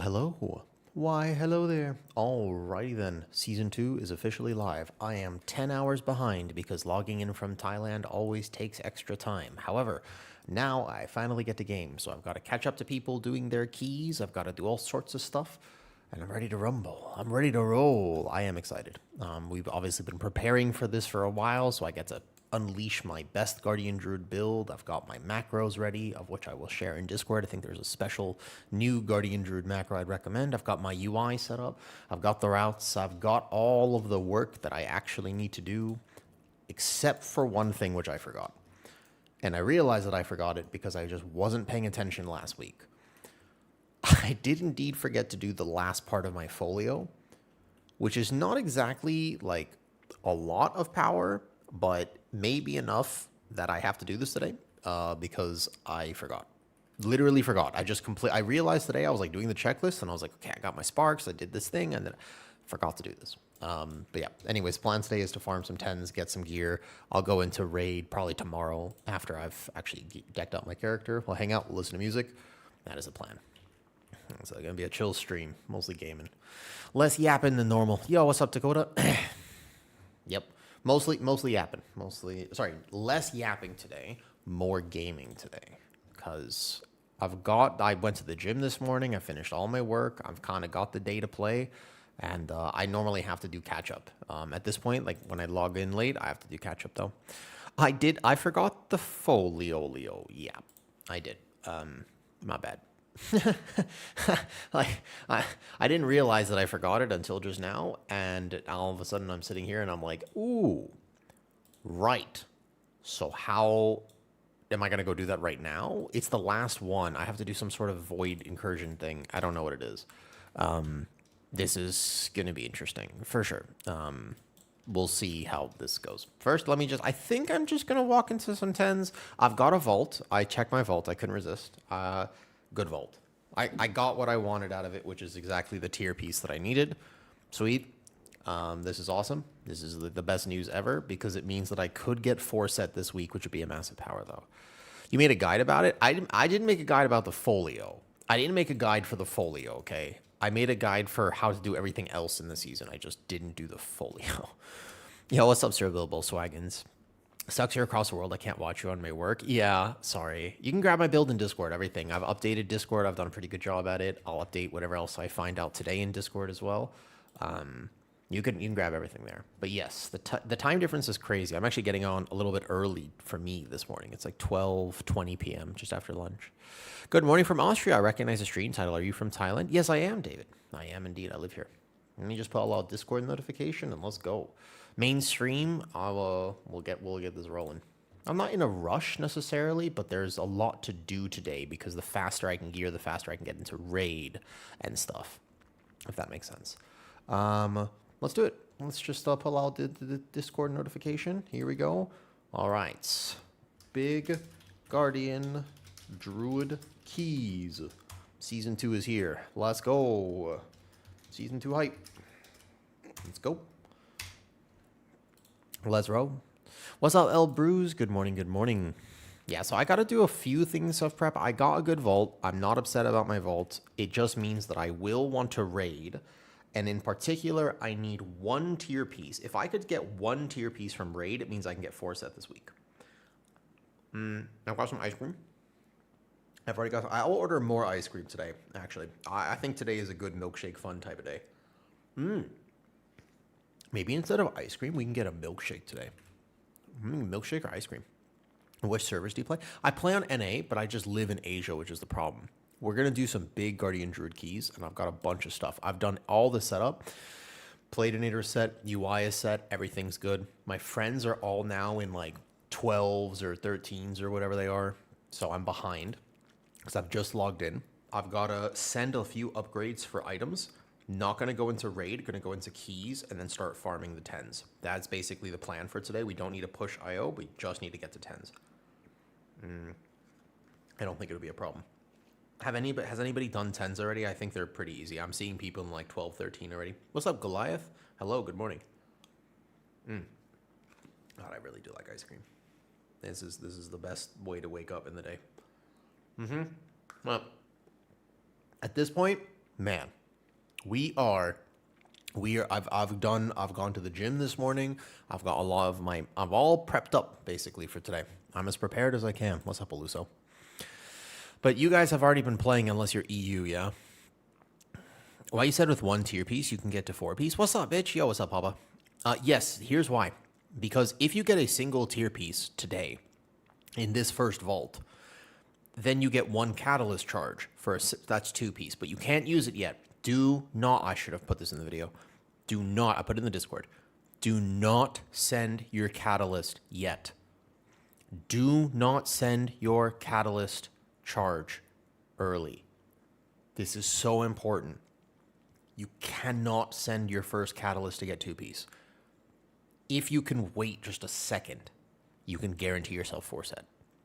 hello. Why, hello there. Alrighty then, Season 2 is officially live. I am 10 hours behind because logging in from Thailand always takes extra time. However, now I finally get to game, so I've got to catch up to people doing their keys, I've got to do all sorts of stuff, and I'm ready to rumble. I'm ready to roll. I am excited. We've obviously been preparing for this for a while, so I get to unleash my best Guardian Druid build. I've got my macros ready, of which I will share in Discord. I think there's a special new Guardian Druid macro I'd recommend. I've got my UI set up. I've got the routes. I've got all of the work that I actually need to do, except for one thing which I forgot. And I realized that I forgot it because I just wasn't paying attention last week. I did indeed forget to do the last part of my folio, which is not exactly like a lot of power, but maybe enough that I have to do this today because I forgot. Literally forgot. I realized today I was like doing the checklist and I was like, okay, I got my sparks. I did this thing and then forgot to do this. But yeah, anyways, plan today is to farm some 10s, get some gear. I'll go into raid probably tomorrow after I've actually decked out my character. We'll hang out, we'll listen to music. That is the plan. It's going to be a chill stream, mostly gaming. Less yapping than normal. Yo, what's up, Dakota? Yep. Mostly yapping. Less yapping today, more gaming today. Because I went to the gym this morning, I finished all my work, I've kind of got the day to play, and I normally have to do catch up. At this point, like when I log in late, I have to do catch up though. I forgot the Folio. Yeah, I did. My bad. I didn't realize that I forgot it until just now, and all of a sudden I'm sitting here and I'm like, ooh, right. So how am I going to go do that right now? It's the last one. I have to do some sort of void incursion thing. I don't know what it is. This is going to be interesting for sure. We'll see how this goes. First, I think I'm just going to walk into some 10s. I've got a vault. I checked my vault. I couldn't resist. Good vault. I got what I wanted out of it, which is exactly the tier piece that I needed. Sweet. This is awesome. This is the best news ever because it means that I could get 4 set this week, which would be a massive power though. You made a guide about it? I didn't make a guide about the folio. I didn't make a guide for the folio, okay? I made a guide for how to do everything else in the season. I just didn't do the folio. Yo, what's up, Sir Global Swaggins? Sucks you're across the world. I can't watch you on my work. Yeah, sorry. You can grab my build in Discord, everything. I've updated Discord. I've done a pretty good job at it. I'll update whatever else I find out today in Discord as well. You can grab everything there. But yes, the time difference is crazy. I'm actually getting on a little bit early for me this morning. It's like 12:20 p.m. just after lunch. Good morning from Austria. I recognize the stream title. Are you from Thailand? Yes, I am, David. I am indeed. I live here. Let me just put a little Discord notification and let's go. Mainstream, we'll get this rolling. I'm not in a rush necessarily, but there's a lot to do today because the faster I can gear, the faster I can get into raid and stuff, if that makes sense. Let's do it. Let's just pull out the Discord notification. Here we go. All right. Big Guardian Druid Keys. Season 2 is here. Let's go. Season 2 hype. Let's go. Let's roll. What's up, El Bruise? Good morning, good morning. Yeah, so I got to do a few things of prep. I got a good vault. I'm not upset about my vault. It just means that I will want to raid. And in particular, I need 1 tier piece. If I could get 1 tier piece from raid, it means I can get 4 set this week. I've got some ice cream. I'll order more ice cream today, actually. I think today is a good milkshake fun type of day. Maybe instead of ice cream, we can get a milkshake today. Milkshake or ice cream? Which servers do you play? I play on NA, but I just live in Asia, which is the problem. We're going to do some big Guardian Druid keys, and I've got a bunch of stuff. I've done all the setup. Playdonator set, UI is set, everything's good. My friends are all now in like 12s or 13s or whatever they are, so I'm behind because I've just logged in. I've got to send a few upgrades for items. Not going to go into raid, going to go into keys, and then start farming the 10s. That's basically the plan for today. We don't need to push IO, we just need to get to 10s. I don't think it'll be a problem. Has anybody done 10s already? I think they're pretty easy. I'm seeing people in like 12, 13 already. What's up, Goliath? Hello, good morning. God, I really do like ice cream. This is the best way to wake up in the day. Well, at this point, man, we are. I've gone to the gym this morning. I've got a lot of I'm all prepped up basically for today. I'm as prepared as I can. What's up, Aluso? But you guys have already been playing unless you're EU, yeah? Well, you said with 1 tier piece, you can get to 4 piece. What's up, bitch? Yo, what's up, Papa? Yes, here's why. Because if you get a single tier piece today in this first vault, then you get 1 catalyst charge for that's 2 piece, but you can't use it yet. Do not, I should have put this in the video. Do not, I put it in the Discord. Do not send your catalyst yet. Do not send your catalyst charge early. This is so important. You cannot send your first catalyst to get 2 piece. If you can wait just a second, you can guarantee yourself 4 set.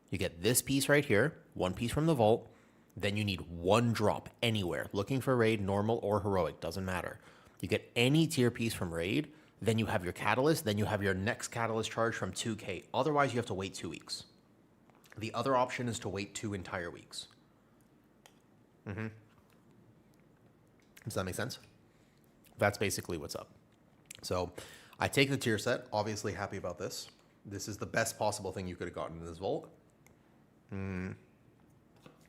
You get this piece right here, 1 piece from the vault, then you need 1 drop anywhere. Looking for raid, normal or heroic, doesn't matter. You get any tier piece from raid, then you have your catalyst, then you have your next catalyst charge from 2k. Otherwise, you have to wait 2 weeks. The other option is to wait 2 entire weeks. Does that make sense? That's basically what's up. So I take the tier set, obviously happy about this. This is the best possible thing you could have gotten in this vault.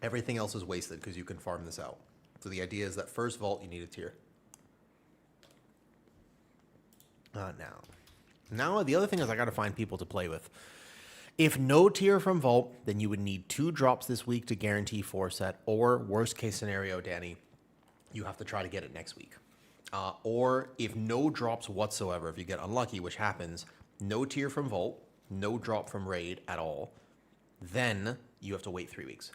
Everything else is wasted because you can farm this out. So the idea is that first vault, you need a tier. Now the other thing is I got to find people to play with. If no tier from vault, then you would need 2 drops this week to guarantee 4 set, or worst case scenario, Danny, you have to try to get it next week. Or if no drops whatsoever, if you get unlucky, which happens, no tier from vault, no drop from raid at all, then you have to wait 3 weeks.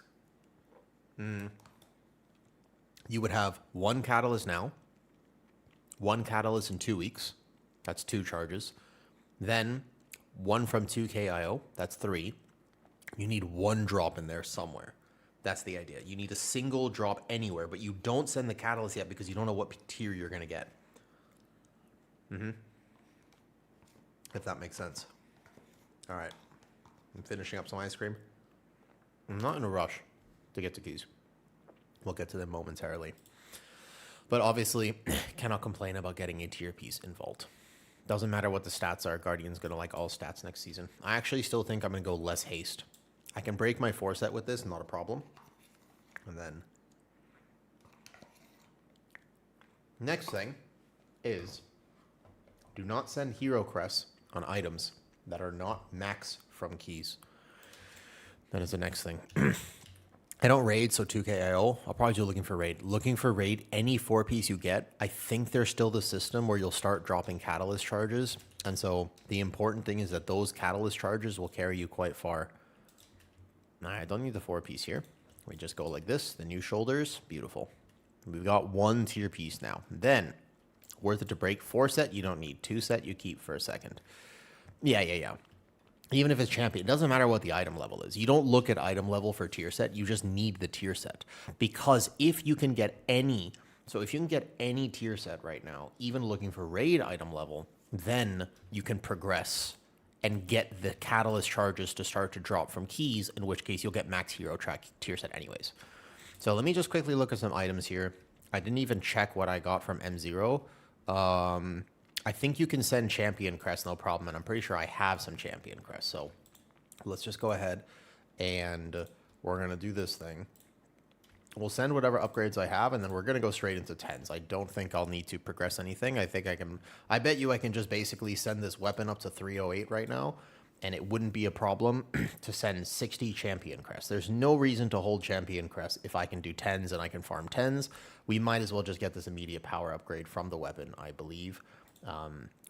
You would have 1 catalyst now, 1 catalyst in 2 weeks. That's 2 charges. Then 1 from 2KIO. That's 3. You need 1 drop in there somewhere. That's the idea. You need a single drop anywhere, but you don't send the catalyst yet because you don't know what tier you're going to get. If that makes sense. All right. I'm finishing up some ice cream. I'm not in a rush to get to keys. We'll get to them momentarily. But obviously, cannot complain about getting a tier piece in Vault. Doesn't matter what the stats are. Guardian's going to like all stats next season. I actually still think I'm going to go less haste. I can break my 4 set with this, not a problem. And then next thing is do not send hero crests on items that are not max from keys. That is the next thing. I don't raid, so 2KIO. I'll probably do looking for raid. Looking for raid, any 4-piece you get, I think there's still the system where you'll start dropping catalyst charges. And so the important thing is that those catalyst charges will carry you quite far. I don't need the 4-piece here. We just go like this, the new shoulders, beautiful. We've got 1 tier piece now. Then, worth it to break 4 set, you don't need 2 set, you keep for a second. Yeah. Even if it's champion, it doesn't matter what the item level is. You don't look at item level for tier set, you just need the tier set. Because if you can get any, so if you can get any tier set right now, even looking for raid item level, then you can progress and get the catalyst charges to start to drop from keys, in which case you'll get max hero track tier set anyways. So let me just quickly look at some items here. I didn't even check what I got from M0. I think you can send champion crest, no problem, and I'm pretty sure I have some champion crest. So let's just go ahead and we're gonna do this thing. We'll send whatever upgrades I have, and then we're going to go straight into 10s. I don't think I'll need to progress anything. I think I can... I bet you I can just basically send this weapon up to 308 right now, and it wouldn't be a problem to send 60 champion crests. There's no reason to hold champion crests if I can do 10s and I can farm 10s. We might as well just get this immediate power upgrade from the weapon, I believe.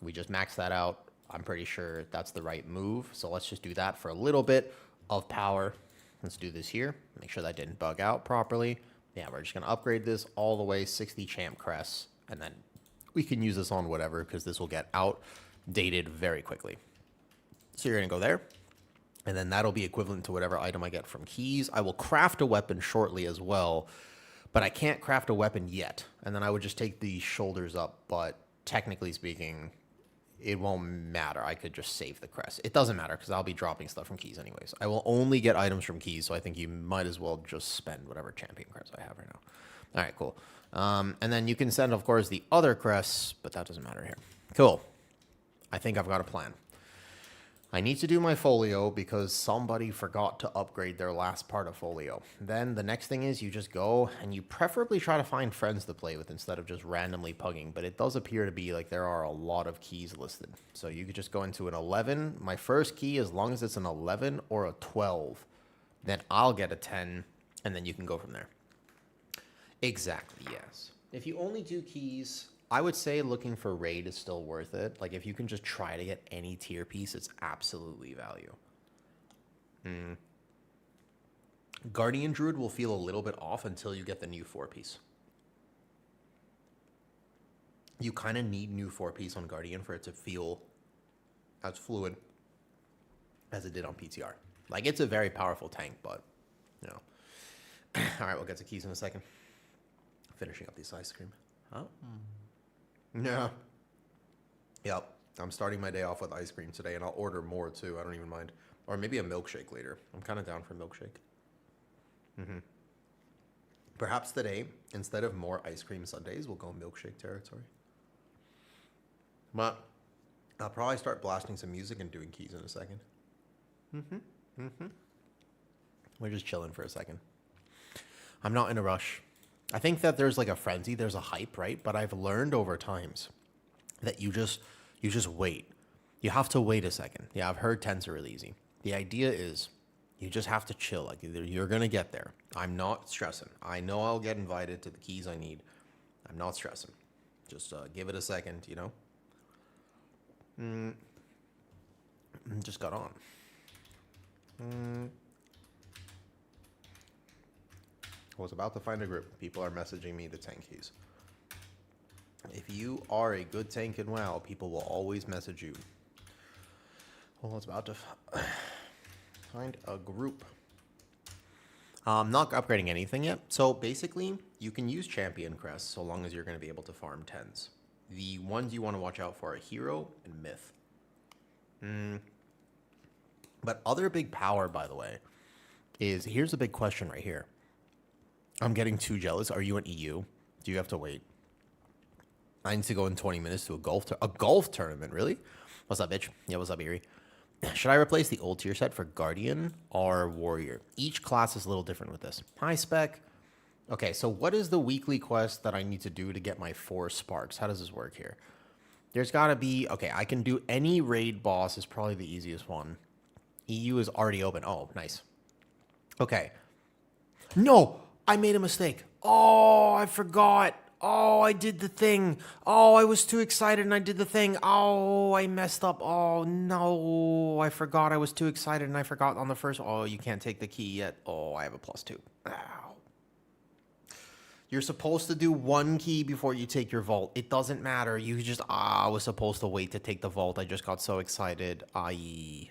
We just max that out. I'm pretty sure that's the right move. So let's just do that for a little bit of power. Let's do this here. Make sure that didn't bug out properly. Yeah, we're just going to upgrade this all the way, 60 champ crests, and then we can use this on whatever because this will get outdated very quickly. So you're going to go there, and then that'll be equivalent to whatever item I get from keys. I will craft a weapon shortly as well, but I can't craft a weapon yet. And then I would just take the shoulders up, but technically speaking, it won't matter. I could just save the crest. It doesn't matter because I'll be dropping stuff from keys anyways. I will only get items from keys, so I think you might as well just spend whatever champion crest I have right now. All right, cool. And then you can send, of course, the other crests, but that doesn't matter here. Cool. I think I've got a plan. I need to do my Folio because somebody forgot to upgrade their last part of Folio. Then the next thing is you just go and you preferably try to find friends to play with instead of just randomly pugging. But it does appear to be like there are a lot of keys listed. So you could just go into an 11. My first key, as long as it's an 11 or a 12, then I'll get a 10, and then you can go from there. Exactly, yes. If you only do keys, I would say looking for raid is still worth it. Like, if you can just try to get any tier piece, it's absolutely value. Guardian Druid will feel a little bit off until you get the new 4-piece. You kind of need new 4-piece on Guardian for it to feel as fluid as it did on PTR. Like, it's a very powerful tank, but, you know. All right, we'll get to keys in a second. Finishing up this ice cream. Huh? Yeah. Yep. I'm starting my day off with ice cream today, and I'll order more, too. I don't even mind. Or maybe a milkshake later. I'm kind of down for milkshake. Perhaps today, instead of more ice cream sundaes, we'll go milkshake territory. But I'll probably start blasting some music and doing keys in a second. We're just chilling for a second. I'm not in a rush. I think that there's like a frenzy, there's a hype, right? But I've learned over times that you just wait. You have to wait a second. Yeah, I've heard 10s are really easy. The idea is you just have to chill. Like, you're going to get there. I'm not stressing. I know I'll get invited to the keys I need. I'm not stressing. Just give it a second, you know? Just got on. I was about to find a group. People are messaging me the tank keys. If you are a good tank in WoW, people will always message you. Well, I was about to find a group. I'm not upgrading anything yet. So basically, you can use champion crests so long as you're going to be able to farm 10s. The ones you want to watch out for are hero and myth. But other big power, by the way, is here's a big question right here. I'm getting too jealous. Are you an EU? Do you have to wait? I need to go in 20 minutes to a golf tournament, really? What's up, bitch? Yeah, what's up, Erie? Should I replace the old tier set for Guardian or Warrior? Each class is a little different with this. High spec. Okay, so what is the weekly quest that I need to do to get my 4 sparks? How does this work here? There's got to be... Okay, I can do any raid boss is probably the easiest one. EU is already open. Oh, nice. Okay. No! I made a mistake. Oh, I forgot. Oh, I did the thing. Oh, I was too excited and I did the thing. Oh, I messed up. Oh, no. I forgot I was too excited and I forgot on the first. Oh, you can't take the key yet. Oh, I have a +2. Ow. You're supposed to do 1 key before you take your vault. It doesn't matter. You just, I was supposed to wait to take the vault. I just got so excited. I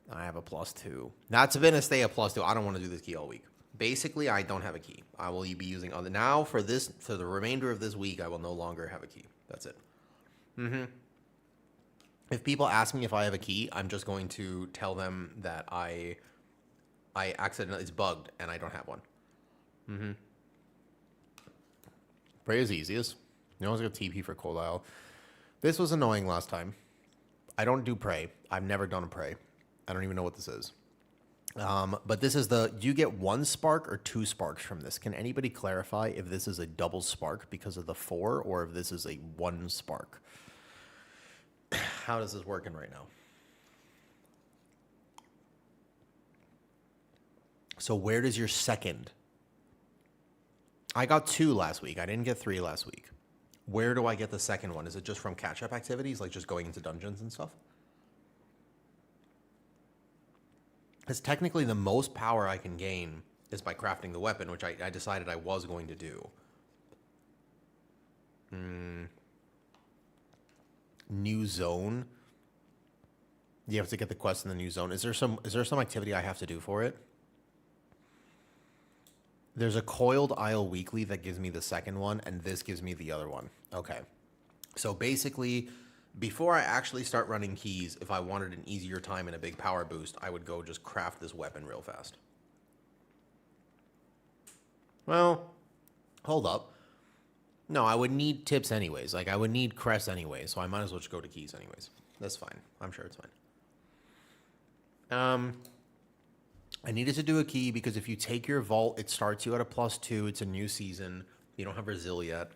have a +2. That's been a stay at +2. I don't want to do this key all week. Basically, I don't have a key. I will be using other now for the remainder of this week. I will no longer have a key. That's it. If people ask me if I have a key, I'm just going to tell them that I accidentally it's bugged and I don't have one. Prey is easiest. You always got TP for Cold Isle. This was annoying last time. I don't do Prey. I've never done a Prey. I don't even know what this is. But this is do you get 1 spark or 2 sparks from this? Can anybody clarify if this is a double spark because of the 4 or if this is a 1 spark? How does this working right now? So where does your second? I got 2 last week. I didn't get 3 last week. Where do I get the second one? Is it just from catch-up activities, like just going into dungeons and stuff? Because technically the most power I can gain is by crafting the weapon, which I decided I was going to do. New zone. You have to get the quest in the new zone. Is there some activity I have to do for it? There's a coiled isle weekly that gives me the second one, and this gives me the other one. Okay. So basically, before I actually start running keys, if I wanted an easier time and a big power boost, I would go just craft this weapon real fast. Well, Hold up. No, I would need tips anyways. Like, I would need crests anyway, so I might as well just go to keys anyways. That's fine. I'm sure it's fine. I needed to do a key because if you take your vault, it starts you at a +2. It's a new season. You don't have Brazil yet.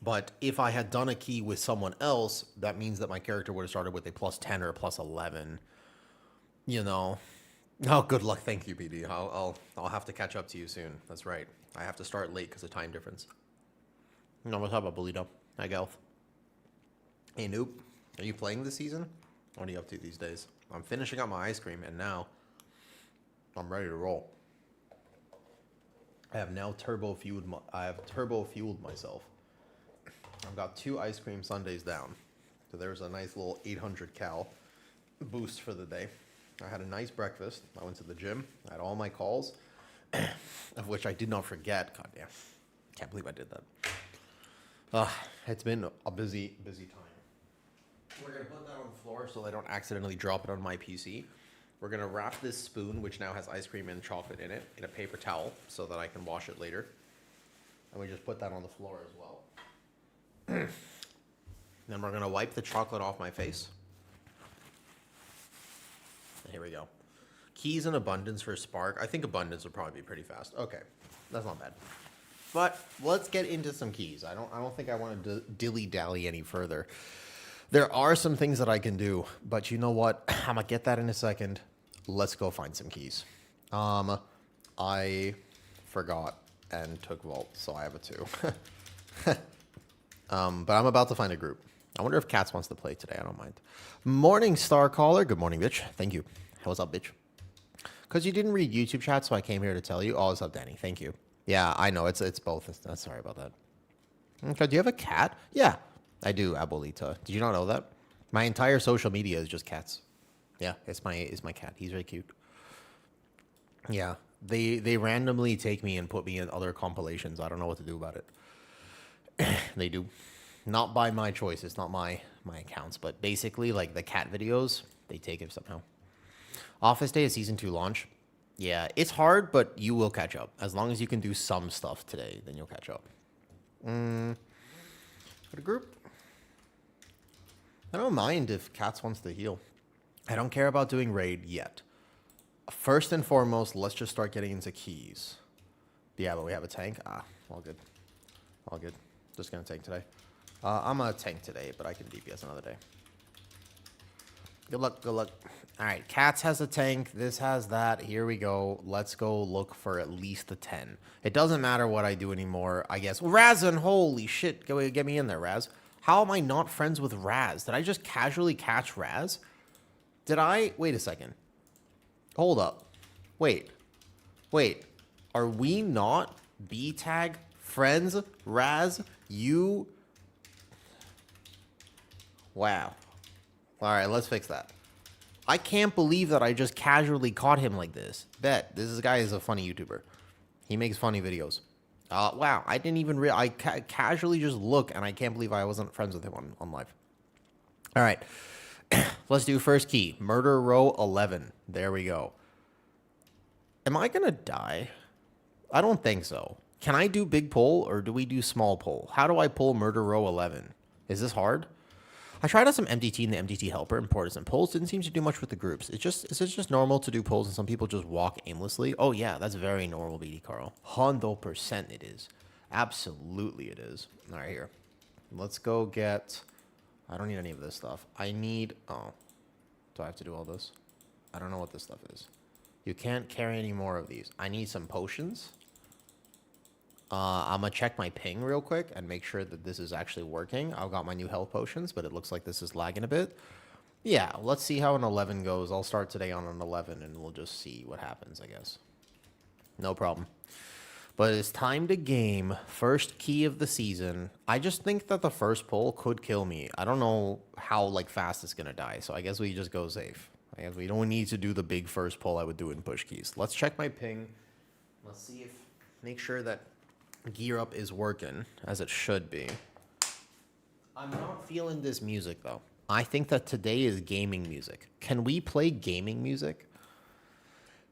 But if I had done a key with someone else, that means that my character would have started with a +10 or a +11. You know. Oh, good luck. Thank you, BD. I'll have to catch up to you soon. That's right. I have to start late because of time difference. No, what's up, Abuelito? Hi, Gelf. Hey, Noob. Are you playing this season? What are you up to these days? I'm finishing up my ice cream, and now I'm ready to roll. I have now turbo fueled myself. I've got 2 ice cream sundaes down. So there's a nice little 800 cal boost for the day. I had a nice breakfast. I went to the gym. I had all my calls, of which I did not forget. God damn. Can't believe I did that. It's been a busy time. We're going to put that on the floor so I don't accidentally drop it on my PC. We're going to wrap this spoon, which now has ice cream and chocolate in it, in a paper towel so that I can wash it later. And we just put that on the floor as well. Then we're going to wipe the chocolate off my face. And here we go. Keys in abundance for Spark. I think abundance would probably be pretty fast. Okay, that's not bad. But let's get into some keys. I don't think I want to dilly-dally any further. There are some things that I can do, but you know what? I'm going to get that in a second. Let's go find some keys. I forgot and took Vault, so I have a 2. But I'm about to find a group. I wonder if Cats wants to play today. I don't mind. Morning, Star Caller. Good morning, bitch. Thank you. What's up, bitch? Because you didn't read YouTube chat, so I came here to tell you. Oh, what's up, Danny? Thank you. Yeah, I know. It's both. Sorry about that. Okay, do you have a cat? Yeah, I do, Abuelita. Did you not know that? My entire social media is just cats. Yeah, it's my cat. He's very cute. Yeah, they randomly take me and put me in other compilations. I don't know what to do about it. They do. Not by my choice. It's not my accounts. But basically, like the cat videos, they take it somehow. Office Day is Season 2 launch. Yeah, it's hard, but you will catch up. As long as you can do some stuff today, then you'll catch up. What a group. I don't mind if Cats wants to heal. I don't care about doing raid yet. First and foremost, let's just start getting into keys. Yeah, but we have a tank. All good. All good. Just gonna tank today. I'm gonna tank today, but I can DPS another day. Good luck, good luck. All right, Cats has a tank. This has that. Here we go. Let's go look for at least a 10. It doesn't matter what I do anymore, I guess. Razan, holy shit. Get me in there, Raz. How am I not friends with Raz? Did I just casually catch Raz? Did I? Wait a second. Hold up. Wait. Are we not B-tag friends? Raz, you... Wow. All right, let's fix that. I can't believe that I just casually caught him like this. Bet. This guy is a funny YouTuber. He makes funny videos. Wow, I didn't even I casually just look, and I can't believe I wasn't friends with him on live. All right. Let's do first key. Murder row 11. There we go. Am I going to die? I don't think so. Can I do big pull, or do we do small pull? How do I pull murder row 11? Is this hard? I tried out some MDT in the MDT helper and poured some pulls. Didn't seem to do much with the groups. Is it just normal to do pulls and some people just walk aimlessly? Oh yeah, that's very normal, BD Carl. 100% it is. Absolutely it is. All right, here. Let's go get... I don't need any of this stuff. I need... Oh. Do I have to do all this? I don't know what this stuff is. You can't carry any more of these. I need some potions. I'm going to check my ping real quick and make sure that this is actually working. I've got my new health potions, but it looks like this is lagging a bit. Yeah, let's see how an 11 goes. I'll start today on an 11, and we'll just see what happens, I guess. No problem. But it's time to game. First key of the season. I just think that the first pull could kill me. I don't know how fast it's going to die, so I guess we just go safe. I guess we don't need to do the big first pull I would do in push keys. Let's check my ping. Let's see if... Make sure that... Gear up is working as it should be. I'm not feeling this music though. I think that today is gaming music. Can we play gaming music?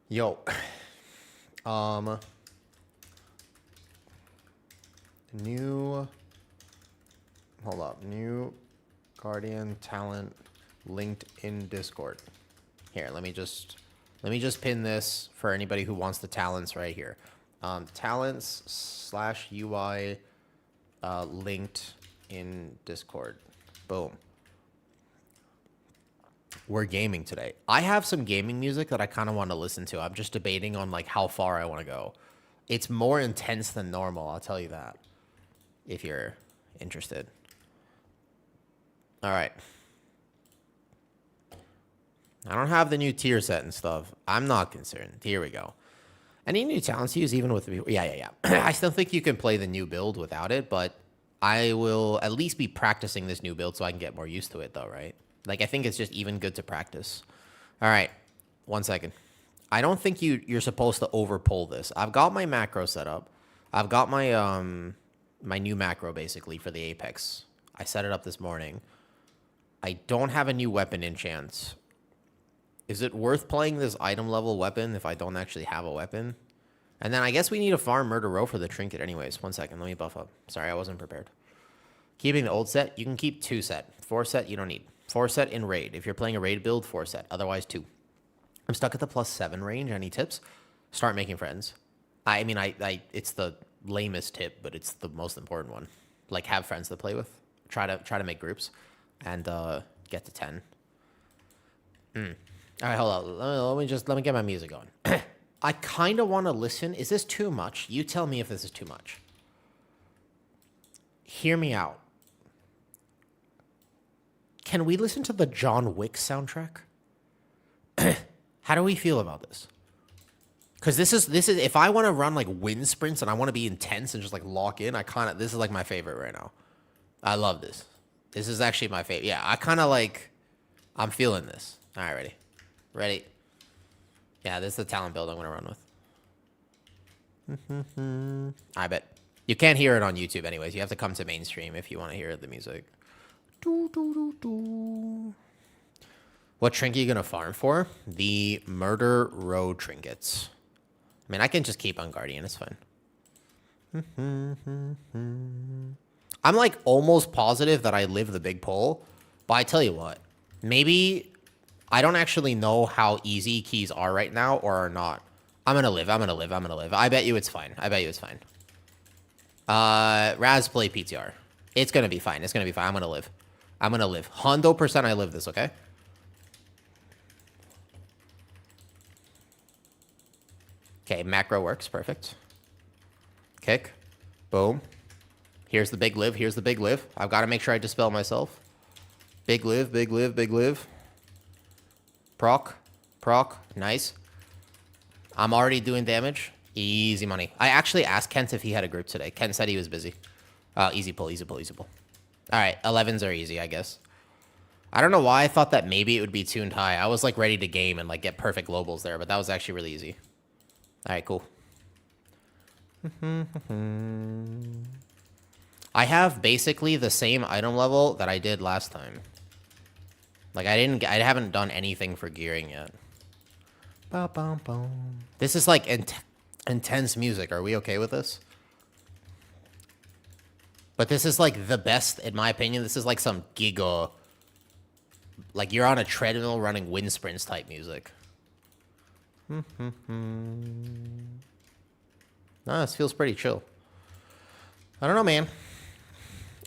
Yo. New, hold up, new Guardian talent linked in Discord. Here, let me just pin this for anybody who wants the talents right here. Talents/UI linked in Discord. Boom. We're gaming today. I have some gaming music that I kind of want to listen to. I'm just debating on like how far I want to go. It's more intense than normal, I'll tell you that, if you're interested. All right. I don't have the new tier set and stuff. I'm not concerned. Here we go. Any new talents to use even with the... Yeah. I still think you can play the new build without it, but I will at least be practicing this new build so I can get more used to it though, right? Like, I think it's just even good to practice. All right. 1 second. I don't think you're supposed to overpull this. I've got my macro set up. I've got my my new macro, basically, for the Apex. I set it up this morning. I don't have a new weapon enchant. Is it worth playing this item level weapon if I don't actually have a weapon? And then I guess we need to farm Murder Row for the trinket anyways. 1 second. Let me buff up. Sorry, I wasn't prepared. Keeping the old set. You can keep 2 set. 4 set, you don't need. 4 set in raid. If you're playing a raid build, 4 set. Otherwise, 2. I'm stuck at the +7 range. Any tips? Start making friends. I mean, it's the lamest tip, but it's the most important one. Like, have friends to play with. Try to make groups, and get to 10. All right, hold on. Let me get my music going. I kind of want to listen. Is this too much? You tell me if this is too much. Hear me out. Can we listen to the John Wick soundtrack? How do we feel about this? Because this is if I want to run like wind sprints and I want to be intense and just like lock in, this is like my favorite right now. I love this. This is actually my favorite. Yeah, I'm feeling this. All right, ready. Yeah, this is the talent build I'm gonna run with. I bet you can't hear it on YouTube anyways. You have to come to mainstream if you want to hear the music. What trinket are you going to farm for? The Murder Row trinkets. I mean, I can just keep on Guardian. It's fine. I'm like almost positive that I live the big pull. But I tell you what. Maybe I don't actually know how easy keys are right now or are not. I'm going to live. I bet you it's fine. Raz, play PTR. It's going to be fine. I'm going to live. 100% I live this, okay? Okay, macro works. Perfect. Kick. Boom. Here's the big live. I've got to make sure I dispel myself. Big live. Proc. Nice. I'm already doing damage. Easy money. I actually asked Kent if he had a group today. Kent said he was busy. Easy pull. All right, 11s are easy, I guess. I don't know why I thought that maybe it would be tuned high. I was like ready to game and like get perfect globals there, but that was actually really easy. All right, cool. I have basically the same item level that I did last time. Like I haven't done anything for gearing yet. This is like intense music. Are we okay with this? But this is like the best, in my opinion. This is like some giga, like you're on a treadmill running wind sprints type music. No, this feels pretty chill. I don't know, man.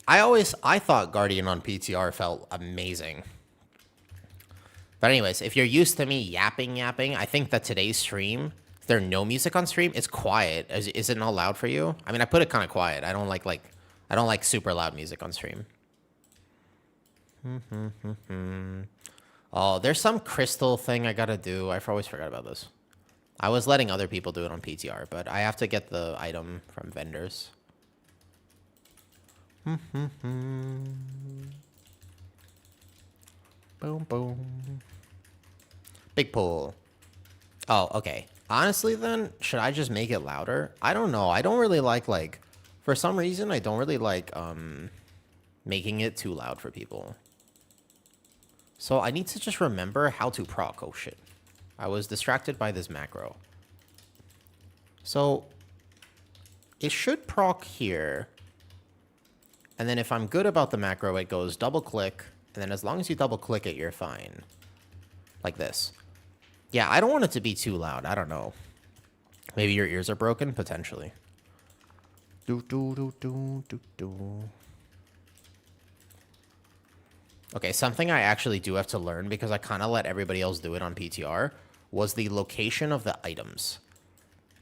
I thought Guardian on PTR felt amazing. But anyways, if you're used to me yapping, I think that today's stream, if there's no music on stream, it's quiet. Is it not loud for you? I mean, I put it kind of quiet. I don't like super loud music on stream. Oh, there's some crystal thing I gotta do. I always forgot about this. I was letting other people do it on PTR, but I have to get the item from vendors. Boom. Big pull. Oh, okay. Honestly, then, should I just make it louder? I don't know. I don't really like, for some reason, I don't really like, making it too loud for people. So I need to just remember how to proc. Oh, shit. I was distracted by this macro. So it should proc here. And then if I'm good about the macro, it goes double click. And then as long as you double click it, you're fine. Like this. Yeah, I don't want it to be too loud. I don't know. Maybe your ears are broken? Potentially. Do, do, do, do, do, do. Okay, something I actually do have to learn because I kind of let everybody else do it on PTR was the location of the items.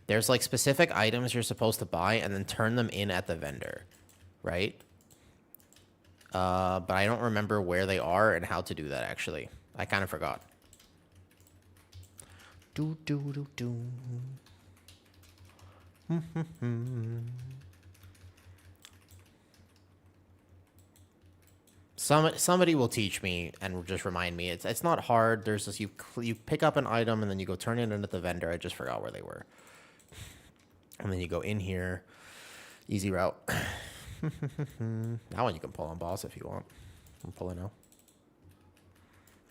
There's like specific items you're supposed to buy and then turn them in at the vendor, right? But I don't remember where they are and how to do that, actually. I kind of forgot. Do, do, do, do. Somebody will teach me and just remind me. It's not hard. There's this, you pick up an item and then you go turn it in at the vendor. I just forgot where they were. And then you go in here. Easy route. That one you can pull on boss if you want. I'm pulling now.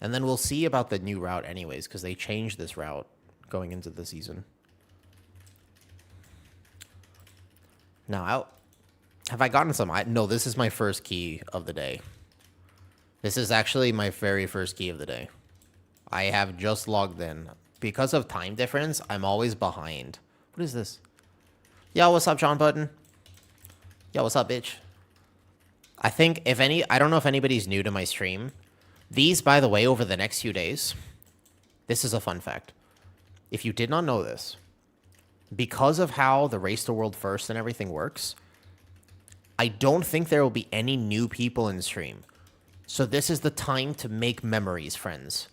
And then we'll see about the new route anyways, because they changed this route going into the season. Now, have I gotten some? No, this is my first key of the day. This is actually my very first key of the day. I have just logged in. Because of time difference, I'm always behind. What is this? Yo, what's up, John Button? Yo, what's up, bitch? I think I don't know if anybody's new to my stream. These, by the way, over the next few days, this is a fun fact. If you did not know this, because of how the Race to World First and everything works, I don't think there will be any new people in stream. So this is the time to make memories, friends.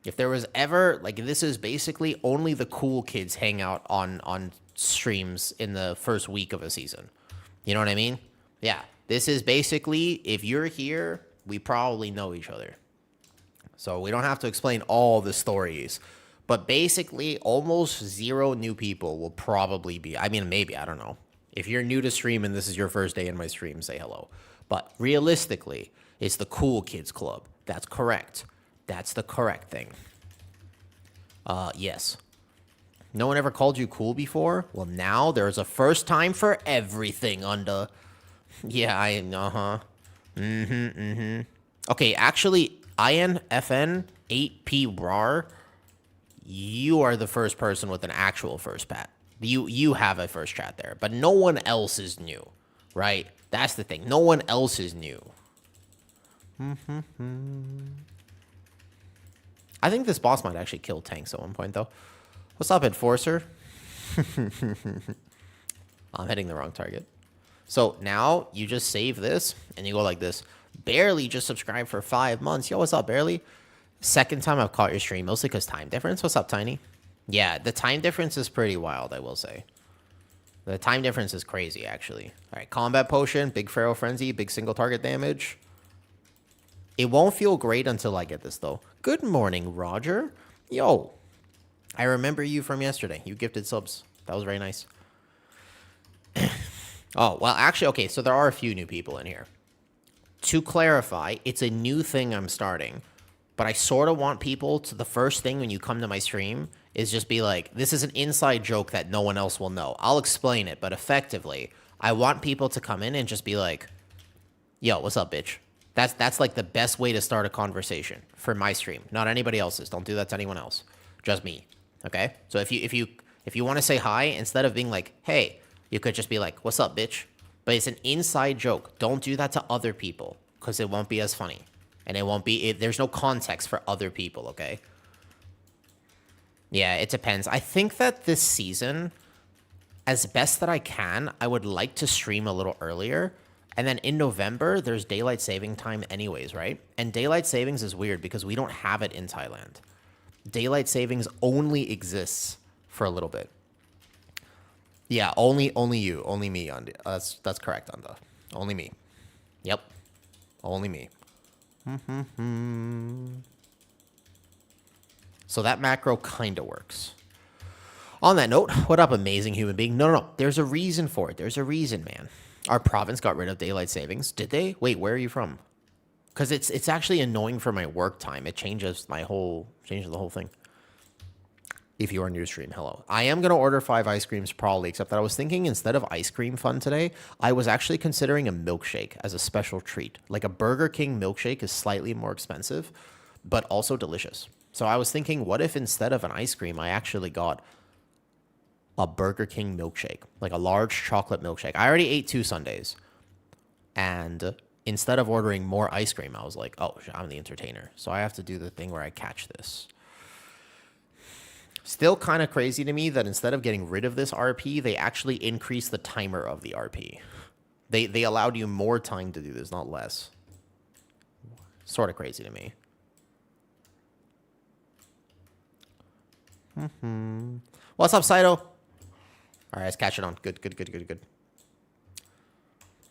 If there was ever, like, this is basically only the cool kids hang out on streams in the first week of a season. You know what I mean? Yeah. This is basically, if you're here, we probably know each other. So we don't have to explain all the stories. But basically, almost zero new people will probably be. I mean, maybe, I don't know. If you're new to stream and this is your first day in my stream, say hello. But realistically, it's the cool kids club. That's correct. That's the correct thing. Yes. No one ever called you cool before? Well, now there's a first time for everything under. Yeah, Okay, actually, INFN8P RAR, you are the first person with an actual first chat. You have a first chat there, but no one else is new, right? That's the thing. No one else is new. I think this boss might actually kill tanks at one point, though. What's up, Enforcer? I'm hitting the wrong target. So now you just save this, and you go like this. Barely just subscribed for 5 months. Yo, what's up, Barely? Second time I've caught your stream, mostly because time difference. What's up, Tiny? Yeah, the time difference is pretty wild, I will say. The time difference is crazy, actually. All right, Combat Potion, big Pharaoh Frenzy, big single target damage. It won't feel great until I get this, though. Good morning, Roger. Yo, I remember you from yesterday. You gifted subs. That was very nice. Oh, well, actually, okay, so there are a few new people in here. To clarify, it's a new thing I'm starting. But I sort of want people to, the first thing when you come to my stream is just be like, this is an inside joke that no one else will know. I'll explain it, but effectively, I want people to come in and just be like, yo, what's up, bitch? That's like the best way to start a conversation for my stream, not anybody else's. Don't do that to anyone else. Just me. Okay? So if you want to say hi, instead of being like, hey, you could just be like, what's up, bitch? But it's an inside joke. Don't do that to other people because it won't be as funny. And it won't be, there's no context for other people, okay? Yeah, it depends. I think that this season, as best that I can, I would like to stream a little earlier. And then in November, there's daylight saving time anyways, right? And daylight savings is weird because we don't have it in Thailand. Daylight savings only exists for a little bit. Yeah, only you, only me, Anda. That's correct, Anda. Only me. Yep, only me. So that macro kind of works. On that note, what up, amazing human being? No. There's a reason for it. There's a reason, man. Our province got rid of daylight savings. Did they? Wait, where are you from? Because it's actually annoying for my work time. It changes the whole thing. If you are new to stream, hello. I am going to order 5 ice creams probably, except that I was thinking instead of ice cream fun today, I was actually considering a milkshake as a special treat. Like a Burger King milkshake is slightly more expensive, but also delicious. So I was thinking, what if instead of an ice cream, I actually got a Burger King milkshake, like a large chocolate milkshake. I already ate 2 sundaes. And instead of ordering more ice cream, I was like, oh, I'm the entertainer. So I have to do the thing where I catch this. Still kind of crazy to me that instead of getting rid of this RP, they actually increased the timer of the RP. They allowed you more time to do this, not less. Sort of crazy to me. What's up, Saito? All right, let's catch it on. Good.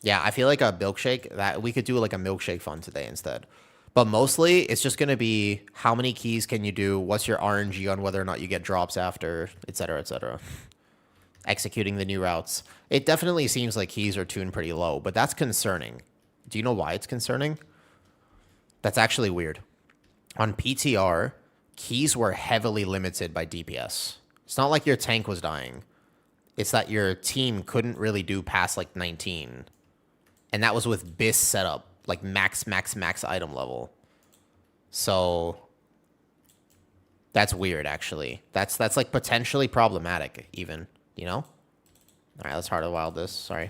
Yeah, I feel like a milkshake, that we could do like a milkshake fun today instead. But mostly, it's just going to be how many keys can you do, what's your RNG on whether or not you get drops after, etc., etc. Executing the new routes. It definitely seems like keys are tuned pretty low, but that's concerning. Do you know why it's concerning? That's actually weird. On PTR, keys were heavily limited by DPS. It's not like your tank was dying. It's that your team couldn't really do past like 19. And that was with BIS setup. Like max item level. So that's weird, actually. That's like potentially problematic, even, you know? All right, let's Heart of the Wild this. Sorry.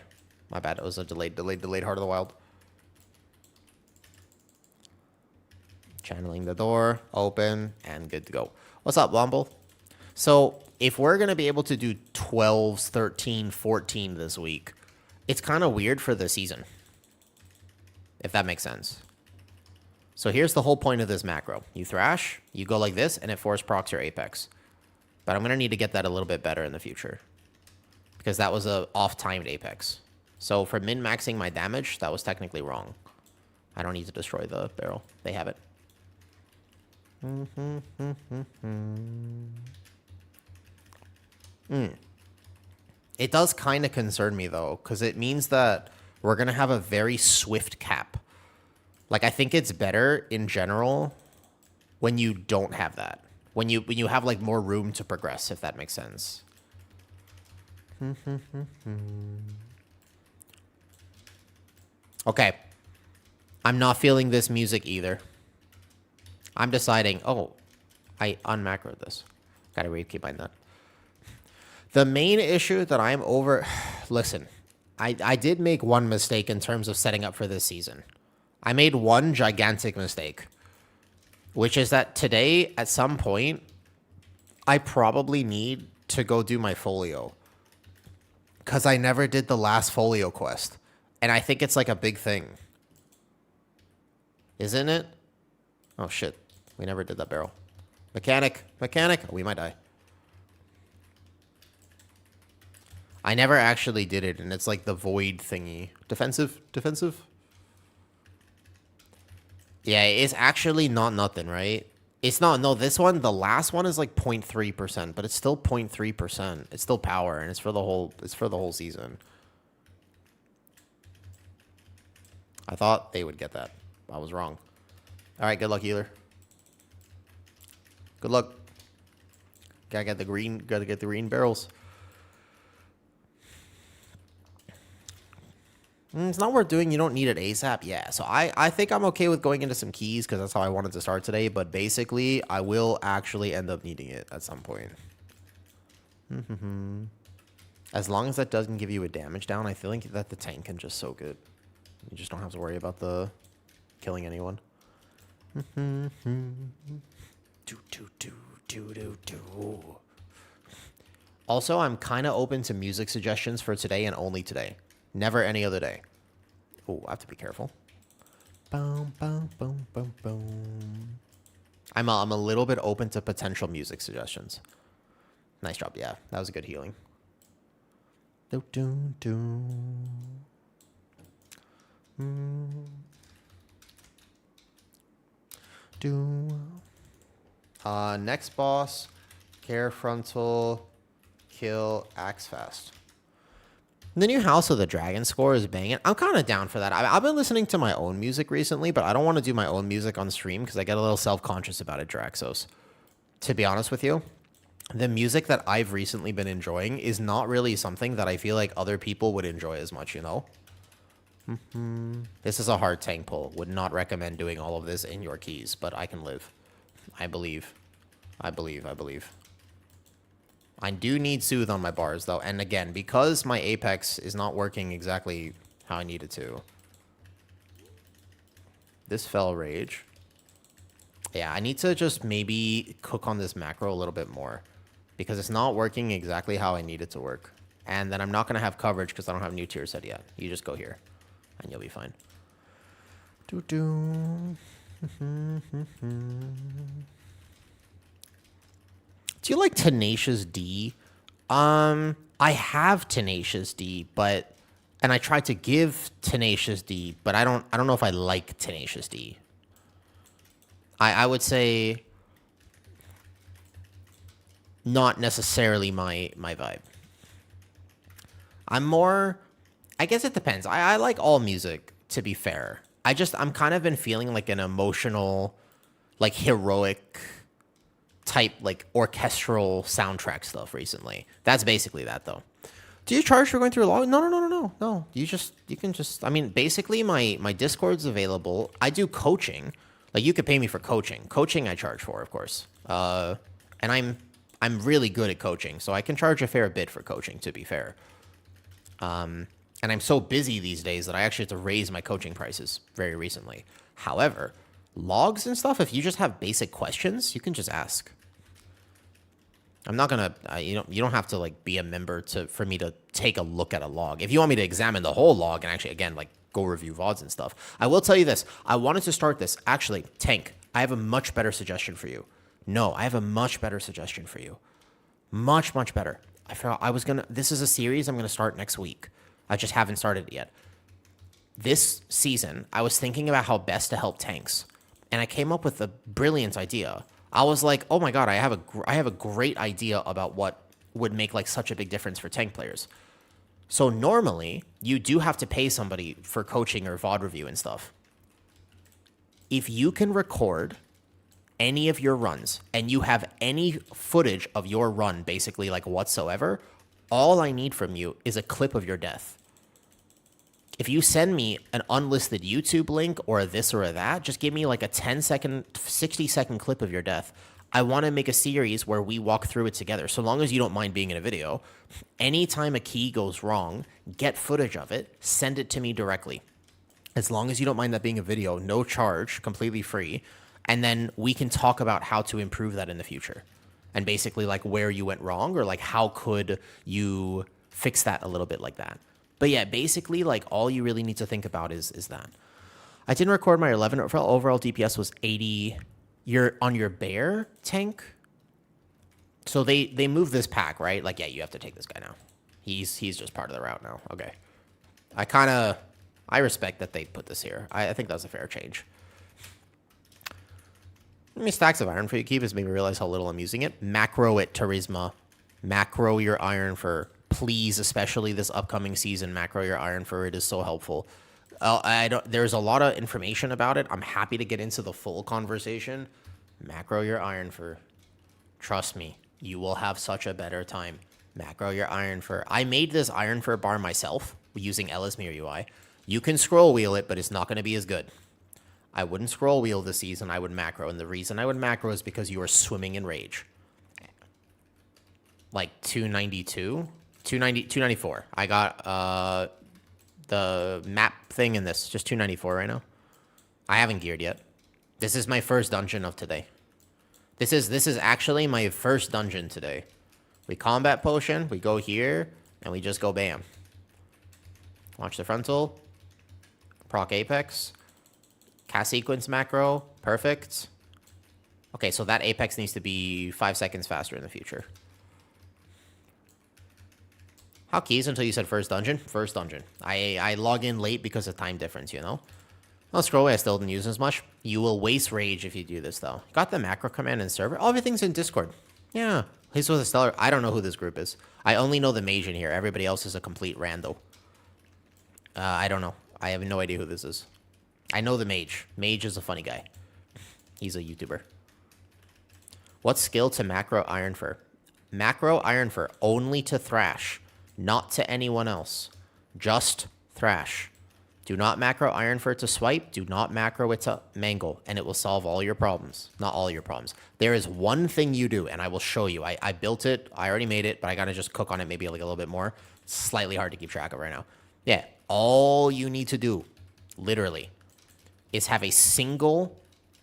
My bad. It was a delayed Heart of the Wild. Channeling the door, open, and good to go. What's up, Womble? So if we're going to be able to do 12s, 13, 14 this week, it's kind of weird for the season. If that makes sense. So here's the whole point of this macro. You thrash, you go like this, and it force procs your Apex. But I'm going to need to get that a little bit better in the future. Because that was a off-timed Apex. So for min-maxing my damage, that was technically wrong. I don't need to destroy the barrel. They have it. It does kind of concern me, though, because it means that we're going to have a very swift cap. Like, I think it's better in general when you don't have that. When you have, like, more room to progress, if that makes sense. Okay. I'm not feeling this music either. I'm deciding, oh, I unmacroed this. Gotta read, keep mind that. The main issue that I'm over... Listen. I did make one mistake in terms of setting up for this season. I made one gigantic mistake, which is that today, at some point, I probably need to go do my Folio. Because I never did the last Folio quest. And I think it's like a big thing. Isn't it? Oh, shit. We never did that barrel. Mechanic. Oh, we might die. I never actually did it, and it's like the void thingy. Defensive? Yeah, it's actually not nothing, right? It's not, no, this one, the last one is like 0.3%, but it's still 0.3%. It's still power, and it's for the whole season. I thought they would get that. I was wrong. All right, good luck, healer. Good luck. Gotta get the green barrels. It's not worth doing. You don't need it ASAP. Yeah, so I think I'm okay with going into some keys because that's how I wanted to start today. But basically, I will actually end up needing it at some point. As long as that doesn't give you a damage down, I feel like that the tank can just soak it. You just don't have to worry about the killing anyone. Also, I'm kind of open to music suggestions for today and only today. Never any other day. Oh, I have to be careful. Boom, boom, boom, boom, boom. I'm a little bit open to potential music suggestions. Nice job. Yeah, that was a good healing. Do, do, do. Next boss, care frontal, kill axe fast. The new House of the Dragon score is banging. I'm kind of down for that. I've been listening to my own music recently, but I don't want to do my own music on stream because I get a little self-conscious about it, Draxos. To be honest with you, the music that I've recently been enjoying is not really something that I feel like other people would enjoy as much, you know? This is a hard tank pull. Would not recommend doing all of this in your keys, but I can live. I believe. I believe. I believe. I do need Soothe on my bars, though. And again, because my Apex is not working exactly how I need it to. This fell Rage. Yeah, I need to just maybe cook on this macro a little bit more. Because it's not working exactly how I need it to work. And then I'm not going to have coverage because I don't have new tier set yet. You just go here. And you'll be fine. Do you like Tenacious D? I have Tenacious D, but and I tried to give Tenacious D, but I don't know if I like Tenacious D. I would say not necessarily my vibe. I'm more, I guess it depends. I like all music, to be fair. I'm kind of been feeling like an emotional, like heroic type, like orchestral soundtrack stuff recently. That's basically that, though. Do you charge for going through a log? No. You can just, I mean, basically my Discord's available. I do coaching. Like, you could pay me for coaching. Coaching I charge for, of course. And I'm really good at coaching, so I can charge a fair bit for coaching, to be fair. And I'm so busy these days that I actually have to raise my coaching prices very recently. However, logs and stuff, if you just have basic questions, you can just ask. I'm not gonna, you don't have to like be a member for me to take a look at a log. If you want me to examine the whole log and actually, again, like go review VODs and stuff, I will tell you this. I wanted to start this. Actually, Tank, I have a much better suggestion for you. No, I have a much better suggestion for you. Much, much better. I forgot this is a series I'm gonna start next week. I just haven't started it yet. This season, I was thinking about how best to help tanks, and I came up with a brilliant idea. I was like, oh my god, I have a great idea about what would make like such a big difference for tank players. So normally, you do have to pay somebody for coaching or VOD review and stuff. If you can record any of your runs and you have any footage of your run, basically like whatsoever, all I need from you is a clip of your death. If you send me an unlisted YouTube link or a this or a that, just give me like a 10-second, 60-second clip of your death. I want to make a series where we walk through it together. So long as you don't mind being in a video, anytime a key goes wrong, get footage of it, send it to me directly. As long as you don't mind that being a video, no charge, completely free. And then we can talk about how to improve that in the future. And basically like where you went wrong or like how could you fix that a little bit like that. But yeah, basically like all you really need to think about is that. I didn't record my 11 overall DPS was 80. You're on your bear tank. So they moved this pack, right? Like, yeah, you have to take this guy now. He's just part of the route now. Okay. I respect that they put this here. I think that's a fair change. How many stacks of iron for you keep has made me realize how little I'm using it. Macro it, Turisma. Macro your iron for, please, especially this upcoming season. Macro your iron for, it is so helpful. There's a lot of information about it. I'm happy to get into the full conversation. Macro your iron for, trust me, you will have such a better time. Macro your iron for. I made this iron for bar myself using Ellesmere UI. You can scroll wheel it, but it's not going to be as good. I wouldn't scroll wheel this season. I would macro. And the reason I would macro is because you are swimming in rage. Like 292? 294. I got the map thing in this. Just 294 right now. I haven't geared yet. This is my first dungeon of today. This is actually my first dungeon today. We combat potion. We go here. And we just go bam. Launch the frontal. Proc Apex. Cast sequence macro. Perfect. Okay, so that Apex needs to be 5 seconds faster in the future. How keys until you said first dungeon? First dungeon. I log in late because of time difference, you know? Well, scroll away, I still didn't use as much. You will waste rage if you do this, though. Got the macro command in server? Oh, everything's in Discord. Yeah. He's with a stellar. I don't know who this group is. I only know the mage in here. Everybody else is a complete rando. I don't know. I have no idea who this is. I know the mage. Mage is a funny guy. He's a YouTuber. What skill to macro iron for? Macro Iron Fur only to Thrash, not to anyone else. Just Thrash. Do not macro Iron Fur to Swipe. Do not macro it to Mangle, and it will solve all your problems. Not all your problems. There is one thing you do, and I will show you. I built it. I already made it, but I got to just cook on it maybe like a little bit more. It's slightly hard to keep track of right now. Yeah, all you need to do, literally, is have a single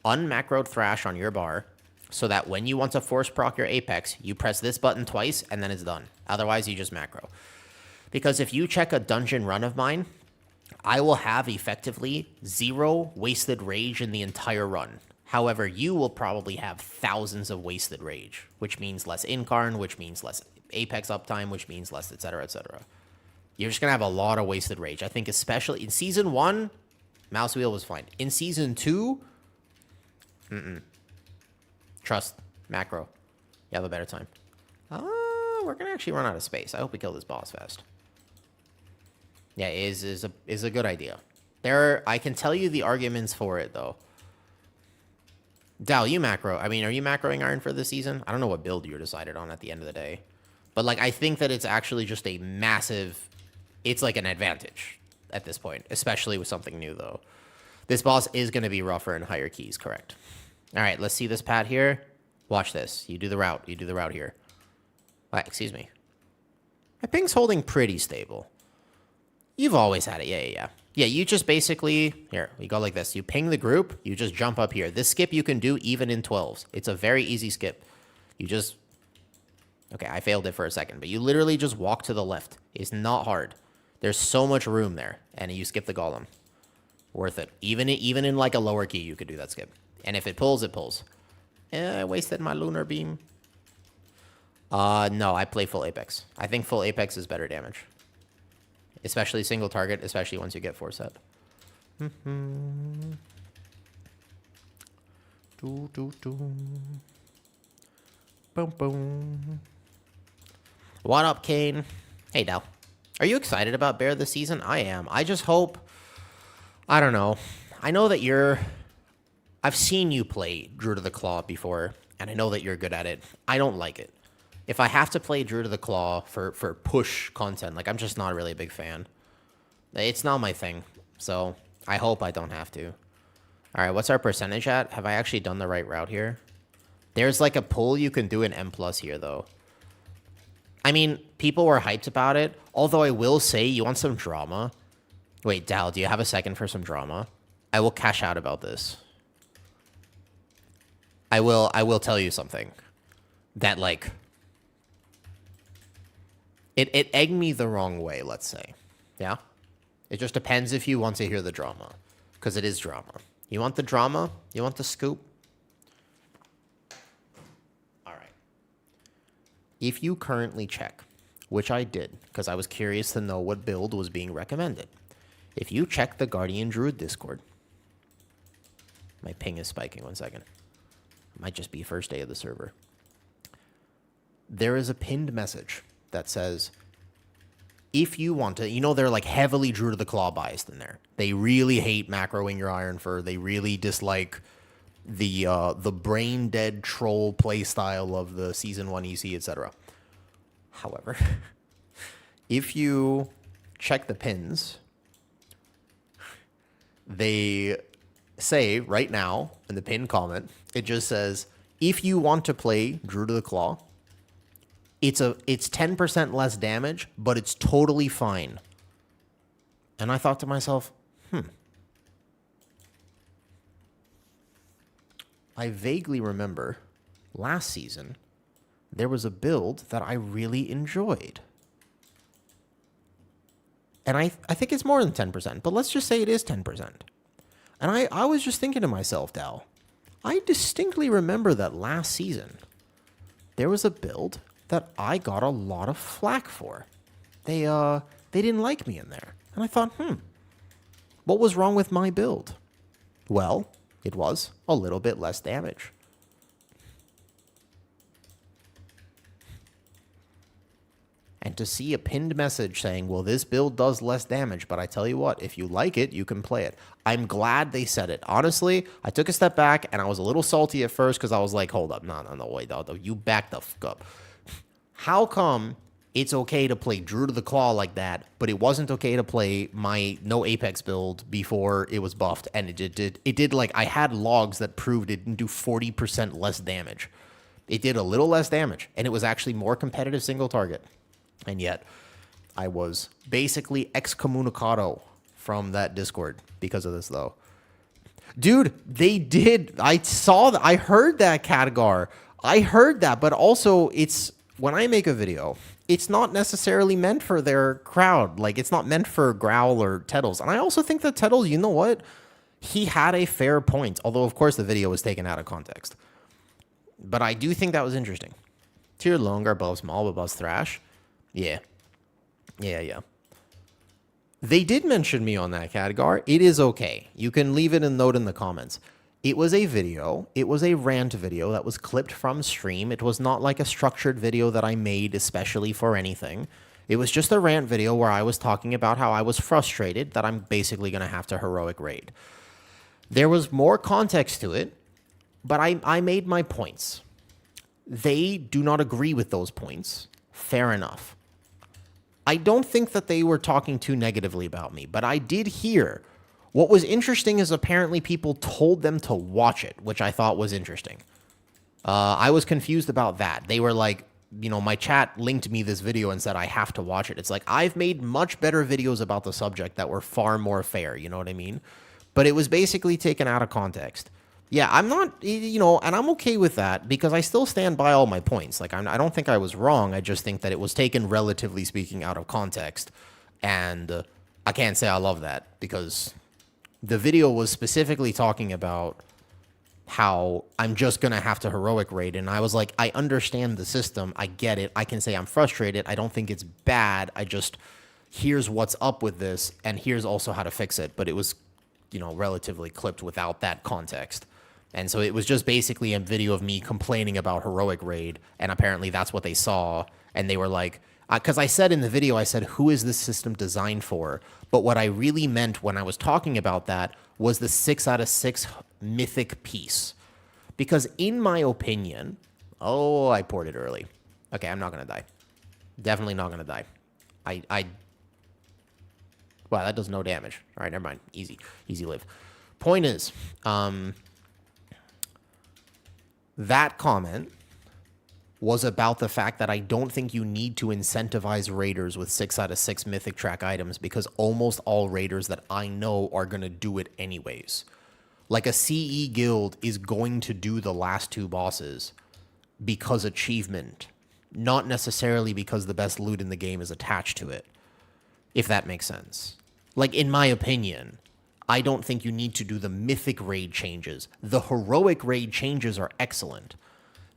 unmacroed Thrash on your bar so that when you want to force proc your Apex, you press this button twice, and then it's done. Otherwise, you just macro. Because if you check a dungeon run of mine, I will have effectively 0 wasted rage in the entire run. However, you will probably have thousands of wasted rage, which means less incarn, which means less Apex uptime, which means less, etc., etc. You're just going to have a lot of wasted rage. I think especially in Season 1, mouse wheel was fine. In Season 2, trust, macro. You have a better time. We're going to actually run out of space. I hope we kill this boss fast. Yeah, is a good idea. I can tell you the arguments for it, though. Dal, you macro. I mean, are you macroing Iron for this season? I don't know what build you decided on at the end of the day. But, like, I think that it's actually just a massive... It's like an advantage at this point, especially with something new, though. This boss is going to be rougher and higher keys, correct. All right, let's see this pad here. Watch this. You do the route. You do the route here. Excuse me. My ping's holding pretty stable. You've always had it. Yeah. Yeah, you just basically... Here, we go like this. You ping the group. You just jump up here. This skip you can do even in 12s. It's a very easy skip. You just... Okay, I failed it for a second. But you literally just walk to the left. It's not hard. There's so much room there. And you skip the golem. Worth it. Even in like a lower key, you could do that skip. And if it pulls, it pulls. I wasted my lunar beam. No, I play full Apex. I think full Apex is better damage. Especially single target, especially once you get 4 set. Boom, boom. What up, Kane? Hey, Dal. Are you excited about Bear this season? I am. I just hope... I don't know. I know that you're... I've seen you play Druid of the Claw before, and I know that you're good at it. I don't like it. If I have to play Druid of the Claw for push content, like, I'm just not really a big fan. It's not my thing, so I hope I don't have to. All right, what's our percentage at? Have I actually done the right route here? There's, like, a pull you can do in M+ here, though. I mean, people were hyped about it, although I will say, you want some drama? Wait, Dal, do you have a second for some drama? I will cash out about this. I will tell you something. That, like... It egged me the wrong way, let's say. Yeah? It just depends if you want to hear the drama. Because it is drama. You want the drama? You want the scoop? Alright. If you currently check, which I did, because I was curious to know what build was being recommended. If you check the Guardian Druid Discord... My ping is spiking, 1 second. It might just be first day of the server. There is a pinned message that says, if you want to, you know, they're like heavily Druid of the Claw biased in there. They really hate macroing your Iron Fur. They really dislike the brain dead troll playstyle of the Season 1 EC, etc. However, if you check the pins, they say right now in the pinned comment, it just says, if you want to play Druid of the Claw, it's 10% less damage, but it's totally fine. And I thought to myself, I vaguely remember last season there was a build that I really enjoyed. And I think it's more than 10%, but let's just say it is 10%. And I was just thinking to myself, Dal, I distinctly remember that last season there was a build that I got a lot of flack for. They didn't like me in there. And I thought, what was wrong with my build? Well, it was a little bit less damage. And to see a pinned message saying, well, this build does less damage, but I tell you what, if you like it, you can play it. I'm glad they said it. Honestly, I took a step back, and I was a little salty at first because I was like, hold up, no, wait, you back the fuck up. How come it's okay to play Druid of the Claw like that, but it wasn't okay to play my no Apex build before it was buffed? And it did like, I had logs that proved it didn't do 40% less damage. It did a little less damage, and it was actually more competitive single target. And yet, I was basically excommunicado from that Discord because of this, though. Dude, they did. I saw that. I heard that, Khadgar. I heard that, but also it's when I make a video, it's not necessarily meant for their crowd. Like, it's not meant for Growl or Tettles. And I also think that Tettles, you know what? He had a fair point, although, of course, the video was taken out of context. But I do think that was interesting. Tier longer above small, above thrash. Yeah. Yeah. They did mention me on that, Khadgar. It is okay. You can leave it a note in the comments. It was a video. It was a rant video that was clipped from stream. It was not like a structured video that I made especially for anything. It was just a rant video where I was talking about how I was frustrated that I'm basically going to have to heroic raid. There was more context to it, but I made my points. They do not agree with those points. Fair enough. I don't think that they were talking too negatively about me, but I did hear. What was interesting is apparently people told them to watch it, which I thought was interesting. I was confused about that. They were like, you know, my chat linked me this video and said I have to watch it. It's like, I've made much better videos about the subject that were far more fair, you know what I mean? But it was basically taken out of context. Yeah, I'm not, you know, and I'm okay with that because I still stand by all my points. Like, I don't think I was wrong. I just think that it was taken, relatively speaking, out of context. And I can't say I love that because the video was specifically talking about how I'm just going to have to heroic raid. And I was like, I understand the system. I get it. I can say I'm frustrated. I don't think it's bad. I just, here's what's up with this. And here's also how to fix it. But it was, you know, relatively clipped without that context. And so it was just basically a video of me complaining about heroic raid. And apparently that's what they saw. And they were like, because I said in the video, I said, who is this system designed for? But what I really meant when I was talking about that was the 6 out of 6 Mythic piece. Because in my opinion, oh, I poured it early. Okay, I'm not going to die. Definitely not going to die. Wow, that does no damage. All right, never mind. Easy live. Point is, that comment was about the fact that I don't think you need to incentivize raiders with 6 out of 6 Mythic track items because almost all raiders that I know are going to do it anyways. Like a CE guild is going to do the last 2 bosses because achievement, not necessarily because the best loot in the game is attached to it, if that makes sense. Like, in my opinion, I don't think you need to do the Mythic raid changes. The heroic raid changes are excellent.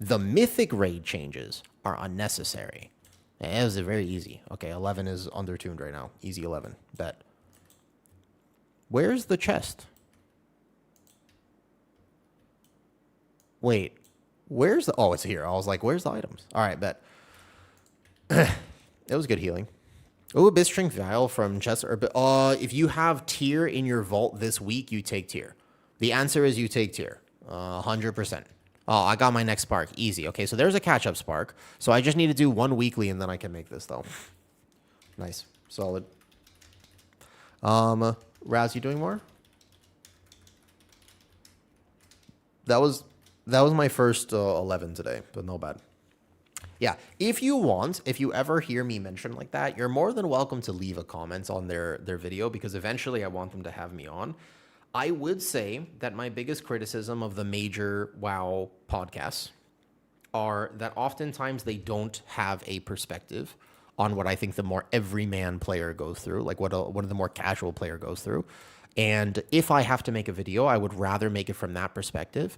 The Mythic raid changes are unnecessary. It was very easy. Okay, 11 is undertuned right now. Easy 11. Bet. Where's the chest? Wait. Where's the... Oh, it's here. I was like, where's the items? All right, bet. It was good healing. Oh, Bistring Vial from Chester. If you have tier in your vault this week, you take tier. The answer is you take tier. 100%. Oh, I got my next spark. Easy. Okay, so there's a catch-up spark. So I just need to do 1 weekly, and then I can make this, though. Nice. Solid. Raz, you doing more? That was my first 11 today, but no bad. Yeah, if you ever hear me mention like that, you're more than welcome to leave a comment on their video because eventually I want them to have me on. I would say that my biggest criticism of the major WoW podcasts are that oftentimes they don't have a perspective on what I think the more everyman player goes through, like what the more casual player goes through. And if I have to make a video, I would rather make it from that perspective,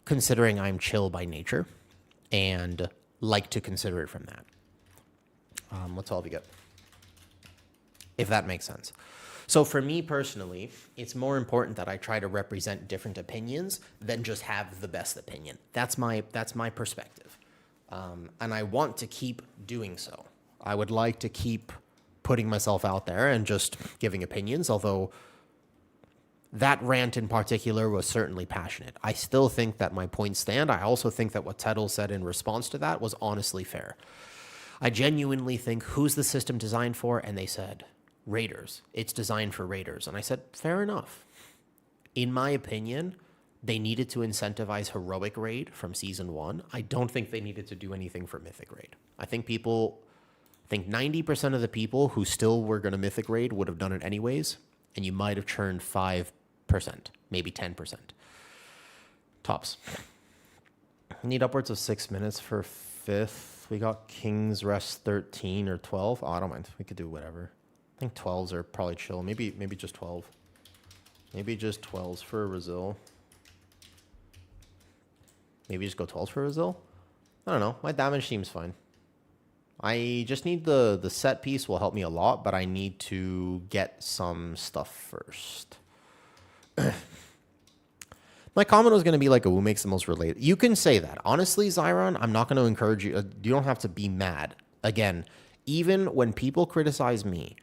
considering I'm chill by nature and like to consider it from that. What's all we get? If that makes sense. So for me personally, it's more important that I try to represent different opinions than just have the best opinion. That's my perspective. And I want to keep doing so. I would like to keep putting myself out there and just giving opinions, although that rant in particular was certainly passionate. I still think that my points stand. I also think that what Tettl said in response to that was honestly fair. I genuinely think, who's the system designed for? And they said, raiders. It's designed for raiders. And I said, fair enough. In my opinion, they needed to incentivize heroic raid from season 1. I don't think they needed to do anything for mythic raid. I think 90% of the people who still were going to mythic raid would have done it anyways, and you might have churned 5%, maybe 10%. Tops. Need upwards of 6 minutes for 5th. We got King's Rest 13 or 12. Oh, I don't mind. We could do whatever. I think 12s are probably chill. Maybe just 12. Maybe just 12s for Brazil. Maybe just go 12s for Brazil. I don't know. My damage seems fine. I just need the set piece will help me a lot, but I need to get some stuff first. My comment was going to be like, who makes the most related? You can say that. Honestly, Zyron, I'm not going to encourage you. You don't have to be mad. Again, even when people criticize me,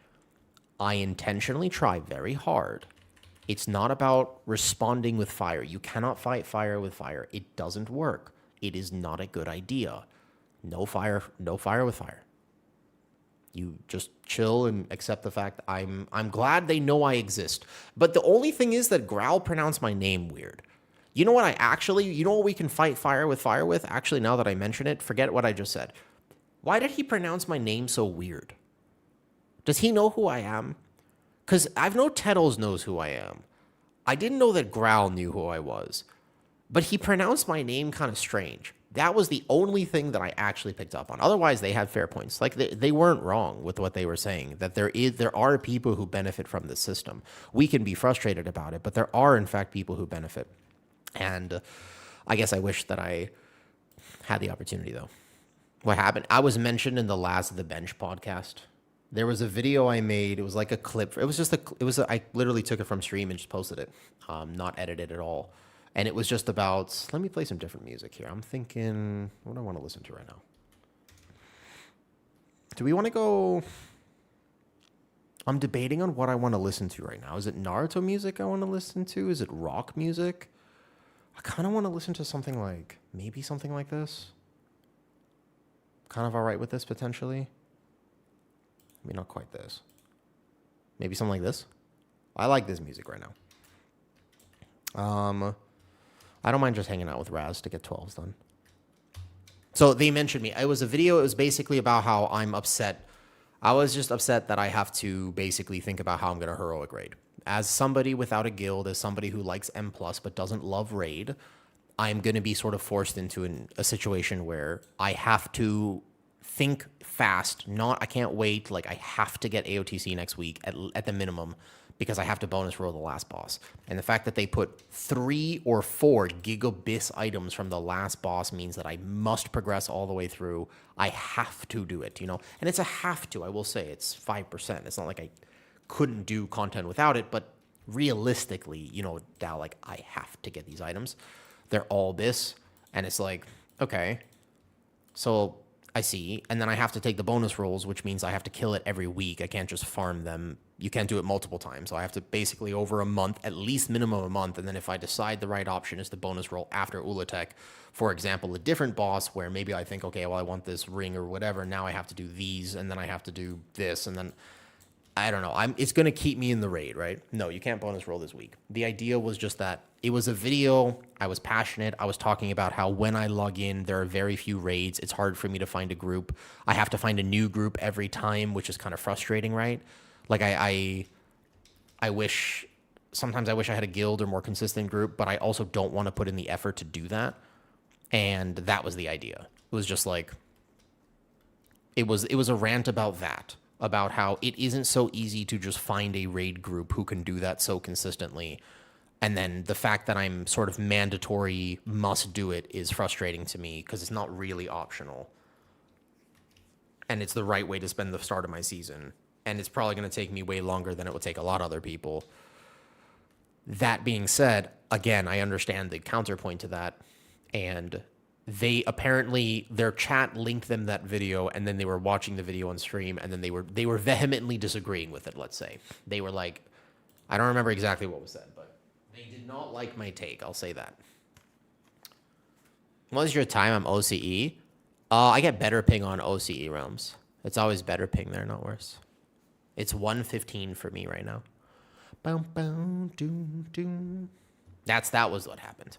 I intentionally try very hard. It's not about responding with fire. You cannot fight fire with fire. It doesn't work. It is not a good idea. No fire with fire. You just chill and accept the fact I'm glad they know I exist. But the only thing is that Growl pronounced my name weird. You know what you know what we can fight fire with? Actually, now that I mention it, forget what I just said. Why did he pronounce my name so weird? Does he know who I am? Because I've known Tettles knows who I am. I didn't know that Growl knew who I was. But he pronounced my name kind of strange. That was the only thing that I actually picked up on. Otherwise, they had fair points. Like, they weren't wrong with what they were saying, that there are people who benefit from this system. We can be frustrated about it, but there are, in fact, people who benefit. And I guess I wish that I had the opportunity, though. What happened? I was mentioned in the last of the Bench podcast. There was a video I made. It was like a clip. I literally took it from stream and just posted it, not edited at all. And it was just about, let me play some different music here. I'm thinking, what do I want to listen to right now? Do we want to go? I'm debating on what I want to listen to right now. Is it Naruto music I want to listen to? Is it rock music? I kind of want to listen to something like, maybe something like this. Kind of all right with this, potentially. I mean, not quite this. Maybe something like this. I like this music right now. I don't mind just hanging out with Raz to get 12s done. So they mentioned me. It was a video. It was basically about how I'm upset. I was just upset that I have to basically think about how I'm going to heroic raid. As somebody without a guild, as somebody who likes M+, but doesn't love raid, I'm going to be sort of forced into a situation where I have to think fast. I can't wait. Like, I have to get AOTC next week at the minimum, because I have to bonus roll the last boss. And the fact that they put 3 or 4 gigabis items from the last boss means that I must progress all the way through. I have to do it, And it's a have to, I will say. It's 5%. It's not like I couldn't do content without it, but realistically, Dow, like, I have to get these items. They're all bis, and it's like, okay, so I see. And then I have to take the bonus rolls, which means I have to kill it every week. I can't just farm them. You can't do it multiple times. So I have to basically over a month, at least minimum a month. And then if I decide the right option is the bonus roll after Ulatek, for example, a different boss where maybe I think, okay, well, I want this ring or whatever. Now I have to do these, and then I have to do this, and then I don't know. It's going to keep me in the raid, right? No, you can't bonus roll this week. The idea was just that it was a video. I was passionate. I was talking about how when I log in, there are very few raids. It's hard for me to find a group. I have to find a new group every time, which is kind of frustrating, right? Like I wish, sometimes I wish I had a guild or more consistent group, but I also don't want to put in the effort to do that. And that was the idea. It was just like, it was a rant about that. About how it isn't so easy to just find a raid group who can do that so consistently. And then the fact that I'm sort of mandatory must do it is frustrating to me because it's not really optional. And it's the right way to spend the start of my season. And it's probably going to take me way longer than it would take a lot of other people. That being said, again, I understand the counterpoint to that. And they apparently, their chat linked them that video, and then they were watching the video on stream, and then they were vehemently disagreeing with it, let's say. They were like, I don't remember exactly what was said, but they did not like my take, I'll say that. What is your time? I'm OCE. I get better ping on OCE realms. It's always better ping there, not worse. It's 115 for me right now. Boom, boom, doom, doom. That was what happened.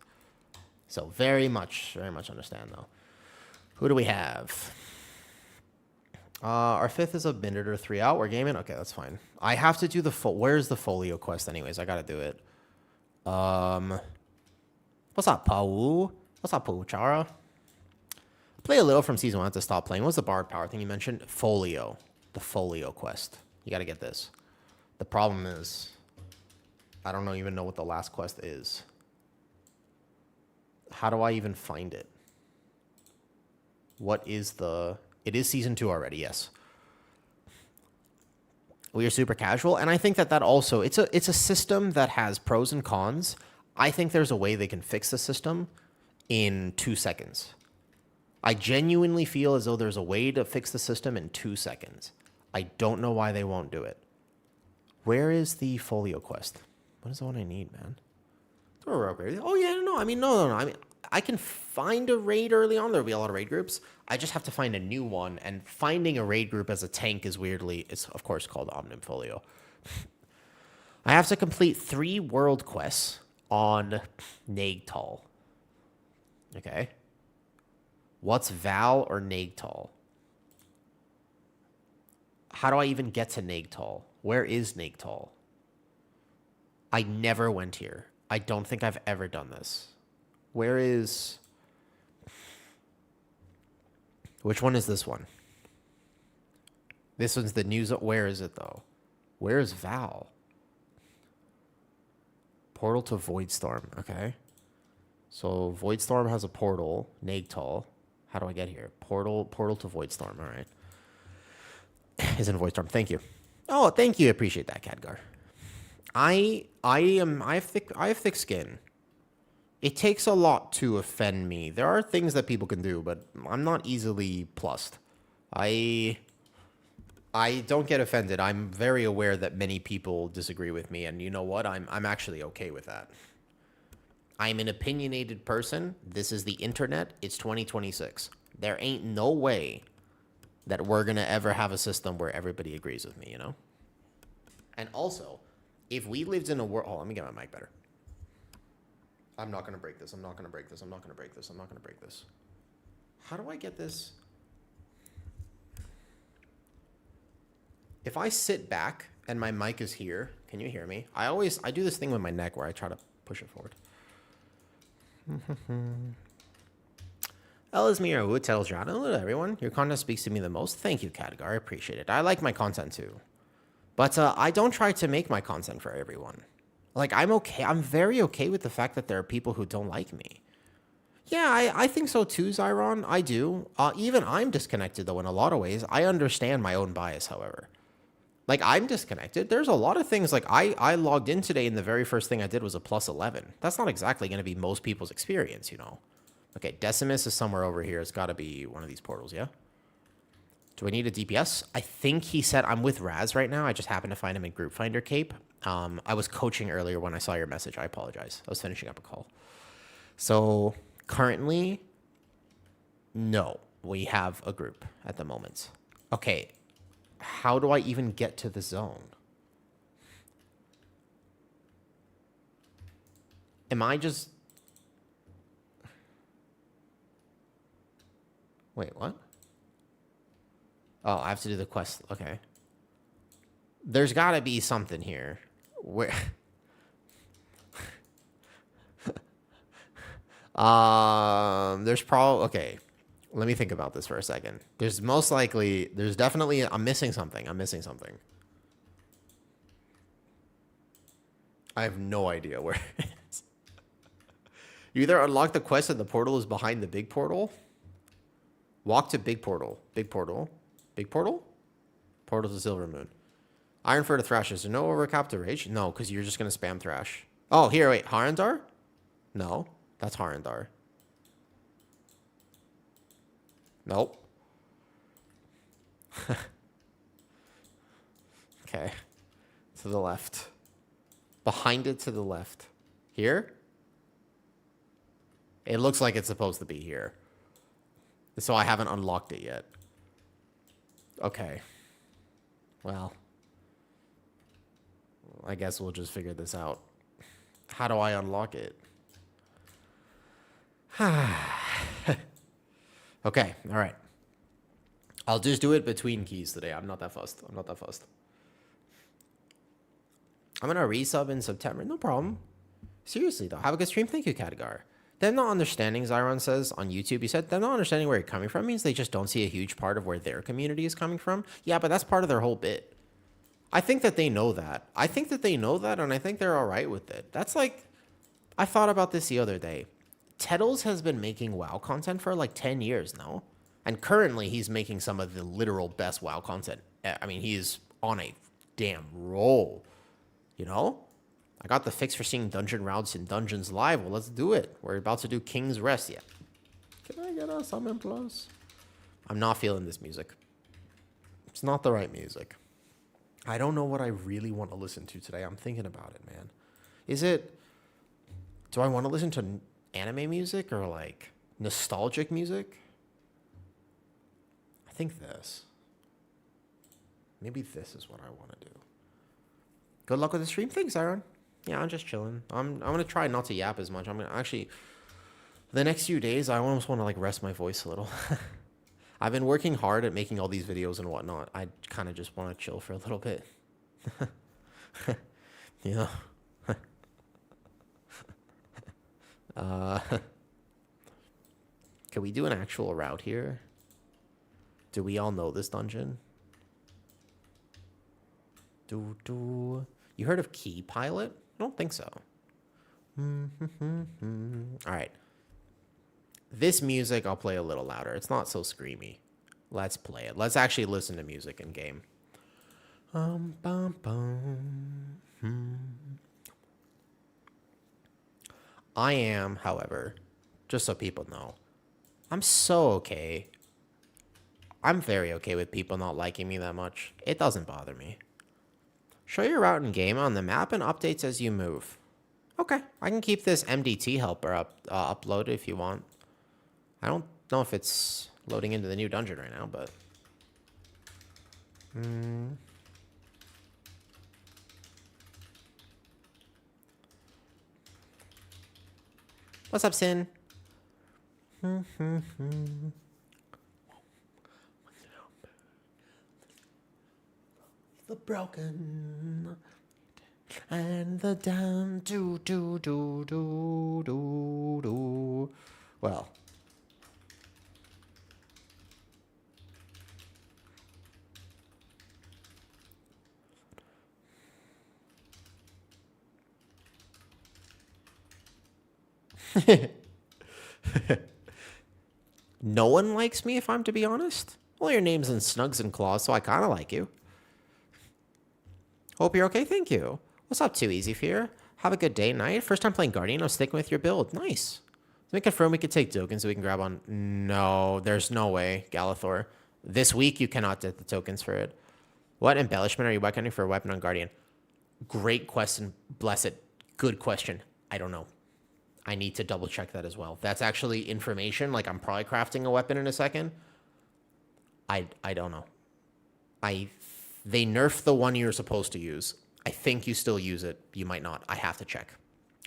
So very much understand though. Who do we have? Our fifth is a minute or 3 out. We're gaming. Okay, that's fine. I have to do the where's the Folio quest anyways? I gotta do it. What's up, Pau? What's up, Chara? Play a little from season 1. I have to stop playing. What's the Bard Power thing you mentioned? Folio. The Folio quest. You gotta get this. The problem is, I don't even know what the last quest is. How do I even find it? What is the... It is season 2 already, yes. We are super casual, and I think that also... It's a system that has pros and cons. I think there's a way they can fix the system in 2 seconds. I genuinely feel as though there's a way to fix the system in 2 seconds. I don't know why they won't do it. Where is the Folio quest? What is the one I need, man? Oh, yeah, no. I mean, no. I mean, I can find a raid early on. There'll be a lot of raid groups. I just have to find a new one. And finding a raid group as a tank is weirdly... It's, of course, called Omnim Folio. I have to complete 3 world quests on Nagtal. Okay. What's Val or Nagtal? How do I even get to Nagtal? Where is Nagtal? I never went here. I don't think I've ever done this. Where is... Which one is this one? This one's the news. Where is it, though? Where is Val? Portal to Voidstorm. Okay. So Voidstorm has a portal. Nagtal. How do I get here? Portal to Voidstorm. All right. Is in Voidstorm. Thank you. Oh, thank you. Appreciate that, Khadgar. I have thick skin. It takes a lot to offend me. There are things that people can do, but I'm not easily plussed. I don't get offended. I'm very aware that many people disagree with me, and you know what? I'm actually okay with that. I'm an opinionated person. This is the internet. It's 2026. There ain't no way that we're gonna ever have a system where everybody agrees with me, you know? And also, if we lived in a world... Oh, let me get my mic better. I'm not going to break this. I'm not going to break this. I'm not going to break this. I'm not going to break this. How do I get this? If I sit back and my mic is here, can you hear me? I do this thing with my neck where I try to push it forward. Elismir Wood tells you, hello everyone. Your content speaks to me the most. Thank you, Khadgar. I appreciate it. I like my content too. But I don't try to make my content for everyone. Like, I'm okay. I'm very okay with the fact that there are people who don't like me. Yeah, I think so too, Zyron. I do. Even I'm disconnected, though, in a lot of ways. I understand my own bias, however. Like, I'm disconnected. There's a lot of things, like, I logged in today, and the very first thing I did was a +11. That's not exactly going to be most people's experience, you know. Okay, Decimus is somewhere over here. It's got to be one of these portals, yeah? Do I need a DPS? I think he said I'm with Raz right now. I just happened to find him in Group Finder Cape. I was coaching earlier when I saw your message. I apologize. I was finishing up a call. So currently, no, we have a group at the moment. Okay, how do I even get to the zone? Am I just... Wait, what? Oh, I have to do the quest. Okay. There's got to be something here. Where? There's probably... Okay. Let me think about this for a second. There's most likely... There's definitely... I'm missing something. I have no idea where it is. You either unlock the quest and the portal is behind the big portal. Walk to big portal. Big portal. Big portal? Portal to Silver Moon. Ironfur to Thrash. Is there no overcap to Rage? No, because you're just going to spam Thrash. Oh, here, wait. Harandar? No, that's Harandar. Nope. Okay. To the left. Behind it to the left. Here? It looks like it's supposed to be here. So I haven't unlocked it yet. Okay. Well, I guess we'll just figure this out. How do I unlock it? Okay, all right. I'll just do it between keys today. I'm not that fussed. I'm gonna resub in September. No problem. Seriously though, have a good stream. Thank you, Khadgar. Them not understanding, Zyron says on YouTube, he said, them not understanding where you're coming from means they just don't see a huge part of where their community is coming from. Yeah, but that's part of their whole bit. I think that they know that. And I think they're all right with it. That's like, I thought about this the other day. Tettles has been making WoW content for like 10 years now. And currently he's making some of the literal best WoW content. I mean, he's on a damn roll, you know? I got the fix for seeing dungeon routes in dungeons live. Well, let's do it. We're about to do King's Rest. Yeah. Can I get a summon plus? I'm not feeling this music. It's not the right music. I don't know what I really want to listen to today. I'm thinking about it, man. Do I want to listen to anime music or like nostalgic music? I think this. Maybe this is what I want to do. Good luck with the stream. Thanks, Aaron. Yeah, I'm just chilling. I'm gonna try not to yap as much. I'm gonna actually, the next few days, I almost want to like rest my voice a little. I've been working hard at making all these videos and whatnot. I kind of just want to chill for a little bit. You know. Can we do an actual route here? Do we all know this dungeon? You heard of Key Pilot? I don't think so. All right. This music, I'll play a little louder. It's not so screamy. Let's play it. Let's actually listen to music in game. I am, however, just so people know, I'm so okay. I'm very okay with people not liking me that much. It doesn't bother me. Show your route in game on the map and updates as you move. Okay, I can keep this MDT helper uploaded if you want. I don't know if it's loading into the new dungeon right now, but... What's up, Sin? The broken and the down do. Well, no one likes me, if I'm to be honest. Well, your name's in Snugs and Claws, so I kind of like you. Hope you're okay, thank you. What's up, Too Easy Fear? Have a good day, night. First time playing Guardian, I'm sticking with your build. Nice. Let me confirm we could take tokens so we can grab on... No, there's no way, Galathor. This week, you cannot get the tokens for it. What embellishment are you weaponing for a weapon on Guardian? Great question, Blessed. Good question. I don't know. I need to double check that as well. That's actually information. Like, I'm probably crafting a weapon in a second. I don't know. They nerfed the one you're supposed to use. I think you still use it. You might not. I have to check.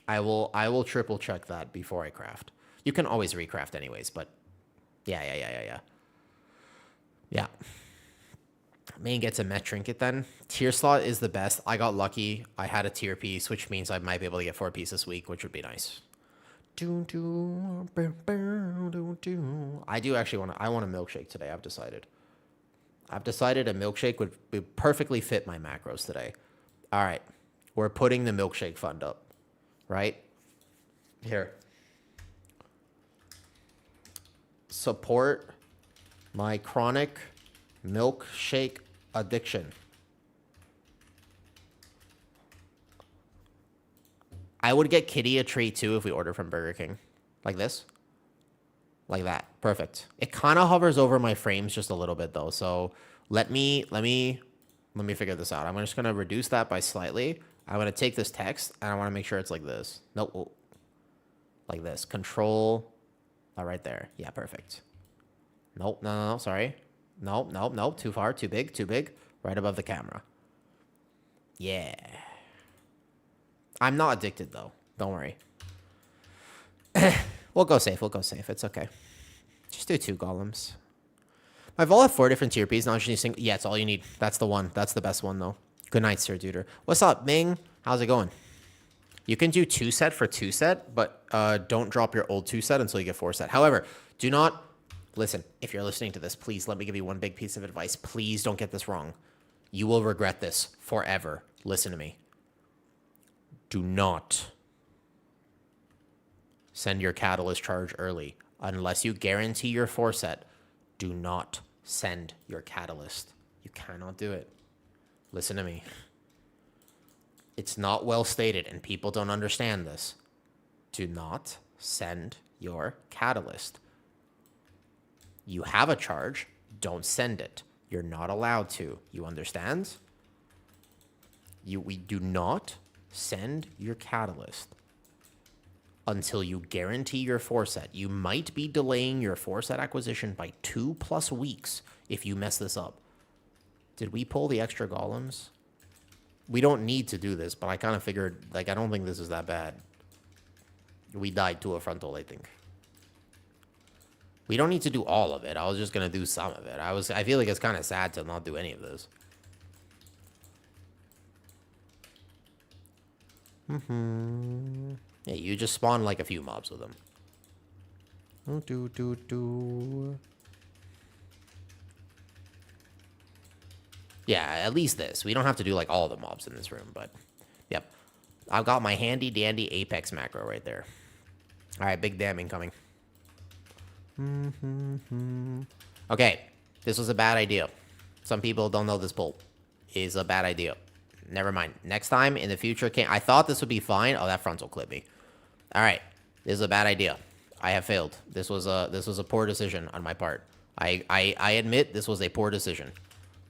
I will triple check that before I craft. You can always recraft anyways, but yeah. Main gets a Met Trinket then. Tier slot is the best. I got lucky. I had a tier piece, which means I might be able to get 4 pieces this week, which would be nice. I do actually I want a milkshake today. I've decided a milkshake would perfectly fit my macros today. All right. We're putting the milkshake fund up, right? Here. Support my chronic milkshake addiction. I would get Kitty a treat too if we order from Burger King. Like this. Like that. Perfect. It kind of hovers over my frames just a little bit though. So let me figure this out. I'm just going to reduce that by slightly. I'm going to take this text and I want to make sure it's like this. Nope. Like this. Control. Right there. Yeah, perfect. Nope, no, sorry. Nope, too far, too big. Right above the camera. Yeah. I'm not addicted, though. Don't worry. We'll go safe. It's okay. Just do 2 golems. My Vol have 4 different tier Ps, not just using... Yeah, it's all you need. That's the one. That's the best one, though. Good night, Sir Duder. What's up, Ming? How's it going? You can do 2 set for 2 set, but don't drop your old 2 set until you get 4 set. However, do not... Listen, if you're listening to this, please let me give you one big piece of advice. Please don't get this wrong. You will regret this forever. Listen to me. Do not send your catalyst charge early. Unless you guarantee your 4 set, do not send your catalyst. You cannot do it. Listen to me. It's not well stated, and people don't understand this. Do not send your catalyst. You have a charge, don't send it. You're not allowed to. You understand? We do not send your catalyst until you guarantee your 4 set. You might be delaying your 4 set acquisition by 2+ weeks if you mess this up. Did we pull the extra golems? We don't need to do this, but I kind of figured, like, I don't think this is that bad. We died to a frontal, I think. We don't need to do all of it. I was just going to do some of it. I feel like it's kind of sad to not do any of this. Yeah, you just spawn like a few mobs with them. Yeah, at least this. We don't have to do like all the mobs in this room, but yep. I've got my handy dandy Apex macro right there. All right, big damn incoming. Okay, this was a bad idea. Some people don't know this pull is a bad idea. Never mind. Next time in the future, I thought this would be fine. Oh, that frontal clipped me. All right, this is a bad idea. I have failed. This was a poor decision on my part. I admit this was a poor decision.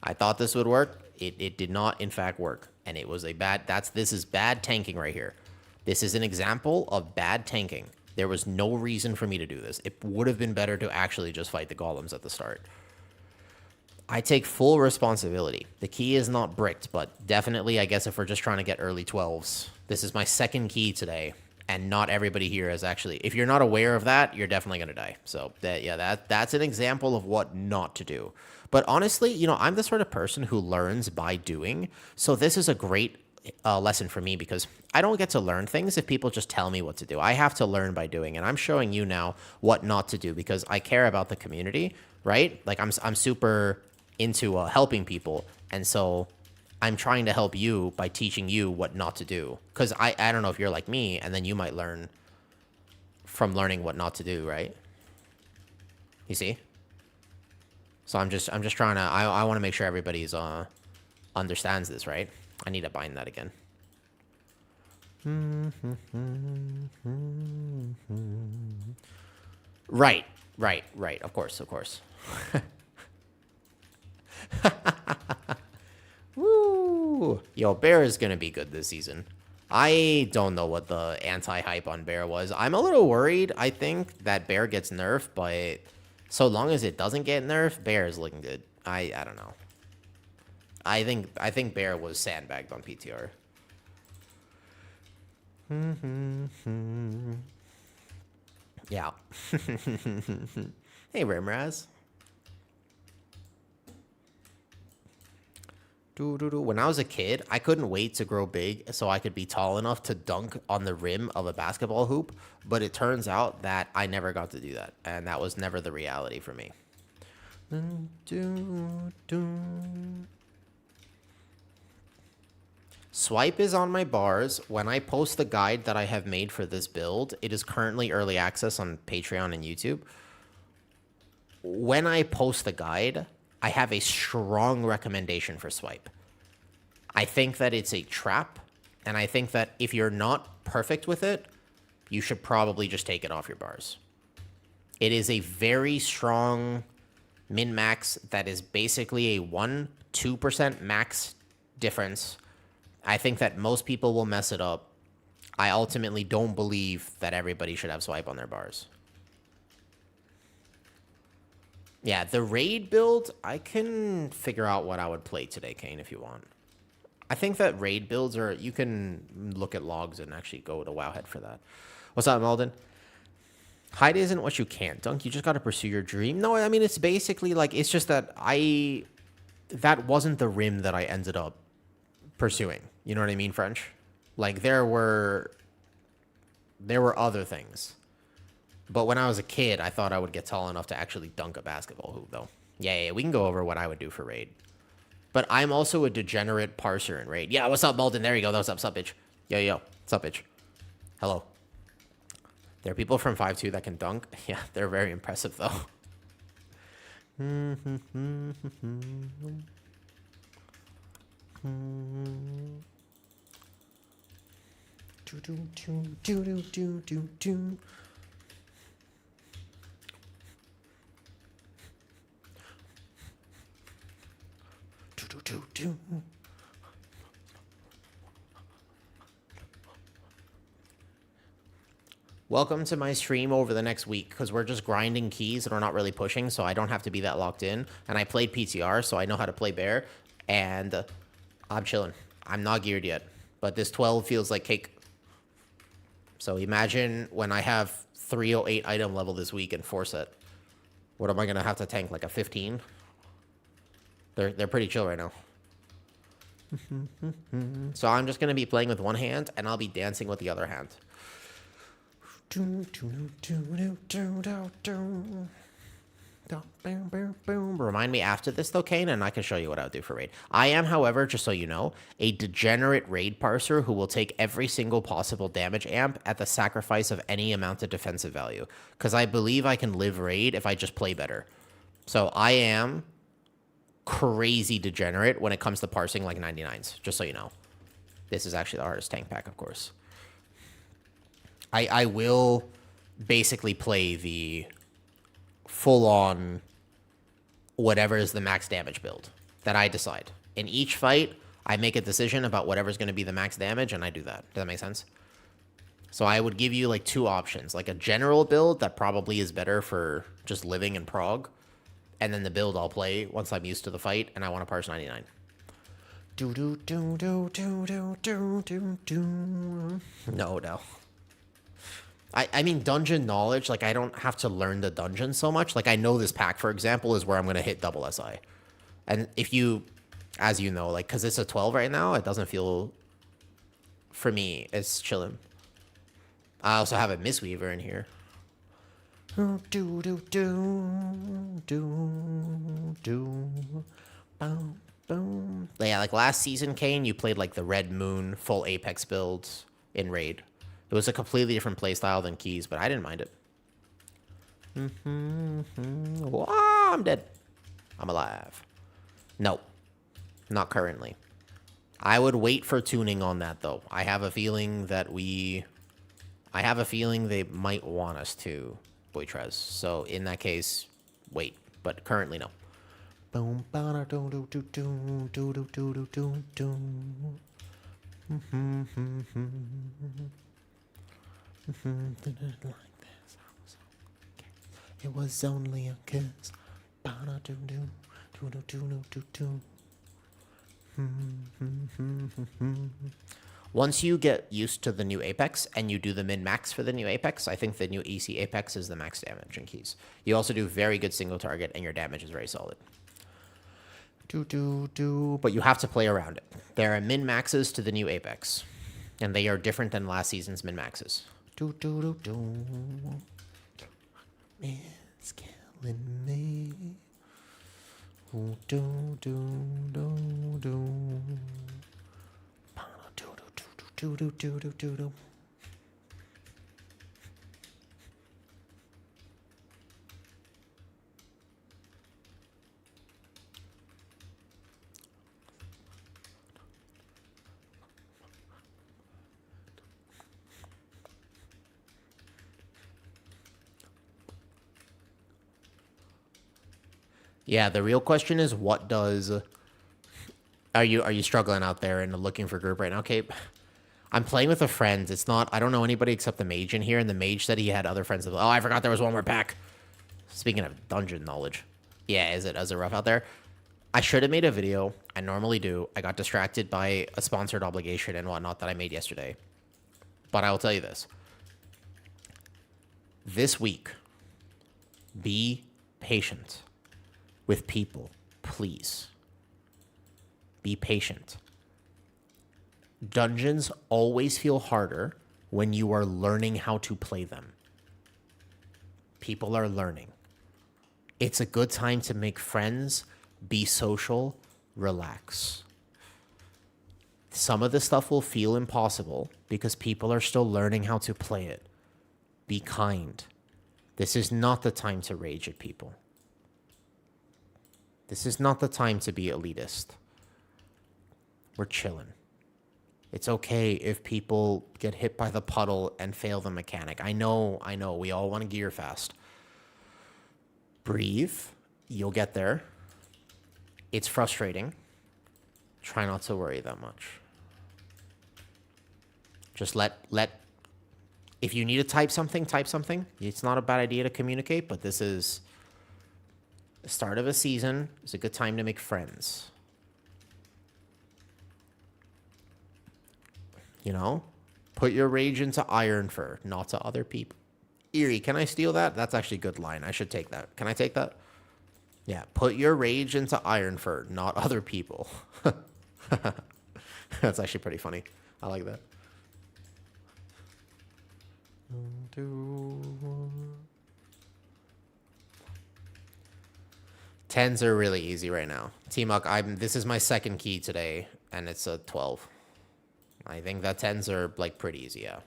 I thought this would work. It did not, in fact, work, and it was a bad. This is bad tanking right here. This is an example of bad tanking. There was no reason for me to do this. It would have been better to actually just fight the golems at the start. I take full responsibility. The key is not bricked, but definitely, I guess if we're just trying to get early 12s, this is my second key today, and not everybody here is actually... If you're not aware of that, you're definitely going to die. So, that's an example of what not to do. But honestly, you know, I'm the sort of person who learns by doing, so this is a great lesson for me because I don't get to learn things if people just tell me what to do. I have to learn by doing, and I'm showing you now what not to do because I care about the community, right? Like, I'm super into helping people, and so I'm trying to help you by teaching you what not to do because I don't know if you're like me, and then you might learn from learning what not to do, right? You see? So I'm just trying to I want to make sure everybody's understands this, right? I need to bind that again. Right. Of course. Woo! Yo, Bear is gonna be good this season. I don't know what the anti-hype on Bear was. I'm a little worried. I think that Bear gets nerfed, but so long as it doesn't get nerfed, Bear is looking good. I don't know. I think Bear was sandbagged on PTR. Yeah. Hey, Rimraz. When I was a kid, I couldn't wait to grow big so I could be tall enough to dunk on the rim of a basketball hoop, but it turns out that I never got to do that, and that was never the reality for me. Swipe is on my bars. When I post the guide that I have made for this build, it is currently early access on Patreon and YouTube. When I post the guide, I have a strong recommendation for Swipe. I think that it's a trap, and I think that if you're not perfect with it, you should probably just take it off your bars. It is a very strong min-max that is basically a 1-2% max difference. I think that most people will mess it up. I ultimately don't believe that everybody should have Swipe on their bars. Yeah, the raid build, I can figure out what I would play today, Kane, if you want. I think that raid builds are, you can look at logs and actually go to Wowhead for that. What's up, Malden? Hide isn't what you can't dunk. You just got to pursue your dream. No, I mean, it's basically like, it's just that that wasn't the rim that I ended up pursuing. You know what I mean, French? Like, there were other things. But when I was a kid, I thought I would get tall enough to actually dunk a basketball hoop, though. Yeah, we can go over what I would do for raid. But I'm also a degenerate parser in raid. Yeah, what's up, Malden? There you go. What's up, bitch? Yo. What's up, bitch? Hello. There are people from 5'2" that can dunk. Yeah, they're very impressive, though. Welcome to my stream over the next week, because we're just grinding keys and we're not really pushing, so I don't have to be that locked in. And I played PTR, so I know how to play bear, and I'm chilling. I'm not geared yet, but this 12 feels like cake. So imagine when I have 308 item level this week in 4-set. What am I going to have to tank, like a 15? They're pretty chill right now. So I'm just going to be playing with one hand, and I'll be dancing with the other hand. Remind me after this, though, Kane, and I can show you what I would do for raid. I am, however, just so you know, a degenerate raid parser who will take every single possible damage amp at the sacrifice of any amount of defensive value. Because I believe I can live raid if I just play better. So I am crazy degenerate when it comes to parsing like 99s, just so you know. This is actually the hardest tank pack, of course. I will basically play the full-on whatever is the max damage build that I decide. In each fight, I make a decision about whatever's going to be the max damage, and I do that. Does that make sense? So I would give you like two options, like a general build that probably is better for just living in prog, and then the build I'll play once I'm used to the fight and I want to parse 99. No. I mean, dungeon knowledge, like, I don't have to learn the dungeon so much. Like, I know this pack, for example, is where I'm going to hit double SI. And if you, as you know, like, because it's a 12 right now, it doesn't feel, for me, it's chilling. I also have a Mistweaver in here. Yeah, like, last season, Kane, you played, like, the Red Moon full Apex builds in Raid. It was a completely different playstyle than Keys, but I didn't mind it. Oh, I'm dead. I'm alive. No, not currently. I would wait for tuning on that, though. I have a feeling that they might want us to, Boytrez. So in that case, wait. But currently, no. It was only a kiss. Once you get used to the new Apex and you do the min-max for the new Apex, I think the new EC Apex is the max damage in Keys. You also do very good single target and your damage is very solid. But you have to play around it. There are min-maxes to the new Apex, and they are different than last season's min-maxes. It's killing me. Yeah, the real question is, what does... Are you struggling out there and looking for group right now, Cape? I'm playing with a friend. It's not... I don't know anybody except the mage in here, and the mage said he had other friends. Oh, I forgot there was one more pack. Speaking of dungeon knowledge. Yeah, is it rough out there? I should have made a video. I normally do. I got distracted by a sponsored obligation and whatnot that I made yesterday. But I will tell you this. This week, be patient with people, please. Be patient. Dungeons always feel harder when you are learning how to play them. People are learning. It's a good time to make friends, be social, relax. Some of the stuff will feel impossible because people are still learning how to play it. Be kind. This is not the time to rage at people. This is not the time to be elitist. We're chilling. It's okay if people get hit by the puddle and fail the mechanic. I know. We all want to gear fast. Breathe. You'll get there. It's frustrating. Try not to worry that much. Just let if you need to type something, type something. It's not a bad idea to communicate, but this is the start of a season. It's a good time to make friends. You know? Put your rage into Ironfur, not to other people. Eerie, can I steal that? That's actually a good line. I should take that. Can I take that? Yeah, put your rage into Ironfur, not other people. That's actually pretty funny. I like that. 10s are really easy right now. T-Muck, this is my second key today, and it's a 12. I think that 10s are, like, pretty easy, yeah.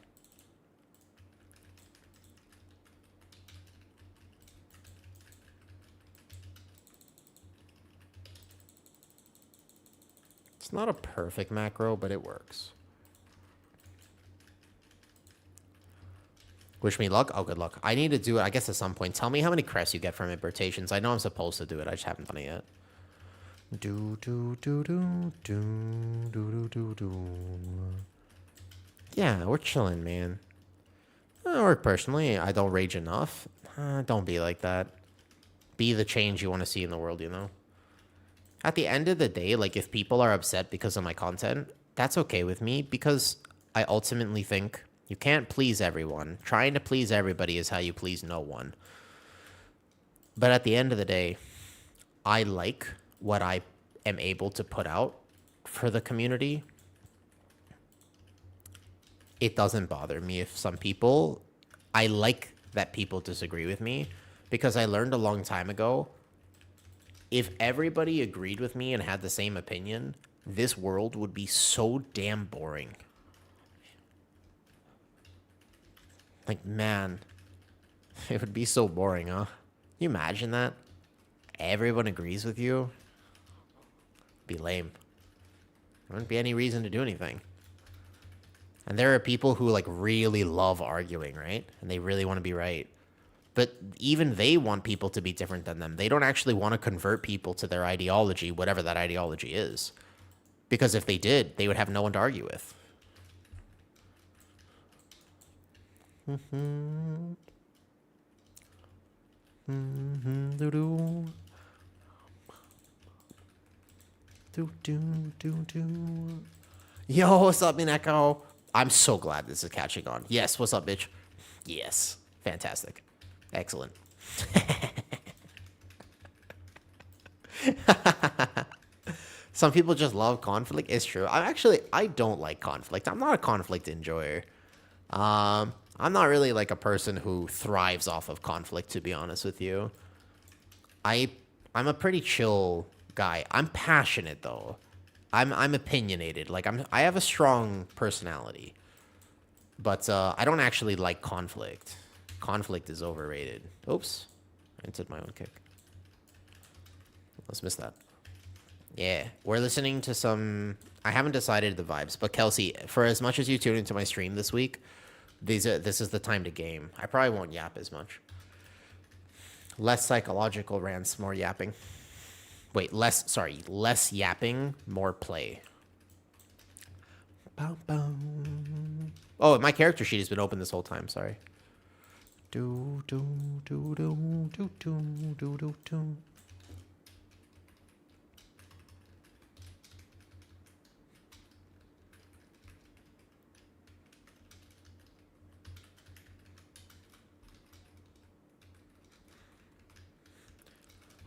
It's not a perfect macro, but it works. Wish me luck? Oh, good luck. I need to do it, I guess, at some point. Tell me how many crests you get from importations. I know I'm supposed to do it. I just haven't done it yet. Yeah, we're chilling, man. Or personally, I don't rage enough. Don't be like that. Be the change you want to see in the world, you know? At the end of the day, like, if people are upset because of my content, that's okay with me because I ultimately think you can't please everyone. Trying to please everybody is how you please no one. But at the end of the day, I like what I am able to put out for the community. It doesn't bother me if some people... I like that people disagree with me because I learned a long time ago, if everybody agreed with me and had the same opinion, this world would be so damn boring. Like, man, it would be so boring, huh? Can you imagine that? Everyone agrees with you? It'd be lame. There wouldn't be any reason to do anything. And there are people who, like, really love arguing, right? And they really want to be right. But even they want people to be different than them. They don't actually want to convert people to their ideology, whatever that ideology is. Because if they did, they would have no one to argue with. Yo, what's up, Mineko? I'm so glad this is catching on. Yes, what's up, bitch? Yes, fantastic. Excellent. Some people just love conflict. It's true. I don't like conflict. I'm not a conflict enjoyer. I'm not really like a person who thrives off of conflict, to be honest with you. I'm a pretty chill guy. I'm passionate though. I'm opinionated. Like I have a strong personality. But I don't actually like conflict. Conflict is overrated. Oops. I entered my own kick. Let's miss that. Yeah, we're listening to some... I haven't decided the vibes, but Kelsey, for as much as you tune into my stream this week, this is the time to game. I probably won't yap as much. Less psychological rants, more yapping. Wait, less yapping, more play. Oh, my character sheet has been open this whole time, sorry.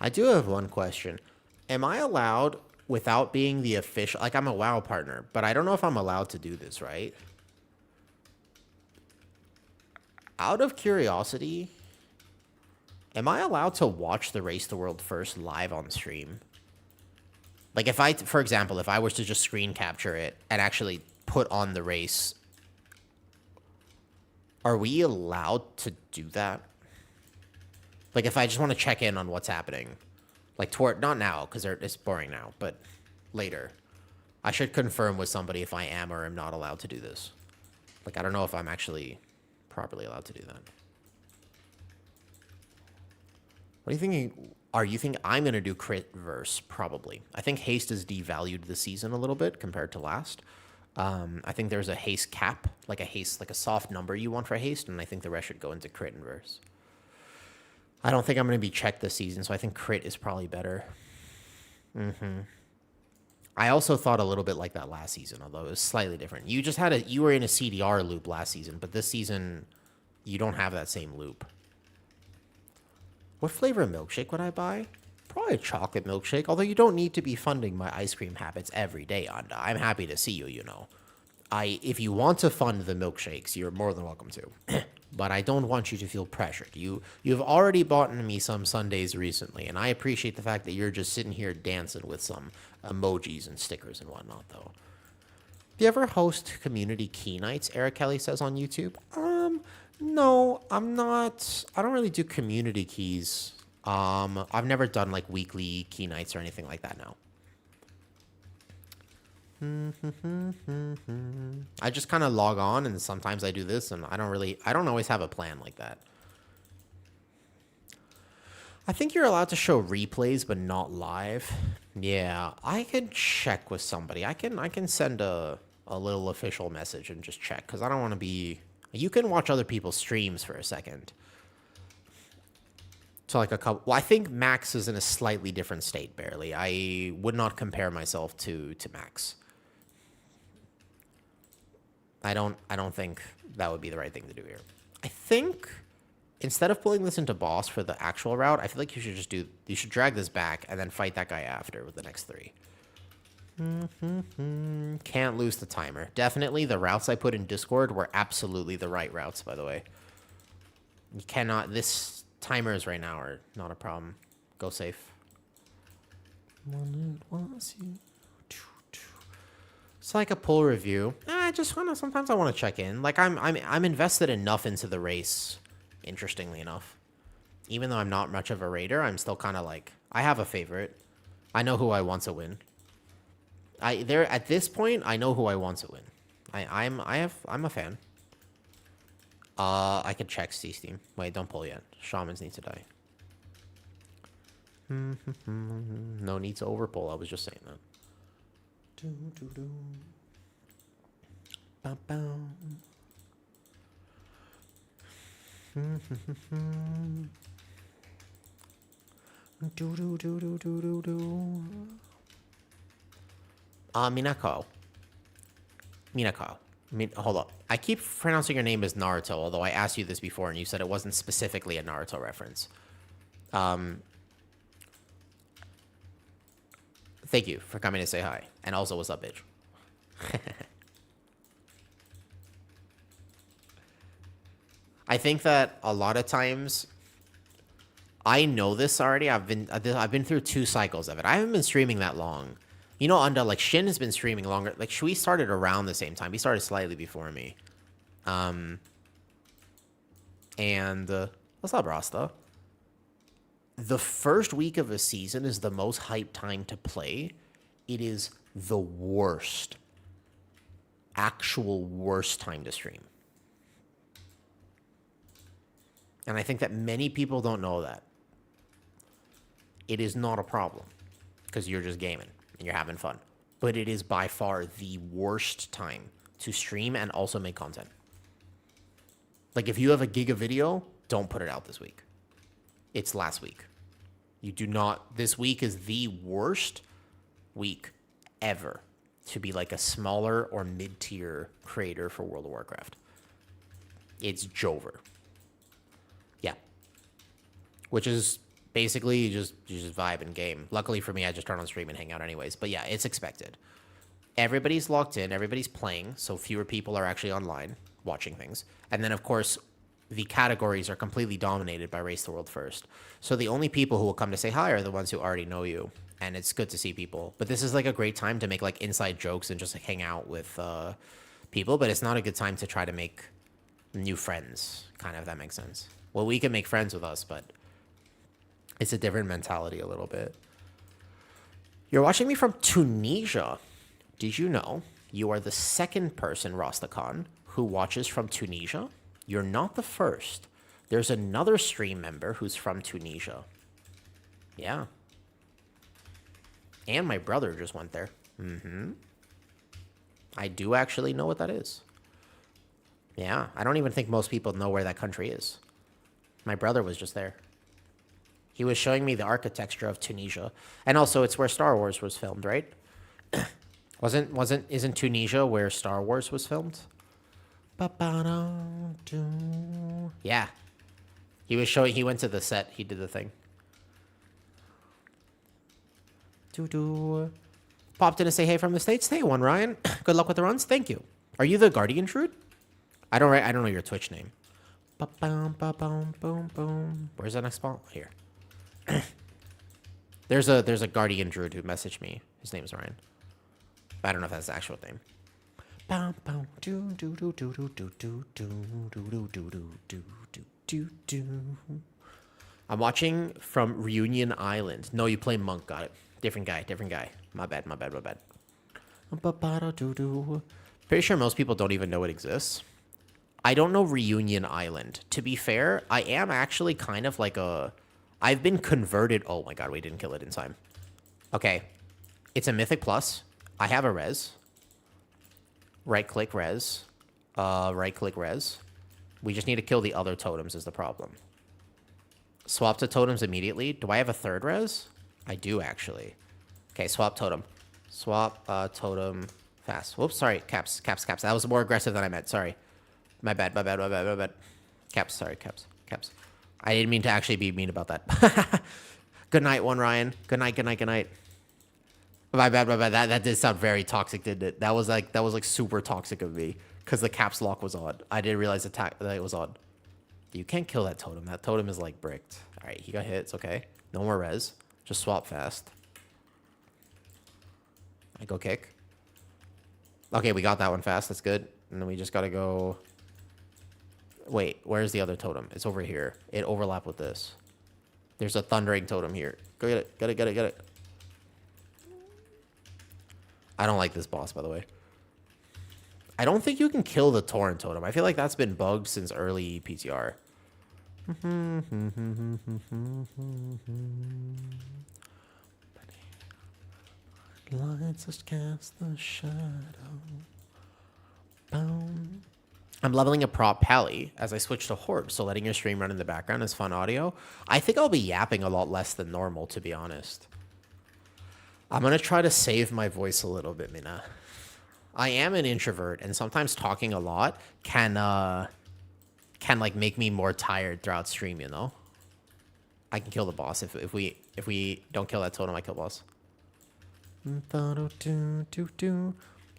I do have one question. Am I allowed, without being the official, like I'm a WoW partner, but I don't know if I'm allowed to do this, right? Out of curiosity, am I allowed to watch the Race the World First live on stream? Like if I, for example, if I was to just screen capture it and actually put on the race, are we allowed to do that? Like if I just want to check in on what's happening, like toward, not now, because it's boring now, but later. I should confirm with somebody if I am or am not allowed to do this. Like, I don't know if I'm actually properly allowed to do that. What are you thinking? Are you thinking I'm going to do crit verse? Probably. I think haste has devalued the season a little bit compared to last. I think there's a haste cap, like a soft number you want for haste, and I think the rest should go into crit and verse. I don't think I'm going to be checked this season, so I think crit is probably better. I also thought a little bit like that last season, although it was slightly different. You were in a CDR loop last season, but this season you don't have that same loop. What flavor of milkshake would I buy? Probably a chocolate milkshake, although you don't need to be funding my ice cream habits every day, Anda. I'm happy to see you, you know. If you want to fund the milkshakes, you're more than welcome to. But I don't want you to feel pressured. You've already bought me some sundaes recently, and I appreciate the fact that you're just sitting here dancing with some emojis and stickers and whatnot, though. Do you ever host community key nights, Eric Kelly says on YouTube? No, I'm not. I don't really do community keys. I've never done like weekly key nights or anything like that, no. I just kind of log on and sometimes I do this and I don't always have a plan like that. I think you're allowed to show replays but not live. Yeah, I can check with somebody. I can send a little official message and just check because I don't want to be... You can watch other people's streams for a second. So like a couple... Well, I think Max is in a slightly different state, barely. I would not compare myself to Max. I don't think that would be the right thing to do here. I think instead of pulling this into boss for the actual route, I feel like you should drag this back and then fight that guy after with the next 3. Can't lose the timer. Definitely the routes I put in Discord were absolutely the right routes, by the way. You cannot... This timers right now are not a problem. Go safe. It's like a pull review. I just want to... Sometimes I want to check in. Like, I'm invested enough into the race, interestingly enough. Even though I'm not much of a raider, I'm still kind of like... I have a favorite. I know who I want to win. At this point, I know who I want to win. I'm a fan. I could check C-Steam. Wait, don't pull yet. Shamans need to die. No need to overpull. I was just saying that. Minako. Hold up. I keep pronouncing your name as Naruto, although I asked you this before and you said it wasn't specifically a Naruto reference. Thank you for coming to say hi. And also, what's up, bitch? I think that a lot of times... I know this already. I've been through 2 cycles of it. I haven't been streaming that long. You know, Unda, like, Shin has been streaming longer. Like, Shui started around the same time. He started slightly before me. What's up, Rasta? The first week of a season is the most hyped time to play. It is the worst. Actual worst time to stream. And I think that many people don't know that. It is not a problem. Because you're just gaming. And you're having fun. But it is by far the worst time to stream and also make content. Like, if you have a gig of video, don't put it out this week. It's last week. You do not... This week is the worst week ever to be like a smaller or mid-tier creator for World of Warcraft. It's Jover. Yeah. Which is Basically, you just vibe and game. Luckily for me, I just turn on stream and hang out anyways. But yeah, it's expected. Everybody's locked in. Everybody's playing. So fewer people are actually online watching things. And then, of course, the categories are completely dominated by Race the World First. So the only people who will come to say hi are the ones who already know you. And it's good to see people. But this is like a great time to make like inside jokes and just like, hang out with people. But it's not a good time to try to make new friends, kind of, if that makes sense. Well, we can make friends with us, but it's a different mentality a little bit. You're watching me from Tunisia. Did you know you are the second person, Rastakhan, who watches from Tunisia? You're not the first. There's another stream member who's from Tunisia. Yeah. And my brother just went there. Mm-hmm. I do actually know what that is. Yeah, I don't even think most people know where that country is. My brother was just there. He was showing me the architecture of Tunisia. And also, it's where Star Wars was filmed, right? Isn't Tunisia where Star Wars was filmed? Yeah. He went to the set. He did the thing. Popped in to say hey from the States. Hey, one Ryan. Good luck with the runs. Thank you. Are you the Guardian Druid? I don't know your Twitch name. Where's the next spot? Here. There's a Guardian Druid who messaged me. His name is Ryan. I don't know if that's the actual name. I'm watching from Reunion Island. No, you play Monk. Got it. Different guy. My bad. Pretty sure most people don't even know it exists. I don't know Reunion Island. To be fair, I am actually kind of like I've been converted. Oh my god, we didn't kill it in time. Okay. It's a Mythic Plus. I have a res. Right-click res. Right-click res. We just need to kill the other totems is the problem. Swap to totems immediately. Do I have a third res? I do, actually. Okay, swap totem. Swap totem fast. Whoops, sorry. Caps. That was more aggressive than I meant. Sorry. My bad. Caps, sorry, caps. I didn't mean to actually be mean about that. Good night, one Ryan. Good night. My bad. That did sound very toxic, didn't it? That was like super toxic of me because the caps lock was on. I didn't realize that it was on. You can't kill that totem. That totem is like bricked. All right, he got hit. It's okay. No more res. Just swap fast. I go kick. Okay, we got that one fast. That's good. And then we just gotta go. Wait, where's the other totem? It's over here. It overlapped with this. There's a thundering totem here. Go get it. Get it. I don't like this boss, by the way. I don't think you can kill the Torrent totem. I feel like that's been bugged since early PTR. Lights just cast the shadow. Boom. I'm leveling a prop Pally as I switch to Horde, so letting your stream run in the background is fun audio. I think I'll be yapping a lot less than normal, to be honest. I'm going to try to save my voice a little bit, Mina. I am an introvert, and sometimes talking a lot can like make me more tired throughout stream, you know? I can kill the boss. If we don't kill that totem, I kill boss. You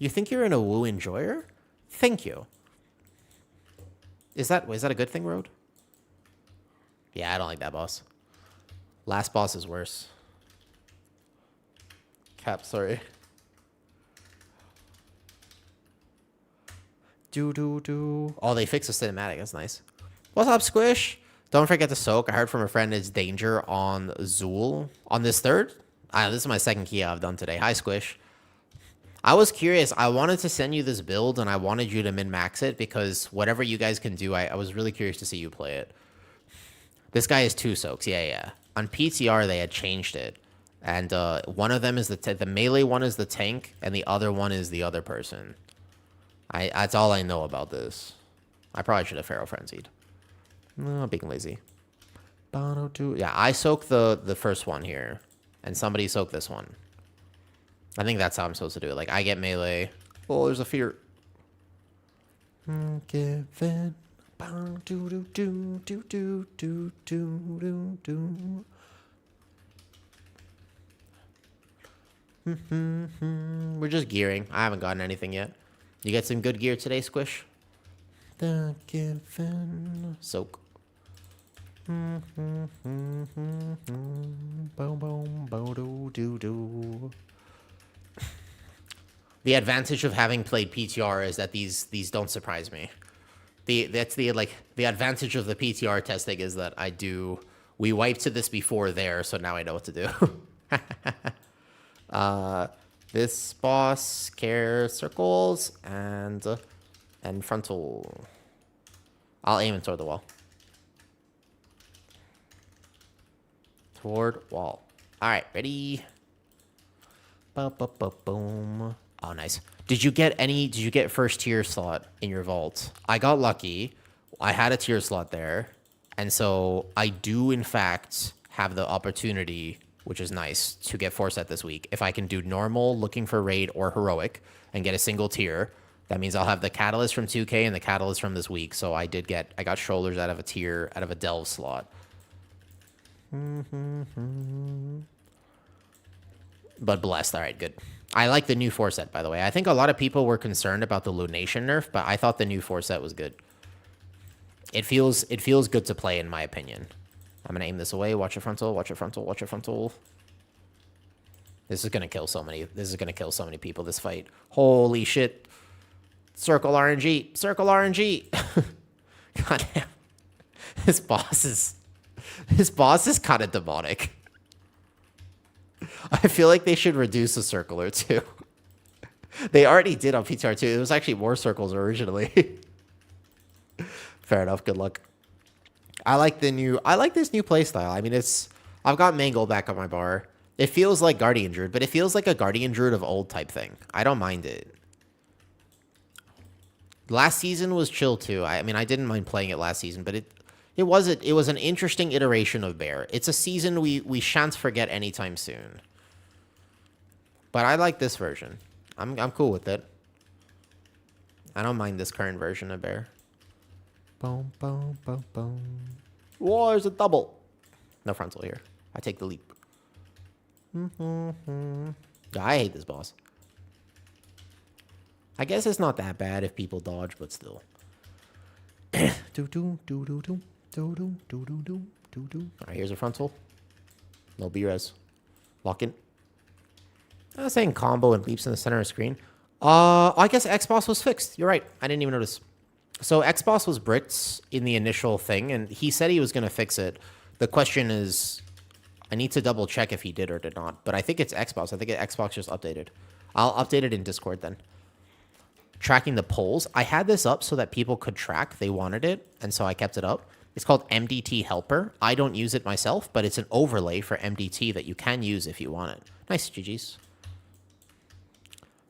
think you're in a woo enjoyer? Thank you. Is that a good thing, Road? Yeah, I don't like that boss. Last boss is worse. Cap, sorry. Oh, they fixed the cinematic. That's nice. What's up, Squish? Don't forget to soak. I heard from a friend it's danger on Zool. On this third? This is my second key I've done today. Hi, Squish. I was curious. I wanted to send you this build, and I wanted you to min-max it, because whatever you guys can do, I was really curious to see you play it. This guy is 2 soaks. Yeah. On PTR, they had changed it. And one of them is the melee one is the tank, and the other one is the other person. That's all I know about this. I probably should have Pharaoh Frenzied. No, being lazy. Yeah, I soak the first one here, and somebody soak this one. I think that's how I'm supposed to do it. Like, I get melee. Oh, there's a fear. We're just gearing. I haven't gotten anything yet. You get some good gear today, Squish? The given soak. Boom, boom, bo do do do. The advantage of having played PTR is that these don't surprise me. The advantage of the PTR testing is that we wiped to this before there, so now I know what to do. This boss care circles and frontal. I'll aim it toward the wall. Toward wall. All right, ready? Boom. Oh, nice. Did you get first tier slot in your vault? I got lucky. I had a tier slot there. And so I do, in fact, have the opportunity, which is nice, to get 4-set this week. If I can do normal, looking for raid, or heroic, and get a single tier, that means I'll have the catalyst from 2K and the catalyst from this week. So I got shoulders out of a delve slot. But blessed. All right, good. I like the new 4-set, by the way. I think a lot of people were concerned about the Lunation nerf, but I thought the new 4-set was good. It feels good to play, in my opinion. I'm going to aim this away. Watch your frontal. Watch your frontal. Watch your frontal. This is going to kill so many people, this fight. Holy shit. Circle RNG. Circle RNG. God damn. His boss is kind of demonic. I feel like they should reduce a circle or two. They already did on PTR 2. It was actually more circles originally. Fair enough. Good luck. I like this new playstyle. I mean, I've got Mangle back on my bar. It feels like Guardian Druid, but it feels like a Guardian Druid of old type thing. I don't mind it. Last season was chill too. I mean, I didn't mind playing it last season, but it was an interesting iteration of Bear. It's a season we shan't forget anytime soon. But I like this version. I'm cool with it. I don't mind this current version of Bear. Boom, boom, boom, boom. Whoa, there's a double. No frontal here. I take the leap. I hate this boss. I guess it's not that bad if people dodge, but still. Alright, here's a frontal. No B-res. Lock in. I was saying combo and leaps in the center of the screen. I guess X-Boss was fixed. You're right. I didn't even notice. So X-Boss was bricked in the initial thing, and he said he was going to fix it. The question is, I need to double check if he did or did not. But I think it's Xbox. I think Xbox just updated. I'll update it in Discord then. Tracking the polls. I had this up so that people could track. They wanted it, and so I kept it up. It's called MDT Helper. I don't use it myself, but it's an overlay for MDT that you can use if you want it. Nice, GG's.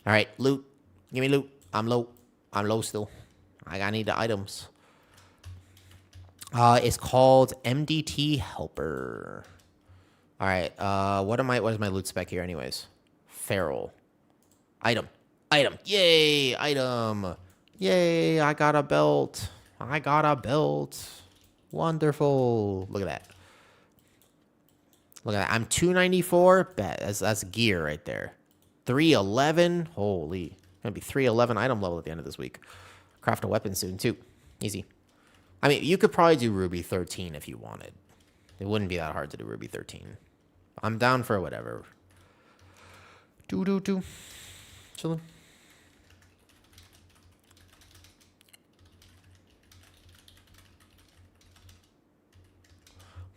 All right, loot. Give me loot. I'm low. I'm low still. I need the items. It's called MDT Helper. All right. What is my loot spec here anyways? Feral. Item. Yay, item. Yay, I got a belt. Wonderful. Look at that. I'm 294. Bet. That's gear right there. 311. Holy. Gonna be 311 item level at the end of this week. Craft a weapon soon too. Easy. I mean, you could probably do Ruby 13 if you wanted. It wouldn't be that hard to do Ruby 13. I'm down for whatever. Chillin'.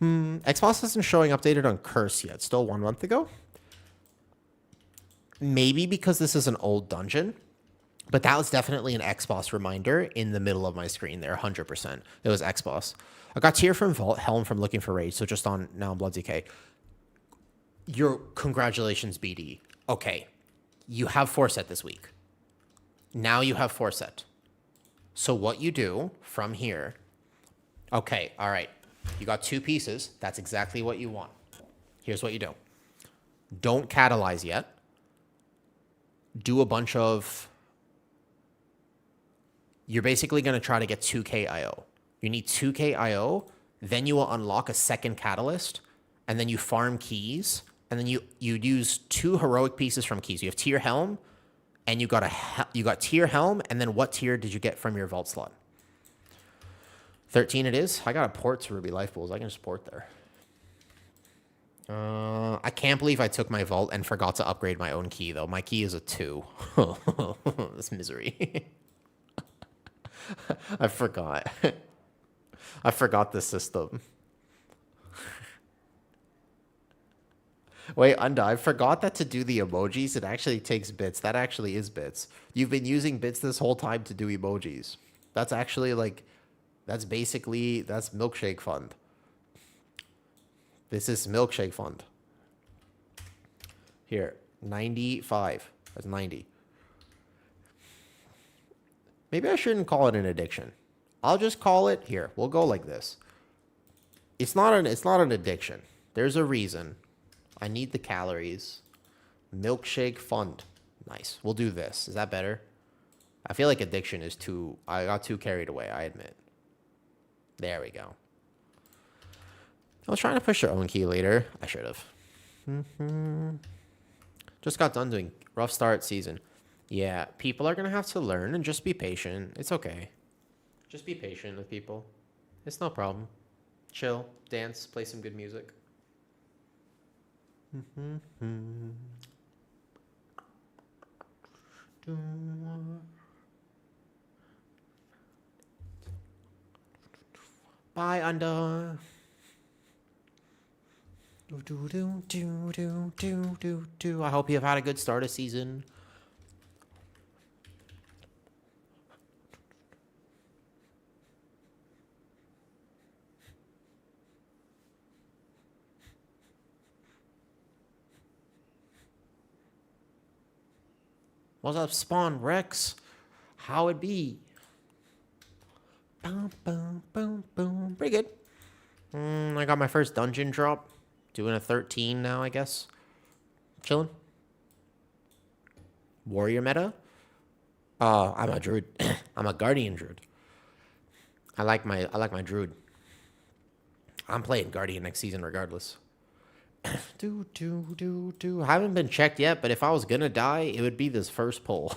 Xbox isn't showing updated on Curse yet. Still 1 month ago. Maybe because this is an old dungeon. But that was definitely an Xbox reminder in the middle of my screen there, 100%. It was Xbox. I got tier from Vault, Helm from Looking for Rage, so just on now on Blood DK. Your congratulations, BD. Okay, you have 4-set this week. Now you have 4-set. So what you do from here, okay, all right. You got 2 pieces. That's exactly what you want. Here's what you do. Don't catalyze yet. Do a bunch of... You're basically going to try to get 2k IO. You need 2k IO, then you will unlock a second catalyst, and then you farm keys, and then you use 2 heroic pieces from keys. You have tier helm, and you got tier helm, and then what tier did you get from your vault slot? 13 it is. I got a port to Ruby Life Pools. I can just port there. I can't believe I took my vault and forgot to upgrade my own key, though. My key is a 2. This misery. I forgot. I forgot the system. Wait, Unda, I forgot that to do the emojis, it actually takes bits. That actually is bits. You've been using bits this whole time to do emojis. That's actually like, that's milkshake fund. This is milkshake fund. Here, 95. That's 90. Maybe I shouldn't call it an addiction. I'll just call it, here, we'll go like this. It's not an addiction. There's a reason. I need the calories. Milkshake fund. Nice. We'll do this. Is that better? I feel like addiction is too... I got too carried away, I admit. There we go. I was trying to push your own key later. I should have. Just got done doing rough start season. Yeah, people are going to have to learn and just be patient. It's okay. Just be patient with people. It's no problem. Chill, dance, play some good music. Bye, Unda. I hope you've had a good start of season. What's up, Spawn Rex? How it be? Boom, boom, boom, boom. Pretty good. I got my first dungeon drop. Doing a 13 now, I guess. Chilling. Warrior meta? I'm a druid. I'm a guardian druid. I like my druid. I'm playing guardian next season regardless. I haven't been checked yet, but if I was gonna die, it would be this first poll.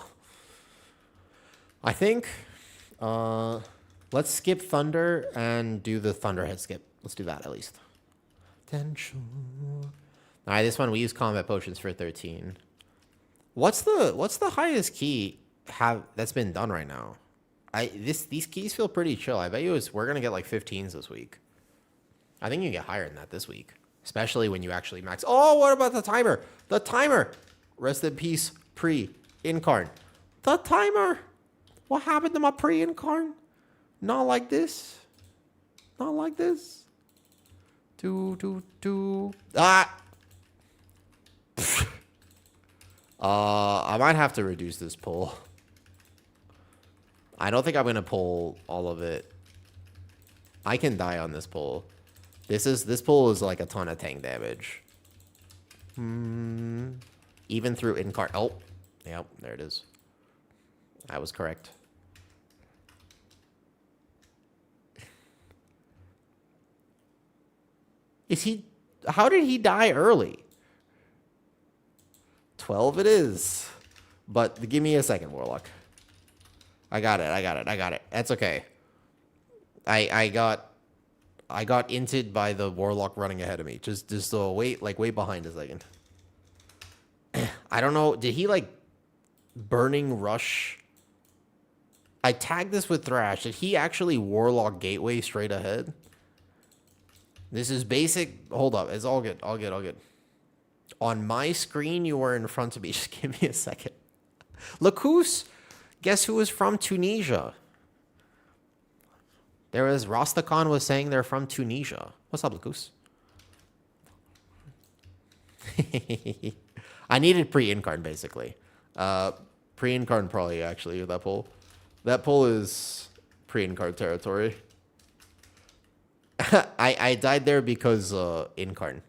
I think. Let's skip Thunder and do the Thunderhead skip. Let's do that at least. Alright, this one we use combat potions for 13. What's the highest key that's been done right now? These keys feel pretty chill. I bet you we're gonna get like 15s this week. I think you can get higher than that this week. Especially when you actually max. Oh, what about the timer? The timer! Rest in peace, pre-incarn. The timer! What happened to my pre-incarn? Not like this. Not like this. Ah! I might have to reduce this pull. I don't think I'm gonna pull all of it. I can die on this pull. This pull is like a ton of tank damage. Even through incarn. Oh, yep, there it is. I was correct. How did he die early? 12 it is. But give me a second, Warlock. I got it. That's okay. I got inted by the Warlock running ahead of me. Just so wait behind a second. I don't know. Did he like burning rush? I tagged this with Thrash. Did he actually Warlock gateway straight ahead? This is basic. Hold up. It's all good. All good. On my screen, you were in front of me. Just give me a second. Lacus, guess who is from Tunisia? There was Rastakhan was saying they're from Tunisia. What's up, Lacus? I needed pre-incarn basically. Pre-incarn probably actually that pull. That pull is pre-incarn territory. I died there because incarn.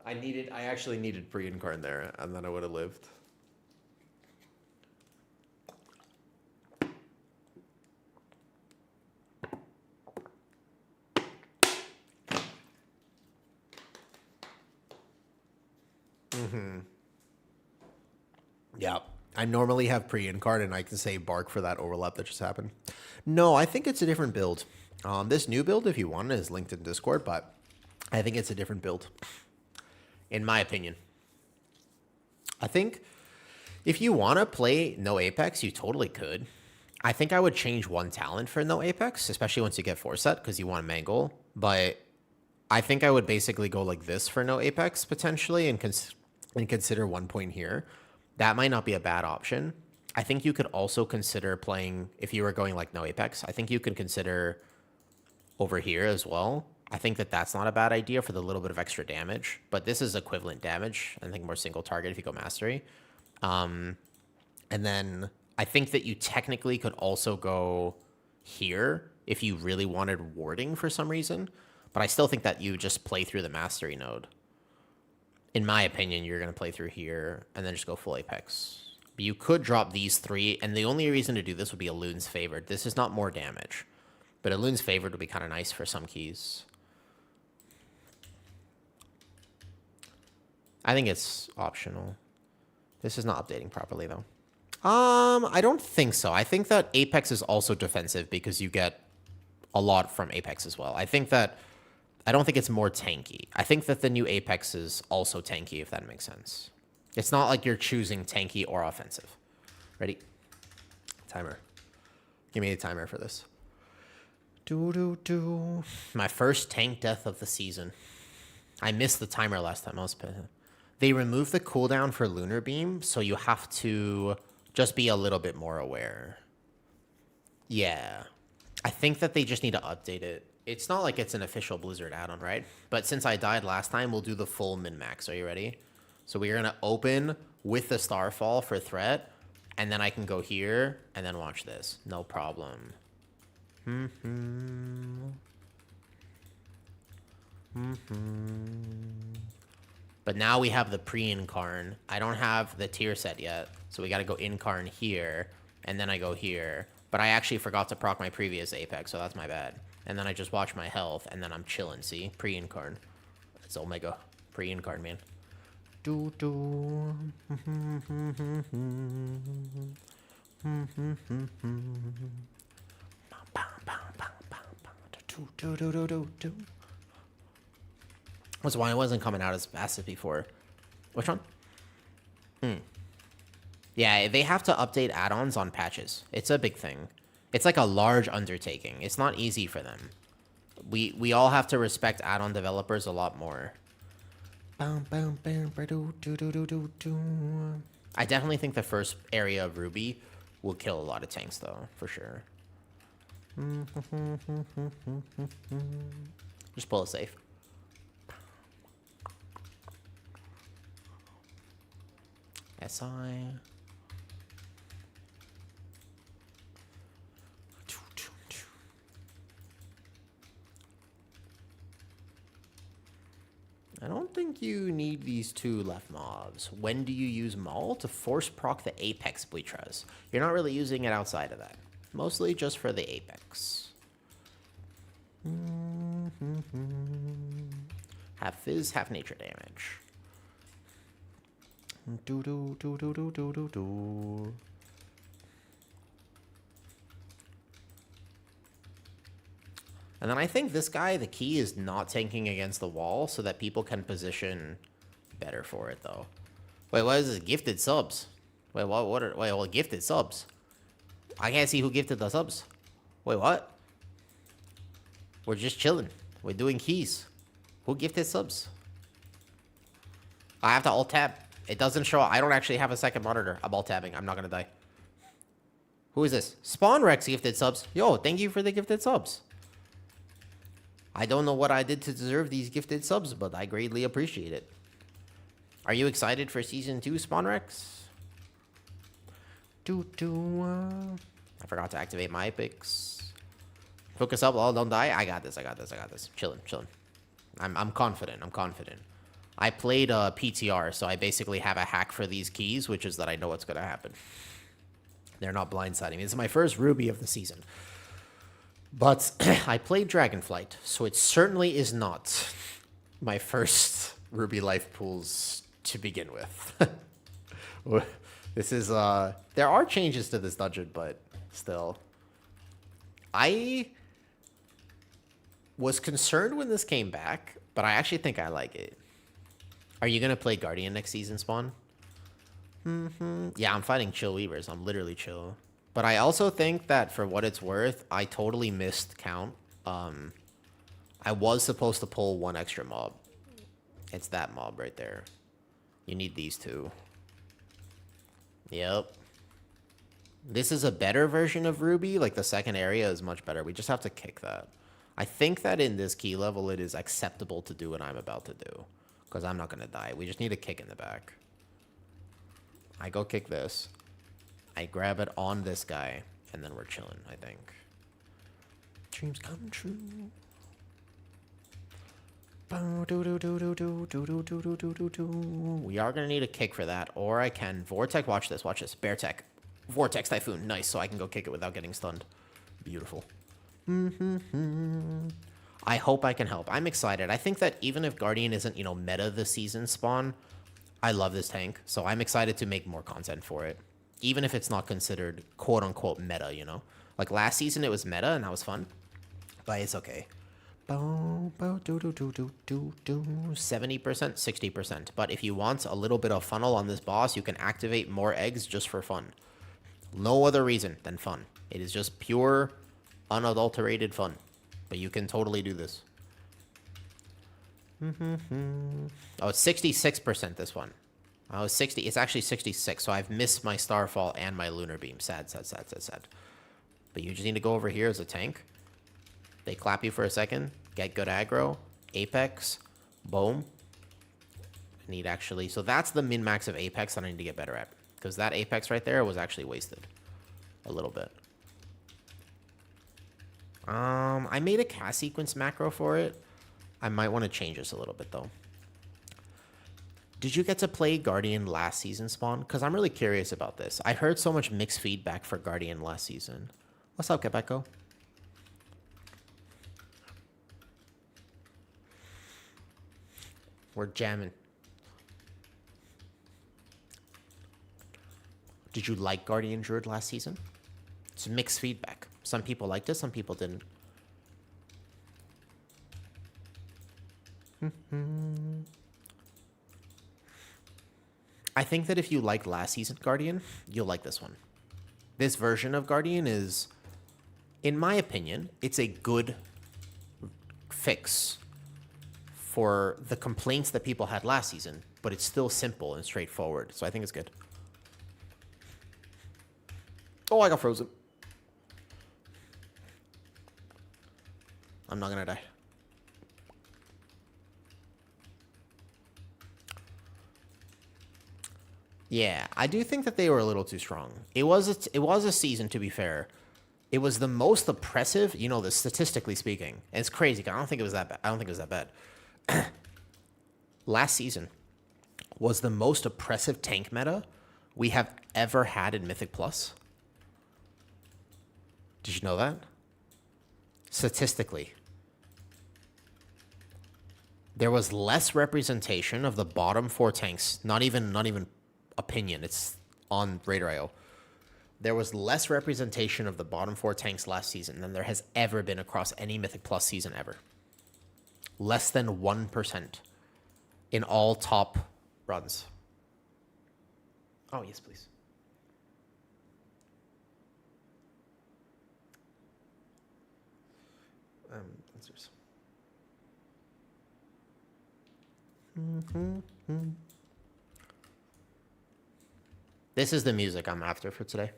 I actually needed pre-incarn there, and then I would have lived. Yeah. I normally have pre-in card, and I can say bark for that overlap that just happened. No, I think it's a different build. This new build, if you want it, is linked in Discord, but I think it's a different build, in my opinion. I think if you want to play no Apex, you totally could. I think I would change one talent for no Apex, especially once you get 4-set, because you want to mangle. But I think I would basically go like this for no Apex, potentially, and consider 1 point here. That might not be a bad option. I think you could also consider playing, if you were going like no Apex, I think you could consider over here as well. I think that that's not a bad idea for the little bit of extra damage, but this is equivalent damage. I think more single target if you go mastery. And then I think that you technically could also go here if you really wanted warding for some reason, but I still think that you just play through the mastery node. In my opinion, you're going to play through here and then just go full Apex. But you could drop these 3, and the only reason to do this would be a Loon's Favored. This is not more damage, but a Loon's Favored would be kind of nice for some keys. I think it's optional. This is not updating properly, though. I don't think so. I think that Apex is also defensive because you get a lot from Apex as well. I don't think it's more tanky. I think that the new Apex is also tanky, if that makes sense. It's not like you're choosing tanky or offensive. Ready? Timer. Give me a timer for this. My first tank death of the season. I missed the timer last time. They removed the cooldown for Lunar Beam, so you have to just be a little bit more aware. Yeah. I think that they just need to update it. It's not like it's an official Blizzard add-on, right? But since I died last time, we'll do the full min-max. Are you ready? So we're going to open with the Starfall for threat, and then I can go here, and then watch this. No problem. But now we have the pre-incarn. I don't have the tier set yet, so we got to go incarn here, and then I go here. But I actually forgot to proc my previous Apex, so that's my bad. And then I just watch my health, and then I'm chilling, see? Pre-incarn. It's Omega. Pre-incarn, man. That's why it wasn't coming out as fast as before. Which one? Yeah, they have to update add-ons on patches. It's a big thing. It's like a large undertaking. It's not easy for them. We all have to respect add-on developers a lot more. I definitely think the first area of Ruby will kill a lot of tanks, though, for sure. Just pull it safe. SI. I don't think you need these 2 left mobs. When do you use Maul? To force proc the Apex Bleach Res. You're not really using it outside of that. Mostly just for the Apex. Half Fizz, half nature damage. And then I think this guy, the key is not tanking against the wall so that people can position better for it, though. Wait, what is this? Gifted subs. Wait, what gifted subs? I can't see who gifted the subs. Wait, what? We're just chilling. We're doing keys. Who gifted subs? I have to alt-tab. It doesn't show. I don't actually have a second monitor. I'm alt-tabbing. I'm not going to die. Who is this? Spawn Rex gifted subs. Yo, thank you for the gifted subs. I don't know what I did to deserve these gifted subs, but I greatly appreciate it. Are you excited for Season 2, Spawn Rex? I forgot to activate my epics. Focus up. Oh, don't die. I got this. Chilling. I'm confident. I played PTR, so I basically have a hack for these keys, which is that I know what's going to happen. They're not blindsiding me. This is my first Ruby of the season. But I played Dragonflight, so it certainly is not my first Ruby Life Pools to begin with. This is, there are changes to this dungeon, but still. I was concerned when this came back, but I actually think I like it. Are you going to play Guardian next season, Spawn? Yeah, I'm fighting chill weavers. I'm literally chill. But I also think that for what it's worth, I totally missed count. I was supposed to pull one extra mob. It's that mob right there. You need these two. Yep. This is a better version of Ruby. Like, the second area is much better. We just have to kick that. I think that in this key level, it is acceptable to do what I'm about to do. Because I'm not going to die. We just need a kick in the back. I go kick this. I grab it on this guy. And then we're chilling, I think. Dreams come true. We are going to need a kick for that. Or I can Vortex. Watch this. Watch this. Bear Tech. Vortex Typhoon. Nice. So I can go kick it without getting stunned. Beautiful. I hope I can help. I'm excited. I think that even if Guardian isn't, you know, meta this season, Spawn, I love this tank. So I'm excited to make more content for it. Even if it's not considered quote-unquote meta, you know? Like last season it was meta and that was fun. But it's okay. 70%, 60%. But if you want a little bit of funnel on this boss, you can activate more eggs just for fun. No other reason than fun. It is just pure, unadulterated fun. But you can totally do this. Oh, it's 66% this one. Oh, 60. It's actually 66. So I've missed my Starfall and my Lunar Beam. Sad, sad, sad, sad, sad. But you just need to go over here as a tank. They clap you for a second. Get good aggro. Apex. Boom. I need actually... So that's the min-max of Apex that I need to get better at. Because that Apex right there was actually wasted. A little bit. I made a cast sequence macro for it. I might want to change this a little bit, though. Did you get to play Guardian last season, Spawn? Because I'm really curious about this. I heard so much mixed feedback for Guardian last season. What's up, Quebeco? We're jamming. Did you like Guardian Druid last season? It's mixed feedback. Some people liked it, some people didn't. I think that if you like last season Guardian, you'll like this one. This version of Guardian is, in my opinion, it's a good fix for the complaints that people had last season, but it's still simple and straightforward, so I think it's good. Oh, I got frozen. I'm not gonna die. Yeah, I do think that they were a little too strong. It was a season, to be fair. It was the most oppressive, you know, the statistically speaking. And it's crazy. I don't think it was that bad. I don't think it was that bad. Last season was the most oppressive tank meta we have ever had in Mythic Plus. Did you know that? Statistically. There was less representation of the bottom 4 tanks. Not even opinion. It's on Radar.io. There was less representation of the bottom 4 tanks last season than there has ever been across any Mythic Plus season ever. Less than 1% in all top runs. Oh, yes, please. Answers. This is the music I'm after for today.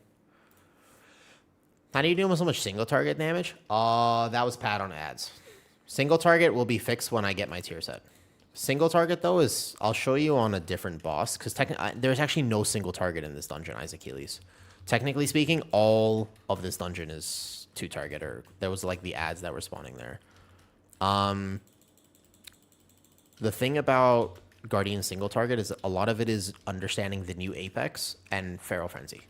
How do you do with so much single target damage? That was Pat on ads. Single target will be fixed when I get my tier set. Single target, though, is... I'll show you on a different boss, because there's actually no single target in this dungeon, Isaac Healy's. Technically speaking, all of this dungeon is 2-target, or there was, like, the ads that were spawning there. The thing about Guardian single target is a lot of it is understanding the new Apex and Feral Frenzy.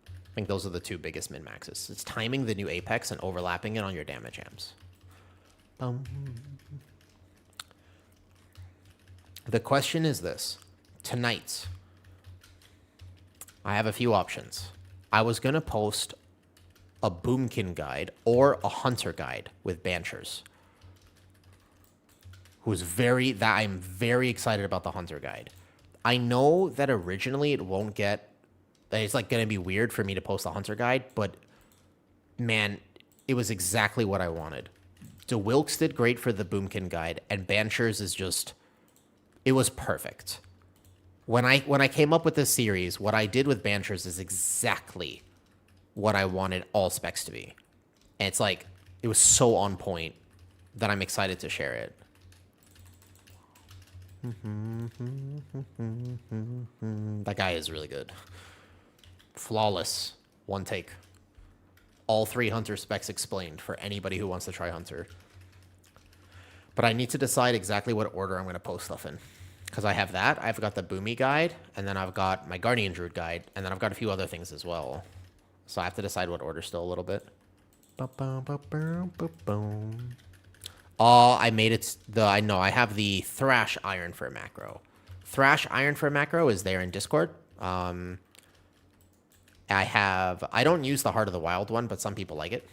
I think those are the 2 biggest min-maxes. It's timing the new Apex and overlapping it on your damage amps. The question is this. tonight, I have a few options. I was going to post a Boomkin guide or a Hunter guide with Banchers. I'm very excited about the Hunter guide. I know that originally it's like going to be weird for me to post the Hunter guide, but man, it was exactly what I wanted. DeWilkes did great for the Boomkin guide, and Banchers it was perfect. When I came up with this series, what I did with Banchers is exactly what I wanted all specs to be. And it's like, it was so on point that I'm excited to share it. That guy is really good. Flawless. One take. All 3 Hunter specs explained for anybody who wants to try Hunter. But I need to decide exactly what order I'm going to post stuff in. Because I have that. I've got the Boomy guide, and then I've got my Guardian Druid guide, and then I've got a few other things as well. So I have to decide what order still a little bit. Oh, I made it. I know I have the Thrash Iron for macro. Thrash Iron for macro is there in Discord. I don't use the Heart of the Wild one, but some people like it.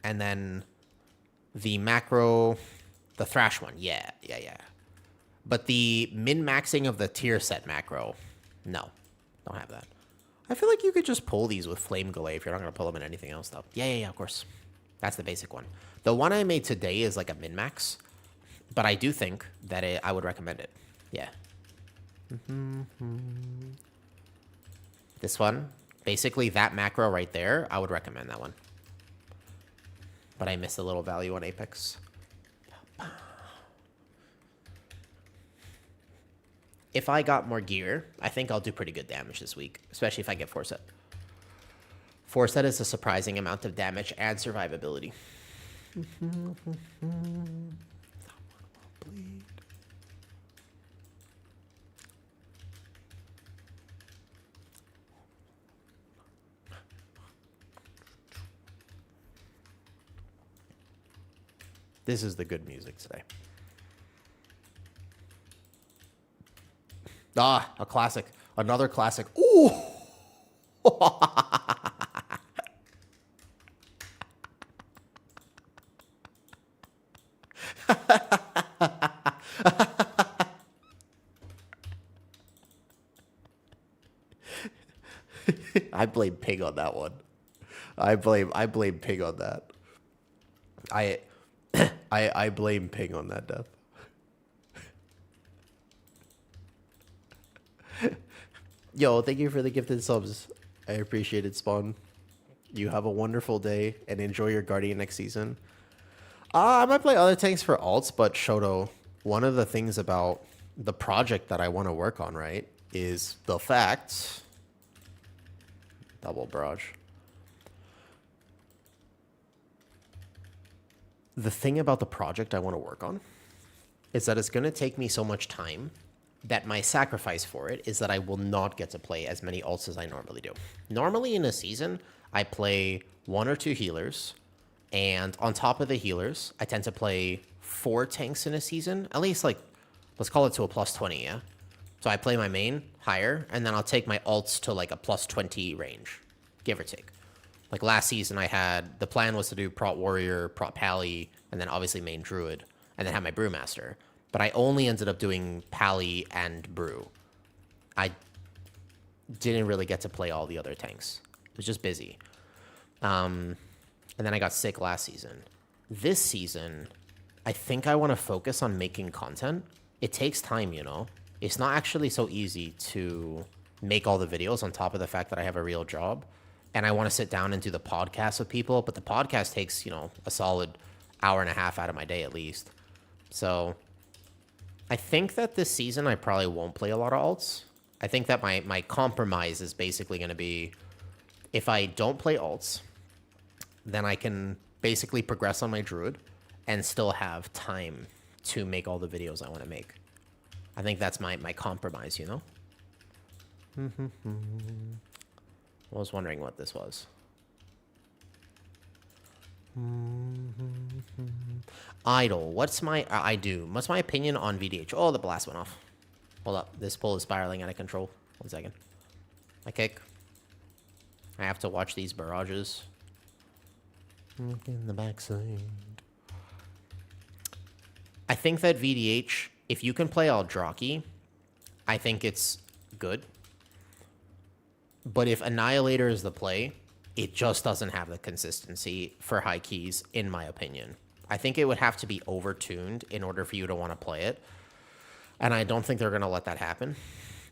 And then the macro, the Thrash one. Yeah. But the min-maxing of the tier set macro, no, don't have that. I feel like you could just pull these with Flame Galley if you're not going to pull them in anything else, though. Yeah, of course. That's the basic one. The one I made today is like a min-max, but I do think that I would recommend it. Yeah. This one, basically that macro right there, I would recommend that one. But I missed a little value on Apex. If I got more gear, I think I'll do pretty good damage this week, especially if I get 4-set. 4-set is a surprising amount of damage and survivability. This is the good music today. Ah, a classic. Another classic. Ooh! I blame Pig on that one. I blame Pig on that. I blame Pig on that death. Yo, thank you for the gifted subs. I appreciate it, Spawn. You have a wonderful day and enjoy your Guardian next season. I might play other tanks for alts, but Shoto, one of the things about the project that I want to work on, right, is the fact... Double barrage. The thing about the project I want to work on is that it's going to take me so much time that my sacrifice for it is that I will not get to play as many alts as I normally do. Normally in a season, I play 1 or 2 healers, and on top of the healers, I tend to play 4 tanks in a season, at least like, let's call it to a plus 20, yeah? So I play my main higher, and then I'll take my alts to like a plus 20 range, give or take. Like last season the plan was to do Prot Warrior, Prot Pally, and then obviously main Druid, and then have my Brewmaster. But I only ended up doing Pally and Brew. I didn't really get to play all the other tanks. It was just busy. And then I got sick last season. This season, I think I want to focus on making content. It takes time, you know? It's not actually so easy to make all the videos on top of the fact that I have a real job. And I want to sit down and do the podcast with people. But the podcast takes, a solid hour and a half out of my day at least. So... I think that this season I probably won't play a lot of alts. I think that my compromise is basically going to be if I don't play alts, then I can basically progress on my Druid and still have time to make all the videos I want to make. I think that's my compromise, you know? I was wondering what this was. Idle. What's my opinion on VDH? Oh, the blast went off. Hold up. This pull is spiraling out of control. 1 second. I kick. I have to watch these barrages. Look in the backside. I think that VDH, if you can play Eldrazi, I think it's good. But if Annihilator is the play, it just doesn't have the consistency for high keys, in my opinion. I think it would have to be overtuned in order for you to want to play it. And I don't think they're going to let that happen.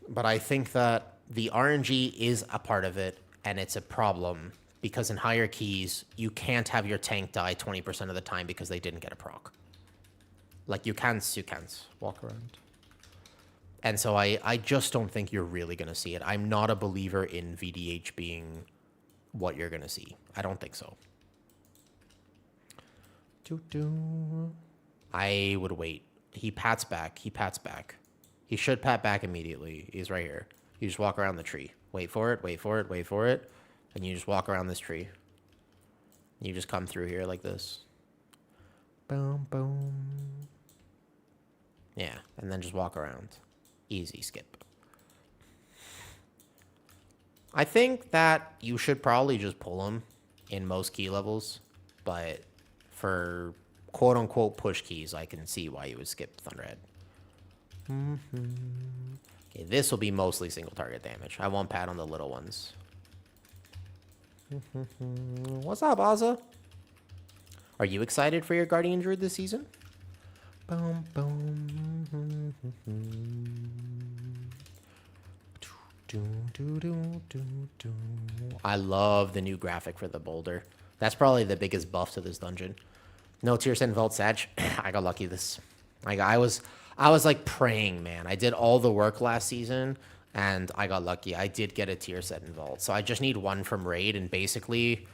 But I think that the RNG is a part of it, and it's a problem because in higher keys, you can't have your tank die 20% of the time because they didn't get a proc. Like, you can't walk around. And so I just don't think you're really going to see it. I'm not a believer in VDH being what you're going to see. I don't think so. I would wait. He pats back. He should pat back immediately. He's right here. You just walk around the tree. Wait for it. And you just walk around this tree. You just come through here like this. Boom, boom. Yeah, and then just walk around. Easy skip. I think that you should probably just pull him in most key levels, but for quote-unquote push keys, I can see why you would skip Thunderhead. Okay, this will be mostly single target damage. I won't pat on the little ones. What's up, Azza? Are you excited for your Guardian Druid this season? Boom, boom. I love the new graphic for the boulder. That's probably the biggest buff to this dungeon. No tier 7 vault Sag. I got lucky this. I was like praying, man. I did all the work last season and I got lucky. I did get a tier 7 vault. So I just need one from raid, and basically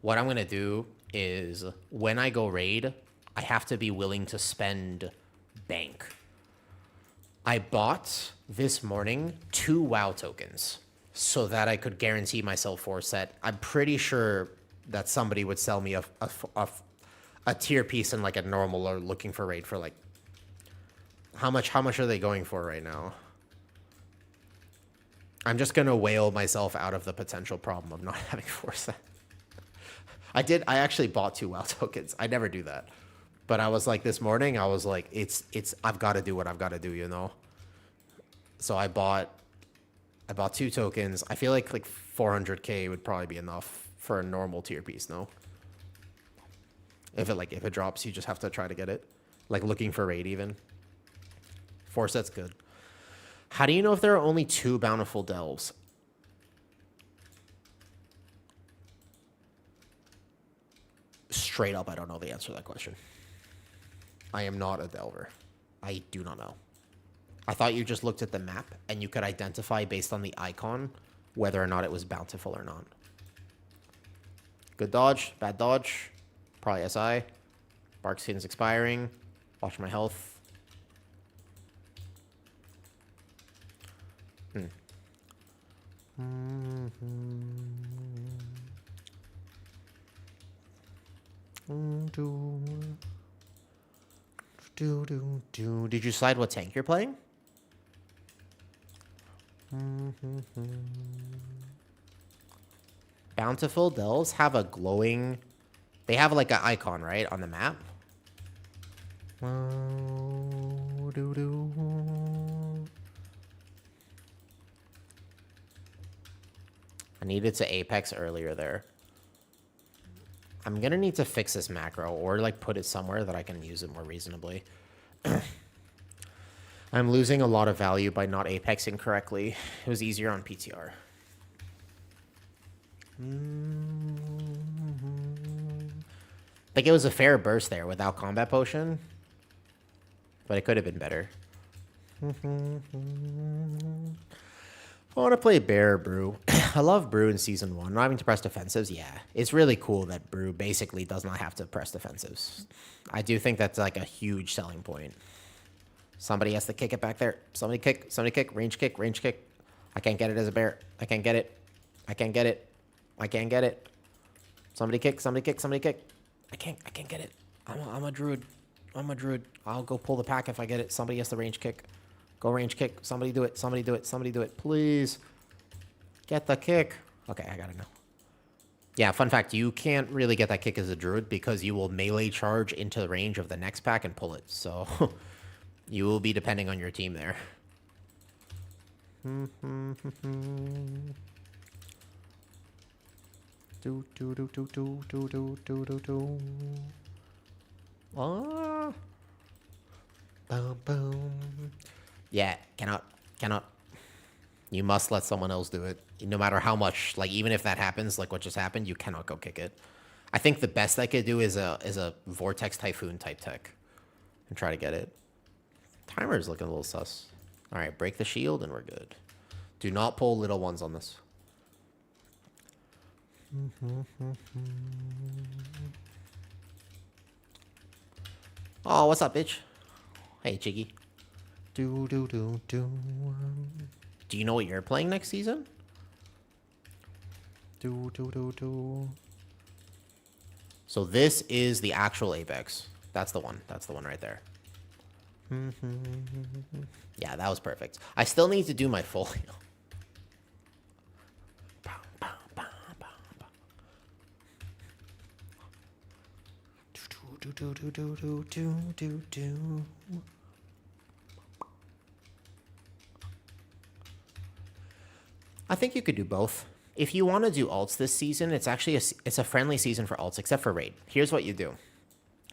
what I'm going to do is when I go raid, I have to be willing to spend bank. I bought this morning 2 WoW tokens so that I could guarantee myself 4 set. I'm pretty sure that somebody would sell me a tier piece in like a normal or looking for raid for like how much are they going for right now? I'm just gonna whale myself out of the potential problem of not having 4 set. I actually bought 2 WoW tokens. I never do that. But I was like this morning, I was like, I've got to do what I've got to do, you know? So I bought 2 tokens. I feel like 400k would probably be enough for a normal tier piece, no? If it drops, you just have to try to get it. Like looking for raid even. 4 set's good. How do you know if there are only 2 bountiful delves? Straight up, I don't know the answer to that question. I am not a delver. I do not know. I thought you just looked at the map and you could identify based on the icon whether or not it was bountiful or not. Good dodge, bad dodge. Probably SI. Bark skin's expiring. Watch my health. Did you decide what tank you're playing? Bountiful delves have a glowing... They have like an icon, right, on the map? I needed to Apex earlier there. I'm gonna need to fix this macro or like put it somewhere that I can use it more reasonably. I'm losing a lot of value by not Apexing correctly. It was easier on PTR. Like it was a fair burst there without combat potion, but it could have been better. I want to play Bear or Brew. I love Brew in Season 1. Not having to press defensives, yeah. It's really cool that Brew basically does not have to press defensives. I do think that's like a huge selling point. Somebody has to kick it back there. Somebody kick, range kick, range kick. I can't get it as a bear. I can't get it. I can't get it. I can't get it. Somebody kick, somebody kick, somebody kick. I can't get it. I'm a druid. I'm a druid. I'll go pull the pack if I get it. Somebody has to range kick. Go range kick. Somebody do it. Somebody do it. Somebody do it. Please. Get the kick. Okay, I got it now. Yeah, fun fact, you can't really get that kick as a druid because you will melee charge into the range of the next pack and pull it. So you will be depending on your team there. Ah. Boom, boom. Yeah, cannot. You must let someone else do it. No matter how much, like, even if that happens, like what just happened, you cannot go kick it. I think the best I could do is a Vortex Typhoon type tech. And try to get it. Timer's looking a little sus. Alright, break the shield and we're good. Do not pull little ones on this. Oh, what's up, bitch? Hey, Chiggy. Do. Do you know what you're playing next season? Do. So this is the actual Apex. That's the one. That's the one right there. Yeah, that was perfect. I still need to do my Folio. I think you could do both. If you want to do alts this season, it's actually it's a friendly season for alts, except for raid. Here's what you do.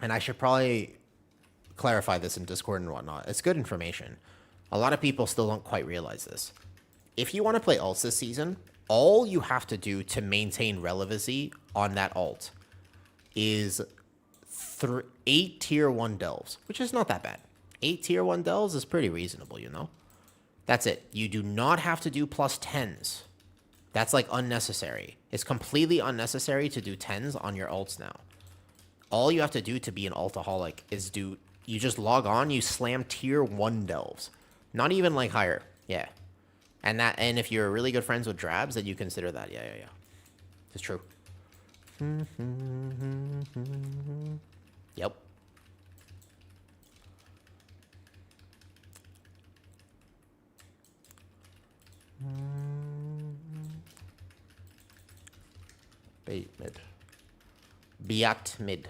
And I should probably clarify this in Discord and whatnot. It's good information. A lot of people still don't quite realize this. If you want to play alts this season, all you have to do to maintain relevancy on that alt is 8 tier 1 delves, which is not that bad. 8 tier 1 delves is pretty reasonable, you know? That's it. You do not have to do plus 10s. That's like unnecessary. It's completely unnecessary to do 10s on your alts now. All you have to do to be an altaholic is you just log on, you slam tier 1 delves. Not even like higher. Yeah. And if you're really good friends with drabs, then you consider that. Yeah. It's true. Yep. Bait mid. Biat mid.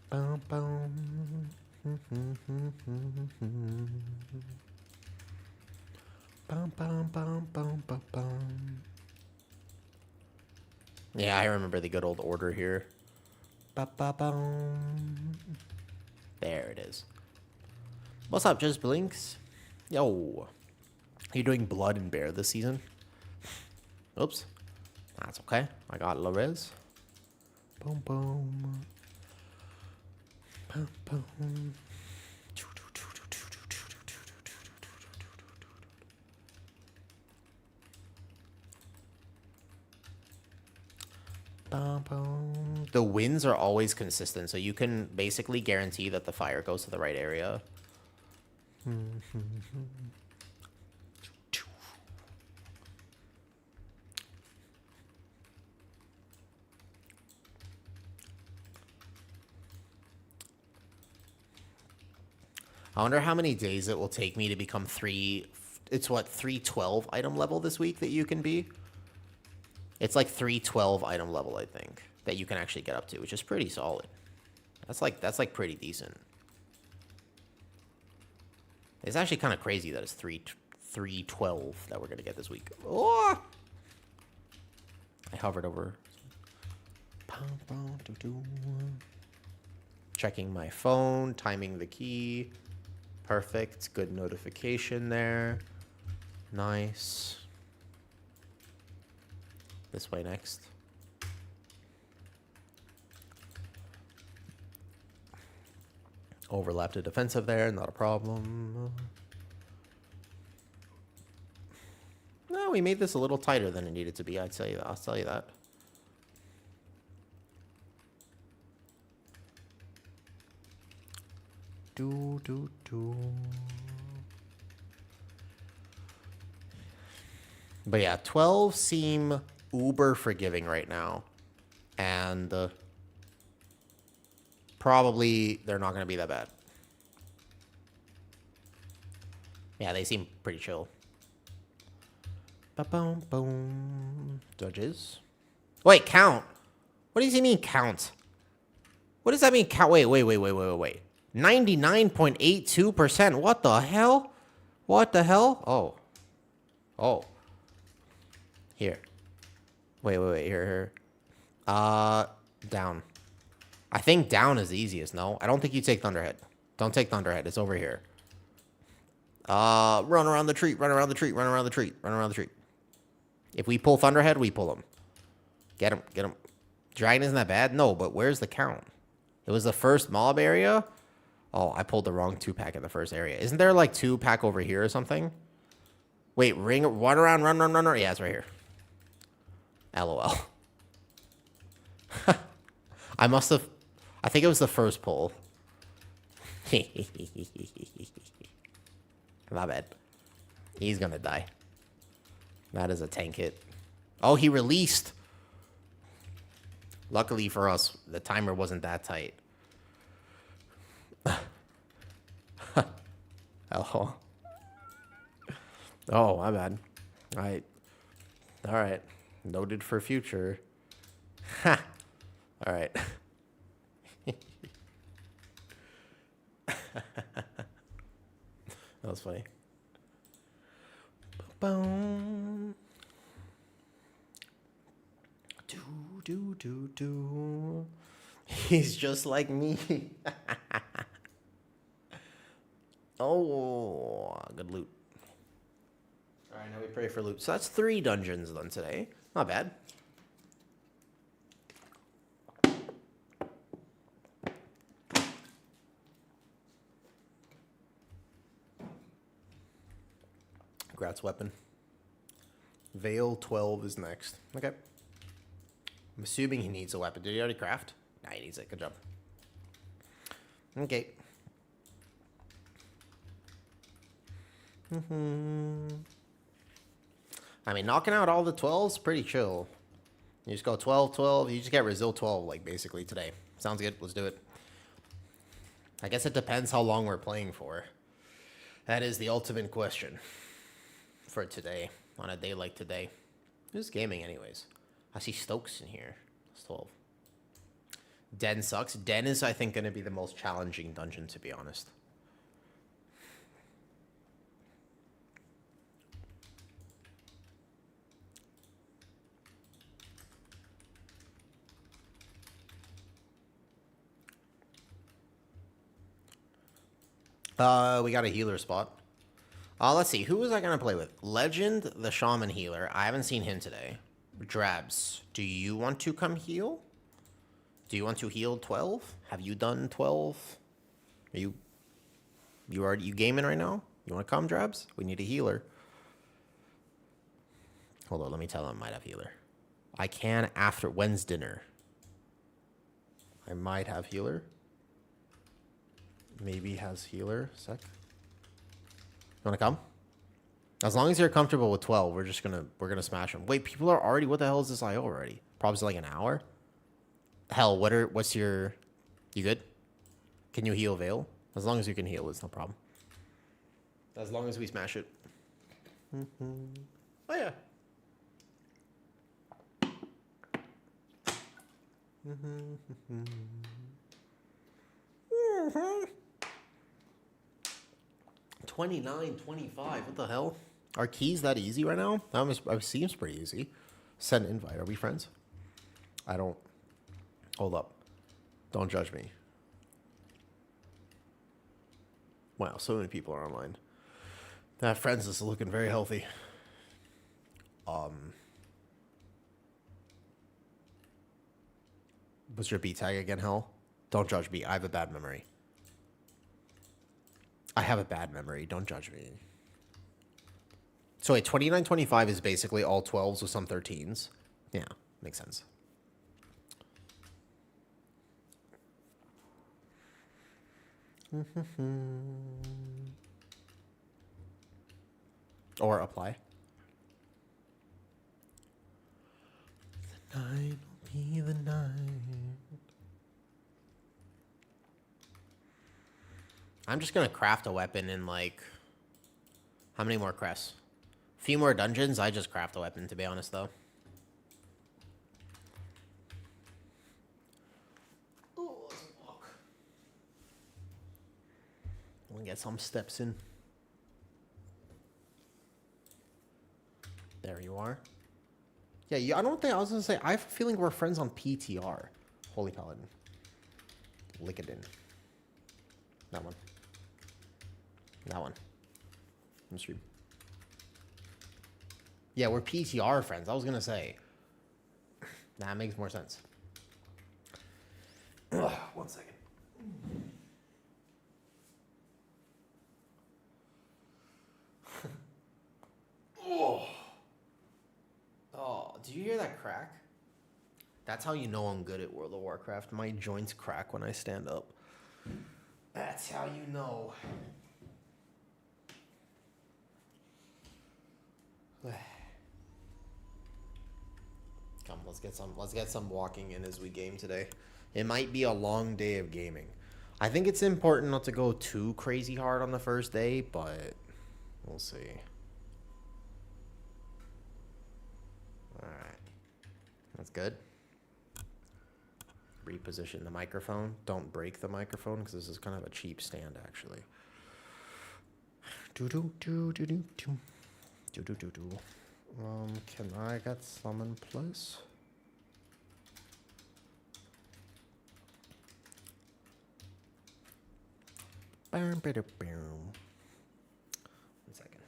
Boom, boom. Bum, bum, bum, bum, bum, bum. Yeah, I remember the good old order here. Ba-ba-bum. There it is. What's up, Just Blinks? Yo. You're doing Blood and Bear this season? Oops. That's okay. I got Lorez. Boom, boom. Boom, boom. The winds are always consistent, so you can basically guarantee that the fire goes to the right area. I wonder how many days it will take me to become it's what, 312 item level this week that you can be? It's like 312 item level, I think, that you can actually get up to, which is pretty solid. That's like pretty decent. It's actually kind of crazy that it's 312 that we're gonna get this week. Oh! I hovered over. Checking my phone, timing the key. Perfect. Good notification there. Nice. This way next. Overlap to defensive there, not a problem. No, we made this a little tighter than it needed to be, I'd say. I'll tell you that. But yeah, 12 seem uber forgiving right now. And probably they're not going to be that bad. Yeah, they seem pretty chill. Ba-boom, boom. Judges. Wait, count. What does he mean count? What does that mean count? Wait. 99.82%. What the hell? What the hell? Oh. Oh. Here. Wait. Here. Down. I think down is the easiest, no? I don't think you take Thunderhead. Don't take Thunderhead. It's over here. Run around the tree. Run around the tree. Run around the tree. Run around the tree. If we pull Thunderhead, we pull him. Get him. Get him. Dragon isn't that bad? No, but where's the count? It was the first mob area? Oh, I pulled the wrong 2-pack in the first area. Isn't there like 2-pack over here or something? Wait, run around, run. Yeah, it's right here. LOL. I think it was the first pull. My bad. He's gonna die. That is a tank hit. Oh, he released. Luckily for us, the timer wasn't that tight. Oh. Oh, my bad. All right. Noted for future. Ha. All right. That was funny. Boom. Do. He's just like me. Oh, good loot. All right, now we pray for loot. So that's 3 dungeons done today. Not bad. Congrats, weapon. Veil 12 is next. Okay. I'm assuming he needs a weapon. Did he already craft? Nah, he needs it. Good job. Okay. I mean, knocking out all the 12s, pretty chill. You just go 12, 12. You just get Resil 12, like, basically, today. Sounds good. Let's do it. I guess it depends how long we're playing for. That is the ultimate question for today, on a day like today. Who's gaming, anyways? I see Stokes in here. That's 12. Den sucks. Den is, I think, going to be the most challenging dungeon, to be honest. We got a healer spot. Let's see. Who was I going to play with? Legend, the Shaman healer. I haven't seen him today. Drabs, do you want to come heal? Do you want to heal 12? Have you done 12? Are you gaming right now? You want to come, Drabs? We need a healer. Hold on, let me tell him I might have healer. I can after. When's dinner? I might have healer. Maybe has healer. Sec. You want to come? As long as you're comfortable with 12, we're gonna smash them. Wait, people are already. What the hell is this IO already? Probably like an hour. Hell, what's your? You good? Can you heal Veil? As long as you can heal, it's no problem. As long as we smash it. Oh yeah. 29, 25. What the hell? Are keys that easy right now? That seems pretty easy. Send invite. Are we friends? I don't. Hold up. Don't judge me. Wow, so many people are online. That friends is looking very healthy. What's your B tag again, Hell? Don't judge me. I have a bad memory. Don't judge me. So wait, 29, 25 is basically all 12s with some 13s. Yeah, makes sense. Or apply. The night will be the night. I'm just gonna craft a weapon in like How many more crests? A few more dungeons. I just craft a weapon, to be honest, though. Oh, let's walk. I'm gonna get some steps in. There you are. Yeah, I don't think I was gonna say. I have a feeling we're friends on PTR. Holy Paladin. Lickedin. That one. That one. On stream. Yeah, we're PTR friends. I was gonna say. That makes more sense. Ugh, 1 second. Oh. Oh, did you hear that crack? That's how you know I'm good at World of Warcraft. My joints crack when I stand up. That's how you know. Come, let's get some walking in as we game today. It might be a long day of gaming. I think it's important not to go too crazy hard on the first day, but we'll see. Alright. That's good. Reposition the microphone. Don't break the microphone because this is kind of a cheap stand, actually. Can I get some in place? One second.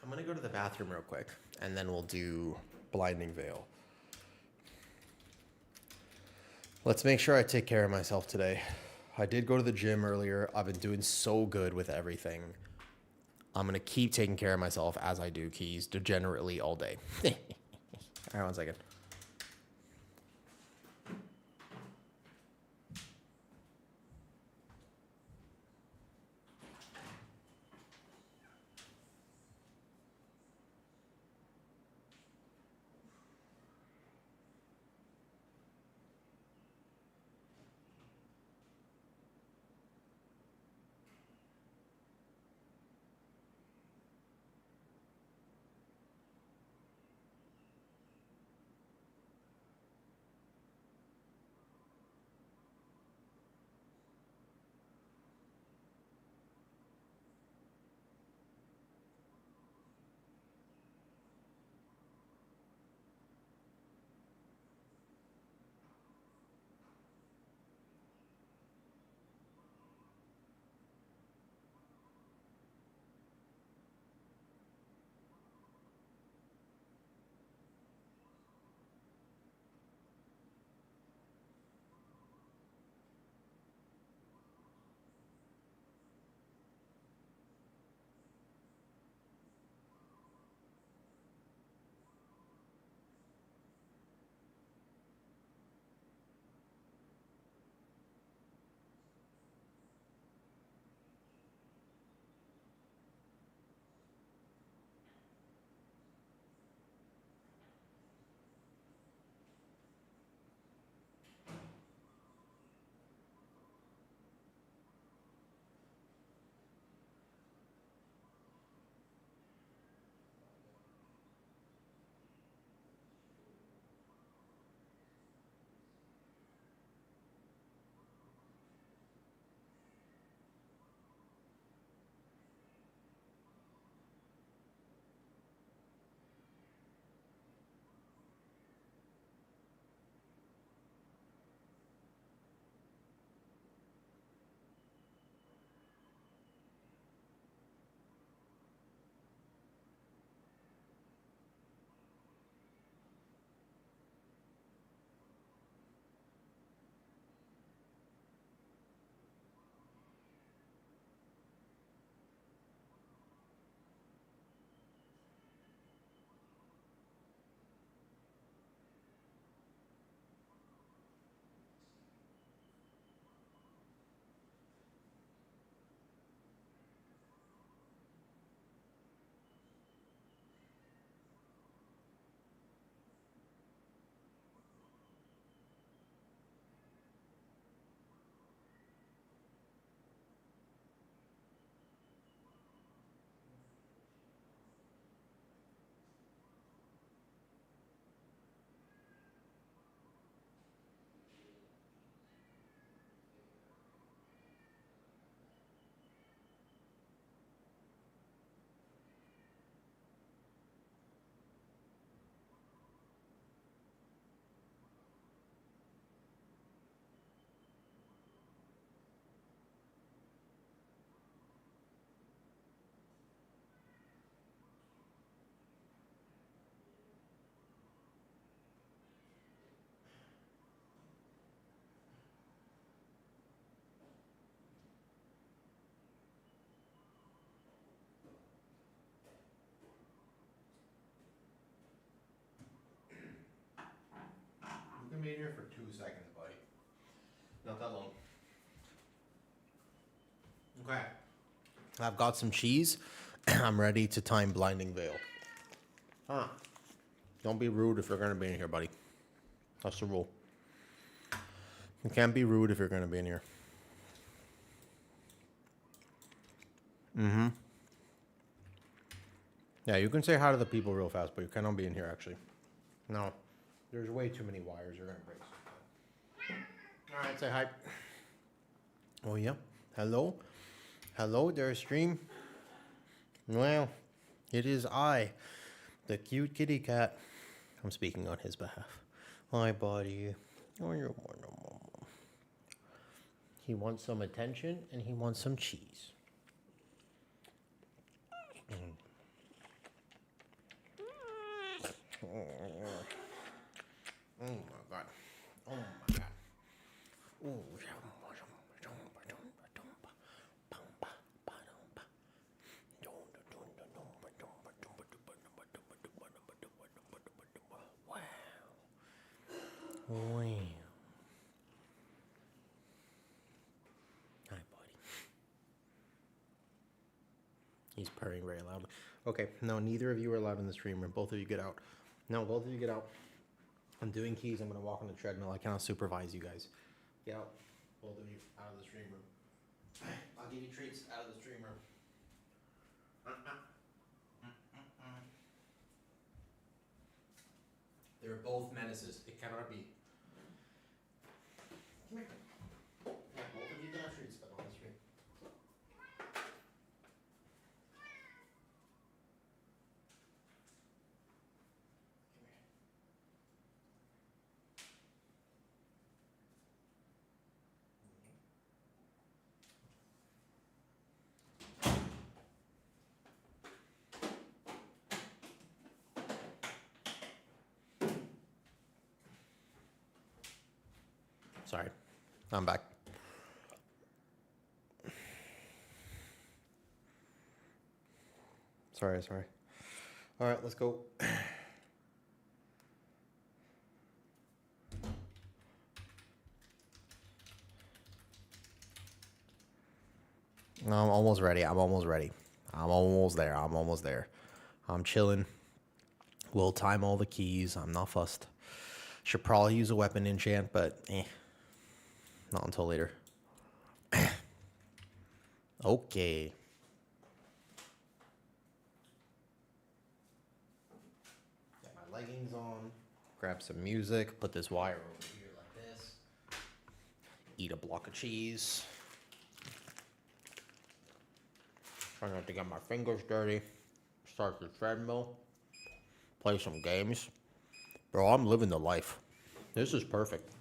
I'm going to go to the bathroom real quick, and then we'll do Blinding Veil. Let's make sure I take care of myself today. I did go to the gym earlier. I've been doing so good with everything. I'm going to keep taking care of myself as I do keys degenerately all day. All right, 1 second. seconds, buddy. Not that long. Okay. I've got some cheese. I'm ready to time Blinding Veil. Huh. Don't be rude if you're going to be in here, buddy. That's the rule. You can't be rude if you're going to be in here. Mm-hmm. Yeah, you can say hi to the people real fast, but you cannot be in here, actually. No. There's way too many wires. You're going to break something. All right, say hi. Oh, yeah. Hello? Hello there, stream. Well, it is I, the cute kitty cat. I'm speaking on his behalf. Hi, buddy. Oh, you're wonderful. He wants some attention, and he wants some cheese. Oh my god. Oh my god. Oh. Wow. Hi, buddy. He's purring very loudly. Okay, no, neither of you are allowed in the stream room. Both of you get out. No, both of you get out. I'm doing keys. I'm going to walk on the treadmill. I cannot supervise you guys. Get out. Both of you out of the stream room. I'll give you treats out of the stream room. They're both menaces. It cannot be. Come here. Yeah, both of you can have treats, but on the stream. Sorry, I'm back. Sorry. All right, let's go. I'm almost ready. I'm almost there. I'm chilling. We'll time all the keys. I'm not fussed. Should probably use a weapon enchant, but not until later. Okay. Got my leggings on. Grab some music. Put this wire over here like this. Eat a block of cheese. Try not to get my fingers dirty. Start the treadmill. Play some games. Bro, I'm living the life. This is perfect.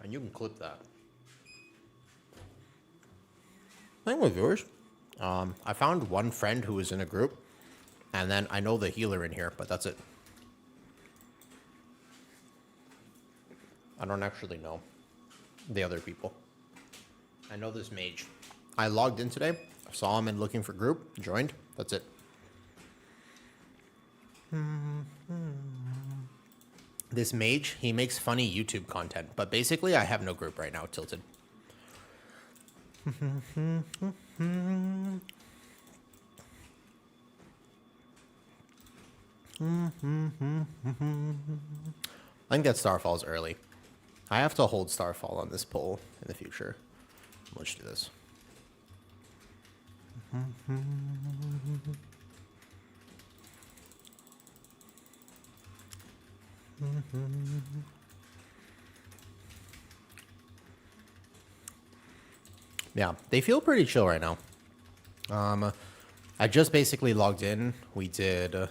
And you can clip that. Same with yours. I found one friend who was in a group. And then I know the healer in here, but that's it. I don't actually know the other people. I know this mage. I logged in today. Saw him and looking for group. Joined. That's it. This mage, he makes funny YouTube content. But basically, I have no group right now, Tilted. I think that Starfall's early. I have to hold Starfall on this poll in the future. Let's do this. Yeah, they feel pretty chill right now. I just basically logged in. We did...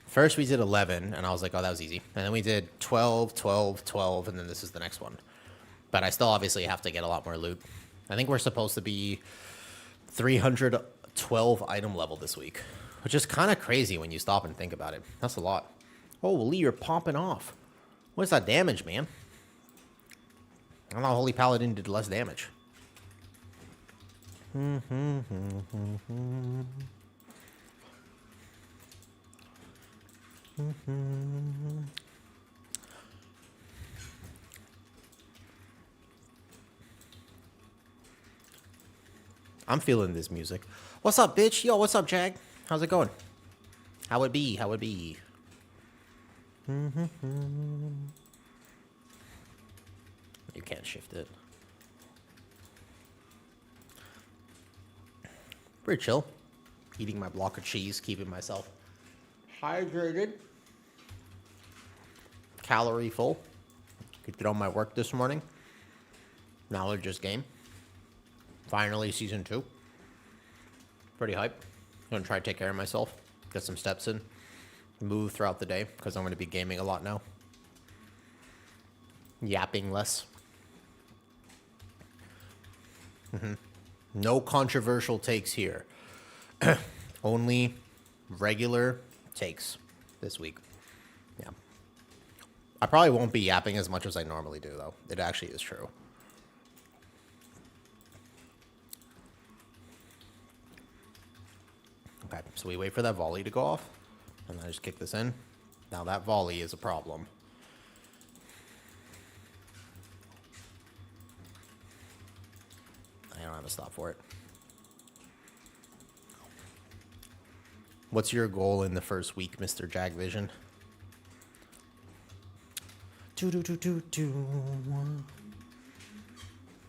first we did 11, and I was like, oh, that was easy. And then we did 12, 12, 12, and then this is the next one. But I still obviously have to get a lot more loot. I think we're supposed to be 312 item level this week, which is kind of crazy when you stop and think about it. That's a lot. Oh, Lee, you're popping off. What's that damage, man? I thought Holy Paladin did less damage. I'm feeling this music. What's up, bitch? Yo, what's up, Jag? How's it going? How it be? How it be? You can't shift it. Pretty chill. Eating my block of cheese, keeping myself hydrated. Calorie full. Could get on my work this morning. Knowledge game. Finally, season 2. Pretty hype. Gonna try to take care of myself. Get some steps in. Move throughout the day, because I'm going to be gaming a lot now. Yapping less. No controversial takes here. Only regular takes this week. Yeah. I probably won't be yapping as much as I normally do, though. It actually is true. Okay, so we wait for that volley to go off, and then I just kick this in. Now that volley is a problem. I don't have a stop for it. What's your goal in the first week, Mr. Jagvision?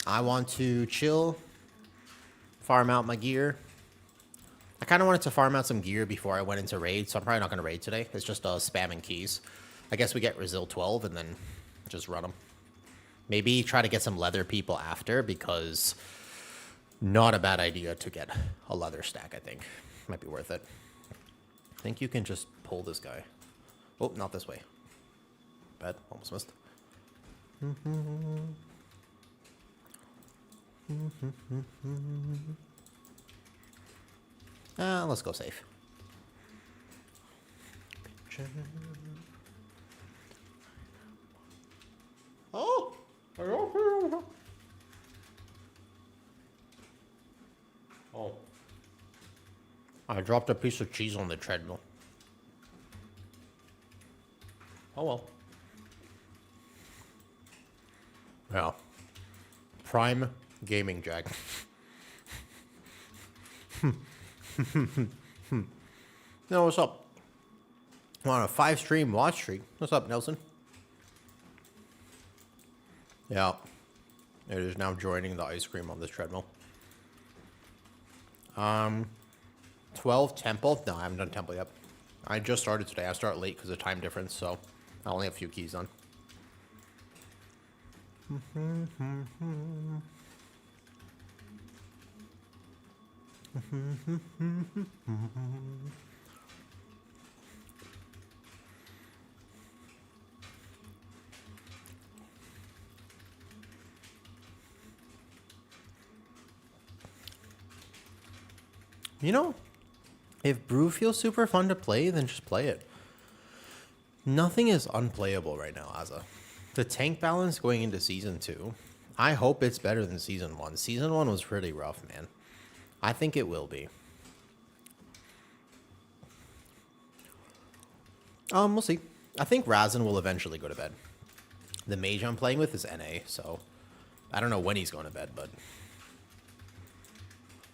I want to chill, farm out my gear. I kind of wanted to farm out some gear before I went into raid, so I'm probably not going to raid today. It's just spamming keys. I guess we get Resil 12 and then just run them. Maybe try to get some leather people after, because not a bad idea to get a leather stack, I think. Might be worth it. I think you can just pull this guy. Oh, not this way. Bad, almost missed. Let's go safe. Oh! Oh. I dropped a piece of cheese on the treadmill. Oh well. Yeah. Prime gaming, Jag. No, what's up? I'm on a 5-stream watch streak. What's up, Nelson? Yeah. It is now joining the ice cream on this treadmill. 12 temple? No, I haven't done temple yet. I just started today. I start late because of time difference, so I only have a few keys on. You know, if Brew feels super fun to play, then just play it. Nothing is unplayable right now, Aza. The tank balance going into Season 2, I hope it's better than Season 1. Season 1 was pretty rough, man. I think it will be. We'll see. I think Razin will eventually go to bed. The mage I'm playing with is NA, so I don't know when he's going to bed, but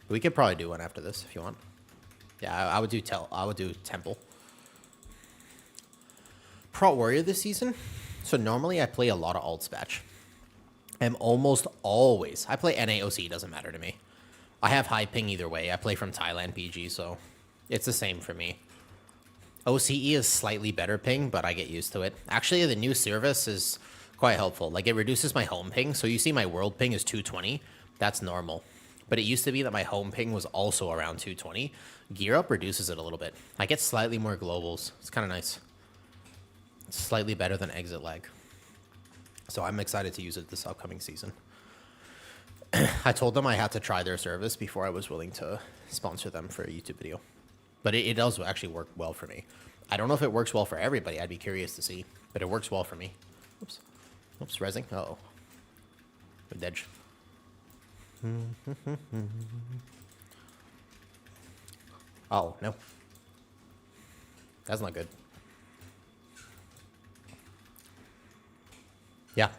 we could probably do one after this if you want. Yeah, I would do Temple. Pro Warrior this season. So normally I play a lot of alt spatch. I'm almost always. I play NAOC, doesn't matter to me. I have high ping either way. I play from Thailand PG, so it's the same for me. OCE is slightly better ping, but I get used to it. Actually, the new service is quite helpful. Like, it reduces my home ping. So you see my world ping is 220. That's normal. But it used to be that my home ping was also around 220. Gear Up reduces it a little bit. I get slightly more globals. It's kind of nice. It's slightly better than exit lag. So I'm excited to use it this upcoming season. I told them I had to try their service before I was willing to sponsor them for a YouTube video. But it does actually work well for me. I don't know if it works well for everybody. I'd be curious to see. But it works well for me. Oops. Oops, rezzing. Uh-oh. Good edge. Oh, no. That's not good. Yeah.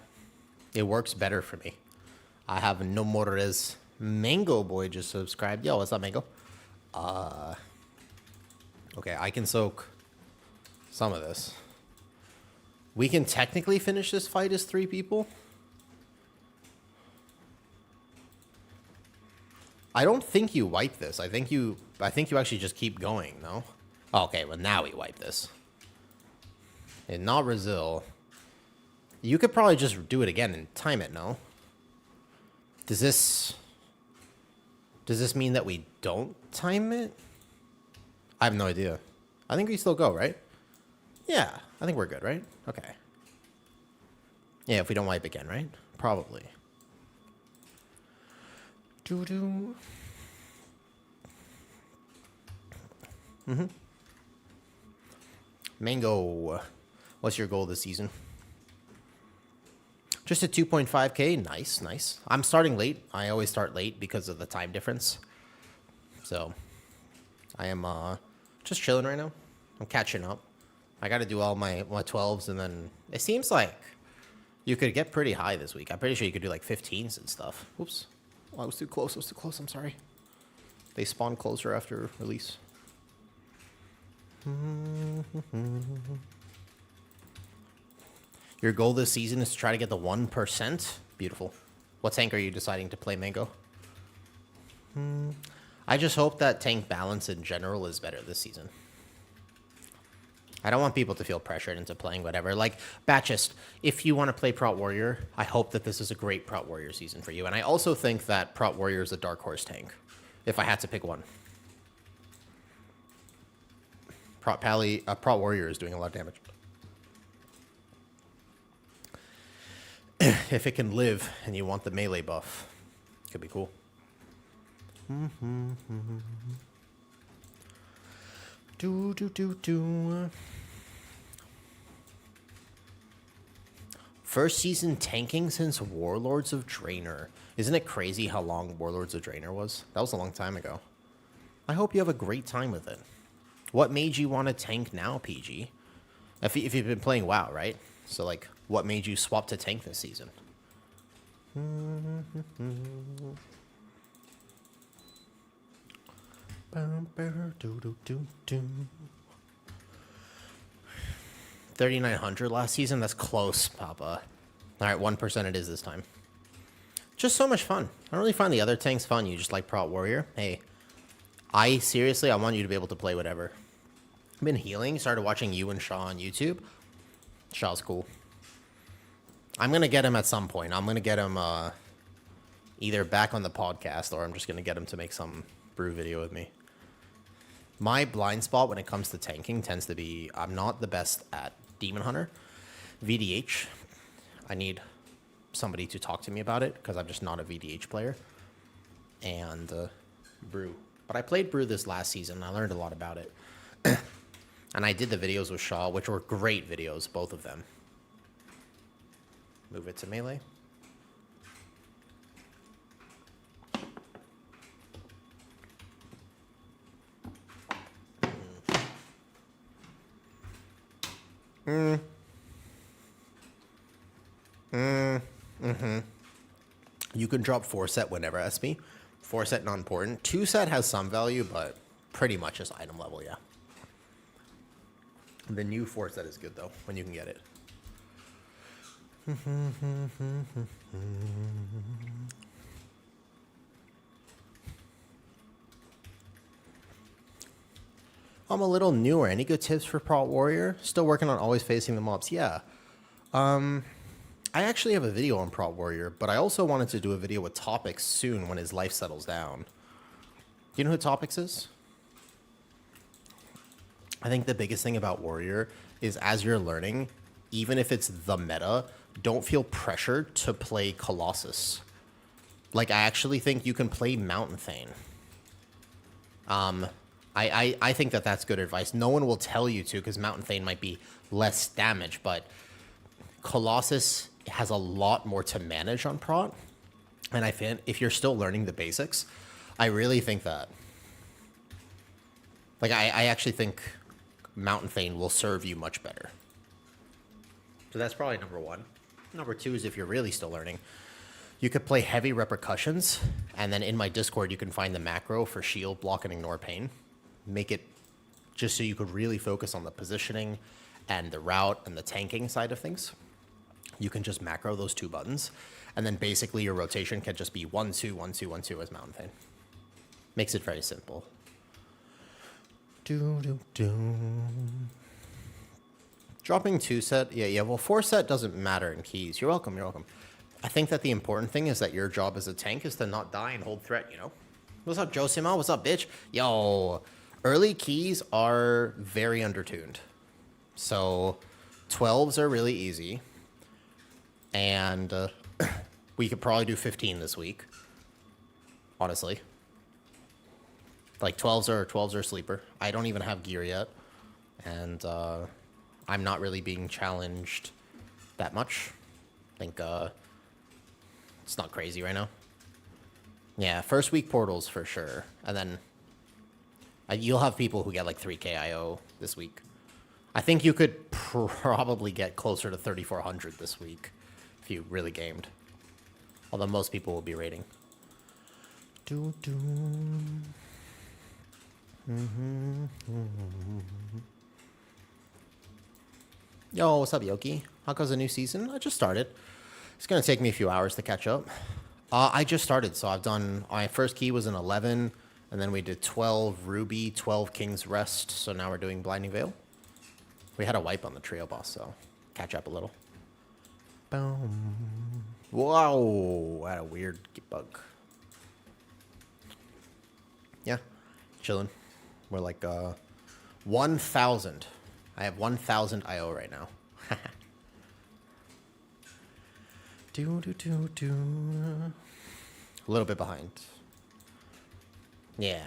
It works better for me. I have no more res Mango Boy just subscribed. Yo, what's up, Mango? Okay, I can soak some of this. We can technically finish this fight as 3 people. I don't think you wipe this. I think you actually just keep going, no? Okay, well now we wipe this. And not Brazil. You could probably just do it again and time it, no? Does this mean that we don't time it? I have no idea. I think we still go, right? Yeah, I think we're good, right? Okay. Yeah, if we don't wipe again, right? Probably. Doo-doo. Mango, what's your goal this season? Just a 2.5K. Nice, nice. I'm starting late. I always start late because of the time difference. So, I am just chilling right now. I'm catching up. I got to do all my 12s, and then it seems like you could get pretty high this week. I'm pretty sure you could do like 15s and stuff. Oops. Oh, I was too close. I'm sorry. They spawn closer after release. Your goal this season is to try to get the 1%. Beautiful. What tank are you deciding to play, Mango? I just hope that tank balance in general is better this season. I don't want people to feel pressured into playing whatever. Like, Batchist, if you want to play Prot Warrior, I hope that this is a great Prot Warrior season for you. And I also think that Prot Warrior is a dark horse tank, if I had to pick one. Prot Warrior is doing a lot of damage. If it can live and you want the melee buff, could be cool. First season tanking since Warlords of Draenor. Isn't it crazy how long Warlords of Draenor was? That was a long time ago. I hope you have a great time with it. What made you want to tank now, PG? If you've been playing WoW, right? So, like, what made you swap to tank this season? $3,900 last season? That's close, Papa. Alright, 1% it is this time. Just so much fun. I don't really find the other tanks fun. You just like Prot Warrior. Hey, I want you to be able to play whatever. I've been healing, started watching you and Shaw on YouTube. Shaw's cool. I'm going to get him at some point. I'm going to get him either back on the podcast, or I'm just going to get him to make some brew video with me. My blind spot when it comes to tanking tends to be I'm not the best at Demon Hunter. VDH, I need somebody to talk to me about it because I'm just not a VDH player. And brew. But I played brew this last season, and I learned a lot about it. And I did the videos with Shaw, which were great videos, both of them. Move it to melee. You can drop 4-set whenever, SP. 4-set not important. 2-set has some value, but pretty much just item level, yeah. The new 4-set is good, though, when you can get it. I'm a little newer. Any good tips for Prot Warrior? Still working on always facing the mobs. Yeah. I actually have a video on Prot Warrior, but I also wanted to do a video with Topics soon when his life settles down. Do you know who Topics is? I think the biggest thing about Warrior is as you're learning, even if it's the meta, don't feel pressured to play Colossus. Like, I actually think you can play Mountain Thane. I think that that's good advice. No one will tell you to because Mountain Thane might be less damage, but Colossus has a lot more to manage on Prot. And I think if you're still learning the basics, I really think that. Like, I actually think Mountain Thane will serve you much better. So that's probably number one. Number two is if you're really still learning, You could play heavy repercussions, and then in my Discord, you can find the macro for shield, block, and ignore pain. Make it just so you could really focus on the positioning and the route and the tanking side of things. You can just macro those 2 buttons, and then basically your rotation can just be 1, 2, 1, 2, 1, 2 as Mountain Thane. Makes it very simple. Dropping 2 set, yeah, well 4 set doesn't matter in keys. You're welcome, you're welcome. I think that the important thing is that your job as a tank is to not die and hold threat, you know? What's up, Josima? What's up, bitch? Yo, early keys are very undertuned. So 12s are really easy. And we could probably do 15 this week, honestly. Like 12s are sleeper. I don't even have gear yet. And I'm not really being challenged that much. I think it's not crazy right now. Yeah, first week portals for sure. And then you'll have people who get like 3k IO this week. I think you could probably get closer to 3,400 this week if you really gamed. Although most people will be raiding. Yo, what's up, Yoki? How goes the new season? I just started. It's going to take me a few hours to catch up. I just started, so I've done... My first key was an 11, and then we did 12 Ruby, 12 King's Rest, so now we're doing Blinding Veil. We had a wipe on the trio boss, so catch up a little. Boom. Whoa, I had a weird bug. Yeah, chilling. We're like 1,000. I have 1,000 IO right now. A little bit behind. Yeah.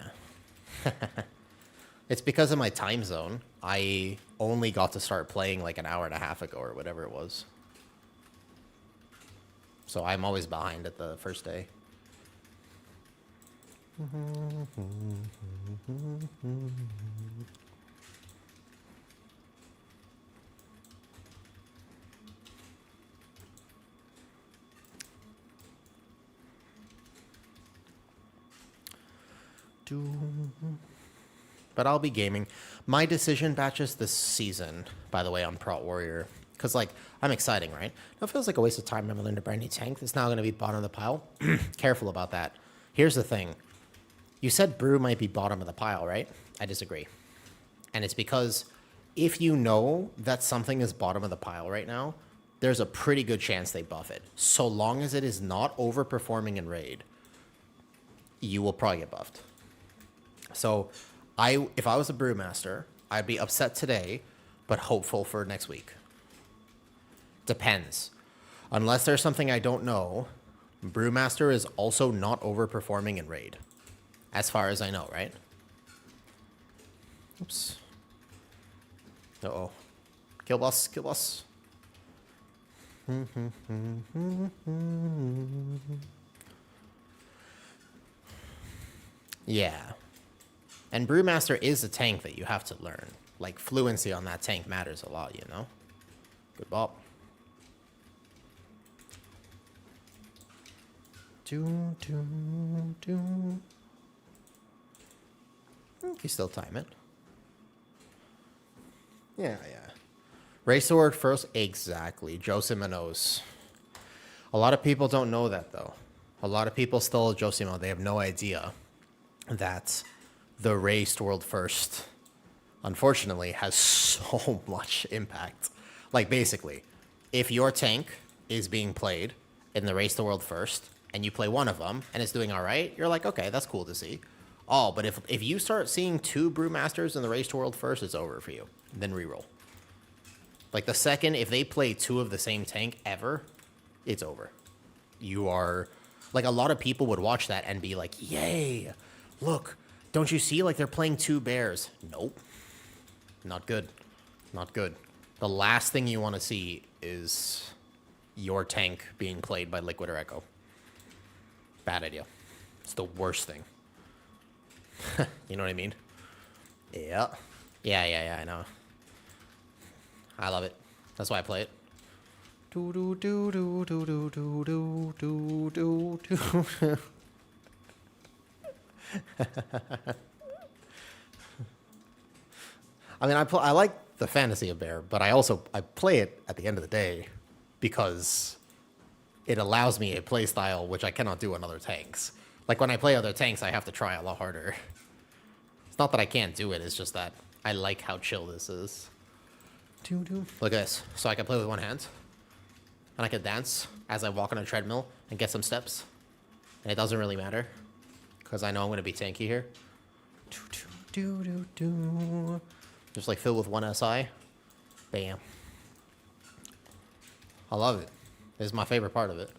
It's because of my time zone. I only got to start playing like an hour and a half ago or whatever it was. So I'm always behind at the first day. But I'll be gaming. My decision batches this season, by the way, on Prot Warrior. Because, like, I'm exciting, right? It feels like a waste of time never learned a brand new tank. It's now going to be bottom of the pile. Careful about that. Here's the thing. You said Brew might be bottom of the pile, right? I disagree. And it's because if you know that something is bottom of the pile right now, there's a pretty good chance they buff it. So long as it is not overperforming in raid, you will probably get buffed. So if I was a brewmaster, I'd be upset today, but hopeful for next week. Depends. Unless there's something I don't know, brewmaster is also not overperforming in raid. As far as I know, right? Oops. Uh-oh. Kill boss, kill boss. Yeah. And Brewmaster is a tank that you have to learn. Like, fluency on that tank matters a lot, you know? Good bop. You can still time it. Yeah. Ray Sword first. Exactly. Josima knows. A lot of people don't know that, though. A lot of people still Josima. They have no idea that the Raced World First, unfortunately, has so much impact. Like, basically, if your tank is being played in the Race the World First, and you play one of them, and it's doing all right, you're like, okay, that's cool to see. Oh, but if you start seeing 2 Brewmasters in the Race to World First, it's over for you. Then reroll. Like, the second, if they play 2 of the same tank ever, it's over. You are... Like, a lot of people would watch that and be like, yay, look, don't you see? Like, they're playing 2 bears. Nope. Not good. Not good. The last thing you want to see is your tank being played by Liquid or Echo. Bad idea. It's the worst thing. You know what I mean? Yeah. Yeah, I know. I love it. That's why I play it. Do do do do do do do do do do do. I mean, I like the fantasy of bear, but I play it at the end of the day because it allows me a play style which I cannot do on other tanks. Like when I play other tanks, I have to try a lot harder. It's not that I can't do it, it's just that I like how chill this is. Look at this. So I can play with one hand, and I can dance as I walk on a treadmill and get some steps. And it doesn't really matter, because I know I'm going to be tanky here. Just like fill with one SI. Bam. I love it. This is my favorite part of it.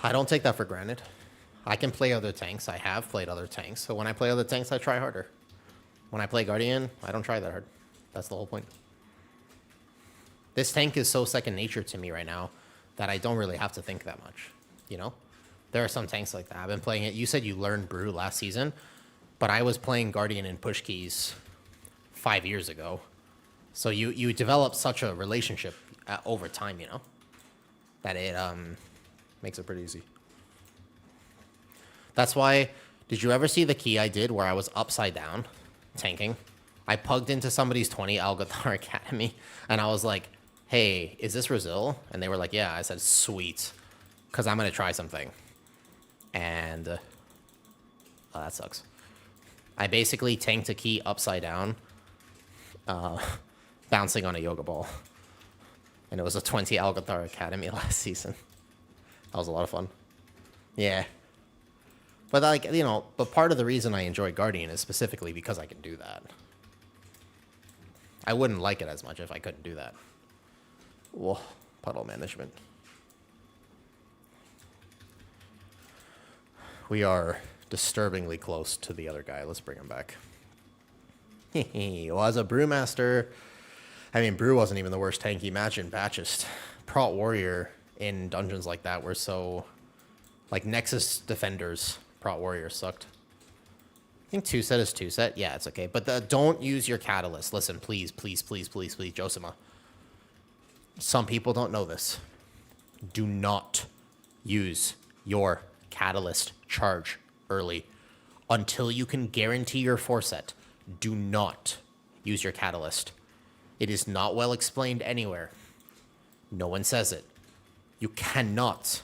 I don't take that for granted. I can play other tanks. I have played other tanks. So when I play other tanks, I try harder. When I play Guardian, I don't try that hard. That's the whole point. This tank is so second nature to me right now that I don't really have to think that much. You know? There are some tanks like that. I've been playing it. You said you learned Brew last season, but I was playing Guardian and Push Keys 5 years ago. So you develop such a relationship over time, you know, that it makes it pretty easy. That's why, did you ever see the key I did where I was upside down tanking? I plugged into somebody's 20 Algathar Academy, and I was like, hey, is this Brazil? And they were like, yeah. I said, sweet, because I'm going to try something. And oh, that sucks. I basically tanked a key upside down, bouncing on a yoga ball. And it was a 20 Algathar Academy last season. That was a lot of fun. Yeah. But like, you know, but part of the reason I enjoy Guardian is specifically because I can do that. I wouldn't like it as much if I couldn't do that. Whoa, puddle management. We are disturbingly close to the other guy. Let's bring him back. Well, as a brewmaster, I mean, Brew wasn't even the worst tank. Imagine Batchist. Prot Warrior in dungeons like that were so... Like, Nexus Defenders, Prot Warrior sucked. I think 2-set is 2-set. Yeah, it's okay. But don't use your Catalyst. Listen, please, please, please, please, please, Josima. Some people don't know this. Do not use your Catalyst charge early. Until you can guarantee your 4-set, do not use your Catalyst. It is not well explained anywhere. No one says it. You cannot.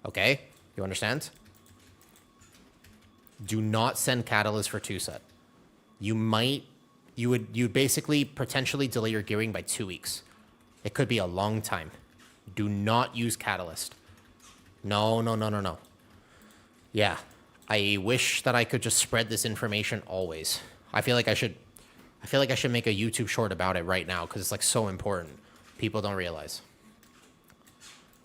Okay? You understand? Do not send Catalyst for 2-set. You'd basically potentially delay your gearing by 2 weeks. It could be a long time. Do not use Catalyst. No, no, no, no, no. Yeah. I wish that I could just spread this information always. I feel like I should make a YouTube short about it right now because it's like so important. People don't realize.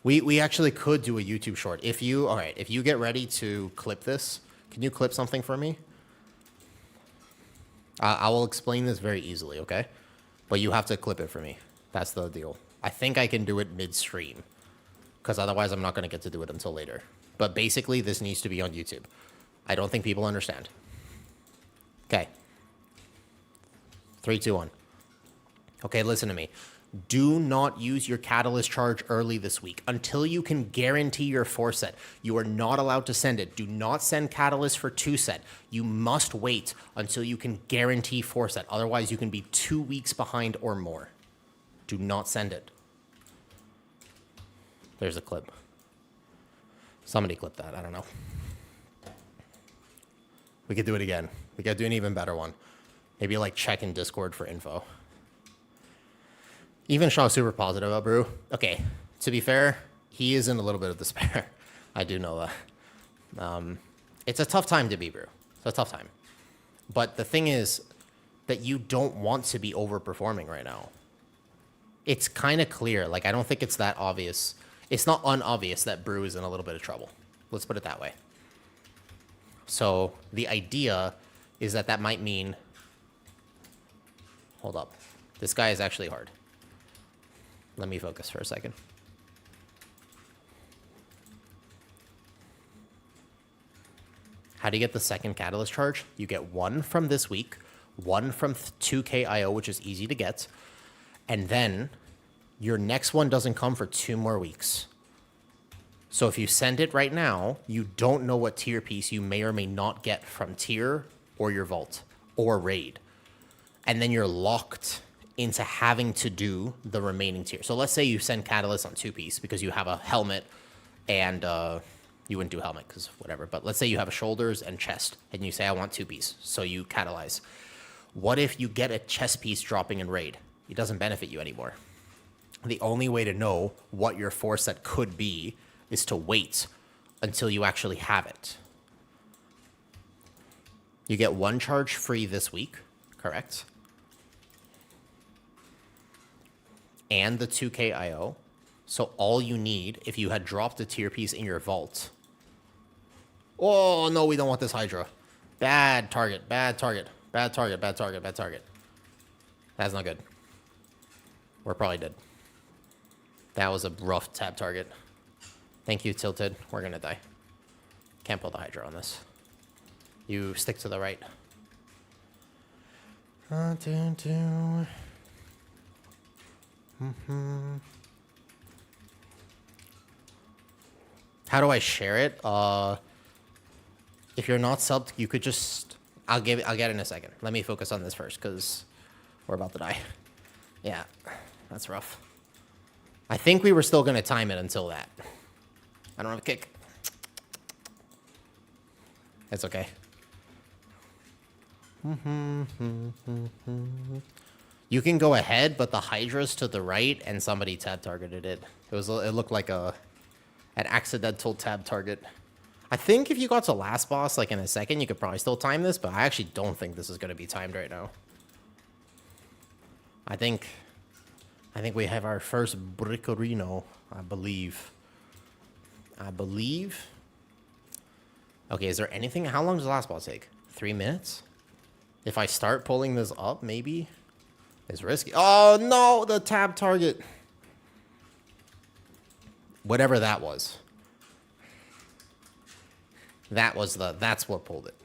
We actually could do a YouTube short. If you get ready to clip this, can you clip something for me? I will explain this very easily, okay? But you have to clip it for me. That's the deal. I think I can do it midstream because otherwise I'm not going to get to do it until later. But basically, this needs to be on YouTube. I don't think people understand. Okay. 3, 2, 1. Okay, listen to me. Do not use your Catalyst charge early this week until you can guarantee your 4-set. You are not allowed to send it. Do not send Catalyst for 2-set. You must wait until you can guarantee 4-set. Otherwise, you can be 2 weeks behind or more. Do not send it. There's a clip. Somebody clip that. I don't know. We could do it again. We could do an even better one. Maybe like check in Discord for info. Even Sean's super positive about Brew. Okay, to be fair, he is in a little bit of despair. I do know that. It's a tough time to be Brew. It's a tough time. But the thing is that you don't want to be overperforming right now. It's kind of clear. Like, I don't think it's that obvious. It's not unobvious that Brew is in a little bit of trouble. Let's put it that way. So the idea is that might mean... Hold up. This guy is actually hard. Let me focus for a second. How do you get the second Catalyst charge? You get 1 from this week, 1 from 2K IO, which is easy to get, and then your next one doesn't come for 2 more weeks. So if you send it right now, you don't know what tier piece you may or may not get from tier or your vault or raid. And then you're locked into having to do the remaining tier. So let's say you send Catalyst on 2 piece because you have a helmet and you wouldn't do helmet because whatever. But let's say you have a shoulders and chest and you say, I want 2 piece. So you catalyze. What if you get a chest piece dropping in raid? It doesn't benefit you anymore. The only way to know what your force set could be is to wait until you actually have it. You get 1 charge free this week, correct? And the 2k IO. So all you need, if you had dropped a tier piece in your vault. Oh, no, we don't want this Hydra. Bad target, bad target, bad target, bad target, bad target. That's not good. We're probably dead. That was a rough tab target. Thank you, Tilted. We're going to die. Can't pull the Hydra on this. You stick to the right. How do I share it? If you're not subbed, you could just... I'll get it in a second. Let me focus on this first, because we're about to die. Yeah, that's rough. I think we were still going to time it until that. I don't have a kick. It's okay. You can go ahead, but the Hydra's to the right, and somebody tab targeted it. It looked like an accidental tab target. I think if you got to last boss, like in a second, you could probably still time this, but I actually don't think this is going to be timed right now. I think we have our first Brickorino, I believe. Okay, is there anything? How long does the last boss take? 3 minutes? If I start pulling this up, maybe? It's risky. Oh, no, the tab target. Whatever that was. That's what pulled it.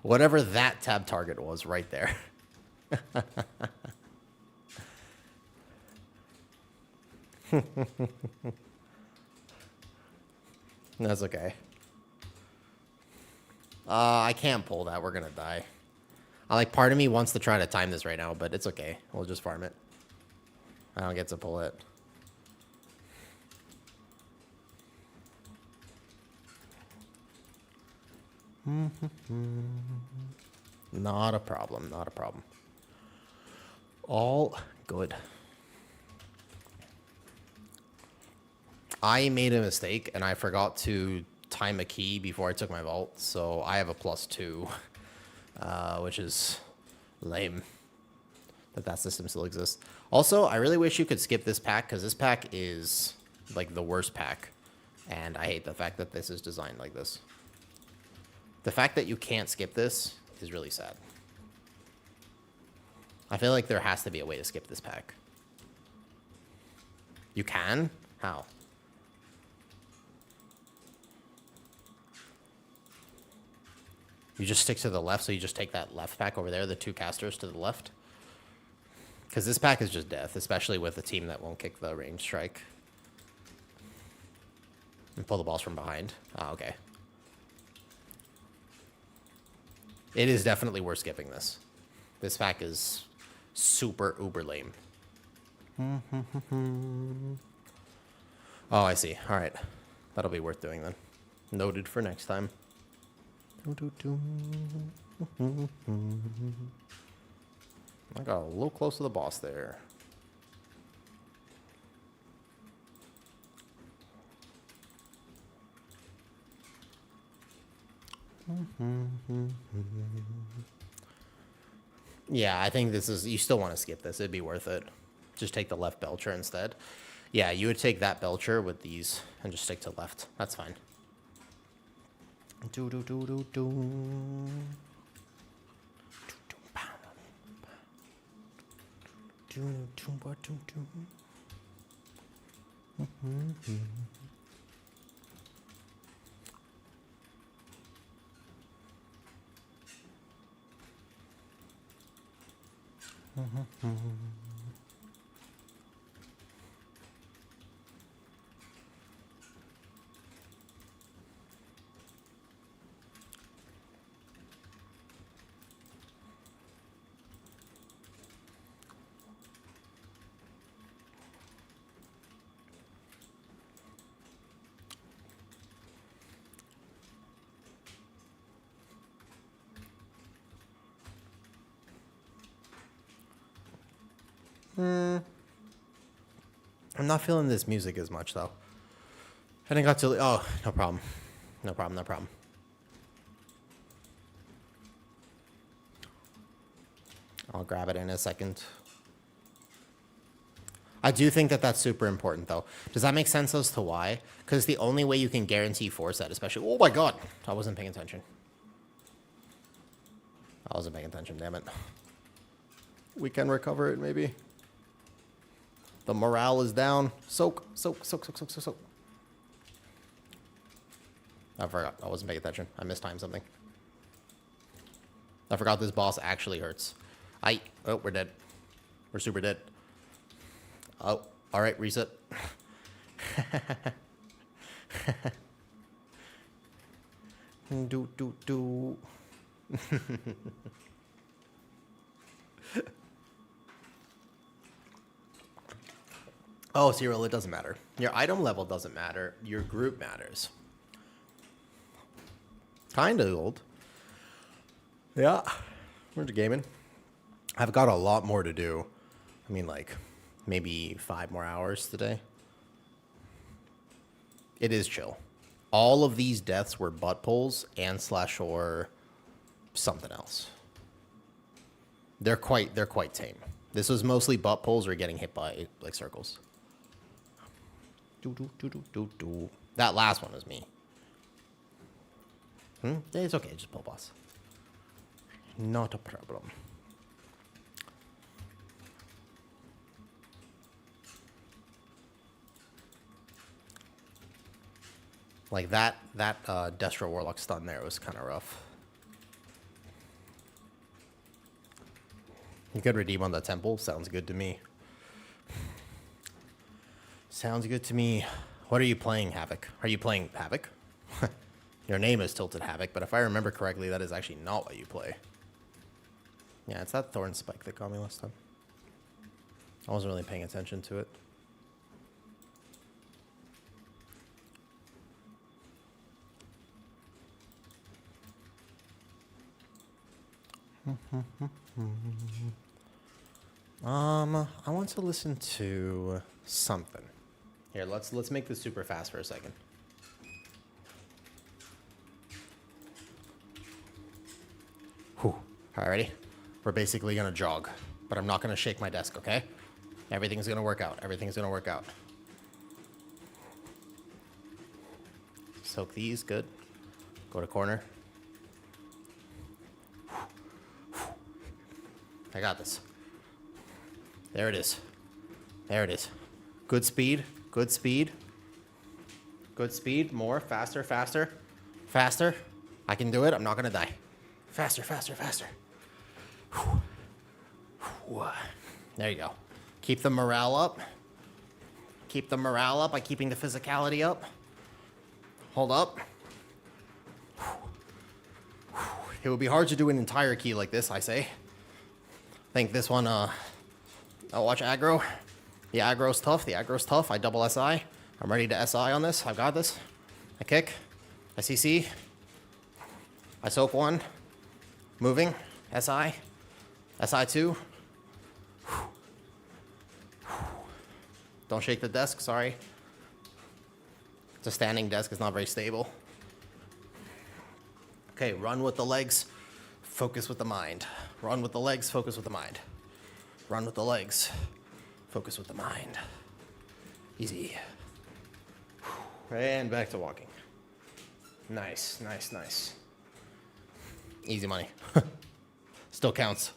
Whatever that tab target was right there. That's okay. I can't pull that. We're gonna die. Part of me wants to try to time this right now, but it's okay. We'll just farm it. I don't get to pull it. Not a problem. Not a problem. All good. I made a mistake, and I forgot to time a key before I took my vault, so I have a +2, which is lame that system still exists. Also, I really wish you could skip this pack, because this pack is, like, the worst pack, and I hate the fact that this is designed like this. The fact that you can't skip this is really sad. I feel like there has to be a way to skip this pack. You can? How? You just stick to the left, so you just take that left pack over there, the 2 casters to the left. Because this pack is just death, especially with a team that won't kick the range strike. And pull the balls from behind. Oh, okay. It is definitely worth skipping this. This pack is super uber lame. Oh, I see. All right. That'll be worth doing then. Noted for next time. I got a little close to the boss there. Yeah, I think this is... You still want to skip this. It'd be worth it. Just take the left Belcher instead. Yeah, you would take that Belcher with these and just stick to left. That's fine. I'm not feeling this music as much, though. I didn't got to... Oh, no problem. No problem, no problem. I'll grab it in a second. I do think that that's super important, though. Does that make sense as to why? Because the only way you can guarantee force set, especially... Oh, my God. I wasn't paying attention. I wasn't paying attention, damn it. We can recover it, maybe. The morale is down. Soak, soak, soak, soak, soak, soak, soak. I forgot. I wasn't paying attention. I mistimed something. I forgot this boss actually hurts. Oh, we're dead. We're super dead. Oh, all right, reset. Do. Oh, Cyril, it doesn't matter. Your item level doesn't matter. Your group matters. Kind of old. Yeah. We're gaming. I've got a lot more to do. I mean, like, maybe 5 more hours today. It is chill. All of these deaths were butt pulls and / or something else. They're quite tame. This was mostly butt pulls or getting hit by, like, circles. That last one was me. It's okay, just pull boss. Not a problem. Like that Destro Warlock stun there was kind of rough. You could redeem on the temple. Sounds good to me. Sounds good to me. What are you playing, Havoc? Are you playing Havoc? Your name is Tilted Havoc, but if I remember correctly, that is actually not what you play. Yeah, it's that Thorn Spike that got me last time. I wasn't really paying attention to it. I want to listen to something. Here, let's make this super fast for a second. Whew. Alrighty. We're basically gonna jog, but I'm not gonna shake my desk, okay? Everything's gonna work out. Everything's gonna work out. Soak these, good. Go to corner. I got this. There it is. There it is. Good speed. Good speed. Good speed. More. Faster, faster. Faster. I can do it. I'm not going to die. Faster, faster, faster. There you go. Keep the morale up. Keep the morale up by keeping the physicality up. Hold up. It would be hard to do an entire key like this, I say. I think this one, I'll watch aggro. The aggro's tough. The aggro's tough. I double SI. I'm ready to SI on this. I've got this. I kick. I CC. I soak one. Moving. SI. SI2. Don't shake the desk. Sorry. It's a standing desk. It's not very stable. Okay, run with the legs. Focus with the mind. Run with the legs. Focus with the mind. Run with the legs. Focus with the mind. Easy. And back to walking. Nice, nice, nice. Easy money. Still counts.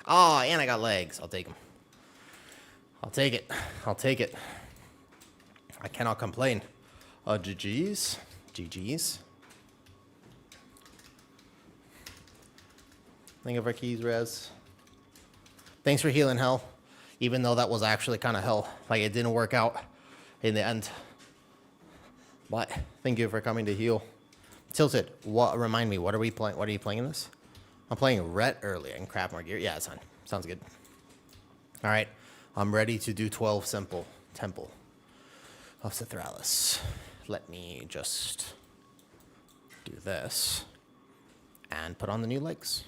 Oh, and I got legs. I'll take them. I'll take it. I'll take it. I cannot complain. GG's. GG's. Think of our keys, Rez. Thanks for healing hell. Even though that was actually kind of hell. Like, it didn't work out in the end. But thank you for coming to heal. Tilted, what? Remind me, what are we playing? What are you playing in this? I'm playing Ret early and craft more gear. Yeah, it's fine. Sounds good. All right. I'm ready to do 12 simple Temple of Cithralis. Let me just do this and put on the new legs.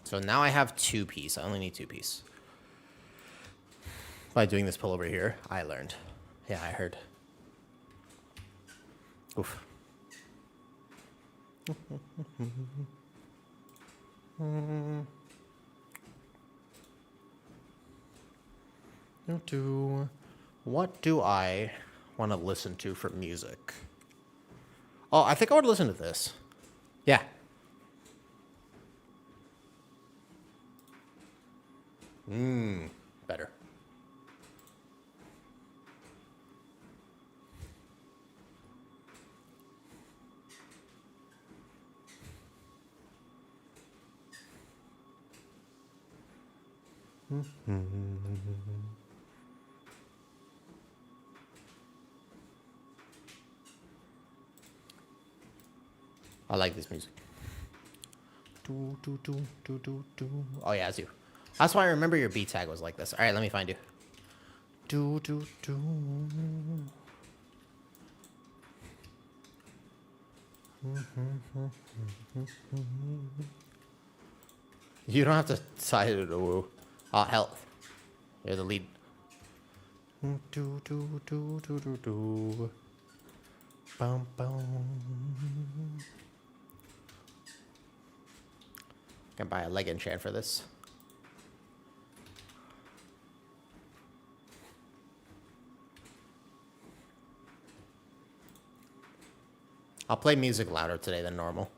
So now I have 2-piece. I only need 2-piece. By doing this pull over here, I learned. Yeah, I heard. Oof. What do I want to listen to for music? Oh, I think I would listen to this. Yeah. Better. I like this music. Oh yeah, it's you. That's why I remember your beat tag was like this. All right, let me find you. You don't have to side it to woo. Health. You're the lead. Bum, bum. Can buy a leg enchant for this. I'll play music louder today than normal.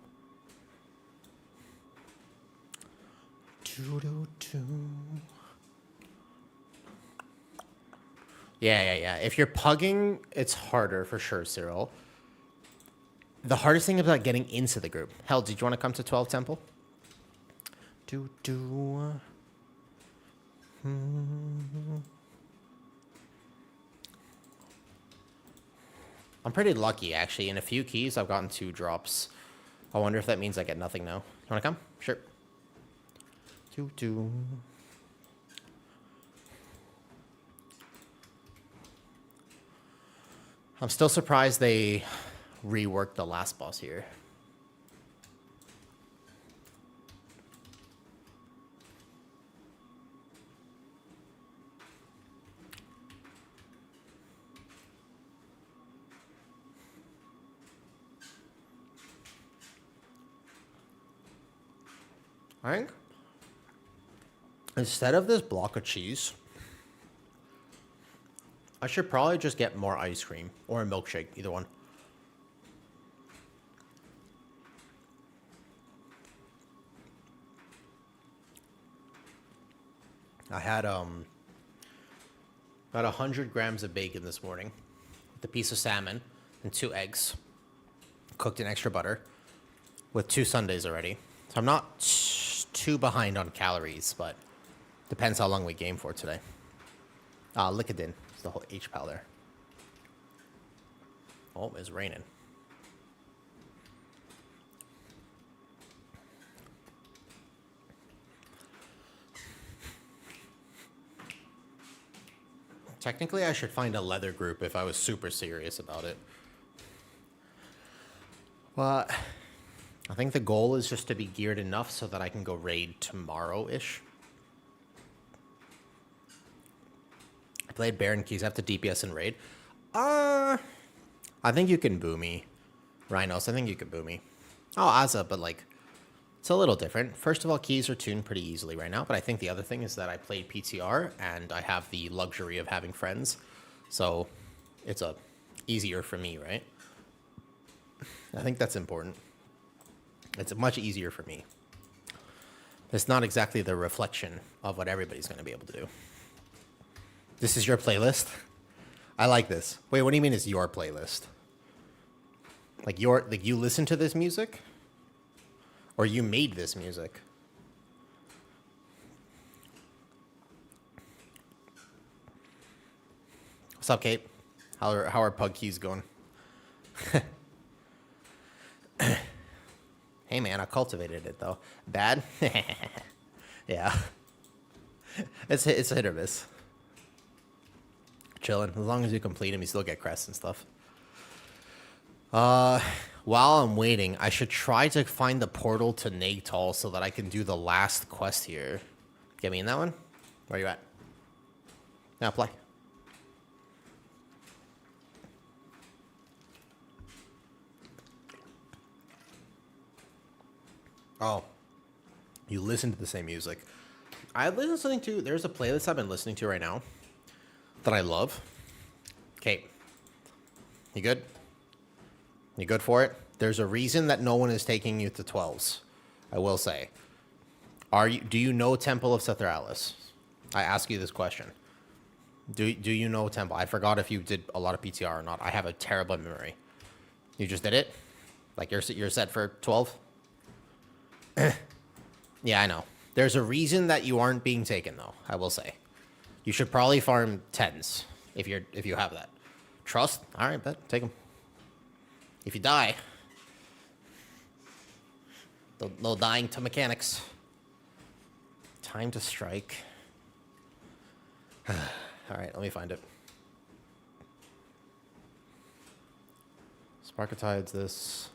Yeah. If you're pugging, it's harder for sure, Cyril. The hardest thing about getting into the group. Hell, did you want to come to 12 Temple? I'm pretty lucky, actually. In a few keys, I've gotten 2 drops. I wonder if that means I get nothing now. You want to come? Sure. I'm still surprised they reworked the last boss here. I think instead of this block of cheese, I should probably just get more ice cream or a milkshake, either one. I had about 100 grams of bacon this morning with a piece of salmon and 2 eggs cooked in extra butter with 2 sundaes already. So I'm not too behind on calories, but depends how long we game for today. Licodin. It's the whole H pal there. Oh, it's raining. Technically, I should find a leather group if I was super serious about it. But I think the goal is just to be geared enough so that I can go raid tomorrow-ish. I played Baron Keys. I have to DPS and raid. I think you can boo me. Rhinos, I think you can boo me. Oh, Azza, but like, it's a little different. First of all, keys are tuned pretty easily right now, but I think the other thing is that I played PTR and I have the luxury of having friends. So it's easier for me, right? I think that's important. It's much easier for me. It's not exactly the reflection of what everybody's going to be able to do. This is your playlist? I like this. Wait, what do you mean it's your playlist? Like you listen to this music? Or you made this music? What's up, Kate? How are pug keys going? Hey, man, I cultivated it, though. Bad? Yeah. It's a hit or miss. Chilling. As long as you complete them, you still get crests and stuff. While I'm waiting, I should try to find the portal to Nagtal so that I can do the last quest here. Get me in that one? Where you at? Now play. Oh. You listen to the same music. I've been listening to... There's a playlist I've been listening to right now that I love. Okay. You good? You good for it? There's a reason that no one is taking you to 12s. I will say. Do you know Temple of Sethralis? I ask you this question. Do you know Temple? I forgot if you did a lot of PTR or not. I have a terrible memory. You just did it? Like you're set for 12? Yeah, I know. There's a reason that you aren't being taken, though, I will say. You should probably farm 10s if you have that. Trust? All right, bet. Take them. If you die, no dying to mechanics. Time to strike. All right, let me find it. Sparkatide's this.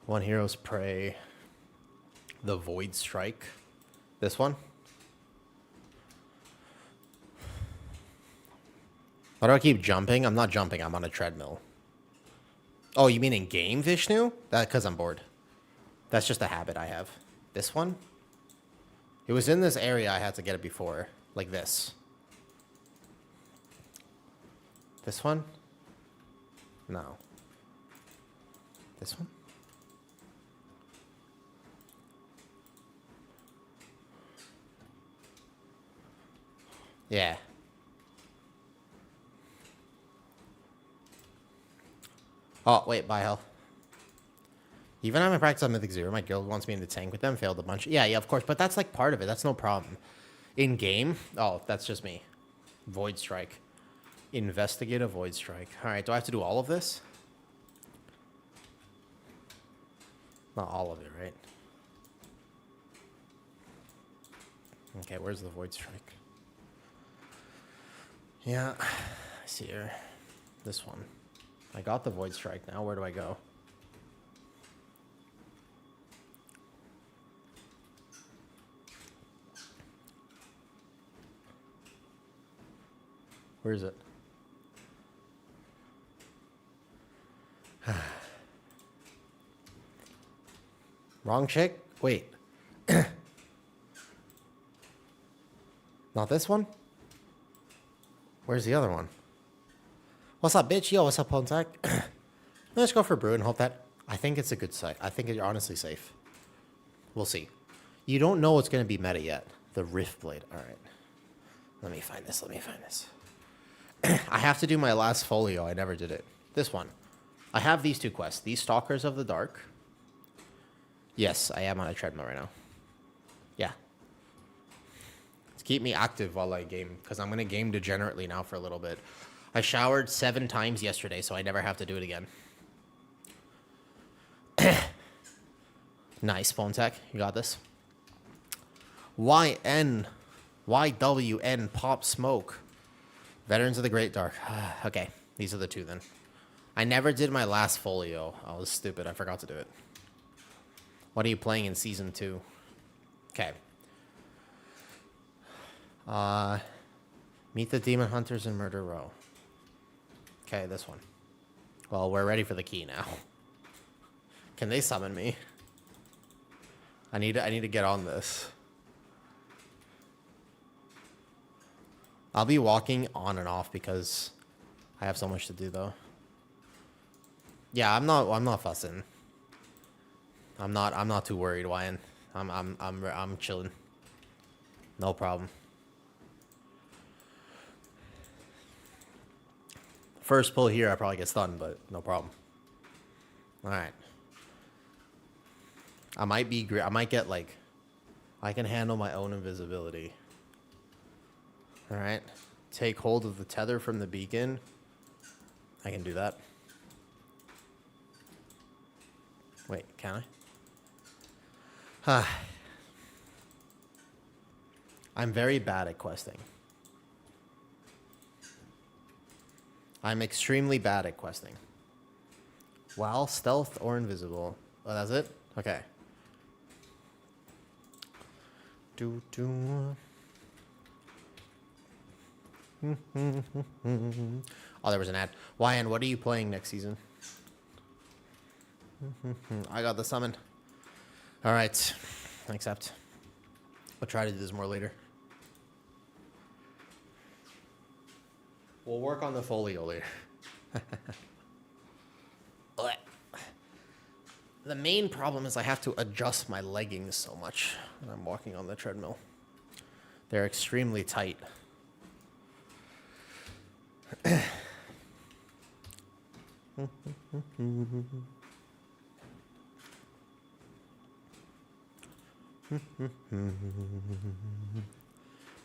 One Hero's Prey. The Void Strike. This one. Why do I keep jumping? I'm not jumping. I'm on a treadmill. Oh, you mean in game, Vishnu? That because I'm bored. That's just a habit I have. This one? It was in this area I had to get it before. Like this. This one? No. This one? Yeah. Oh, wait, bye, hell. Even I'm in practice on Mythic 0, my guild wants me in the tank with them, failed a bunch. Yeah, of course, but that's like part of it. That's no problem. In game, oh, that's just me. Void Strike. Investigate a Void Strike. All right, do I have to do all of this? Not all of it, right? Okay, where's the Void Strike? Yeah, I see her. This one. I got the Void Strike now. Where do I go? Where is it? Wrong chick? Wait. Not this one? Where's the other one? What's up, bitch? Yo, what's up, Pontac? Let's go for Brew and hope that... I think it's a good site. I think it's honestly safe. We'll see. You don't know what's going to be meta yet. The Rift Blade. All right. Let me find this. I have to do my last folio. I never did it. This one. I have these two quests. These Stalkers of the Dark. Yes, I am on a treadmill right now. Yeah. To keep me active while I game. Because I'm going to game degenerately now for a little bit. I showered 7 times yesterday, so I never have to do it again. Nice, Phone Tech. You got this. YWN Pop Smoke. Veterans of the Great Dark. Okay, these are the two then. I never did my last folio. I was stupid. I forgot to do it. What are you playing in Season 2? Okay. Meet the Demon Hunters in Murder Row. Okay, this one. Well, we're ready for the key now. Can they summon me? I need to get on this. I'll be walking on and off because I have so much to do though. Yeah, I'm not fussing. I'm not too worried, Wyan. I'm chilling. No problem. First pull here, I probably get stunned, but no problem. All right. I might get like, I can handle my own invisibility. All right. take hold of the tether from the beacon, I can do that. Wait, can I? I'm very bad at questing. I'm extremely bad at questing. Well, stealth or invisible. Oh, that's it? Okay. Oh, there was an ad. Wyan, what are you playing next season? I got the summon. All right. Accept. I'll try to do this more later. We'll work on the folio later. The main problem is I have to adjust my leggings so much when I'm walking on the treadmill. They're extremely tight.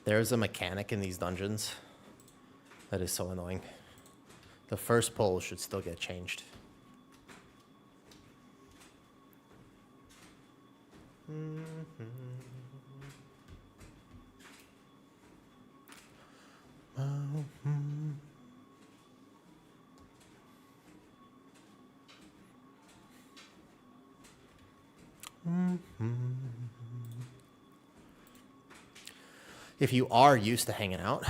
There's a mechanic in these dungeons that is so annoying. The first pull should still get changed. If you are used to hanging out,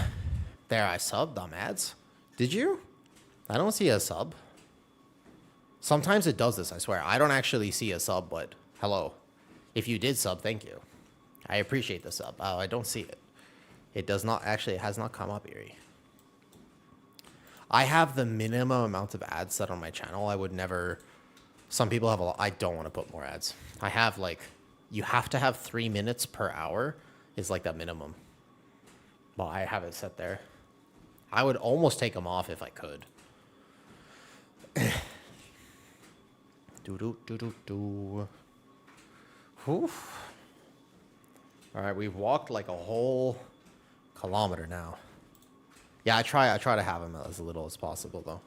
there I subbed on ads. Did you? I don't see a sub. Sometimes it does this, I swear. I don't actually see a sub, but hello. If you did sub, thank you. I appreciate the sub. Oh, I don't see it. It does not, actually, it has not come up, Erie. I have the minimum amount of ads set on my channel. I would never, some people have a lot. I don't want to put more ads. I have like, you have to have 3 minutes per hour is like the minimum. Well, I have it set there. I would almost take them off if I could. Whew. All right, we've walked like a whole kilometer now. Yeah, I try to have them as little as possible though.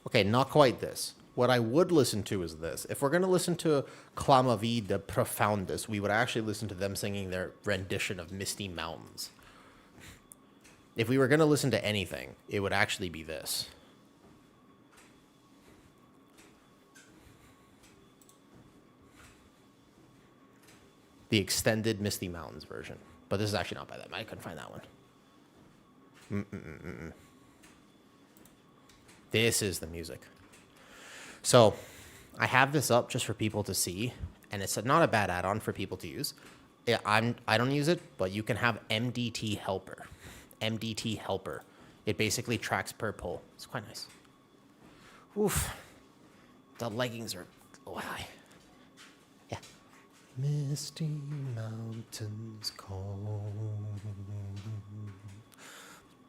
Okay, not quite this. What I would listen to is this. If we're going to listen to Clamavi de Profundus, we would actually listen to them singing their rendition of Misty Mountains. If we were going to listen to anything, it would actually be this. The extended Misty Mountains version. But this is actually not by them. I couldn't find that one. This is the music. So I have this up just for people to see, and it's not a bad add-on for people to use. I don't use it, but you can have MDT Helper. MDT Helper. It basically tracks per pull. It's quite nice. Oof. The leggings are high. Yeah. Misty mountains call,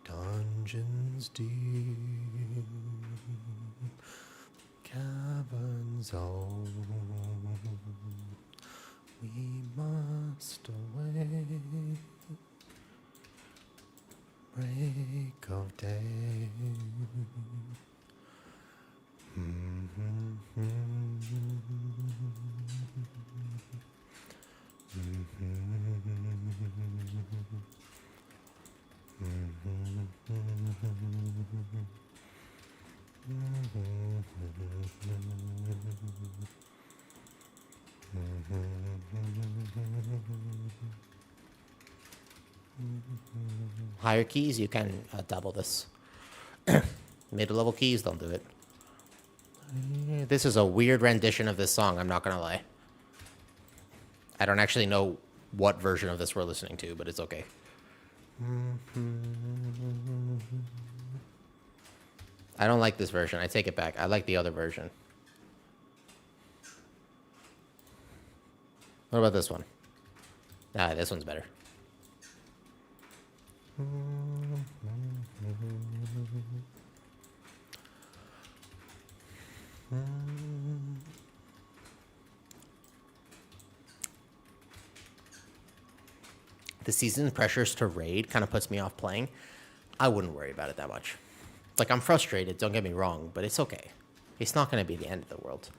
dungeons deep, caverns old, we must away, break of day. Higher keys, you can double this. Mid-level keys, don't do it. This is a weird rendition of this song, I'm not gonna lie. I don't actually know what version of this we're listening to, but it's okay. I don't like this version. I take it back. I like the other version. What about this one? Ah, this one's better. the season pressures to raid kind of puts me off playing. I wouldn't worry about it that much. Like, I'm frustrated, don't get me wrong, but it's okay. It's not going to be the end of the world.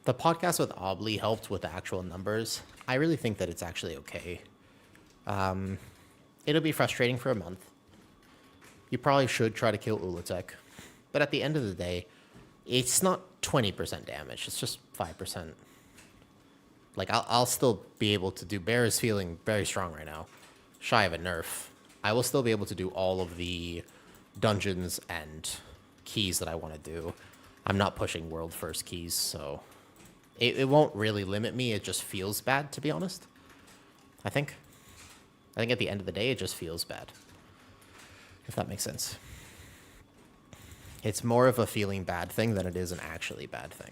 The podcast with Obley helped with the actual numbers. I really think that it's actually okay. It'll be frustrating for a month. You probably should try to kill Ulatek. But at the end of the day, it's not 20% damage. It's just 5%. Like, I'll still be able to do... Bear is feeling very strong right now. Shy of a nerf. I will still be able to do all of the dungeons and keys that I want to do. I'm not pushing world first keys, so... It won't really limit me. It just feels bad, to be honest. I think at the end of the day, it just feels bad. If that makes sense. It's more of a feeling bad thing than it is an actually bad thing.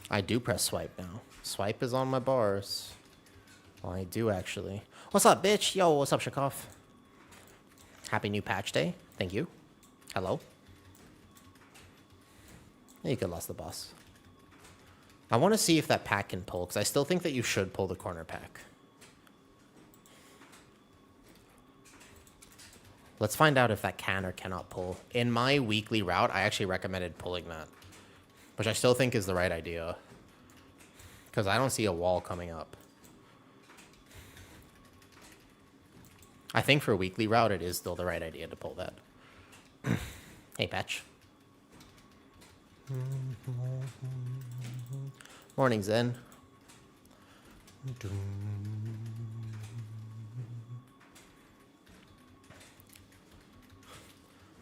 I do press swipe now. Swipe is on my bars. Well, I do actually. What's up, bitch? Yo, what's up, Shakov? Happy new patch day. Thank you. Hello. You could lost the boss. I want to see if that pack can pull, because I still think that you should pull the corner pack. Let's find out if that can or cannot pull. In my weekly route, I actually recommended pulling that, which I still think is the right idea, because I don't see a wall coming up. I think for a weekly route, it is still the right idea to pull that. Hey, Patch. Morning, Zen.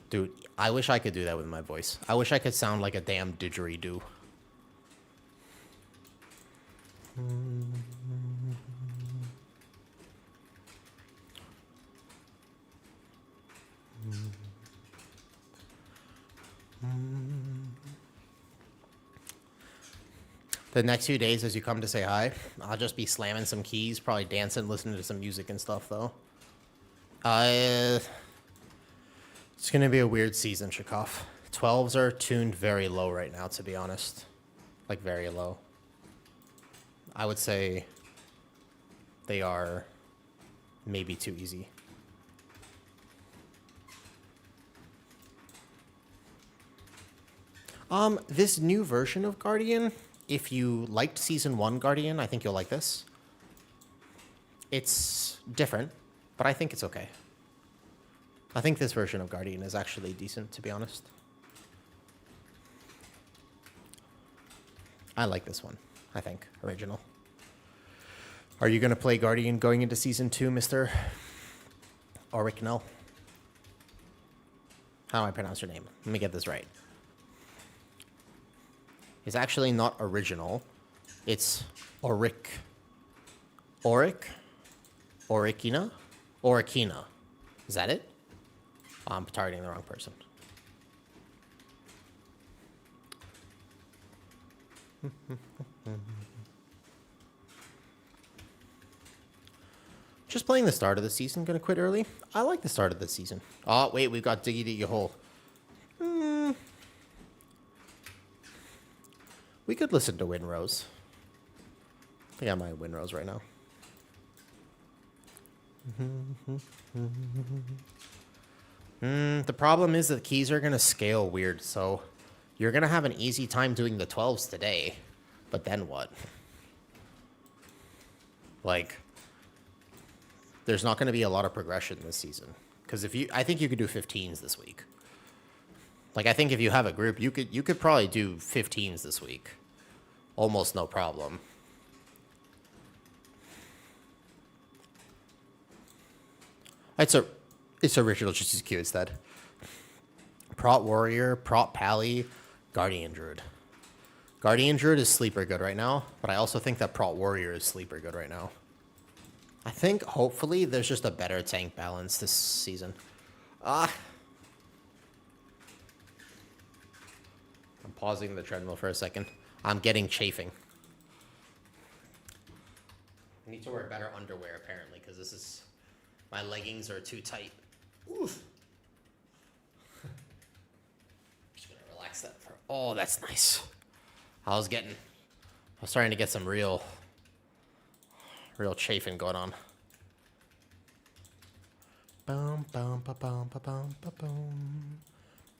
Dude, I wish I could do that with my voice. I wish I could sound like a damn didgeridoo. The next few days as you come to say hi, I'll just be slamming some keys, probably dancing, listening to some music and stuff, though. It's going to be a weird season, Shakov. 12s are tuned very low right now, to be honest. Like, very low. I would say they are maybe too easy. This new version of Guardian, if you liked Season 1 Guardian, I think you'll like this. It's different, but I think it's okay. I think this version of Guardian is actually decent, to be honest. I like this one, I think, original. Are you going to play Guardian going into Season 2, Mr. Original? How do I pronounce your name? Let me get this right. It's actually not original. It's Oric. Oric? Oricina? Oricina. Is that it? Oh, I'm targeting the wrong person. Just playing the start of the season. Gonna quit early? I like the start of the season. Oh, wait, we've got Diggy Diggy Hole. We could listen to Winrose. I think I might Winrose right now. The problem is that keys are going to scale weird, so you're going to have an easy time doing the 12s today. But then what? Like, there's not going to be a lot of progression this season. Because I think you could do 15s this week. Like, I think if you have a group, you could probably do 15s this week. Almost no problem. It's original, just as cute instead. Prot Warrior, Prot Pally, Guardian Druid. Guardian Druid is sleeper good right now, but I also think that Prot Warrior is sleeper good right now. I think, hopefully, there's just a better tank balance this season. pausing the treadmill for a second. I'm getting chafing. I need to wear better underwear, apparently, because this is... My leggings are too tight. Oof. I'm just going to relax that for... Oh, that's nice. I was starting to get some real chafing going on. Boom, boom, ba, boom, ba, boom, ba, boom.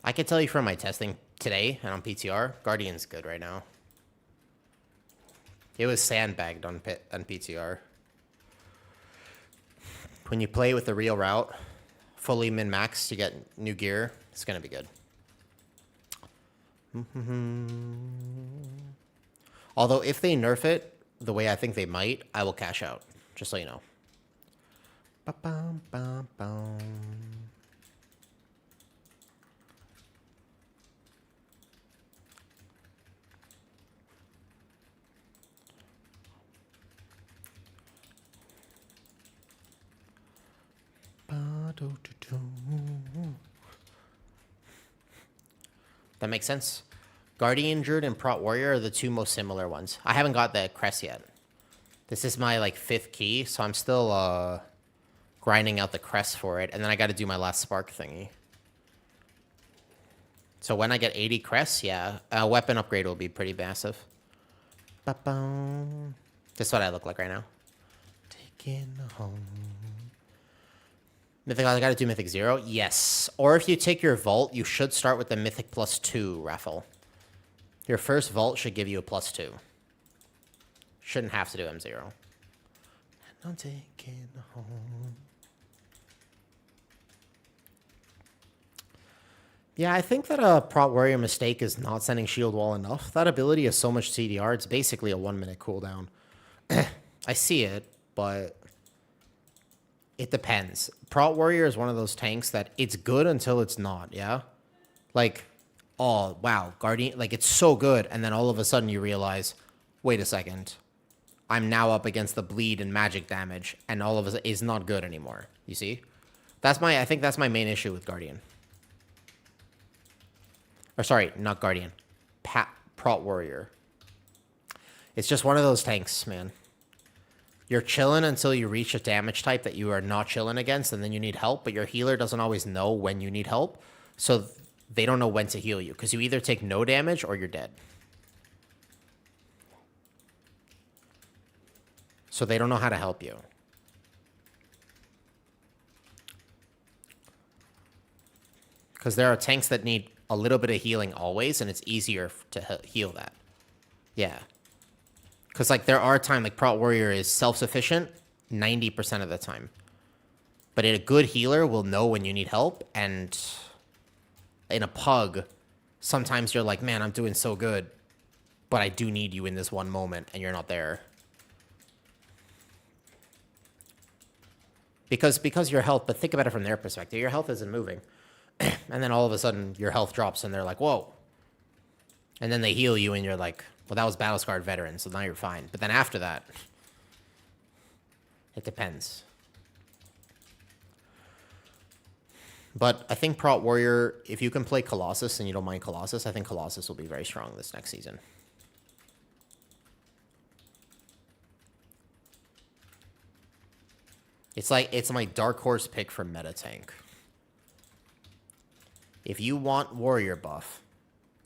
I can tell you from my testing today and on PTR, Guardian's good right now. It was sandbagged on PTR. When you play with the real route, fully min-max to get new gear, it's going to be good. Although if they nerf it the way I think they might, I will cash out, just so you know. Ba-bum-bum-bum. That makes sense. Guardian Druid and Prot Warrior are the two most similar ones. I haven't got the crest yet. This is my like 5th key, so I'm still grinding out the crest for it, and then I got to do my last spark thingy. So when I get 80 crests, yeah, a weapon upgrade will be pretty massive. Ba-boom. This is what I look like right now. Taking home. Mythic, I gotta do Mythic 0? Yes. Or if you take your Vault, you should start with the Mythic +2 raffle. Your first Vault should give you a +2. Shouldn't have to do M0. And I'm taking home. Yeah, I think that a Prot Warrior mistake is not sending Shield Wall enough. That ability has so much CDR, it's basically a 1-minute cooldown. I see it, but it depends. Prot Warrior is one of those tanks that it's good until it's not, yeah? Like, oh, wow, Guardian, like, it's so good, and then all of a sudden you realize, wait a second, I'm now up against the bleed and magic damage, and all of a sudden it's not good anymore, you see? I think that's my main issue with Guardian. Or sorry, not Guardian. Prot Warrior. It's just one of those tanks, man. You're chilling until you reach a damage type that you are not chilling against, and then you need help, but your healer doesn't always know when you need help, so they don't know when to heal you, because you either take no damage or you're dead. So they don't know how to help you. Because there are tanks that need a little bit of healing always, and it's easier to heal that. Yeah. Because, like, there are times, like, Prot Warrior is self-sufficient 90% of the time. But a good healer will know when you need help, and in a pug, sometimes you're like, man, I'm doing so good, but I do need you in this one moment, and you're not there. Because your health, but think about it from their perspective, your health isn't moving. And then all of a sudden, your health drops, and they're like, whoa. And then they heal you, and you're like, well, that was Battle-Scarred Veteran, so now you're fine. But then after that, it depends. But I think Prot Warrior, if you can play Colossus and you don't mind Colossus, I think Colossus will be very strong this next season. It's my dark horse pick for meta tank. If you want Warrior buff,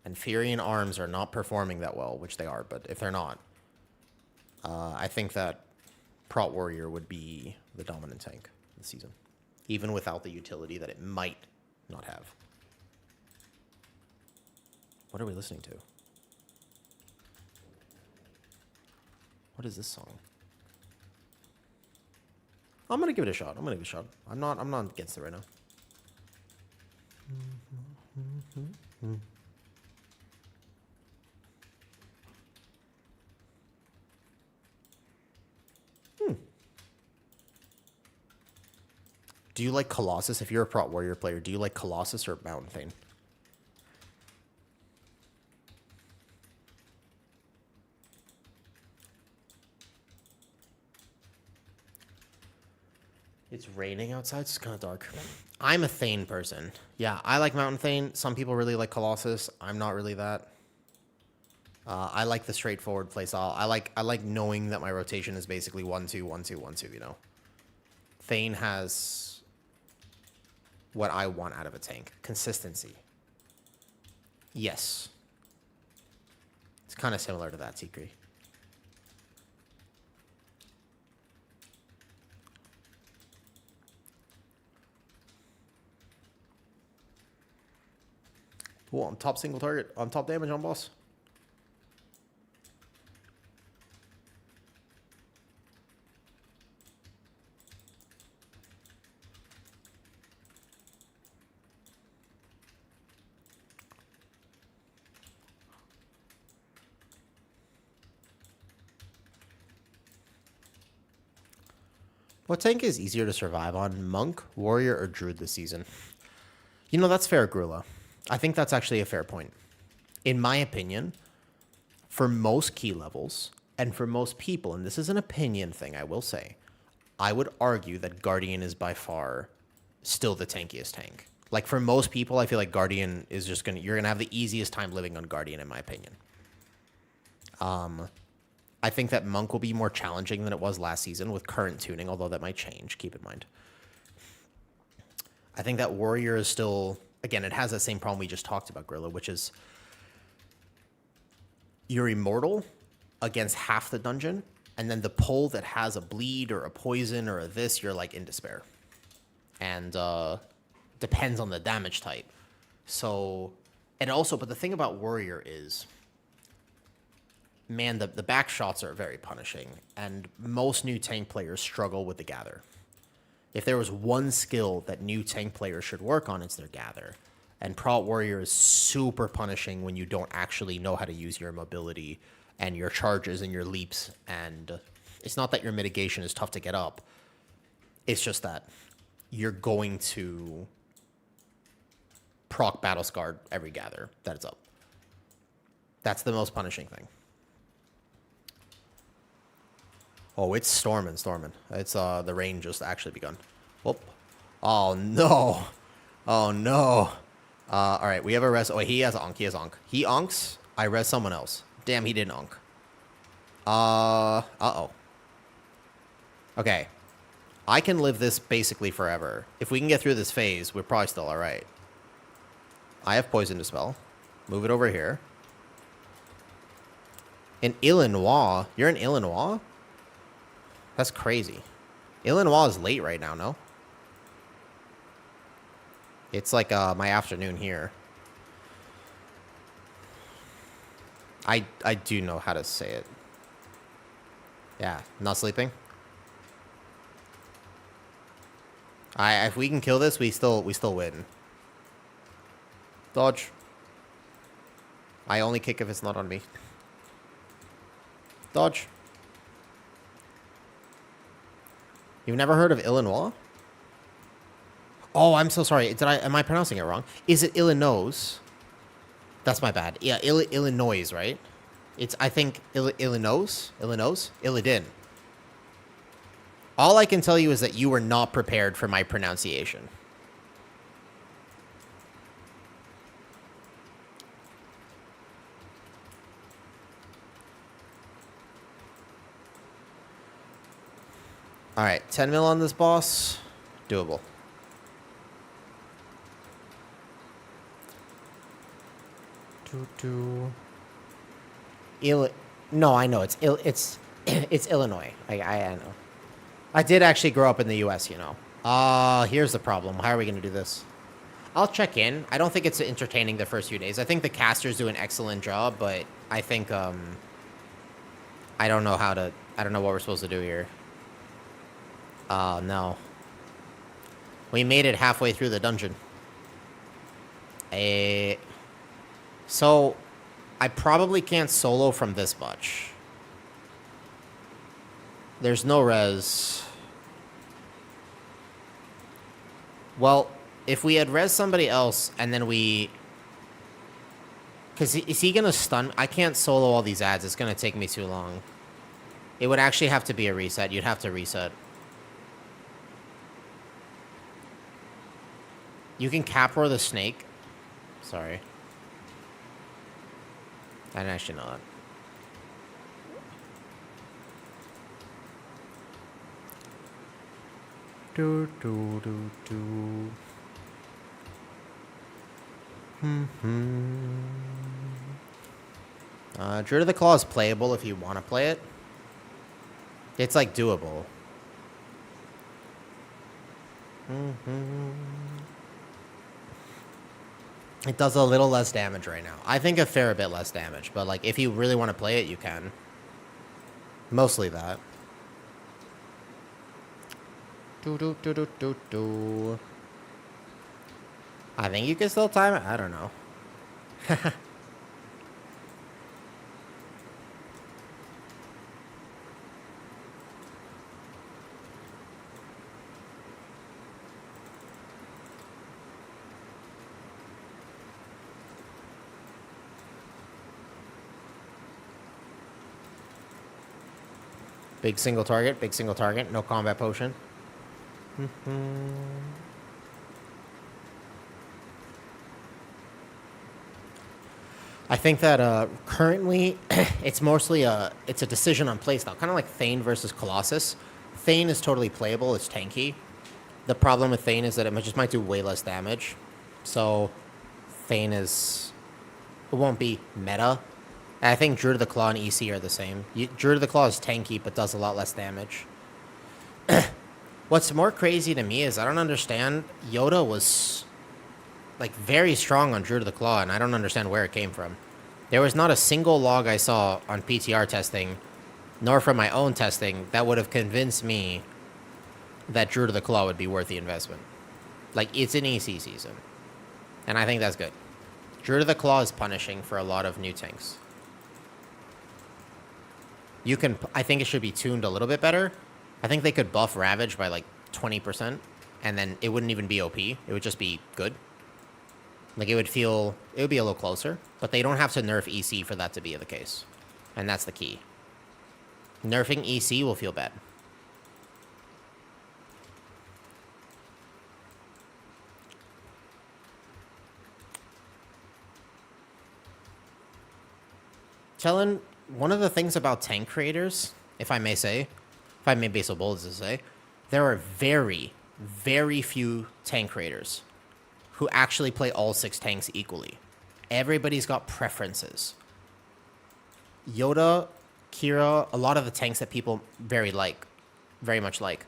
and Fury and Arms are not performing that well, which they are, but if they're not, I think that Prot Warrior would be the dominant tank this season, even without the utility that it might not have. What are we listening to? What is this song? I'm gonna give it a shot. I'm not against it right now. Do you like Colossus? If you're a Prot Warrior player, do you like Colossus or Mountain Thane? It's raining outside. It's kind of dark. I'm a Thane person. Yeah, I like Mountain Thane. Some people really like Colossus. I'm not really that. I like the straightforward playstyle. I like knowing that my rotation is basically 1-2, 1-2, 1-2. You know, Thane has what I want out of a tank: consistency. Yes, it's kind of similar to that, Tikri. Cool. I'm top single target. I'm top damage on boss. What tank is easier to survive on, Monk, Warrior, or Druid this season? You know, that's fair, Grula. I think that's actually a fair point. In my opinion, for most key levels, and for most people, and this is an opinion thing, I will say, I would argue that Guardian is by far still the tankiest tank. Like, for most people, I feel like Guardian is just you're gonna have the easiest time living on Guardian, in my opinion. I think that Monk will be more challenging than it was last season with current tuning, although that might change, keep in mind. I think that Warrior is still, again, it has that same problem we just talked about, Gorilla, which is you're immortal against half the dungeon, and then the pull that has a bleed or a poison or a this, you're like in despair. And depends on the damage type. So, and also, but the thing about Warrior is, man, the back shots are very punishing, and most new tank players struggle with the gather. If there was one skill that new tank players should work on, it's their gather. And Prot Warrior is super punishing when you don't actually know how to use your mobility and your charges and your leaps. And it's not that your mitigation is tough to get up. It's just that you're going to proc Battle Scarred every gather that it's up. That's the most punishing thing. Oh, it's storming. It's the rain just actually begun. Whoop. Oh no. Oh no. All right, we have a res. Oh, he has onk. He onks. I res someone else. Damn, he didn't onk. Uh-oh. Okay. I can live this basically forever. If we can get through this phase, we're probably still all right. I have poison to spell. Move it over here. In Illinois? You're in Illinois? That's crazy. Illinois is late right now, no? It's like my afternoon here. I do know how to say it. Yeah, not sleeping. If we can kill this, we still win. Dodge. I only kick if it's not on me. Dodge. You've never heard of Illinois? Oh, I'm so sorry. Am I pronouncing it wrong? Is it Illinois? That's my bad. Yeah, Illinois, right? It's, I think, Illinois? Illidan. All I can tell you is that you were not prepared for my pronunciation. All right, 10 mil on this boss. Doable. No, I know it's Illinois. I know. I did actually grow up in the U.S. You know. Here's the problem. How are we gonna do this? I'll check in. I don't think it's entertaining the first few days. I think the casters do an excellent job, but I think I don't know what we're supposed to do here. Oh no. We made it halfway through the dungeon. So, I probably can't solo from this much. There's no res. Well, if we had res somebody else and then we... Because is he going to stun? I can't solo all these ads. It's going to take me too long. It would actually have to be a reset. You'd have to reset. You can cap roar the snake. Sorry. I didn't actually know that. Do, do, do, do. Druid of the Claw is playable if you want to play it. It's like doable. It does a little less damage right now. I think a fair bit less damage, but like if you really want to play it, you can. Mostly that. Do do do do do do. I think you can still time it. I don't know. Big single target, no combat potion. I think that currently it's mostly it's a decision on playstyle, kind of like Thane versus Colossus. Thane is totally playable, it's tanky. The problem with Thane is that it just might do way less damage. So Thane it won't be meta. And I think Druid of the Claw and EC are the same. Druid of the Claw is tanky, but does a lot less damage. What's more crazy to me is I don't understand. Yoda was like very strong on Druid of the Claw, and I don't understand where it came from. There was not a single log I saw on PTR testing, nor from my own testing, that would have convinced me that Druid of the Claw would be worth the investment. Like, it's an EC season, and I think that's good. Druid of the Claw is punishing for a lot of new tanks. I think it should be tuned a little bit better. I think they could buff Ravage by like 20%, and then it wouldn't even be OP. It would just be good. Like, it would be a little closer, but they don't have to nerf EC for that to be the case. And that's the key. Nerfing EC will feel bad. Chellin, one of the things about tank creators, if I may be so bold as to say, there are very, very few tank creators who actually play all 6 tanks equally. Everybody's got preferences. Yoda, Kira, a lot of the tanks that people very much like.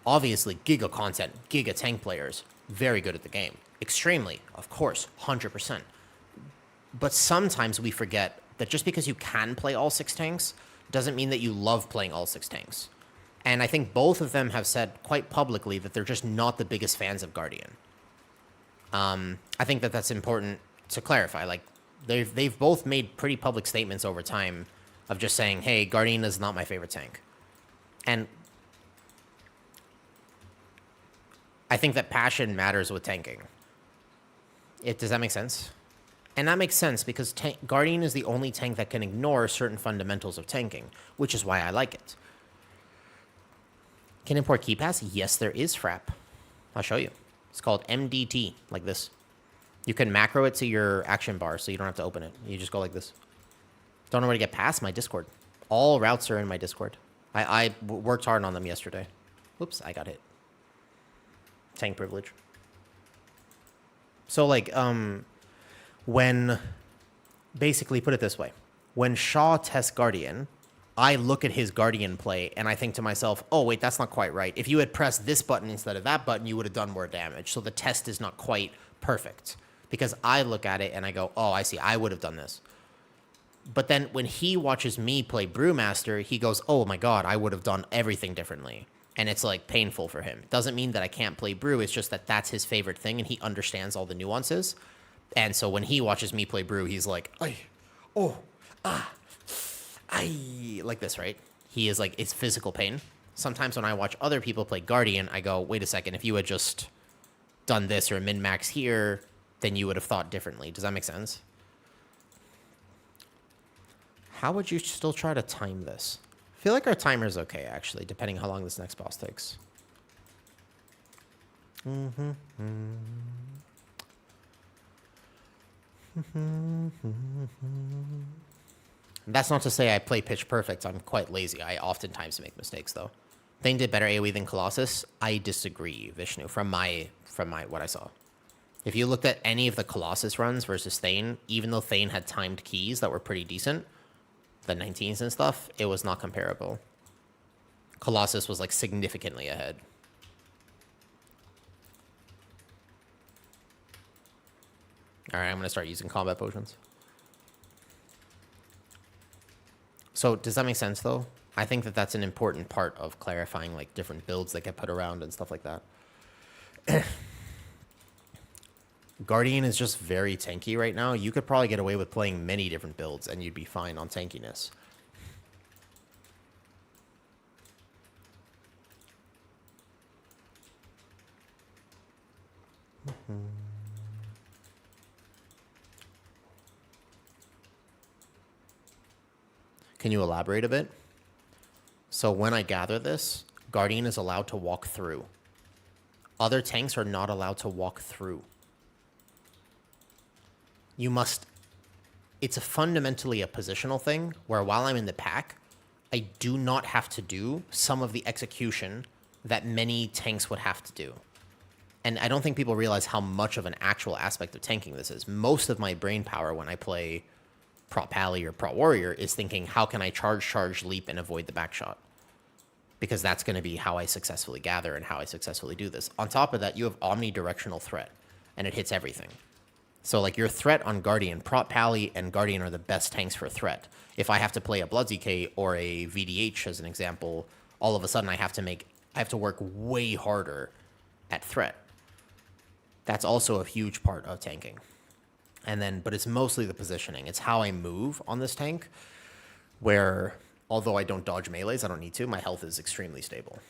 Obviously, giga content, giga tank players, very good at the game. Extremely, of course, 100%. But sometimes we forget that just because you can play all 6 tanks doesn't mean that you love playing all 6 tanks. And I think both of them have said quite publicly that they're just not the biggest fans of Guardian. I think that that's important to clarify. Like, they've both made pretty public statements over time of just saying, hey, Guardian is not my favorite tank. And I think that passion matters with tanking. Does that make sense? And that makes sense because Guardian is the only tank that can ignore certain fundamentals of tanking, which is why I like it. Can import key pass? Yes, there is Frap. I'll show you. It's called MDT, like this. You can macro it to your action bar, so you don't have to open it. You just go like this. Don't know where to get past my Discord. All routes are in my Discord. I worked hard on them yesterday. Whoops, I got hit. Tank privilege. So, like, basically, put it this way. When Shaw tests Guardian, I look at his Guardian play, and I think to myself, oh, wait, that's not quite right. If you had pressed this button instead of that button, you would have done more damage. So the test is not quite perfect. Because I look at it, and I go, oh, I see, I would have done this. But then when he watches me play Brewmaster, he goes, oh, my God, I would have done everything differently. And it's, like, painful for him. It doesn't mean that I can't play Brew. It's just that that's his favorite thing, and he understands all the nuances. And so when he watches me play Brew, he's like, ay, oh, ah. Like this, right? He is like, it's physical pain. Sometimes when I watch other people play Guardian, I go, wait a second, if you had just done this or min-max here, then you would have thought differently. Does that make sense? How would you still try to time this? I feel like our timer is okay, actually, depending how long this next boss takes. That's not to say I play pitch perfect. I'm quite lazy. I oftentimes make mistakes, though. Thane did better AoE than Colossus. I disagree, Vishnu, from my what I saw. If you looked at any of the Colossus runs versus Thane, even though Thane had timed keys that were pretty decent, the 19s and stuff, it was not comparable. Colossus was like significantly ahead. All right, I'm going to start using combat potions. So does that make sense, though? I think that that's an important part of clarifying like different builds that get put around and stuff like that. Guardian is just very tanky right now. You could probably get away with playing many different builds and you'd be fine on tankiness. Can you elaborate a bit? So when I gather this, Guardian is allowed to walk through. Other tanks are not allowed to walk through. You must... It's fundamentally a positional thing, where while I'm in the pack, I do not have to do some of the execution that many tanks would have to do. And I don't think people realize how much of an actual aspect of tanking this is. Most of my brain power when I play Prot Pally or Prot Warrior is thinking, how can I charge, leap, and avoid the back shot? Because that's going to be how I successfully gather and how I successfully do this. On top of that, you have omnidirectional threat, and it hits everything. So like your threat on Guardian, Prot Pally and Guardian are the best tanks for threat. If I have to play a Blood ZK or a VDH as an example, all of a sudden I have to work way harder at threat. That's also a huge part of tanking. And then, but it's mostly the positioning. It's how I move on this tank, where although I don't dodge melees, I don't need to, my health is extremely stable.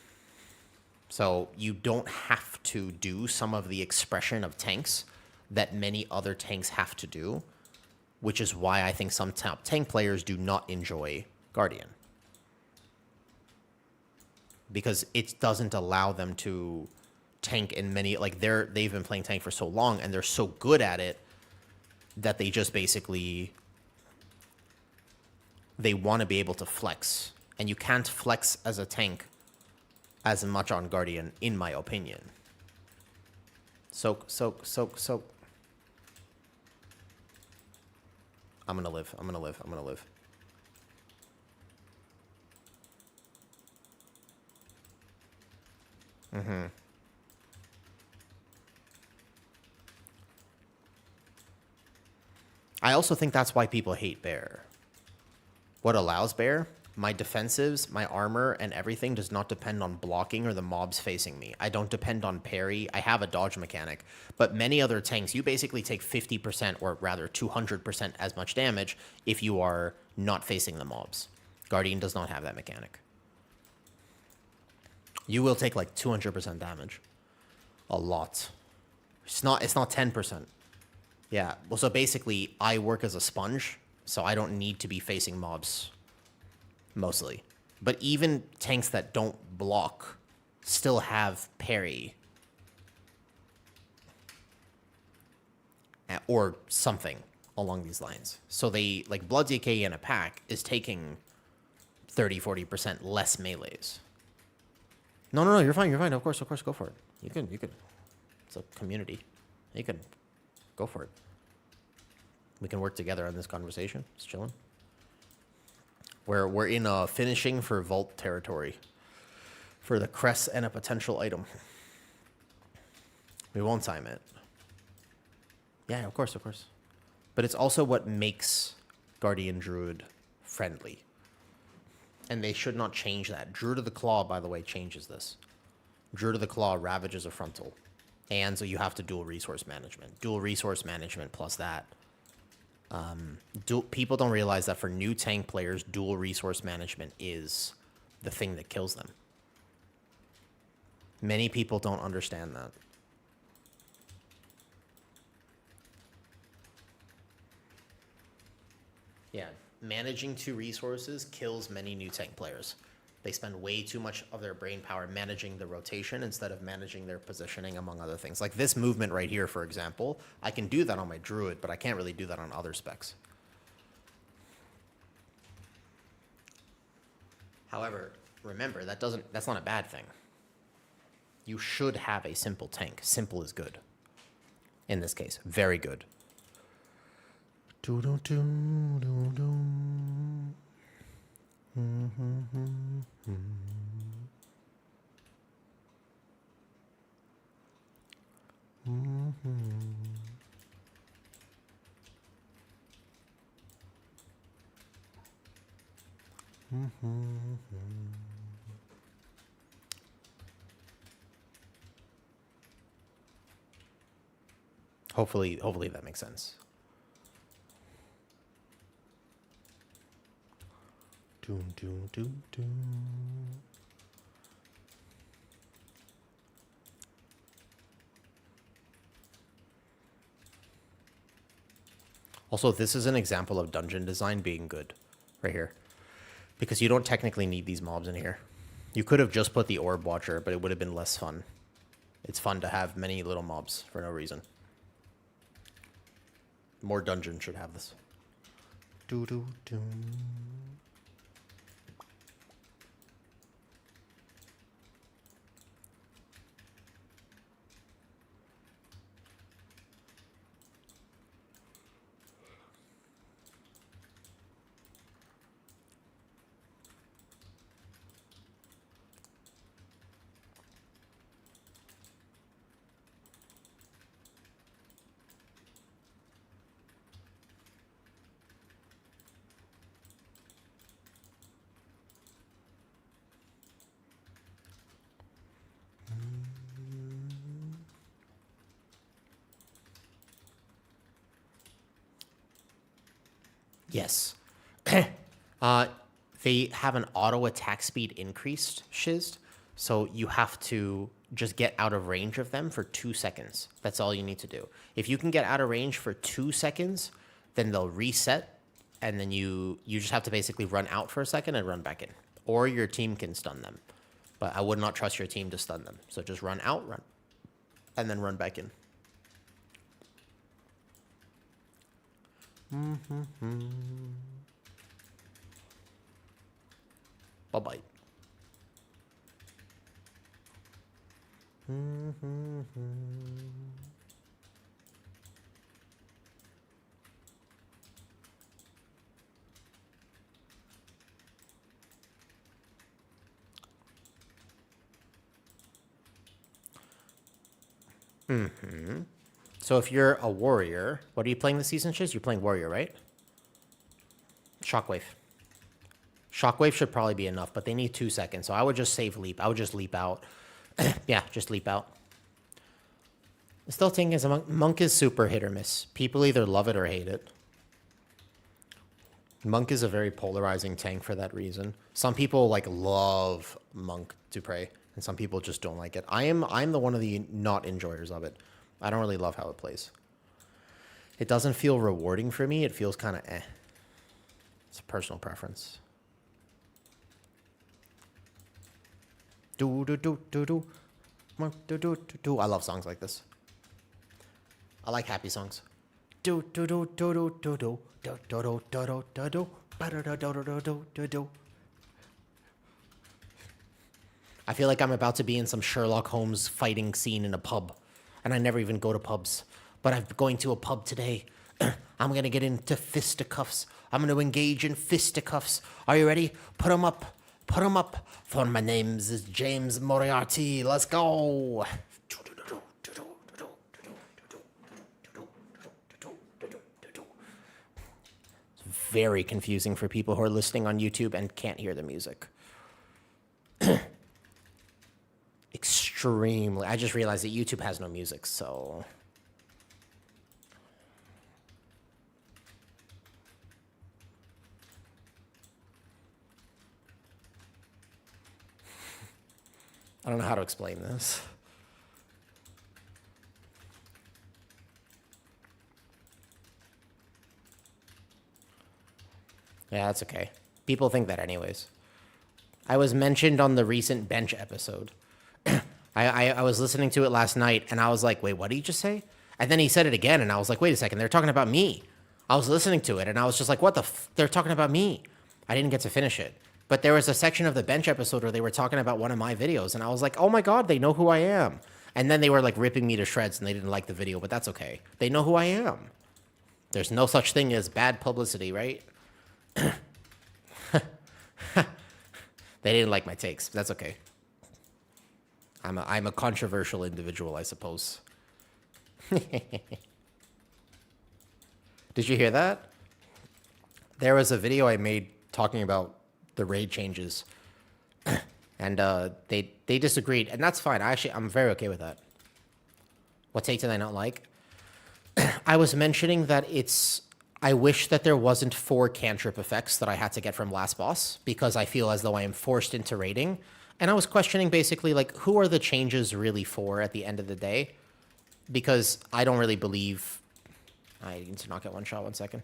So you don't have to do some of the expression of tanks that many other tanks have to do, which is why I think some top tank players do not enjoy Guardian. Because it doesn't allow them to tank in many, like they've been playing tank for so long and they're so good at it that they just basically, they want to be able to flex. And you can't flex as a tank as much on Guardian, in my opinion. Soak. I'm gonna live. Mm-hmm. I also think that's why people hate Bear. What allows Bear? My defensives, my armor, and everything does not depend on blocking or the mobs facing me. I don't depend on parry. I have a dodge mechanic. But many other tanks, you basically take 50% or rather 200% as much damage if you are not facing the mobs. Guardian does not have that mechanic. You will take like 200% damage. A lot. It's not 10%. Yeah, well, so basically, I work as a sponge, so I don't need to be facing mobs, mostly. But even tanks that don't block still have parry. Or something along these lines. So they, like, Blood ZK in a pack is taking 30-40% less melees. No, you're fine, of course, go for it. You can, it's a community. You can go for it. We can work together on this conversation. Just chilling. We're in a finishing for vault territory for the crest and a potential item. We won't time it. Yeah, of course. But it's also what makes Guardian Druid friendly. And they should not change that. Druid of the Claw, by the way, changes this. Druid of the Claw ravages a frontal. And so you have to dual resource management. Dual resource management plus that. People don't realize that for new tank players, dual resource management is the thing that kills them. Many people don't understand that. Yeah, managing two resources kills many new tank players. They spend way too much of their brain power managing the rotation instead of managing their positioning, among other things. Like this movement right here, for example, I can do that on my Druid, but I can't really do that on other specs. However, remember, that's not a bad thing. You should have a simple tank. Simple is good. In this case, very good. Hopefully that makes sense. Also, this is an example of dungeon design being good right here, because you don't technically need these mobs in here. You could have just put the orb watcher, but it would have been less fun. It's fun to have many little mobs for no reason. More dungeons should have this. Yes. They have an auto attack speed increased, shizzed. So you have to just get out of range of them for 2 seconds. That's all you need to do. If you can get out of range for 2 seconds, then they'll reset. And then you just have to basically run out for a second and run back in. Or your team can stun them. But I would not trust your team to stun them. So just run out, and then run back in. Bye-bye. So if you're a warrior, what are you playing this season, Shiz? You're playing warrior, right? Shockwave. Shockwave should probably be enough, but they need 2 seconds. So I would just save leap. I would just leap out. Yeah, just leap out. Still thinking as a monk. Monk is super hit or miss. People either love it or hate it. Monk is a very polarizing tank for that reason. Some people like love Monk to pray, and some people just don't like it. I'm the one of the not enjoyers of it. I don't really love how it plays. It doesn't feel rewarding for me. It feels kind of eh. It's a personal preference. Do do do do do. Do do do do. I love songs like this. I like happy songs. Do do do do do do do do do do do do do do do. I feel like I'm about to be in some Sherlock Holmes fighting scene in a pub, and I never even go to pubs. But I'm going to a pub today. I'm gonna get into fisticuffs. I'm gonna engage in fisticuffs. Are you ready? Put 'em up. Put 'em up. For my name's is James Moriarty. Let's go. It's very confusing for people who are listening on YouTube and can't hear the music. Extremely. I just realized that YouTube has no music, so... I don't know how to explain this. Yeah, that's okay. People think that anyways. I was mentioned on the recent bench episode. I was listening to it last night, and I was like, wait, what did he just say? And then he said it again, and I was like, wait a second, they're talking about me. I was listening to it, and I was just like, what the f... They're talking about me. I didn't get to finish it. But there was a section of the bench episode where they were talking about one of my videos, and I was like, oh my God, they know who I am. And then they were like ripping me to shreds and they didn't like the video, but that's okay. They know who I am. There's no such thing as bad publicity, right? They didn't like my takes. That's okay. I'm a controversial individual, I suppose. Did you hear that? There was a video I made talking about the raid changes, and they disagreed, and that's fine. I'm very okay with that. What take did I not like? I was mentioning that I wish that there wasn't 4 cantrip effects that I had to get from last boss, because I feel as though I am forced into raiding. And I was questioning basically, like, who are the changes really for at the end of the day? Because I don't really believe... I need to not get one shot, 1 second.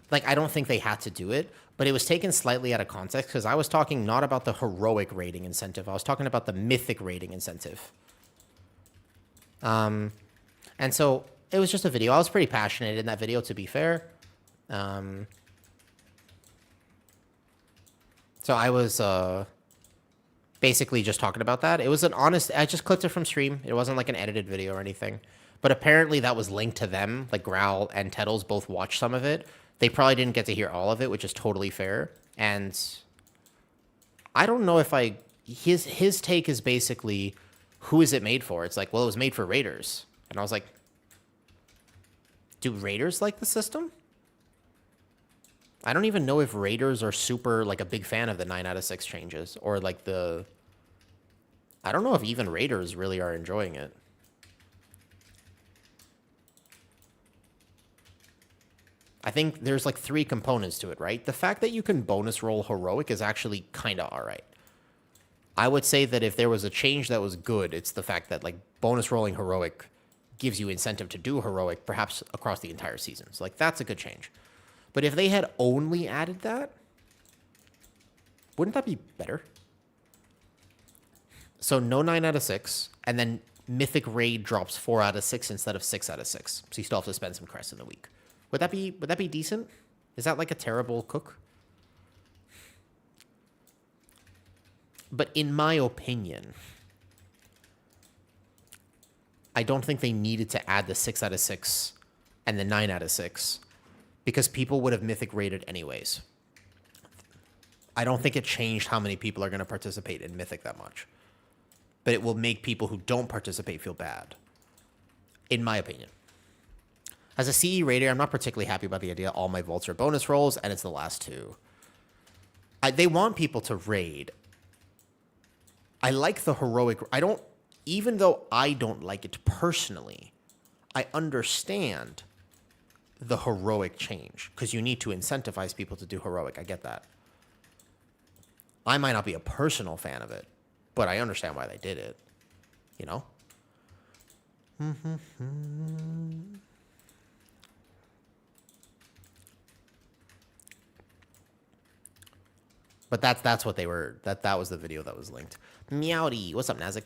Like, I don't think they had to do it, but it was taken slightly out of context, because I was talking not about the heroic raiding incentive. I was talking about the mythic raiding incentive. And so... it was just a video. I was pretty passionate in that video, to be fair. So I was basically just talking about that. It was an honest... I just clipped it from stream. It wasn't like an edited video or anything. But apparently that was linked to them. Like Growl and Tettles both watched some of it. They probably didn't get to hear all of it, which is totally fair. And I don't know if his take is basically, who is it made for? It's like, well, it was made for raiders. And I was like... do raiders like the system? I don't even know if raiders are super, like, a big fan of the 9 out of 6 changes. Or, like, I don't know if even raiders really are enjoying it. I think there's, like, 3 components to it, right? The fact that you can bonus roll heroic is actually kind of alright. I would say that if there was a change that was good, it's the fact that, like, bonus rolling heroic... gives you incentive to do heroic, perhaps across the entire season. So, like, that's a good change. But if they had only added that, wouldn't that be better? So no 9 out of 6, and then Mythic Raid drops 4 out of 6 instead of 6 out of 6. So you still have to spend some crests in the week. Would that be decent? Is that like a terrible cook? But in my opinion, I don't think they needed to add the 6 out of 6 and the 9 out of 6 because people would have Mythic raided anyways. I don't think it changed how many people are going to participate in Mythic that much. But it will make people who don't participate feel bad, in my opinion. As a CE raider, I'm not particularly happy about the idea all my vaults are bonus rolls, and it's the last 2. They want people to raid. I like the heroic... Even though I don't like it personally, I understand the heroic change because you need to incentivize people to do heroic. I get that. I might not be a personal fan of it, but I understand why they did it. You know? But that's what they were... That was the video that was linked. Meowdy. What's up, Nazik?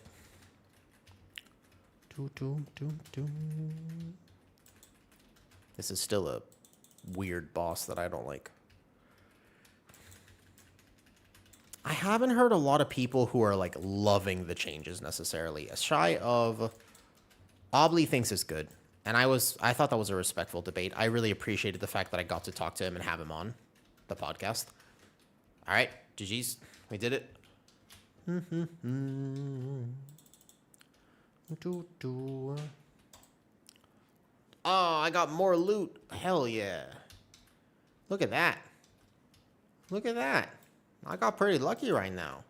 This is still a weird boss that I don't like. I haven't heard a lot of people who are like loving the changes necessarily. As shy of Obley thinks it's good. And I thought that was a respectful debate. I really appreciated the fact that I got to talk to him and have him on the podcast. All right, GG's. We did it. Oh, I got more loot. Hell yeah. Look at that. Look at that. I got pretty lucky right now.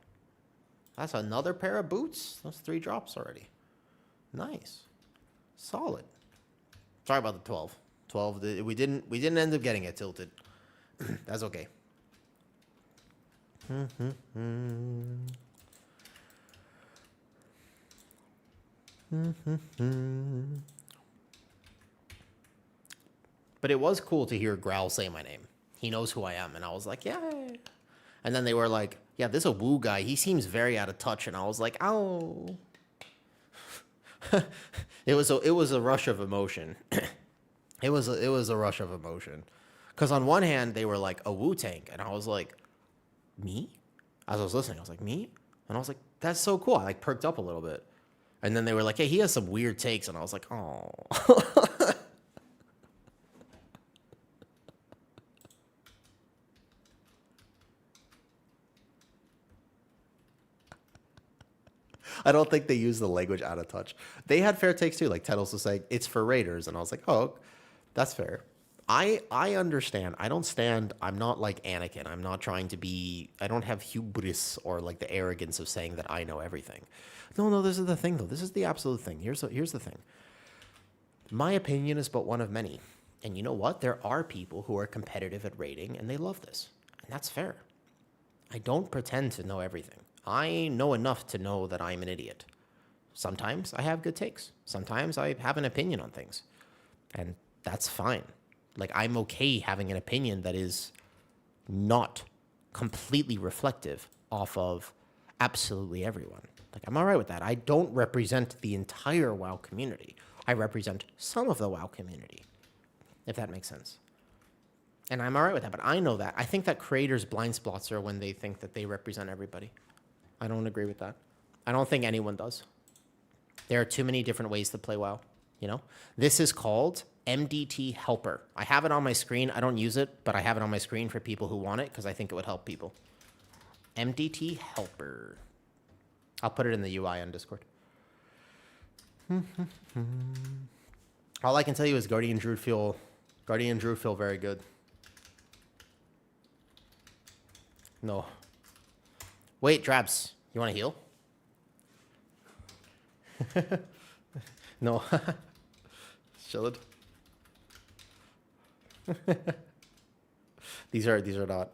That's another pair of boots. That's 3 drops already. Nice. Solid. Sorry about the 12. 12, we didn't end up getting it tilted. That's okay. But it was cool to hear Growl say my name. He knows who I am, and I was like, yeah. And then they were like, yeah, this is a Woo guy. He seems very out of touch, and I was like, oh. It was a rush of emotion. It was a rush of emotion, because on one hand they were like a Woo tank, and I was like, me? As I was listening, I was like, me? And I was like, that's so cool. I like perked up a little bit. And then they were like, hey, he has some weird takes. And I was like, oh. I don't think they use the language out of touch. They had fair takes too. Like Tettles was saying, it's for Raiders. And I was like, oh, that's fair. I understand. I'm not like Anakin. I'm not trying to be, I don't have hubris or like the arrogance of saying that I know everything. No, this is the thing though. This is the absolute thing. Here's the thing. My opinion is but one of many. And you know what? There are people who are competitive at raiding and they love this. And that's fair. I don't pretend to know everything. I know enough to know that I'm an idiot. Sometimes I have good takes. Sometimes I have an opinion on things. And that's fine. Like, I'm okay having an opinion that is not completely reflective off of absolutely everyone. Like, I'm all right with that. I don't represent the entire WoW community. I represent some of the WoW community, if that makes sense. And I'm all right with that, but I know that. I think that creators' blind spots are when they think that they represent everybody. I don't agree with that. I don't think anyone does. There are too many different ways to play WoW, you know? This is called MDT Helper. I have it on my screen. I don't use it, but I have it on my screen for people who want it because I think it would help people. MDT Helper. I'll put it in the UI on Discord. All I can tell you is Guardian Druid feel very good. No. Wait, Drabs, you want to heal? No. Chilled. These are not.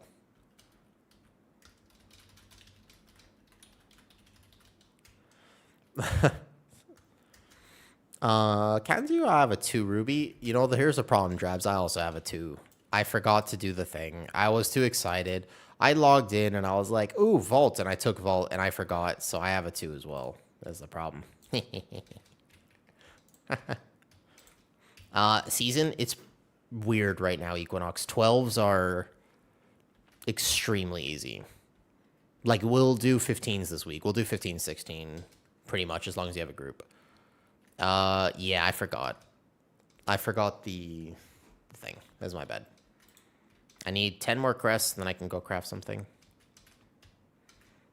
Can you have a 2 ruby? You know, here's a problem, Drabs. I also have a 2. I forgot to do the thing. I was too excited. I logged in and I was like, ooh, Vault, and I took Vault and I forgot, so I have a 2 as well. That's the problem. Season, it's weird right now, Equinox. 12s are extremely easy. Like, we'll do 15s this week. We'll do 15, 16, pretty much, as long as you have a group. Yeah, I forgot. I forgot the thing. That's my bad. I need 10 more crests, and then I can go craft something.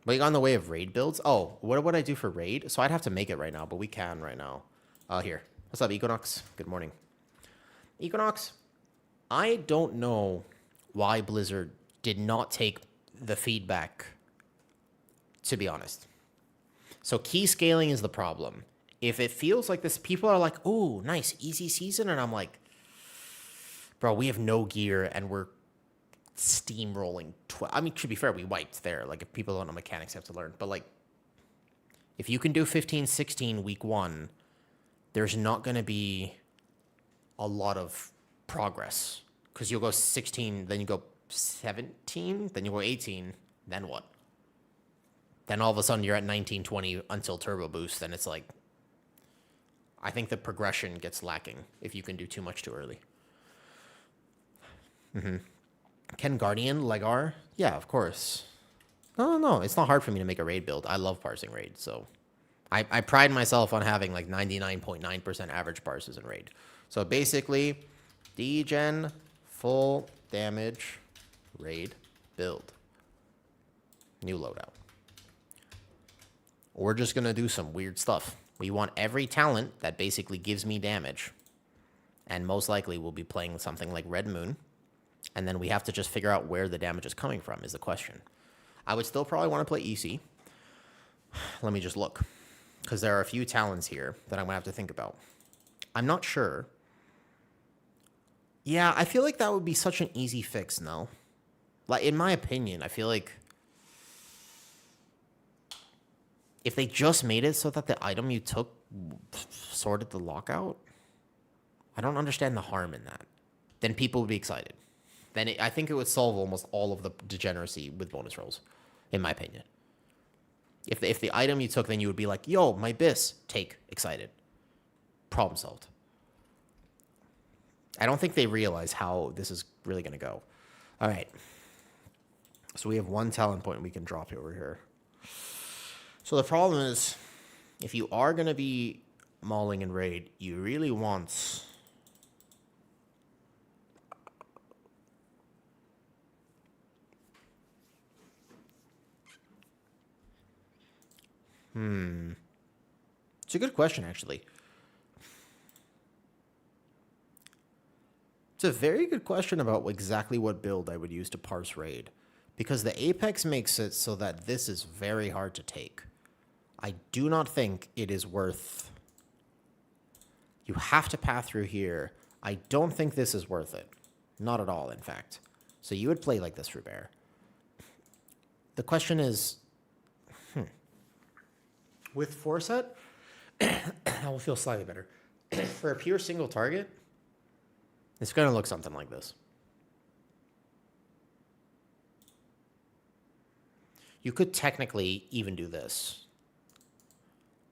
Wait, on the way of raid builds? Oh, what would I do for raid? So I'd have to make it right now, but we can right now. Here. What's up, Equinox? Good morning. Equinox, I don't know why Blizzard did not take the feedback, to be honest. So key scaling is the problem. If it feels like this, people are like, oh, nice, easy season. And I'm like, bro, we have no gear and we're steamrolling. I mean, to be fair, we wiped there. Like, if people don't know mechanics, they have to learn. But, like, if you can do 15, 16 week 1, there's not going to be a lot of progress. Because you'll go 16, then you go 17, then you go 18, then what? Then all of a sudden you're at 19, 20 until turbo boost, and it's like, I think the progression gets lacking if you can do too much too early. Can Guardian Legar? Yeah, of course. No, it's not hard for me to make a raid build. I love parsing raid, so I pride myself on having like 99.9% average parses in raid. So basically, degen full damage raid build. New loadout. We're just gonna do some weird stuff. We want every talent that basically gives me damage. And most likely we'll be playing something like Red Moon. And then we have to just figure out where the damage is coming from is the question. I would still probably want to play EC. Let me just look. Because there are a few talents here that I'm going to have to think about. I'm not sure. Yeah, I feel like that would be such an easy fix, no? Like, in my opinion, I feel like if they just made it so that the item you took sorted the lockout, I don't understand the harm in that. Then people would be excited. Then I think it would solve almost all of the degeneracy with bonus rolls, in my opinion. If the item you took, then you would be like, yo, my bis, take, excited. Problem solved. I don't think they realize how this is really going to go. All right. So we have 1 talent point we can drop over here. So the problem is, if you are going to be mauling in raid, you really want... It's a good question, actually. It's a very good question about exactly what build I would use to parse raid. Because the Apex makes it so that this is very hard to take. I do not think it is worth... You have to path through here. I don't think this is worth it. Not at all, in fact. So you would play like this for bear. The question is... With Forset, I will feel slightly better. For a pure single target, it's going to look something like this. You could technically even do this,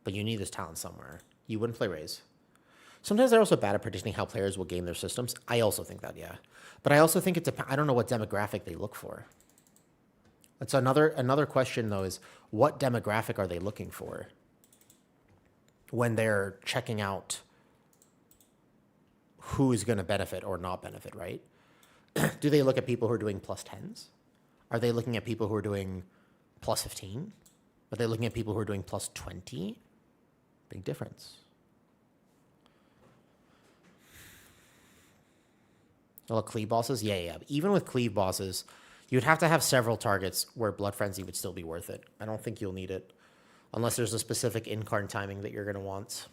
but you need this talent somewhere. You wouldn't play Raise. Sometimes they're also bad at predicting how players will game their systems. I also think that, yeah. But I also think I don't know what demographic they look for. That's another question, though, is what demographic are they looking for when they're checking out who is going to benefit or not benefit, right? Do they look at people who are doing plus 10s? Are they looking at people who are doing plus 15? Are they looking at people who are doing plus 20? Big difference. Well, cleave bosses? Yeah. Even with cleave bosses, you'd have to have several targets where Blood Frenzy would still be worth it. I don't think you'll need it unless there's a specific incarn timing that you're going to want.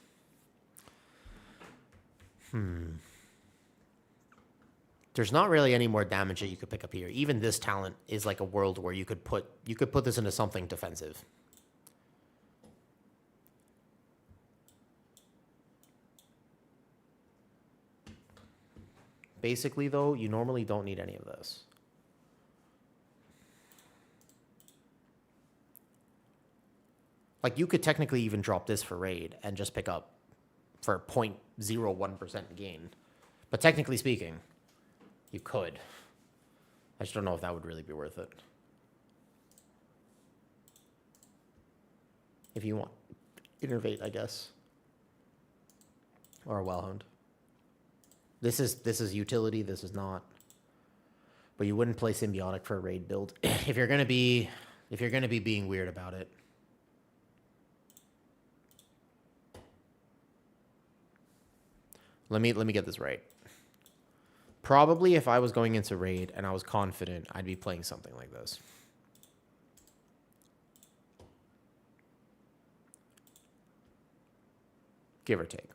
There's not really any more damage that you could pick up here. Even this talent is like a world where you could put this into something defensive. Basically, though, you normally don't need any of this. Like, you could technically even drop this for raid and just pick up for 0.01% gain. But technically speaking, you could. I just don't know if that would really be worth it. If you want Innervate, I guess. Or a Wellhound. This is utility, this is not. But you wouldn't play Symbiotic for a raid build if you're gonna be being weird about it. Let me get this right. Probably if I was going into raid and I was confident, I'd be playing something like this. Give or take.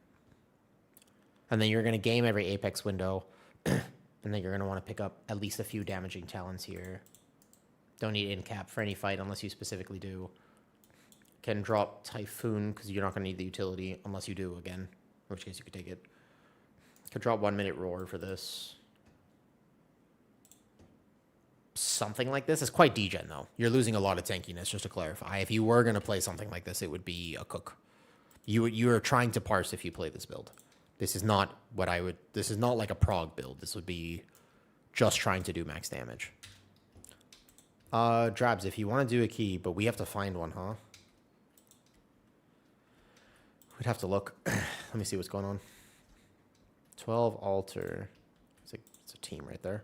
And then you're going to game every Apex window. And then you're going to want to pick up at least a few damaging talents here. Don't need in cap for any fight unless you specifically do. Can drop Typhoon because you're not going to need the utility unless you do again. In which case you could take it. Could drop 1 minute roar for this. Something like this. It's quite degen though. You're losing a lot of tankiness, just to clarify. If you were going to play something like this, it would be a cook. You are trying to parse if you play this build. This is not what I would... This is not like a prog build. This would be just trying to do max damage. Drabs, if you want to do a key, but we have to find one, huh? We'd have to look. Let me see what's going on. 12 altar. It's a team right there.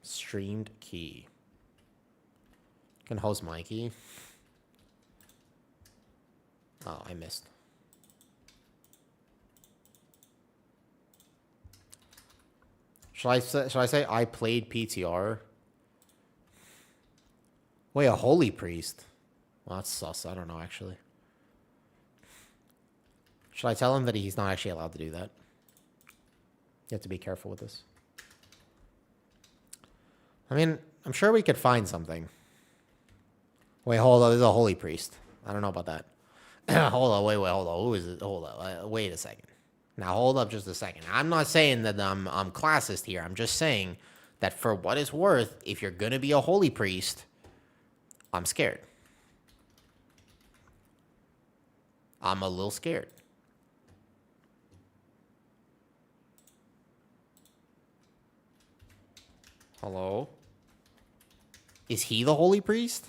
Streamed key. Can host my key. Oh, I missed. Should I say I played PTR? Wait, a holy priest? Well, that's sus. I don't know, actually. Should I tell him that he's not actually allowed to do that? You have to be careful with this. I mean, I'm sure we could find something. Wait, hold on. This is a holy priest. I don't know about that. Hold on. Wait, hold on. Who is it? Hold on. Wait a second. Now, hold up just a second. I'm not saying that I'm classist here. I'm just saying that for what it's worth, if you're going to be a holy priest, I'm scared. I'm a little scared. Hello? Is he the holy priest?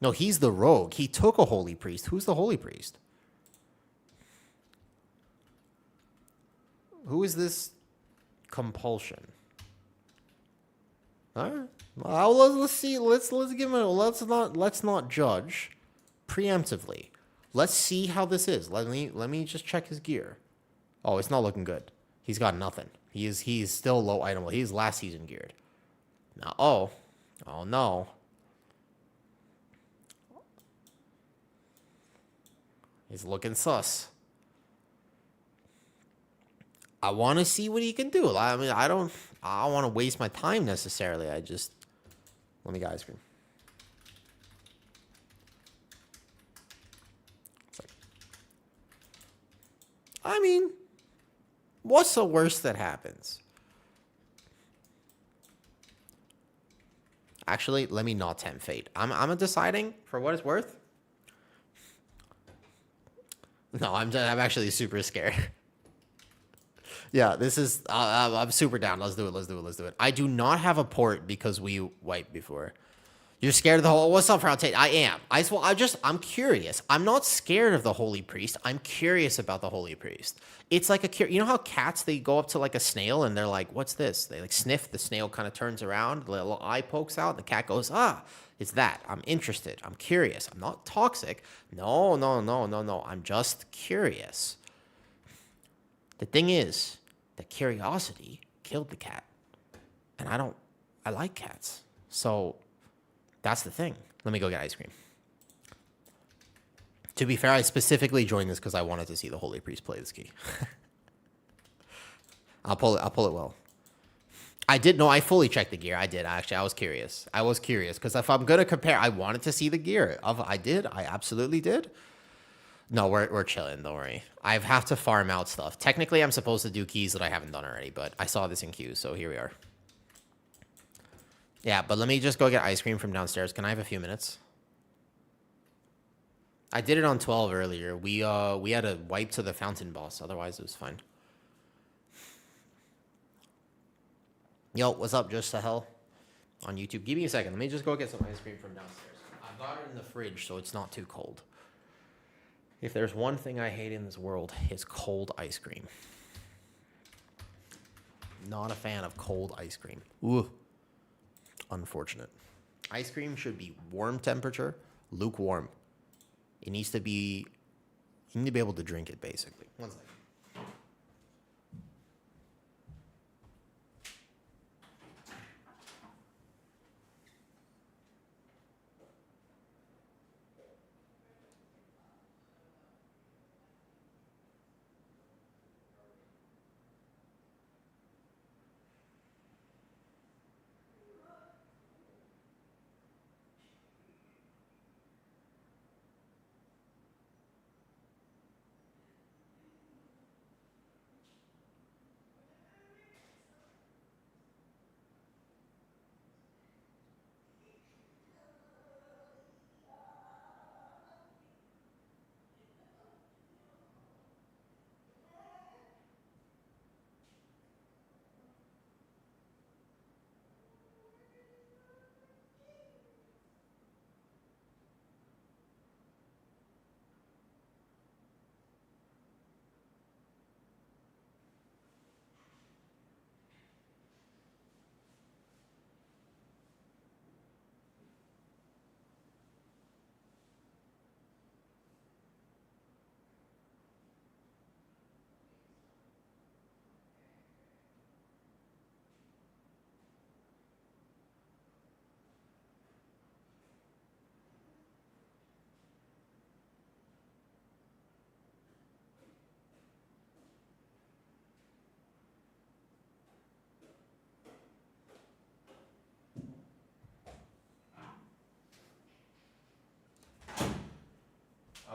No, he's the rogue. He took a holy priest. Who's the holy priest? Who is this compulsion? All right. Well, let's see. Let's give him a, let's not judge preemptively. Let's see how this is. Let me just check his gear. Oh, it's not looking good. He's got nothing. He's still low item. He's last season geared. Now, oh no. He's looking sus. I want to see what he can do. I mean, I don't want to waste my time necessarily. Let me get ice cream. I mean, what's the worst that happens? Actually, let me not tempt fate. I'm deciding for what it's worth. No, I'm actually super scared. Yeah, this is. I'm super down. Let's do it. I do not have a port because we wiped before. You're scared of the whole. What's up, Frontate? I am. I'm curious. I'm not scared of the holy priest. I'm curious about the holy priest. It's like you know how cats, they go up to like a snail and they're like, "What's this?" They like sniff. The snail kind of turns around. The little eye pokes out. The cat goes, "Ah, it's that." I'm interested. I'm curious. I'm not toxic. No. I'm just curious. The thing is, the curiosity killed the cat. And I like cats. So that's the thing. Let me go get ice cream. To be fair, I specifically joined this because I wanted to see the holy priest play this key. I'll pull it well. I fully checked the gear. I did, actually. I was curious because if I'm going to compare, I wanted to see the gear. I absolutely did. No, we're chilling. Don't worry. I have to farm out stuff. Technically, I'm supposed to do keys that I haven't done already, but I saw this in queue, so here we are. Yeah, but let me just go get ice cream from downstairs. Can I have a few minutes? I did it on 12 earlier. We had a wipe to the fountain boss. Otherwise, it was fine. Yo, what's up, Just to Hell? On YouTube. Give me a second. Let me just go get some ice cream from downstairs. I've got it in the fridge, so it's not too cold. If there's one thing I hate in this world, it's cold ice cream. Not a fan of cold ice cream. Ooh. Unfortunate. Ice cream should be warm temperature, lukewarm. It needs to be, you need to be able to drink it, basically. One second.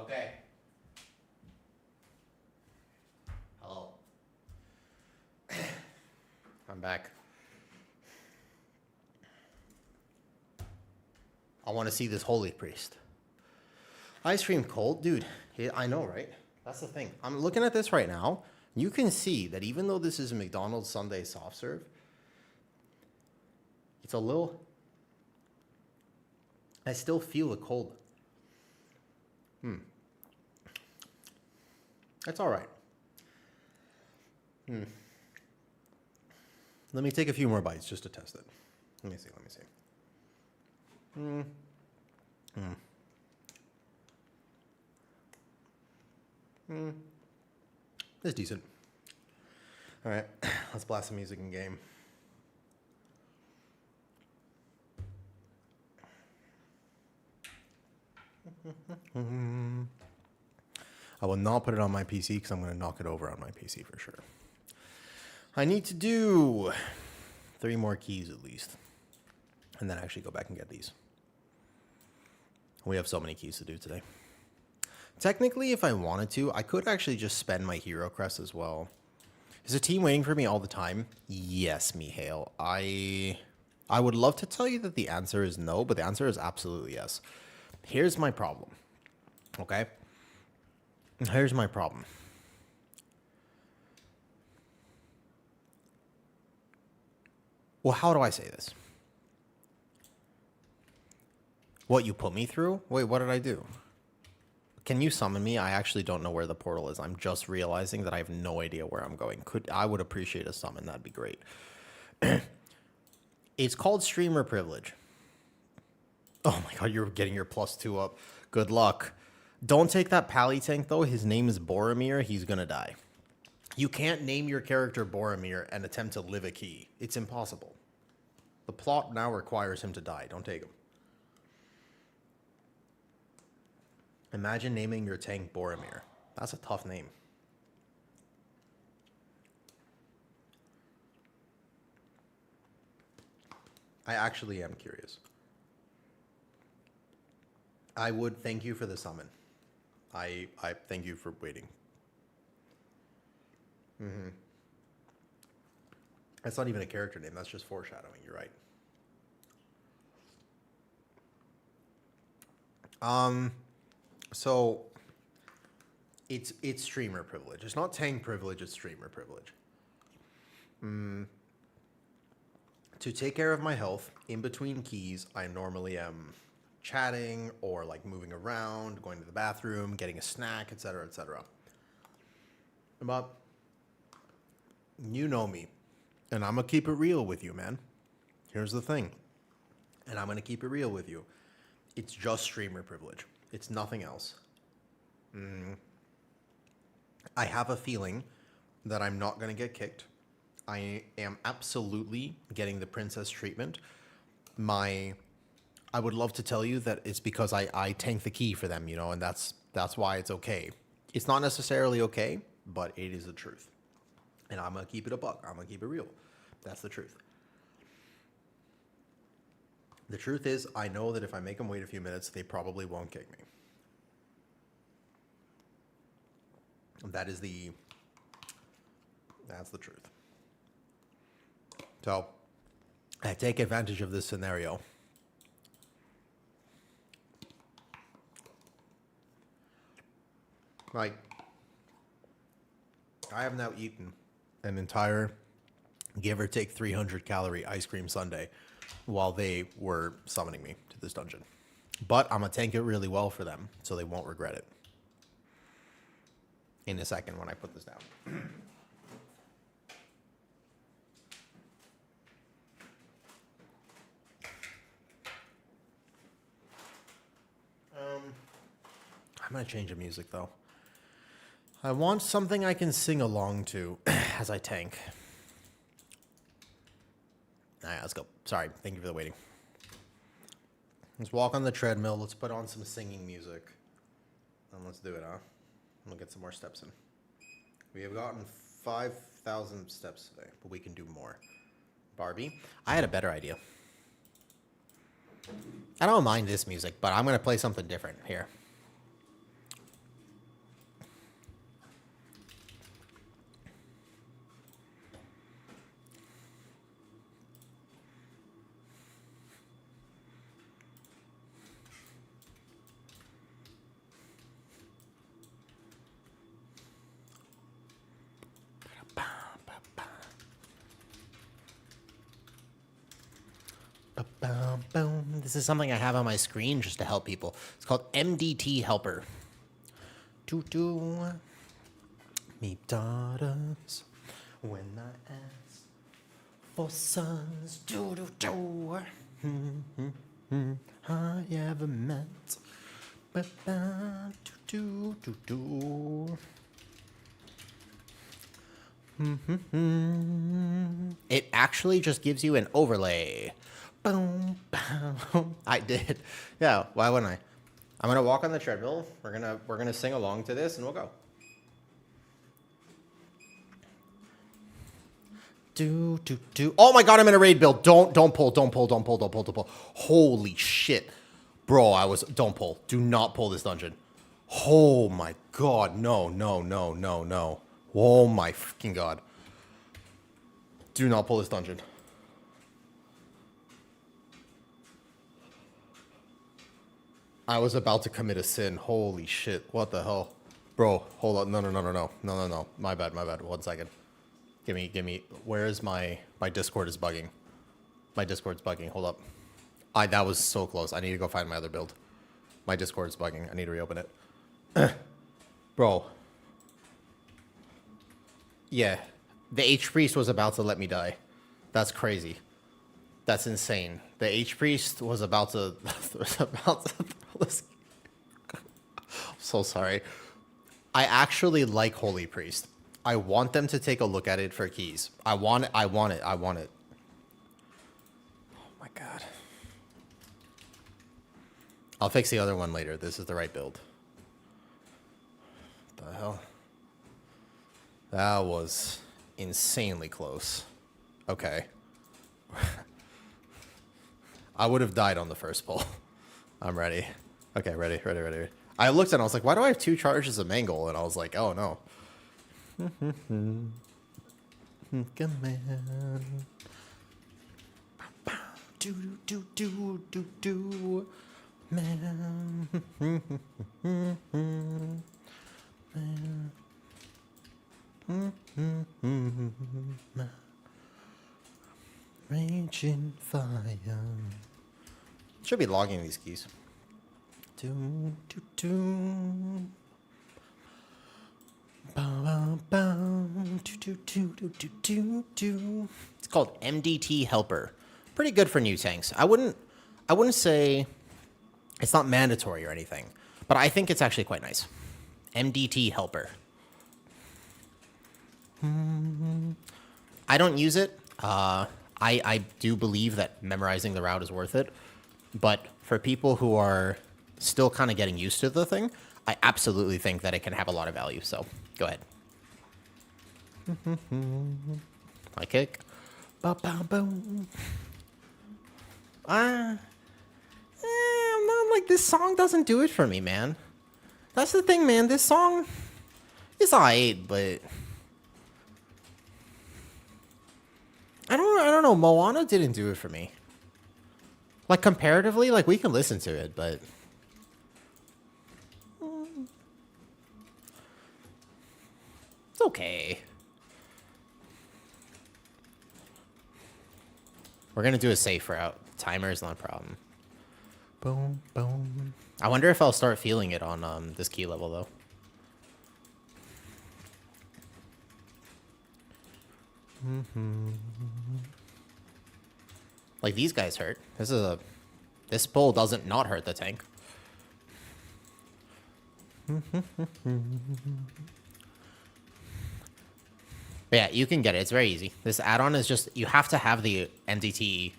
Okay. Hello. I'm back. I want to see this holy priest. Ice cream cold? Dude, I know, right? That's the thing. I'm looking at this right now. You can see that even though this is a McDonald's Sunday soft serve, It's a little... I still feel the cold. That's all right. Let me take a few more bites just to test it. Let me see. It's decent. All right, let's blast some music in game. I will not put it on my PC because I'm going to knock it over on my PC for sure. I need to do 3 more keys at least. And then actually go back and get these. We have so many keys to do today. Technically, if I wanted to, I could actually just spend my hero crest as well. Is the team waiting for me all the time? Yes, Mihail. I would love to tell you that the answer is no, but the answer is absolutely yes. Here's my problem. Okay? Here's my problem. Well, how do I say this? What, you put me through? Wait, what did I do? Can you summon me? I actually don't know where the portal is. I'm just realizing that I have no idea where I'm going. I would appreciate a summon. That'd be great. It's called streamer privilege. Oh my god, you're getting your +2 up. Good luck. Don't take that Pally tank, though. His name is Boromir. He's gonna die. You can't name your character Boromir and attempt to live a key. It's impossible. The plot now requires him to die. Don't take him. Imagine naming your tank Boromir. That's a tough name. I actually am curious. I would thank you for the summon. I thank you for waiting. That's not even a character name. That's just foreshadowing. You're right. So it's streamer privilege. It's not tank privilege. It's streamer privilege. To take care of my health in between keys, I normally am chatting or like moving around, going to the bathroom, getting a snack, etc., etc. But you know me, and I'm gonna keep it real with you, man. Here's the thing, and I'm gonna keep it real with you. It's just streamer privilege. It's nothing else. I have a feeling that I'm not gonna get kicked. I am absolutely getting the princess treatment. I would love to tell you that it's because I tank the key for them, you know, and that's why it's okay. It's not necessarily okay, but it is the truth. And I'm going to keep it a buck. I'm going to keep it real. That's the truth. The truth is, I know that if I make them wait a few minutes, they probably won't kick me. That's the truth. So, I take advantage of this scenario. Like, I have now eaten an entire, give or take 300 calorie ice cream sundae while they were summoning me to this dungeon. But I'm going to tank it really well for them so they won't regret it. In a second when I put this down. I'm going to change the music though. I want something I can sing along to as I tank. All right, let's go. Sorry, thank you for the waiting. Let's walk on the treadmill. Let's put on some singing music. And let's do it, huh? We'll get some more steps in. We have gotten 5,000 steps today, but we can do more. Barbie, I had a better idea. I don't mind this music, but I'm going to play something different here. This is something I have on my screen just to help people. It's called MDT Helper. Me daughters, when I ask for sons, I ever met. It actually just gives you an overlay. Boom, boom. I did. Yeah, why wouldn't I? I'm gonna walk on the treadmill. We're gonna sing along to this and we'll go. Oh my god, I'm in a raid build. Don't pull. Holy shit. Bro, don't pull. Do not pull this dungeon. Oh my god, no. Oh my fucking god. Do not pull this dungeon. I was about to commit a sin. Holy shit. What the hell? Bro, hold on. No. My bad. 1 second. Give me. Where is my Discord is bugging. My Discord's bugging. Hold up. That was so close. I need to go find my other build. My Discord's bugging. I need to reopen it. Bro. Yeah. The H-Priest was about to let me die. That's crazy. That's insane. The H-Priest was about to... I'm so sorry. I actually like Holy Priest. I want them to take a look at it for keys. I want it. Oh my god. I'll fix the other one later. This is the right build. What the hell? That was insanely close. Okay. I would have died on the first pull. I'm ready. Okay, ready. I looked and I was like, why do I have 2 charges of Mangle? And I was like, oh no. Come on. Do. Man. Raging fire. Should be logging these keys. It's called MDT Helper. Pretty good for new tanks. I wouldn't say it's not mandatory or anything, but I think it's actually quite nice. MDT Helper. I don't use it. I do believe that memorizing the route is worth it, but for people who are still kind of getting used to the thing, I absolutely think that it can have a lot of value. So go ahead. I kick. I'm not like, this song doesn't do it for me, man. That's the thing, man. This song is alright, but I don't know. Moana didn't do it for me. Like, comparatively, like, we can listen to it, but it's okay. We're gonna do a safe route. Timer is not a problem. Boom, boom. I wonder if I'll start feeling it on this key level, though. Like, these guys hurt. This pull doesn't not hurt the tank. But yeah, you can get it. It's very easy. This add-on is just, you have to have the NDT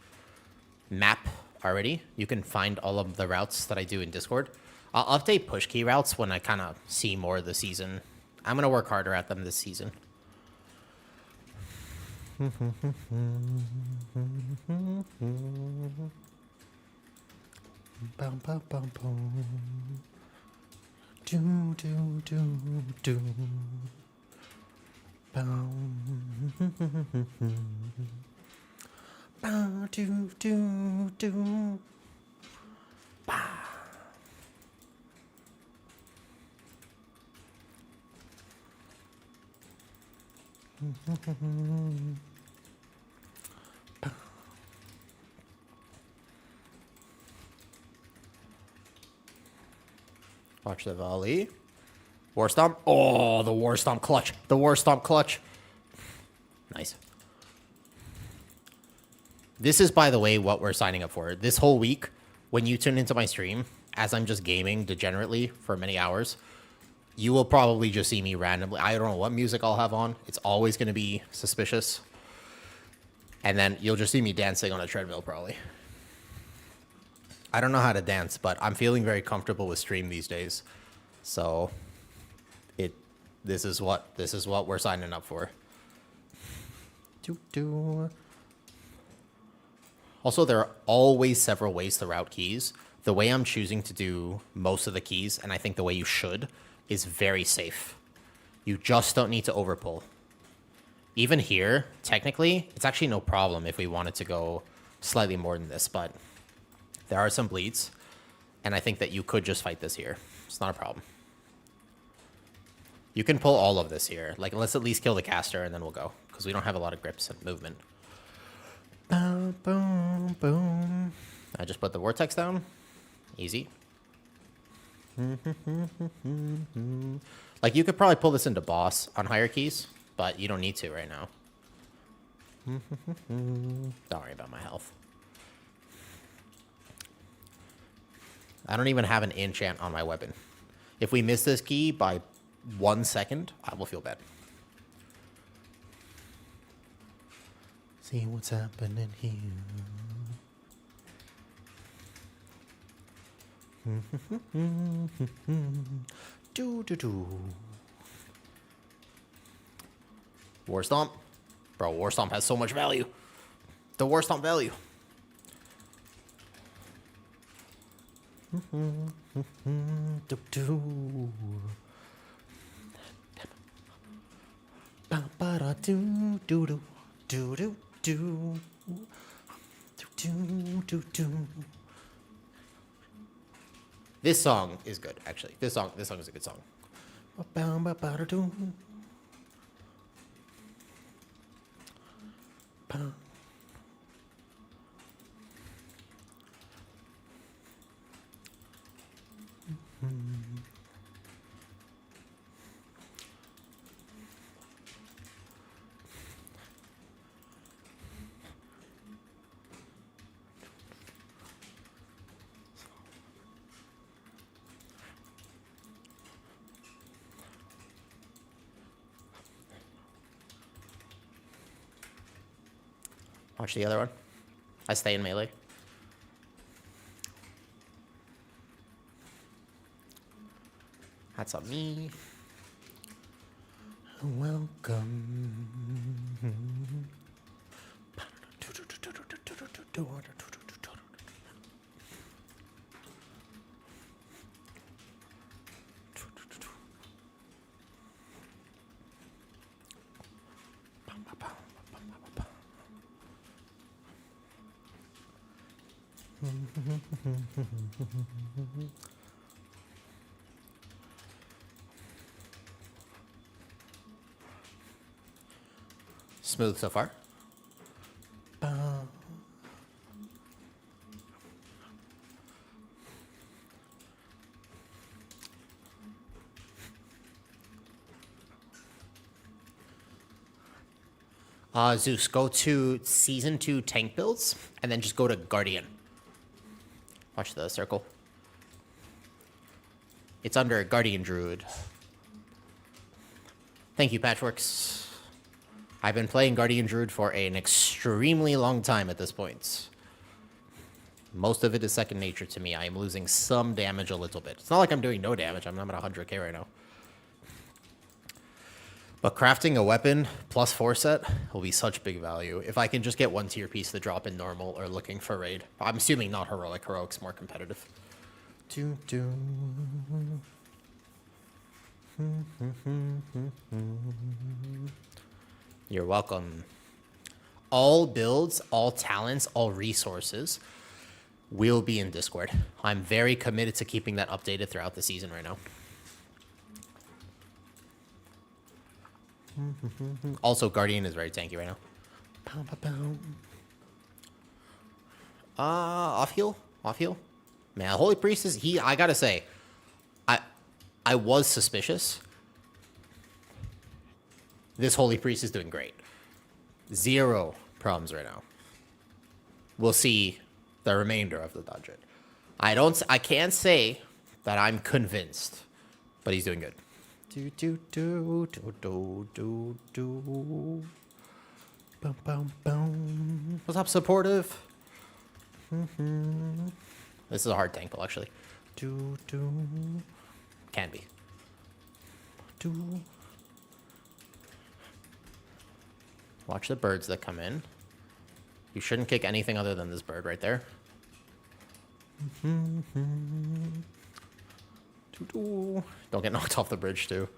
map already. You can find all of the routes that I do in Discord. I'll update push key routes when I kind of see more of the season. I'm going to work harder at them this season. Bum, bum, bum, bum. Do. Bow, do. Bah. Watch the volley. War Stomp. Oh, the War Stomp clutch. The War Stomp clutch. Nice. This is, by the way, what we're signing up for. This whole week, when you tune into my stream, as I'm just gaming degenerately for many hours, you will probably just see me randomly. I don't know what music I'll have on. It's always going to be suspicious. And then you'll just see me dancing on a treadmill, probably. I don't know how to dance, but I'm feeling very comfortable with stream these days. So, this is what we're signing up for. Also, there are always several ways to route keys. The way I'm choosing to do most of the keys, and I think the way you should, is very safe. You just don't need to overpull. Even here, technically, it's actually no problem if we wanted to go slightly more than this, but there are some bleeds, and I think that you could just fight this here. It's not a problem. You can pull all of this here. Like, let's at least kill the caster, and then we'll go, because we don't have a lot of grips and movement. Boom, boom, boom. I just put the vortex down. Easy. Like, you could probably pull this into boss on higher keys, but you don't need to right now. Don't worry about my health. I don't even have an enchant on my weapon. If we miss this key by 1 second, I will feel bad. See what's happening here. War Stomp. Bro, War Stomp has so much value. The War Stomp value. This song is good, actually. This song is a good song. Watch the other one. I stay in melee. That's on me. Welcome. Smooth so far. Zeus, go to Season 2 tank builds, and then just go to Guardian. Watch the circle. It's under Guardian Druid. Thank you, Patchworks. I've been playing Guardian Druid for an extremely long time at this point. Most of it is second nature to me. I am losing some damage a little bit. It's not like I'm doing no damage. I'm at 100k right now. But crafting a weapon plus 4 set will be such big value. If I can just get 1 tier piece to drop in normal or looking for raid. I'm assuming not heroic. Heroic's more competitive. You're welcome. All builds, all talents, all resources will be in Discord. I'm very committed to keeping that updated throughout the season right now. Also, Guardian is very tanky right now. Off heal? Off heal? Man, Holy Priest is... I gotta say, I was suspicious. This Holy Priest is doing great. 0 problems right now. We'll see the remainder of the dungeon. I can't say that I'm convinced, but he's doing good. Do do do do do do do. Bum bum bum. What's up, supportive? This is a hard tank pull, actually. Do do. Can be. Do. Watch the birds that come in. You shouldn't kick anything other than this bird right there. Don't get knocked off the bridge, too.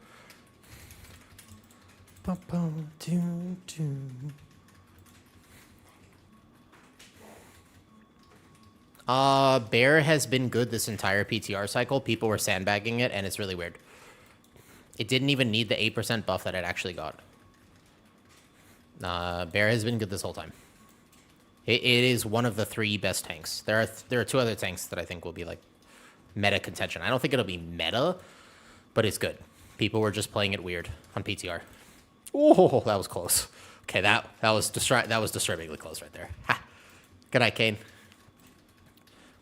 Bear has been good this entire PTR cycle. People were sandbagging it, and it's really weird. It didn't even need the 8% buff that it actually got. Bear has been good this whole time. It is one of the 3 best tanks. There are 2 other tanks that I think will be like meta contention. I don't think it'll be meta, but it's good. People were just playing it weird on PTR. Oh, that was close. Okay, that was disturbingly close right there. Ha. Good night, Kane.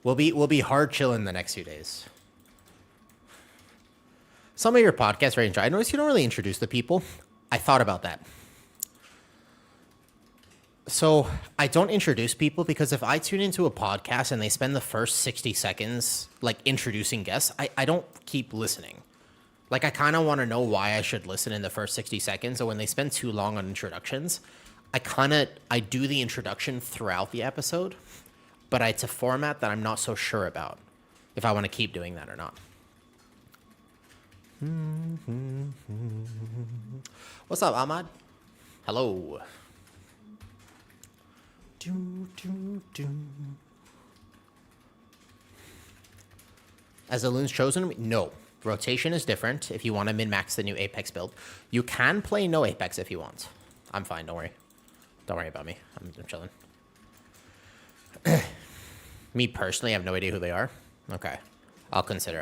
We'll be hard chilling the next few days. Some of your podcasts very interesting. I noticed you don't really introduce the people. I thought about that. So I don't introduce people because if I tune into a podcast and they spend the first 60 seconds like introducing guests, I don't keep listening. Like I kind of want to know why I should listen in the first 60 seconds. So when they spend too long on introductions, I do the introduction throughout the episode, but it's a format that I'm not so sure about if I want to keep doing that or not. What's up, Ahmad? Hello. As the Loon's chosen? No. Rotation is different if you want to min-max the new Apex build. You can play no Apex if you want. I'm fine, don't worry. Don't worry about me. I'm chilling. Me personally, I have no idea who they are. Okay. I'll consider.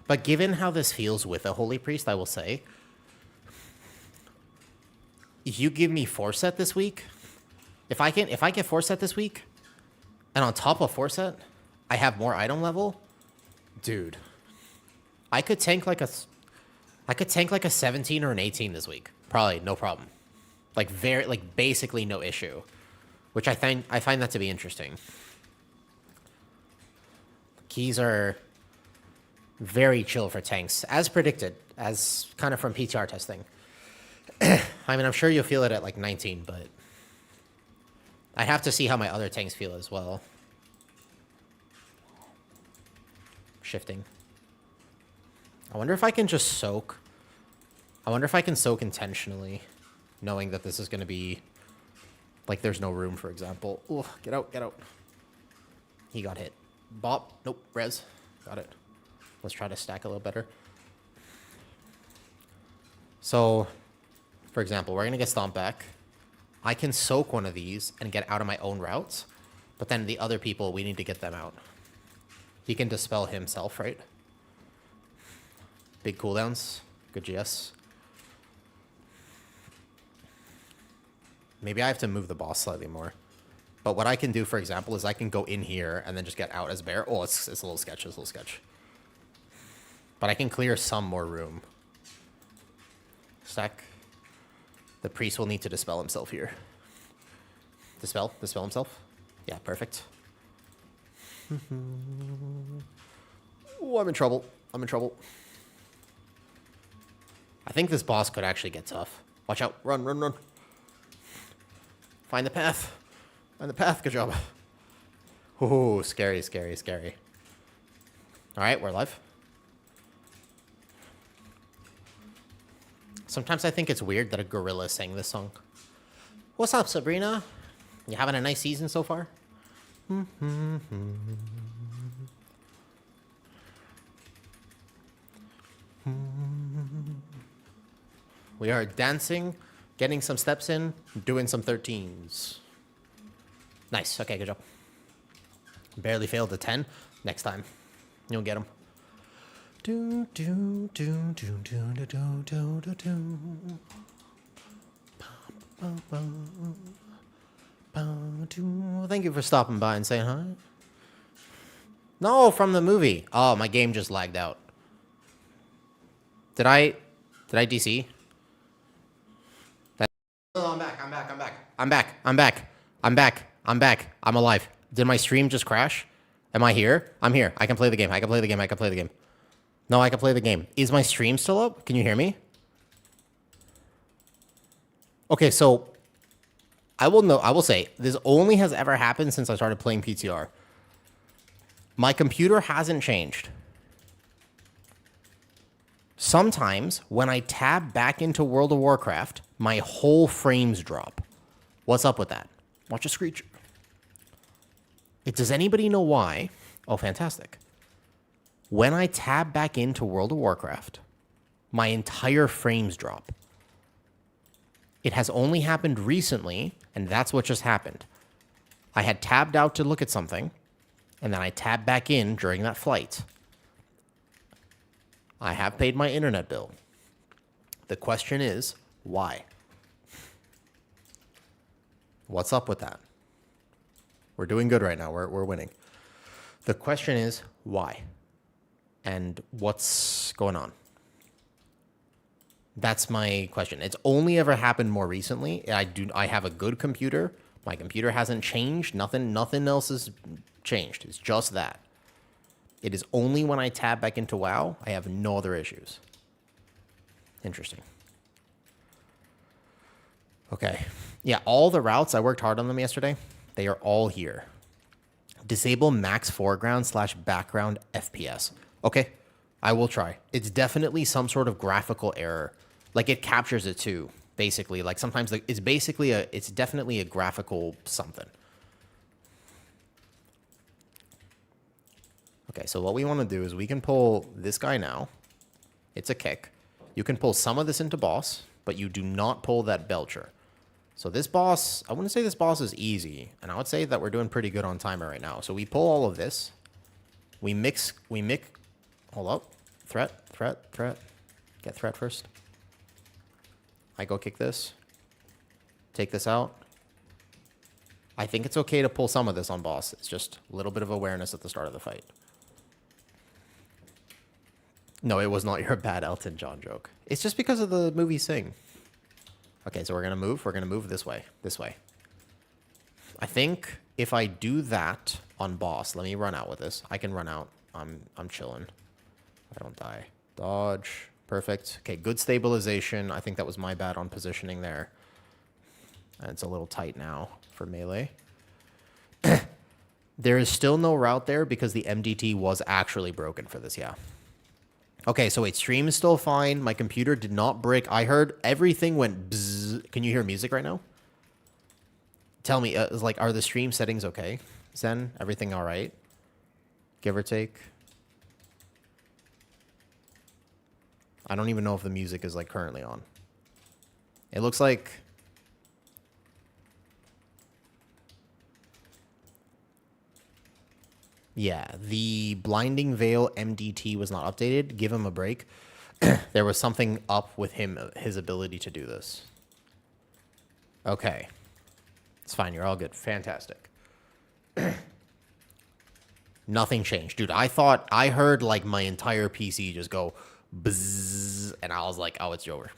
But given how this feels with a Holy Priest, I will say, if you give me 4-set this week, if I get 4-set this week, and on top of 4-set, I have more item level, dude, I could tank like a 17 or an 18 this week. Probably no problem. Like basically no issue. Which I find that to be interesting. Keys are very chill for tanks, as predicted, as kind of from PTR testing. I mean, I'm sure you'll feel it at like 19, but I have to see how my other tanks feel as well. Shifting. I wonder if I can just soak. I wonder if I can soak intentionally, knowing that this is going to be, like, there's no room, for example. Ooh, get out. He got hit. Bop. Nope. Res. Got it. Let's try to stack a little better. So, for example, we're going to get stomped back. I can soak one of these and get out of my own routes, but then the other people, we need to get them out. He can dispel himself, right? Big cooldowns. Good GS. Maybe I have to move the boss slightly more. But what I can do, for example, is I can go in here and then just get out as bear. Oh, it's a little sketch. But I can clear some more room. Stack. The priest will need to dispel himself here. Dispel himself. Yeah, perfect. Oh, I'm in trouble. I think this boss could actually get tough. Watch out. Run. Find the path. Good job. Oh, scary. All right, we're live. Sometimes I think it's weird that a gorilla sang this song. What's up, Sabrina? You having a nice season so far? We are dancing, getting some steps in, doing some 13s. Nice. Okay, good job. Barely failed a 10. Next time, you'll get them. Do do do do do do do do do. Thank you for stopping by and saying hi. No, from the movie. Oh, my game just lagged out. Did I DC? No, I'm back. I'm alive. Did my stream just crash? Am I here? I'm here. I can play the game. No, I can play the game. Is my stream still up? Can you hear me? Okay, so I will say this only has ever happened since I started playing PTR. My computer hasn't changed. Sometimes when I tab back into World of Warcraft, my whole frames drop. What's up with that? Watch a screech. Does anybody know why? Oh, fantastic. When I tab back into World of Warcraft, my entire frames drop. It has only happened recently, and that's what just happened. I had tabbed out to look at something, and then I tabbed back in during that flight. I have paid my internet bill. The question is, why? What's up with that? We're doing good right now. We're winning. The question is, why? And what's going on? That's my question. It's only ever happened more recently. I have a good computer. My computer hasn't changed. Nothing else has changed. It's just that. It is only when I tab back into WoW, I have no other issues. Interesting. Okay. Yeah, all the routes, I worked hard on them yesterday. They are all here. Disable max foreground/background FPS. Okay, I will try. It's definitely some sort of graphical error. Like it captures it too, basically. Like sometimes it's definitely a graphical something. Okay, so what we want to do is we can pull this guy now. It's a kick. You can pull some of this into boss, but you do not pull that belcher. So this boss, I wouldn't say this boss is easy, and I would say that we're doing pretty good on timer right now. So we pull all of this. We mix, hold up. Threat. Get threat first. I go kick this. Take this out. I think it's okay to pull some of this on boss. It's just a little bit of awareness at the start of the fight. No, it was not your bad Elton John joke. It's just because of the movie Sing. Okay, so we're going to move. We're going to move this way. This way. I think if I do that on boss, let me run out with this. I can run out. I'm chilling. I don't die. Dodge. Perfect. Okay, good stabilization. I think that was my bad on positioning there. And it's a little tight now for melee. There is still no route there because the MDT was actually broken for this, yeah. Okay, so wait, stream is still fine. My computer did not break. I heard everything went bzzz. Can you hear music right now? Tell me, are the stream settings okay? Zen, everything all right? Give or take? I don't even know if the music is currently on. It looks like... Yeah, the Blinding Veil MDT was not updated. Give him a break. There was something up with his ability to do this. Okay. It's fine. You're all good. Fantastic. Nothing changed. Dude, I heard my entire PC just go bzzz, and I was like, oh, it's over.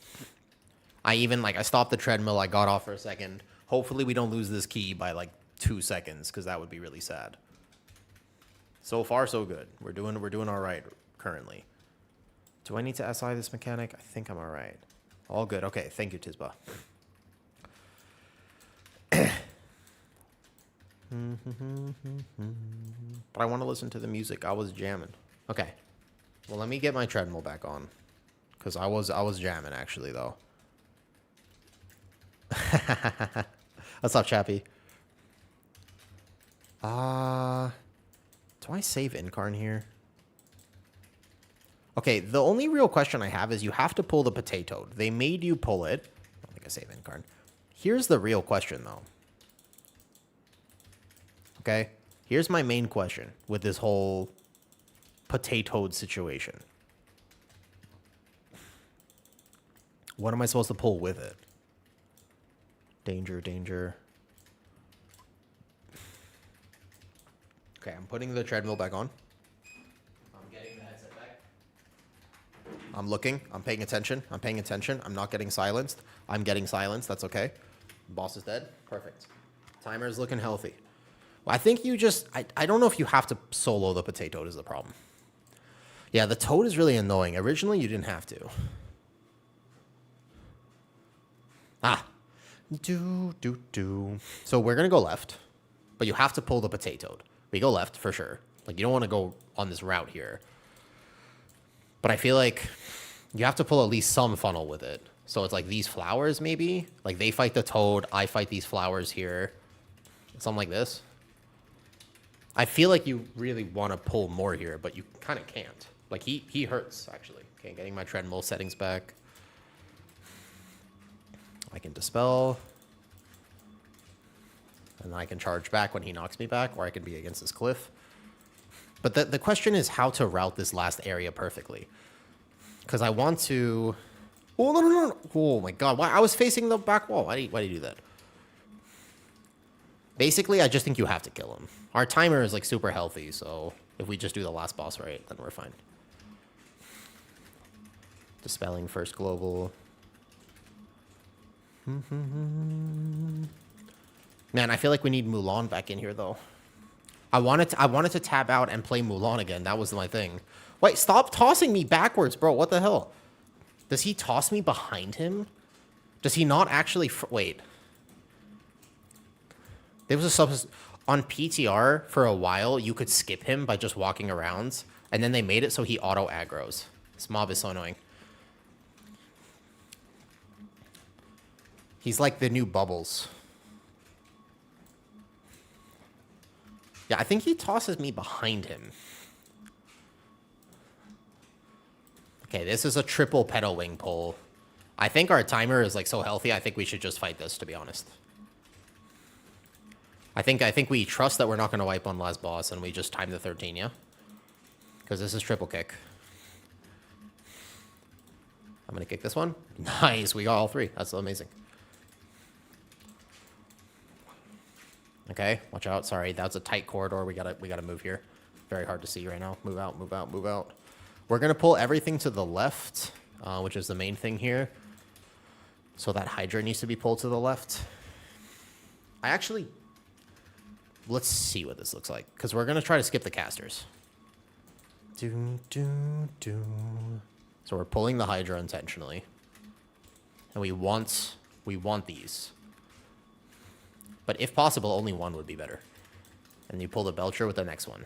I stopped the treadmill. I got off for a second. Hopefully we don't lose this key by 2 seconds, because that would be really sad. So far, so good. We're doing all right currently. Do I need to SI this mechanic? I think I'm all right. All good. Okay, thank you, Tizba. But I want to listen to the music. I was jamming. Okay. Well, let me get my treadmill back on, because I was jamming actually though. What's up, Chappie? Do I save Incarn here? Okay, the only real question I have is you have to pull the potato. They made you pull it. I don't think I save Incarn. Here's the real question, though. Okay? Here's my main question with this whole potatoed situation. What am I supposed to pull with it? Danger, danger. Okay, I'm putting the treadmill back on. I'm getting the headset back. I'm looking. I'm paying attention. I'm paying attention. I'm not getting silenced. I'm getting silenced. That's okay. Boss is dead. Perfect. Timer is looking healthy. Well, I think you just... I don't know if you have to solo the potato is the problem. Yeah, the toad is really annoying. Originally, you didn't have to. So we're going to go left. But you have to pull the potato. We go left for sure. Like, you don't want to go on this route here. But I feel like you have to pull at least some funnel with it. So it's like these flowers, maybe? Like, they fight the toad. I fight these flowers here. Something like this. I feel like you really want to pull more here, but you kind of can't. Like, he hurts, actually. Okay, getting my treadmill settings back. I can dispel. And then I can charge back when he knocks me back, or I can be against this cliff. But the question is how to route this last area perfectly. Because I want to... Oh, no. Oh, my God. Why? I was facing the back wall. Why do you do that? Basically, I just think you have to kill him. Our timer is, like, super healthy, so if we just do the last boss right, then we're fine. Dispelling first global. Man, I feel like we need Mulan back in here, though. I wanted to tab out and play Mulan again. That was my thing. Wait, stop tossing me backwards, bro. What the hell? Does he toss me behind him? Does he not actually... Wait. There was a on PTR for a while, you could skip him by just walking around, and then they made it so he auto aggroes. This mob is so annoying. He's like the new Bubbles. Yeah, I think he tosses me behind him. Okay, this is a triple pedal wing pull. I think our timer is like so healthy, I think we should just fight this, to be honest. I think we trust that we're not going to wipe on last boss, and we just time the 13, yeah? Because this is triple kick. I'm going to kick this one. Nice, we got all three. That's amazing. Okay, watch out. Sorry, that's a tight corridor. We gotta move here. Very hard to see right now. Move out, move out, move out. We're going to pull everything to the left, which is the main thing here. So that Hydra needs to be pulled to the left. Let's see what this looks like, because we're going to try to skip the casters. So we're pulling the Hydra intentionally. And we want these. But if possible, only one would be better. And you pull the Belcher with the next one.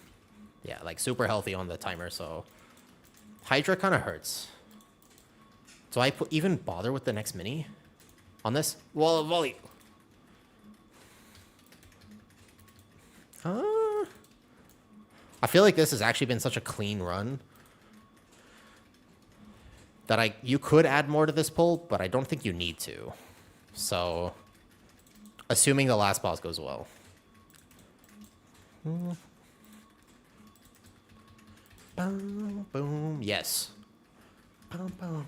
Yeah, like super healthy on the timer, so... Hydra kind of hurts. Do I even bother with the next mini? On this? Wall of volley. I feel like this has actually been such a clean run that you could add more to this pull, but I don't think you need to. So, assuming the last boss goes well. Boom, boom, yes. Boom, boom.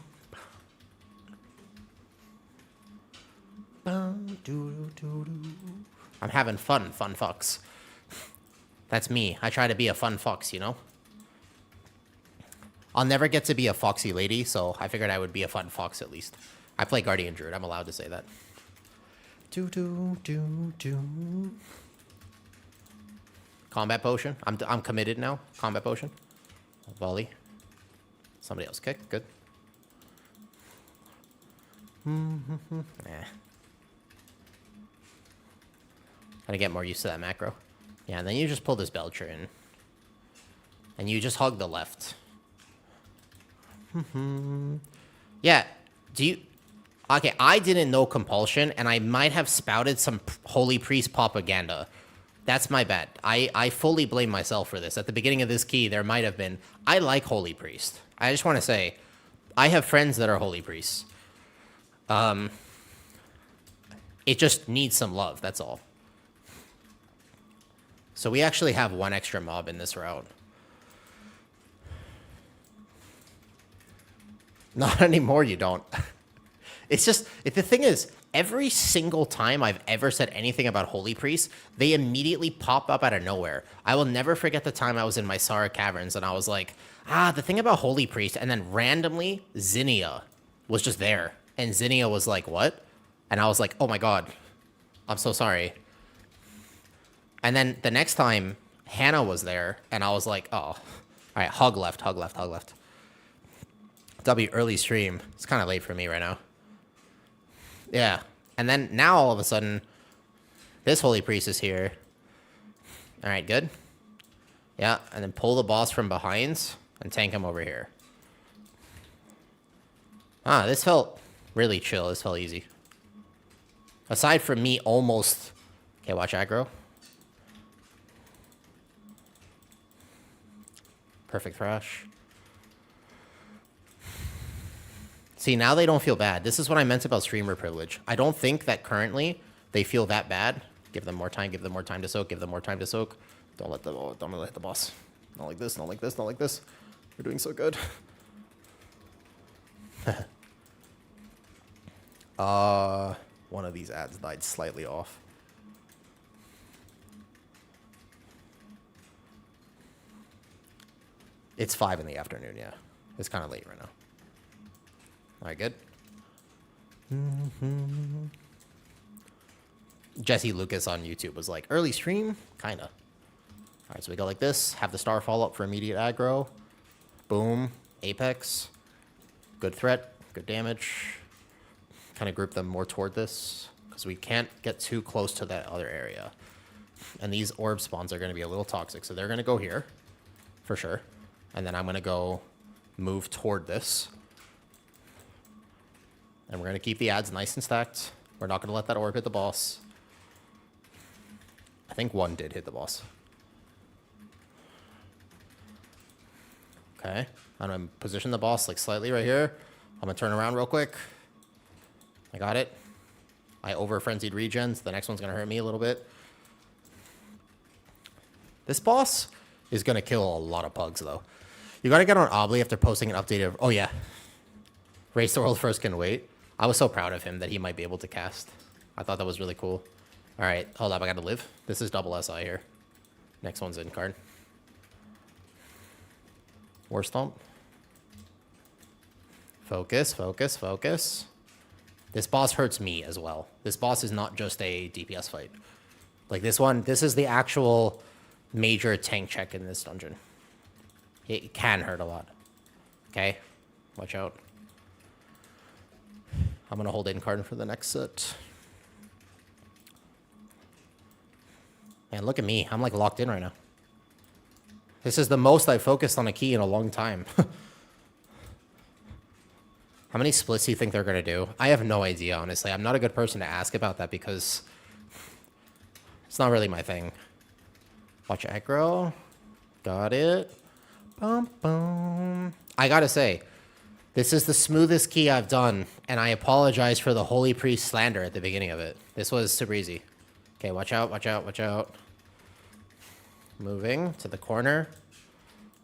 Boom, doo, doo, doo. I'm having fun fucks. That's me. I try to be a fun fox, you know? I'll never get to be a foxy lady, so I figured I would be a fun fox at least. I play Guardian Druid. I'm allowed to say that. Combat potion. I'm committed now. Combat potion. Volley. Somebody else kick. Good. Gotta get more used to that macro. Yeah, and then you just pull this Belcher in. And you just hug the left. Yeah, okay, I didn't know compulsion, and I might have spouted some Holy Priest propaganda That's my bad. I fully blame myself for this. At the beginning of this key, there might have been... I like Holy Priest. I just want to say, I have friends that are Holy Priests. It just needs some love, that's all. So we actually have one extra mob in this route. Not anymore, you don't. It's just... the thing is... Every single time I've ever said anything about Holy Priests, they immediately pop up out of nowhere. I will never forget the time I was in my Mythic Caverns and I was like, the thing about Holy Priest, and then randomly Zinnia was just there. And Zinnia was like, what? And I was like, oh my god, I'm so sorry. And then the next time, Hannah was there, and I was like, oh. All right, hug left. W, early stream. It's kind of late for me right now. Yeah, and then now all of a sudden, this Holy Priest is here. All right, good. Yeah, and then pull the boss from behind and tank him over here. This felt really chill. This felt easy. Aside from me almost... Okay, watch aggro. Perfect thrash. See, now they don't feel bad. This is what I meant about streamer privilege. I don't think that currently they feel that bad. Give them more time. Give them more time to soak. Give them more time to soak. Don't let the boss. Not like this. Not like this. Not like this. We're doing so good. One of these ads died slightly off. It's 5 in the afternoon. Yeah, it's kind of late right now. All right, good. Jesse Lucas on YouTube was like, early stream? Kind of. All right, so we go like this. Have the star fall up for immediate aggro. Boom. Apex. Good threat. Good damage. Kind of group them more toward this because we can't get too close to that other area. And these orb spawns are going to be a little toxic, so they're going to go here for sure. And then I'm going to go move toward this. And we're going to keep the ads nice and stacked. We're not going to let that orb hit the boss. I think one did hit the boss. Okay. I'm going to position the boss like slightly right here. I'm going to turn around real quick. I got it. I over-frenzied regens. The next one's going to hurt me a little bit. This boss is going to kill a lot of pugs, though. You got to get on Obly after posting an update. Oh, yeah. Race the World First can wait. I was so proud of him that he might be able to cast. I thought that was really cool. All right, hold up. I got to live. This is double SI here. Next one's in card. War Stomp. Focus, focus, focus. This boss hurts me as well. This boss is not just a DPS fight. Like this one, this is the actual major tank check in this dungeon. It can hurt a lot. Okay, watch out. I'm going to hold in card for the next set. Man, look at me. I'm like locked in right now. This is the most I've focused on a key in a long time. How many splits do you think they're going to do? I have no idea, honestly. I'm not a good person to ask about that because it's not really my thing. Watch aggro. Got it. Bum, bum. I got to say, this is the smoothest key I've done, and I apologize for the Holy Priest slander at the beginning of it. This was super easy. Okay, watch out, watch out, watch out. Moving to the corner.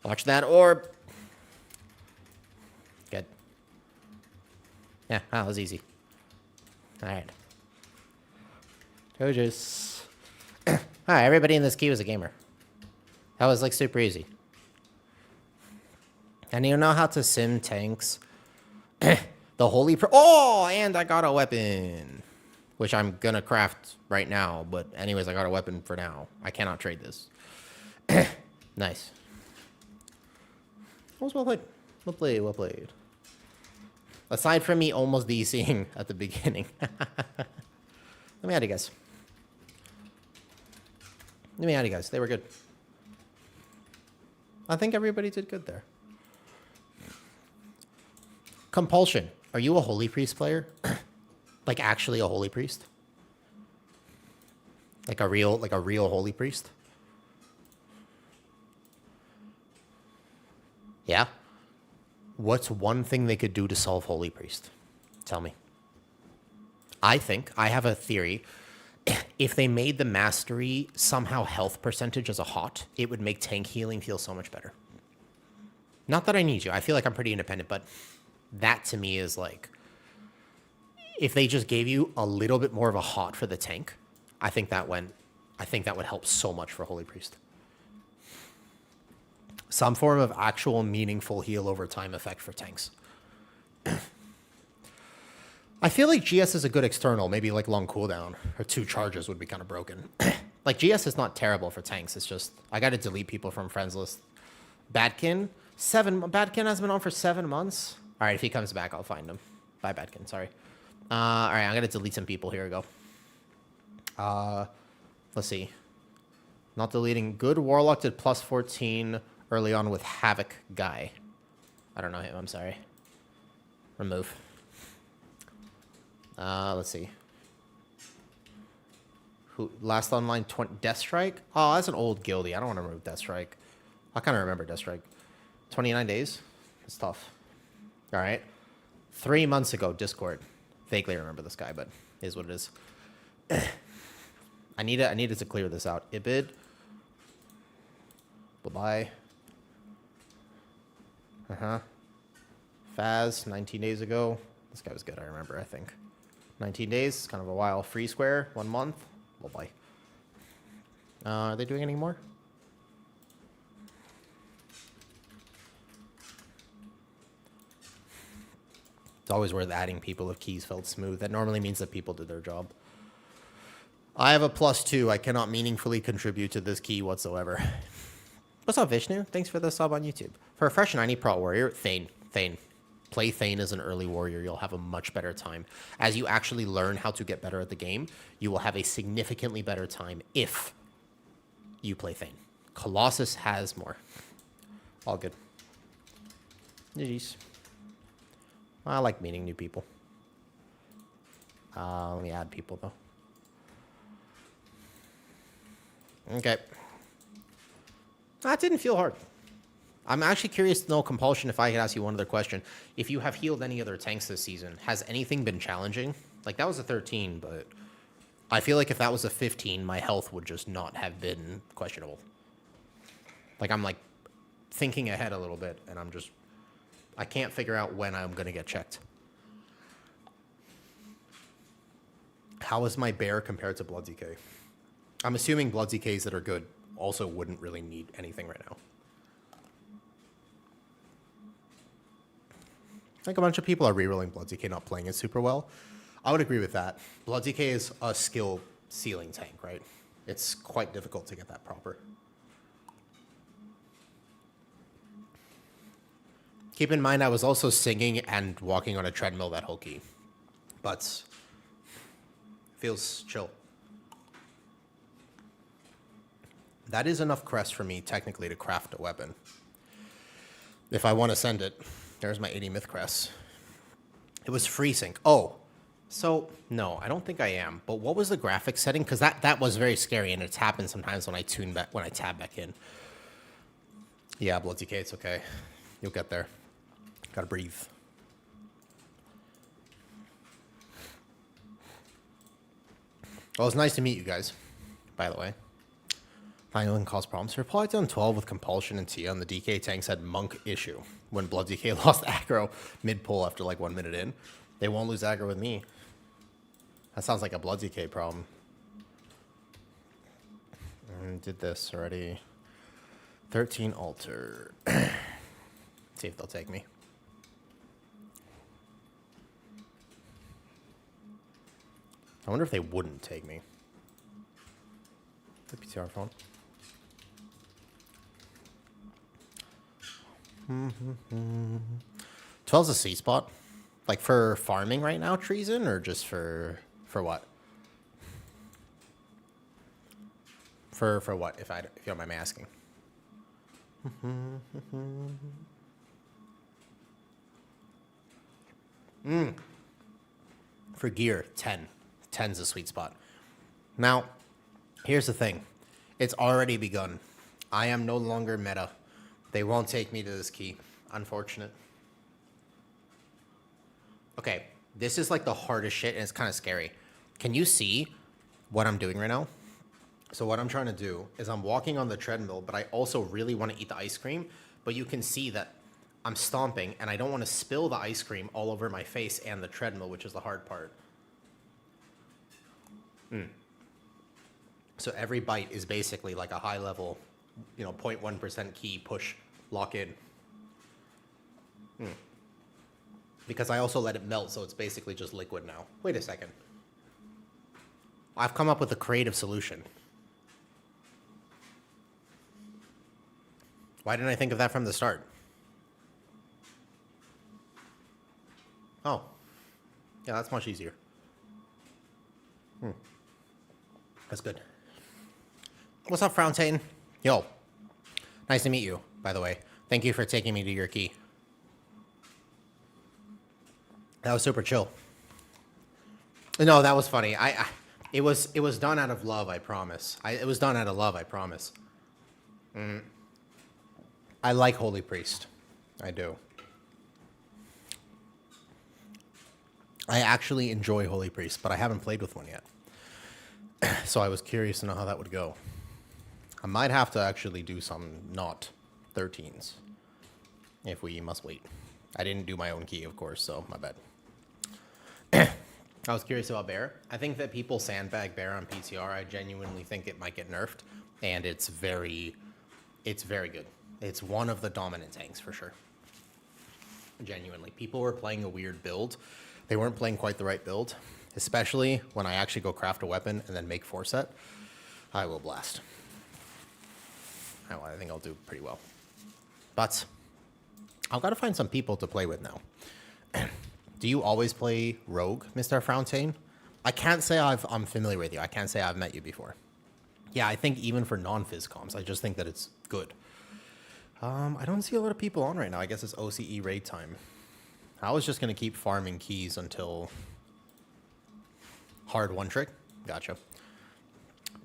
Watch that orb. Good. Yeah, that was easy. All right. Toges. Hi, everybody in this key was a gamer. That was like super easy. And you know how to sim tanks? The Holy Oh, and I got a weapon. Which I'm gonna craft right now. But anyways, I got a weapon for now. I cannot trade this. Nice. That was well played. Well played, well played. Aside from me almost DCing at the beginning. Let me add you guys. Let me add you guys. They were good. I think everybody did good there. Compulsion. Are you a Holy Priest player? Like actually a Holy Priest? Like a real holy priest? Yeah? What's one thing they could do to solve holy priest? Tell me. I have a theory. If they made the mastery somehow health percentage as a hot, it would make tank healing feel so much better. Not that I need you. I feel like I'm pretty independent, but that to me is like, if they just gave you a little bit more of a hot for the tank, I think that would help so much for Holy Priest. Some form of actual meaningful heal over time effect for tanks. I feel like GS is a good external, maybe like long cooldown or 2 charges would be kind of broken. Like GS is not terrible for tanks. It's just, I got to delete people from friends list. Badkin has been on for 7 months. All right, if he comes back, I'll find him. Bye, Badkin. Sorry. All right, I'm gonna delete some people. Here we go. Let's see. Not deleting. Good Warlock did plus 14 early on with Havoc guy. I don't know him. I'm sorry. Remove. Let's see. Who last online 20 Deathstrike? Oh, that's an old guildie. I don't want to remove Deathstrike. I kind of remember Deathstrike. 29 days. It's tough. All right. 3 months ago, Discord. Vaguely remember this guy, but it is what it is. I needed to clear this out. Ibid. Bye-bye. Faz, 19 days ago. This guy was good, I remember, I think. 19 days, kind of a while. Free Square, 1 month. Bye-bye. Are they doing any more? It's always worth adding people if keys felt smooth. That normally means that people did their job. I have a +2. I cannot meaningfully contribute to this key whatsoever. What's up, Vishnu? Thanks for the sub on YouTube. For a fresh 90 Pro Warrior, Thane. Play Thane as an early warrior. You'll have a much better time. As you actually learn how to get better at the game, you will have a significantly better time if you play Thane. Colossus has more. All good. GG's. I like meeting new people. Let me add people, though. Okay. That didn't feel hard. I'm actually curious to know, Compulsion, if I could ask you one other question. If you have healed any other tanks this season, has anything been challenging? Like, that was a 13, but I feel like if that was a 15, my health would just not have been questionable. Like, I'm, like, thinking ahead a little bit, and I can't figure out when I'm going to get checked. How is my bear compared to Blood DK? I'm assuming Blood DKs that are good also wouldn't really need anything right now. I think a bunch of people are rerolling Blood DK, not playing it super well. I would agree with that. Blood DK is a skill ceiling tank, right? It's quite difficult to get that proper. Keep in mind, I was also singing and walking on a treadmill that whole key. But feels chill. That is enough crest for me, technically, to craft a weapon. If I want to send it, there's my 80 myth crest. It was free sync. Oh, so no, I don't think I am. But what was the graphics setting? Because that was very scary, and it's happened sometimes when I tab back in. Yeah, Blood DK, it's okay. You'll get there. Gotta breathe. Well, it's nice to meet you guys, by the way. Finally cause problems. Reply down 12 with Compulsion and Tia, and the DK tanks had monk issue when Blood DK lost aggro mid-pull after like 1 minute in. They won't lose aggro with me. That sounds like a Blood DK problem. Did this already. 13 altar. See if they'll take me. I wonder if they wouldn't take me. The PTR phone. 12's a C spot. Like for farming right now, treason, or just for what? For what? If you don't mind me asking. For gear, 10. 10's a sweet spot. Now, Here's the thing. It's already begun. I am no longer meta. They won't take me to this key. Unfortunate. Okay, this is like the hardest shit, and it's kind of scary. Can you see what I'm doing right now? So what I'm trying to do is I'm walking on the treadmill, but I also really want to eat the ice cream. But you can see that I'm stomping, and I don't want to spill the ice cream all over my face and the treadmill, which is the hard part. So every bite is basically like a high level, 0.1% key push, lock in. Because I also let it melt, so it's basically just liquid now. Wait a second. I've come up with a creative solution. Why didn't I think of that from the start? Oh. Yeah, that's much easier. That's good. What's up, Fountain? Yo. Nice to meet you, by the way. Thank you for taking me to your key. That was super chill. No, that was funny. It was done out of love, I promise. It was done out of love, I promise. I like Holy Priest. I do. I actually enjoy Holy Priest, but I haven't played with one yet. So I was curious to know how that would go. I might have to actually do some not 13s. If we must wait. I didn't do my own key, of course, so my bad. I was curious about Bear. I think that people sandbag Bear on PTR. I genuinely think it might get nerfed. And it's very good. It's one of the dominant tanks for sure. Genuinely. People were playing a weird build. They weren't playing quite the right build. Especially when I actually go craft a weapon and then make 4-set. I will blast. I think I'll do pretty well. But I've got to find some people to play with now. Do you always play Rogue, Mr. Fountain? I can't say I'm familiar with you. I can't say I've met you before. Yeah, I think even for non-phys comms, I just think that it's good. I don't see a lot of people on right now. I guess it's OCE raid time. I was just going to keep farming keys until hard one trick. Gotcha.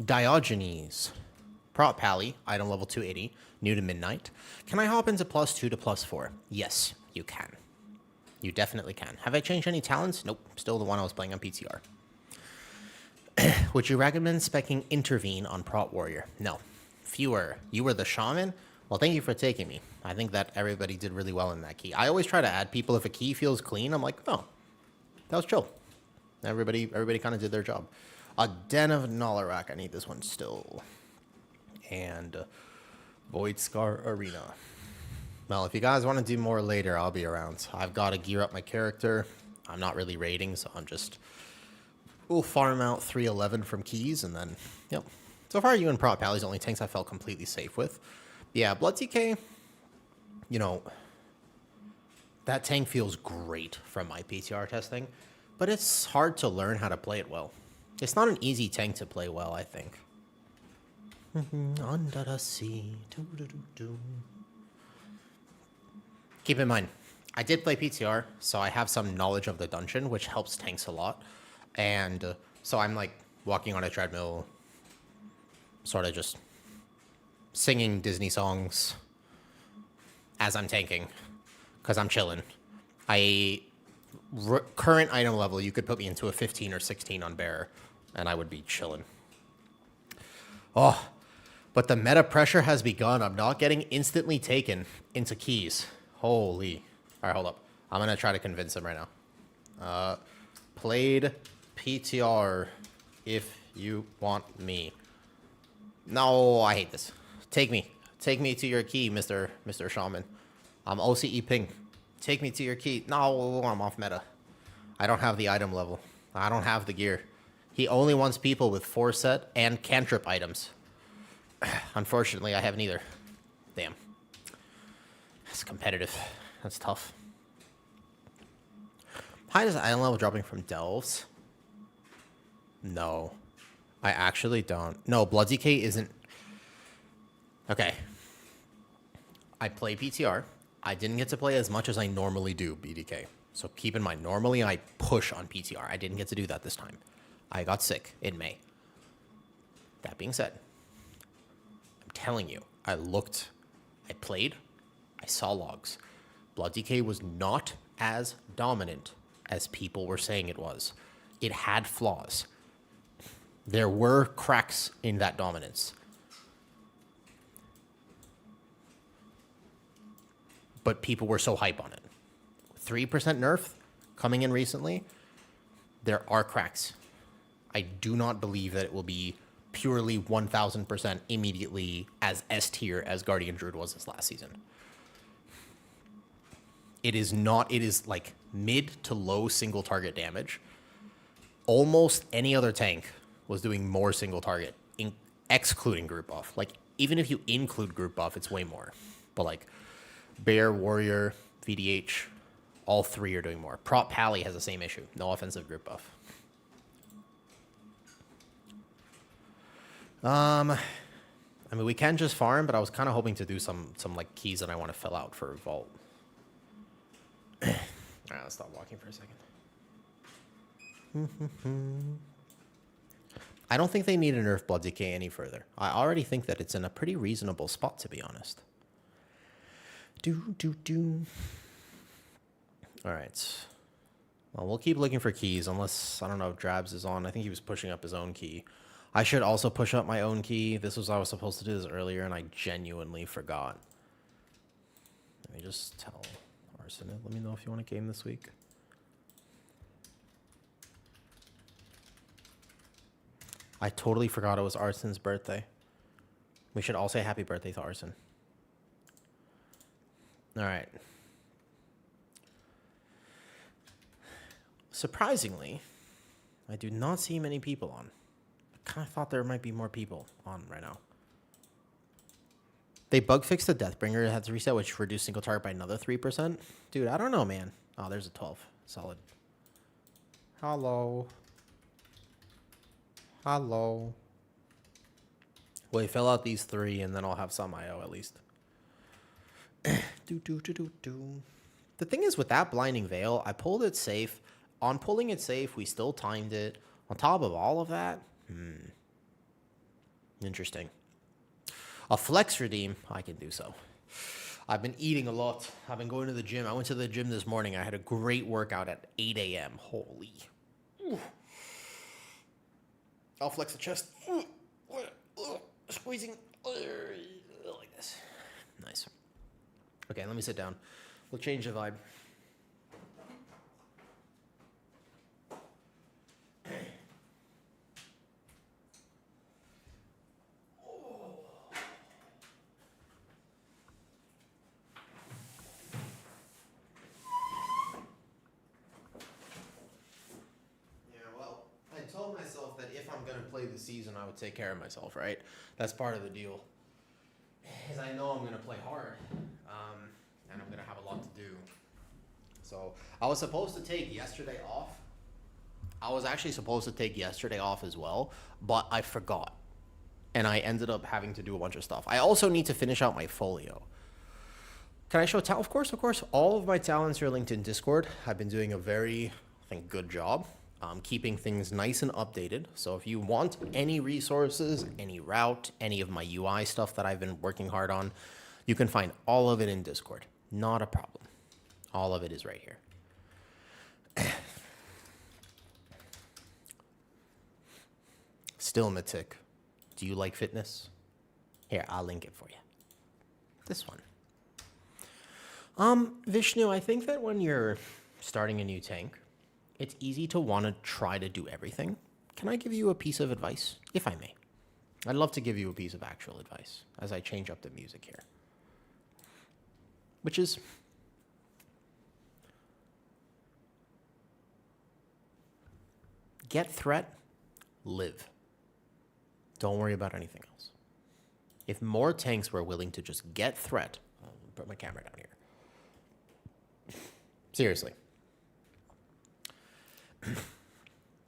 Diogenes. Prop Pally, item level 280, new to midnight. Can I hop into +2 to +4? Yes, you can. You definitely can. Have I changed any talents? Nope. Still the one I was playing on PTR. Would you recommend specking Intervene on Prot Warrior? No. Fewer. You were the shaman? Well, thank you for taking me. I think that everybody did really well in that key. I always try to add people if a key feels clean. I'm like, oh, that was chill. Everybody kind of did their job. A Den of Nalarak. I need this one still. And Void Scar Arena. Well, if you guys want to do more later, I'll be around. I've got to gear up my character. I'm not really raiding, so we'll farm out 311 from keys, and then, yep. So far, you and Prop Pally's the only tanks I felt completely safe with. Yeah, Blood TK, that tank feels great from my PTR testing, but it's hard to learn how to play it well. It's not an easy tank to play well, I think. Under the sea. Keep in mind, I did play PTR, so I have some knowledge of the dungeon, which helps tanks a lot. And so I'm like walking on a treadmill, sort of just singing Disney songs as I'm tanking, because I'm chilling. Current item level, you could put me into a 15 or 16 on Bear, and I would be chilling. Oh, but the meta pressure has begun. I'm not getting instantly taken into keys. Holy. All right, hold up. I'm going to try to convince him right now. Played PTR if you want me. No, I hate this. Take me. Take me to your key, Mr. Shaman. I'm OCE ping. Take me to your key. No, I'm off meta. I don't have the item level. I don't have the gear. He only wants people with 4-set and cantrip items. Unfortunately, I have neither. Damn. That's competitive. That's tough. How does item level dropping from Delves? No. I actually don't. No, Blood DK isn't... Okay. I play PTR. I didn't get to play as much as I normally do BDK. So keep in mind, normally I push on PTR. I didn't get to do that this time. I got sick in May. That being said, I'm telling you, I looked, I played, I saw logs. Blood Decay was not as dominant as people were saying it was. It had flaws. There were cracks in that dominance. But people were so hype on it. 3% nerf coming in recently, there are cracks. I do not believe that it will be purely 1000% immediately as S tier as Guardian Druid was this last season. It is not, it is like mid to low single target damage. Almost any other tank was doing more single target, excluding group buff. Like, even if you include group buff, it's way more. But like, Bear, Warrior, VDH, all three are doing more. Prop Pally has the same issue. No offensive group buff. I mean, we can just farm, but I was kind of hoping to do some like keys that I want to fill out for Vault. All right, let's stop walking for a second. I don't think they need to nerf Blood Decay any further. I already think that it's in a pretty reasonable spot, to be honest. All right. Well, we'll keep looking for keys, unless, I don't know if Drabs is on. I think he was pushing up his own key. I should also push up my own key. This was, I was supposed to do this earlier, and I genuinely forgot. Let me just tell Arsenal. Let me know if you want to game this week. I totally forgot it was Arsen's birthday. We should all say happy birthday to Arsen. All right. Surprisingly, I do not see many people on. I kind of thought there might be more people on right now. They bug fixed the Deathbringer. It had to reset, which reduced single target by another 3%. Dude, I don't know, man. Oh, there's a 12. Solid. Hello. Hello. Wait, fill out these 3, and then I'll have some IO at least. The thing is, with that Blinding Veil, I pulled it safe. On pulling it safe, we still timed it. On top of all of that, interesting. A flex redeem, I can do so. I've been eating a lot. I've been going to the gym. I went to the gym this morning. I had a great workout at 8 a.m. Holy. I'll flex the chest. Squeezing like this. Nice. Okay, let me sit down. We'll change the vibe. I told myself that if I'm going to play the season, I would take care of myself, right? That's part of the deal. Because I know I'm going to play hard, and I'm going to have a lot to do. So I was supposed to take yesterday off. I was actually supposed to take yesterday off as well, but I forgot. And I ended up having to do a bunch of stuff. I also need to finish out my folio. Can I show talent? Of course, of course. All of my talents are linked in Discord. I've been doing a very, I think, good job. Keeping things nice and updated. So if you want any resources, any route, any of my UI stuff that I've been working hard on, you can find all of it in Discord. Not a problem. All of it is right here. Still Mythic. Do you like fitness? Here, I'll link it for you. This one. Vishnu, I think that when you're starting a new tank, it's easy to want to try to do everything. Can I give you a piece of advice, if I may? I'd love to give you a piece of actual advice as I change up the music here. Which is, get threat, live. Don't worry about anything else. If more tanks were willing to just get threat, I'll put my camera down here. Seriously.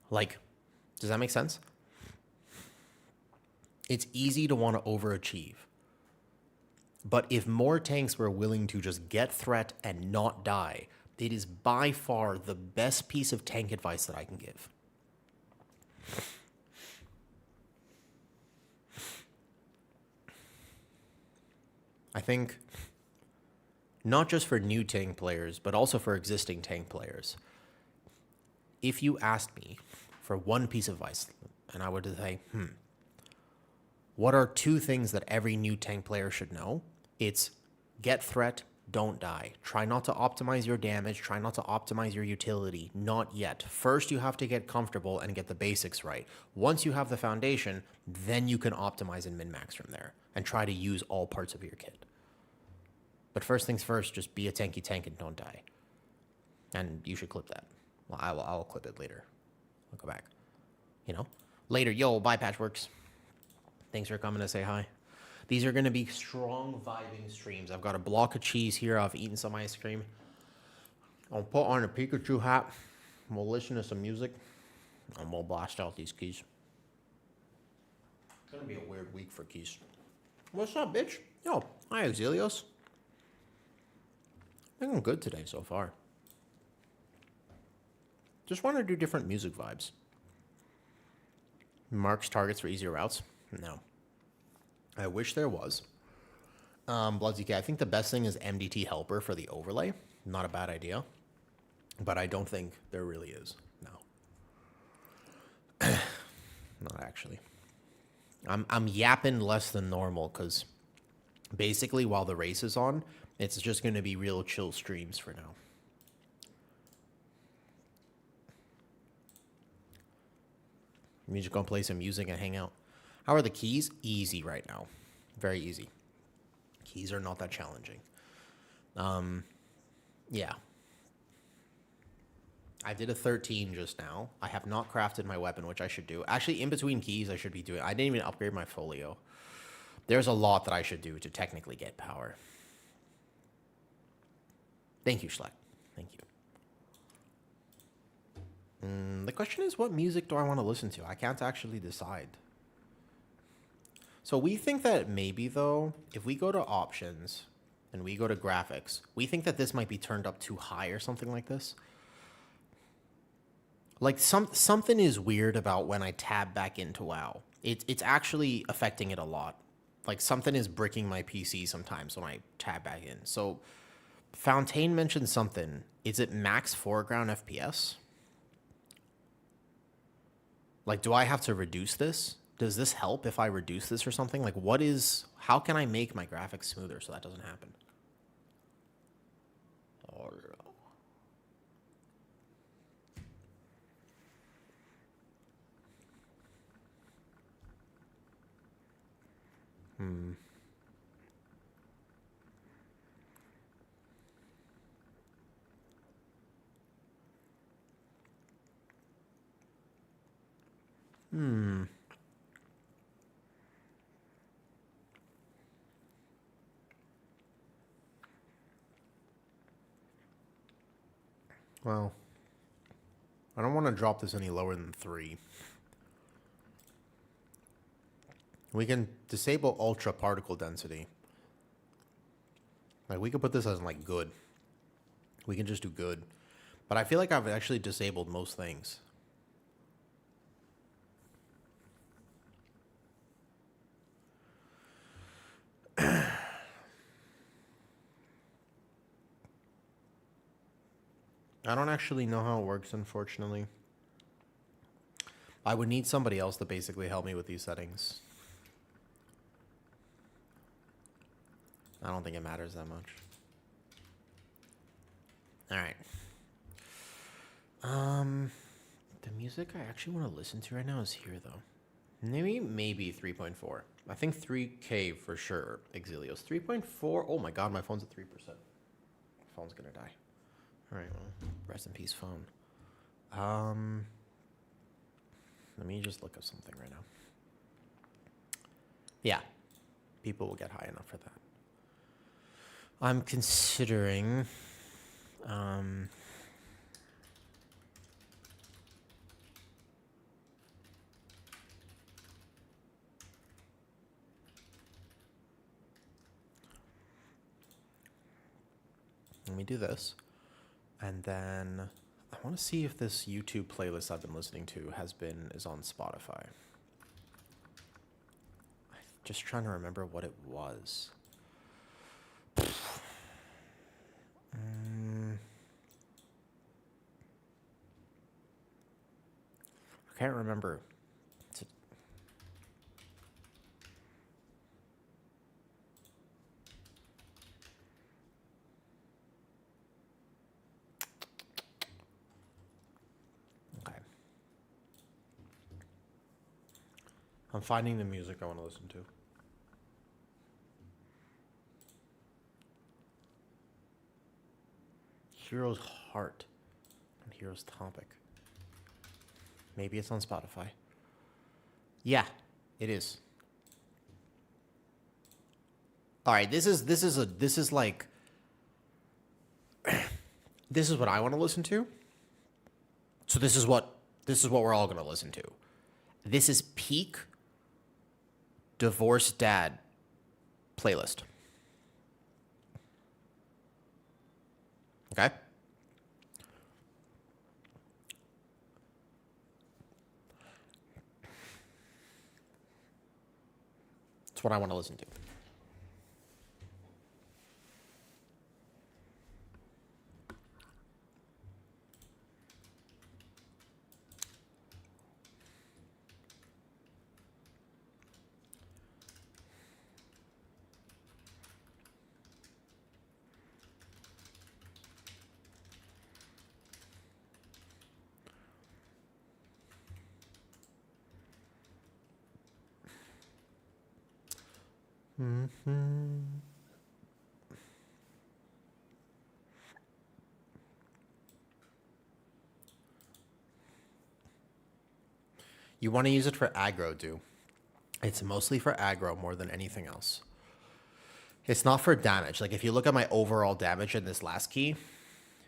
Like, does that make sense? It's easy to want to overachieve. But if more tanks were willing to just get threat and not die, it is by far the best piece of tank advice that I can give. I think not just for new tank players, but also for existing tank players. If you asked me for one piece of advice, and I would say, what are 2 things that every new tank player should know? It's get threat, don't die. Try not to optimize your damage. Try not to optimize your utility. Not yet. First, you have to get comfortable and get the basics right. Once you have the foundation, then you can optimize and min-max from there and try to use all parts of your kit. But first things first, just be a tanky tank and don't die. And you should clip that. Well, I'll clip it later. I'll go back. You know? Later. Yo, bye, Patchworks. Thanks for coming to say hi. These are going to be strong vibing streams. I've got a block of cheese here. I've eaten some ice cream. I'll put on a Pikachu hat. We'll listen to some music. And we'll blast out these keys. It's going to be a weird week for keys. What's up, bitch? Yo, hi, Exilios. I think I'm good today so far. Just want to do different music vibes. Marks targets for easier routes? No. I wish there was. Bloodsy K, I think the best thing is MDT Helper for the overlay. Not a bad idea. But I don't think there really is. No. Not actually. I'm yapping less than normal because basically while the race is on, it's just going to be real chill streams for now. We're just going to play some music and hang out. How are the keys? Easy right now. Very easy. Keys are not that challenging. Yeah. I did a 13 just now. I have not crafted my weapon, which I should do. Actually, in between keys, I should be doing... I didn't even upgrade my folio. There's a lot that I should do to technically get power. Thank you, Schleck. Thank you. The question is, what music do I want to listen to? I can't actually decide. So we think that maybe, though, if we go to options and we go to graphics, we think that this might be turned up too high or something like this. Like, something is weird about when I tab back into WoW. It's actually affecting it a lot. Like, something is bricking my PC sometimes when I tab back in. So, Fontaine mentioned something. Is it max foreground FPS? Like, do I have to reduce this? Does this help if I reduce this or something? Like, how can I make my graphics smoother so that doesn't happen? Oh, no. Well, I don't want to drop this any lower than 3. We can disable ultra particle density. Like, we could put this as, like, good. We can just do good. But I feel like I've actually disabled most things. I don't actually know how it works, unfortunately. I would need somebody else to basically help me with these settings. I don't think it matters that much. Alright. The music I actually want to listen to right now is here, though. Maybe 3.4. I think 3K for sure, Exilios. 3.4. Oh my god, my phone's at 3%. My phone's gonna die. Alright, well, rest in peace, phone. Let me just look up something right now. Yeah, people will get high enough for that. I'm considering... let me do this. And then I want to see if this YouTube playlist I've been listening to is on Spotify. I'm just trying to remember what it was. can't remember. Okay. I'm finding the music I want to listen to. Hero's Heart and Hero's Topic. Maybe it's on Spotify. Yeah, it is. All right, this is like this is what I want to listen to. So this is what we're all going to listen to. This is peak divorced dad playlist. Okay? That's what I want to listen to. Mm-hmm. You want to use it for aggro, do. It's mostly for aggro more than anything else. It's not for damage. Like if you look at my overall damage in this last key,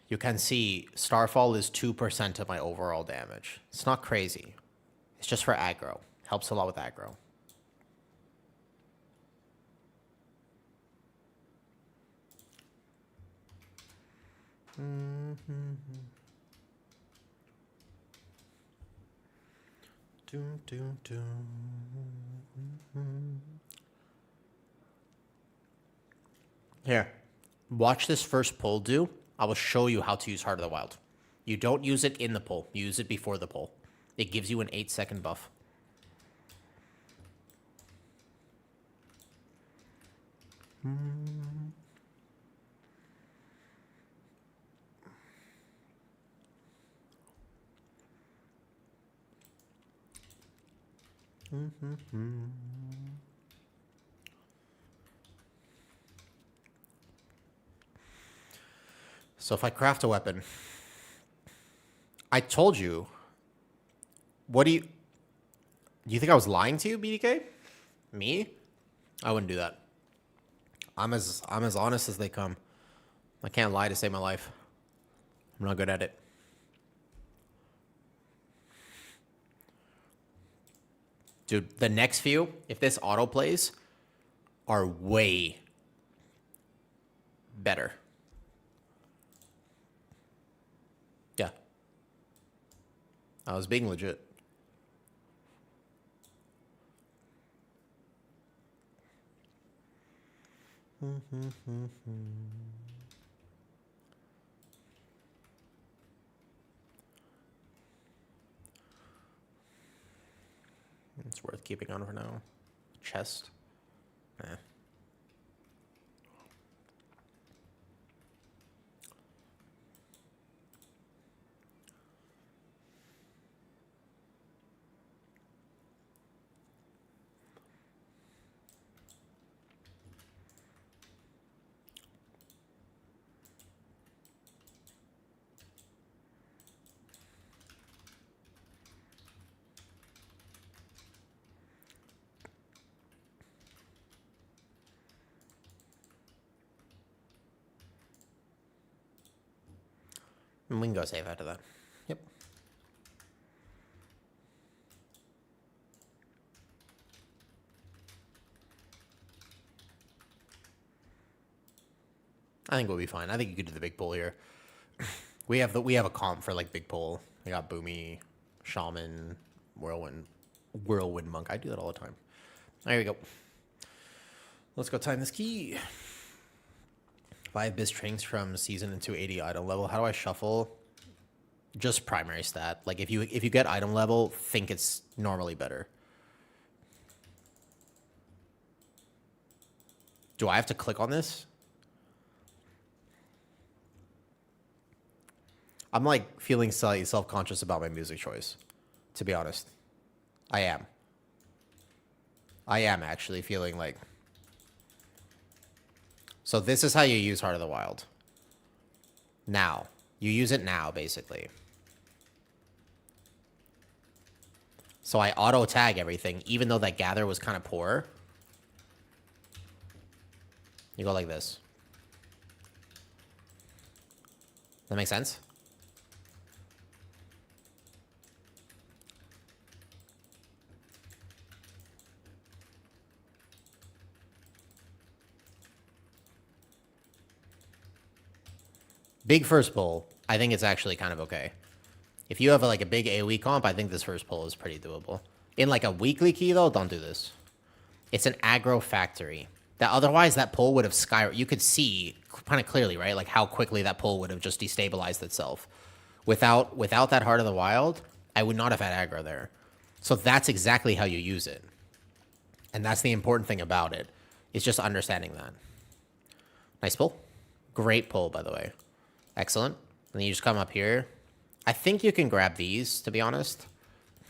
you can see Starfall is 2% of my overall damage. It's not crazy. It's just for aggro. Helps a lot with aggro. Mm-hmm. Doom, doom, doom. Mm-hmm. Here, watch this first pull do. I will show you how to use Heart of the Wild. You don't use it in the pull. You use it before the pull. It gives you an 8-second buff. So if I craft a weapon, I told you. What do you think I was lying to you, BDK? Me? I wouldn't do that. I'm as honest as they come. I can't lie to save my life. I'm not good at it. Dude, the next few, if this auto plays, are way better. Yeah. I was being legit. It's worth keeping on for now. Chest. Eh. And we can go save after that. Yep. I think we'll be fine. I think you could do the big pull here. We have a comp for like big pull. I got Boomy, Shaman, Whirlwind Monk. I do that all the time. There we go. Let's go time this key. 5 biz trainings from season into 80 idle level. How do I shuffle? Just primary stat. Like if you get item level, think it's normally better. Do I have to click on this? I'm like feeling slightly self-conscious about my music choice, to be honest. I am. I am actually feeling like... So this is how you use Heart of the Wild. Now. You use it now, basically. So I auto-tag everything, even though that gather was kind of poor. You go like this. That make sense? Big first pull. I think it's actually kind of okay. If you have like a big AoE comp, I think this first pull is pretty doable. In like a weekly key though, don't do this. It's an aggro factory. That otherwise that pull would have skyrocketed. You could see kind of clearly, right? Like how quickly that pull would have just destabilized itself. Without that Heart of the Wild, I would not have had aggro there. So that's exactly how you use it. And that's the important thing about it. It's just understanding that. Nice pull. Great pull, by the way. Excellent. And then you just come up here. I think you can grab these, to be honest,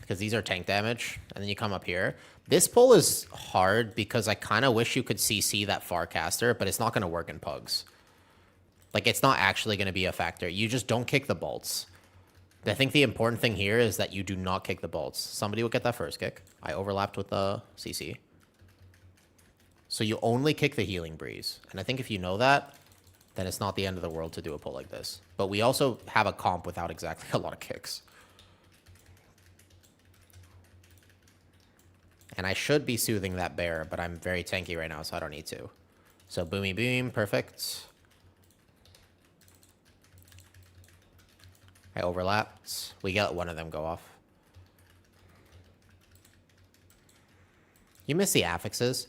because these are tank damage. And then you come up here. This pull is hard because I kind of wish you could CC that Farcaster, but it's not going to work in Pugs. Like, it's not actually going to be a factor. You just don't kick the bolts. I think the important thing here is that you do not kick the bolts. Somebody will get that first kick. I overlapped with the CC. So you only kick the Healing Breeze. And I think if you know that, then it's not the end of the world to do a pull like this. But we also have a comp without exactly a lot of kicks. And I should be soothing that bear, but I'm very tanky right now, so I don't need to. So boomy boom, perfect. I overlapped. We got one of them go off. You miss the affixes.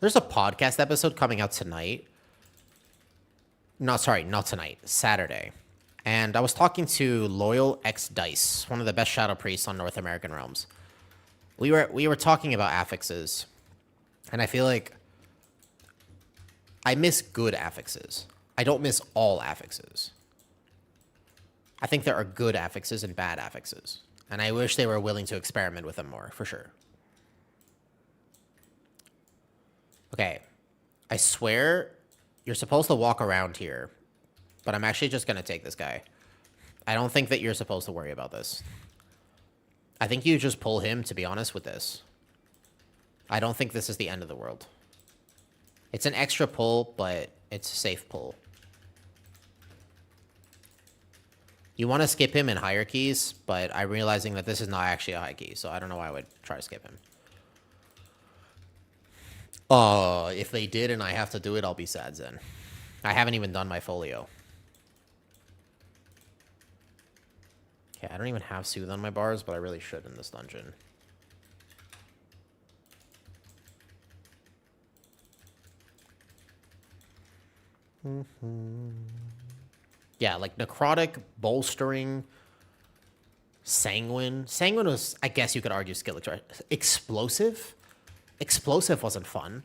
There's a podcast episode coming out tonight. No, sorry, not tonight. Saturday. And I was talking to Loyal X Dice, one of the best Shadow Priests on North American Realms. We were talking about affixes. And I feel like I miss good affixes. I don't miss all affixes. I think there are good affixes and bad affixes. And I wish they were willing to experiment with them more, for sure. Okay, I swear you're supposed to walk around here, but I'm actually just going to take this guy. I don't think that you're supposed to worry about this. I think you just pull him, to be honest, with this. I don't think this is the end of the world. It's an extra pull, but it's a safe pull. You want to skip him in higher keys, but I'm realizing that this is not actually a high key, so I don't know why I would try to skip him. If they did and I have to do it, I'll be sad, Zen. I haven't even done my folio. Okay, I don't even have Soothe on my bars, but I really should in this dungeon. Yeah, like Necrotic, Bolstering, Sanguine. Sanguine was, I guess you could argue, skill. Explosive? Explosive wasn't fun.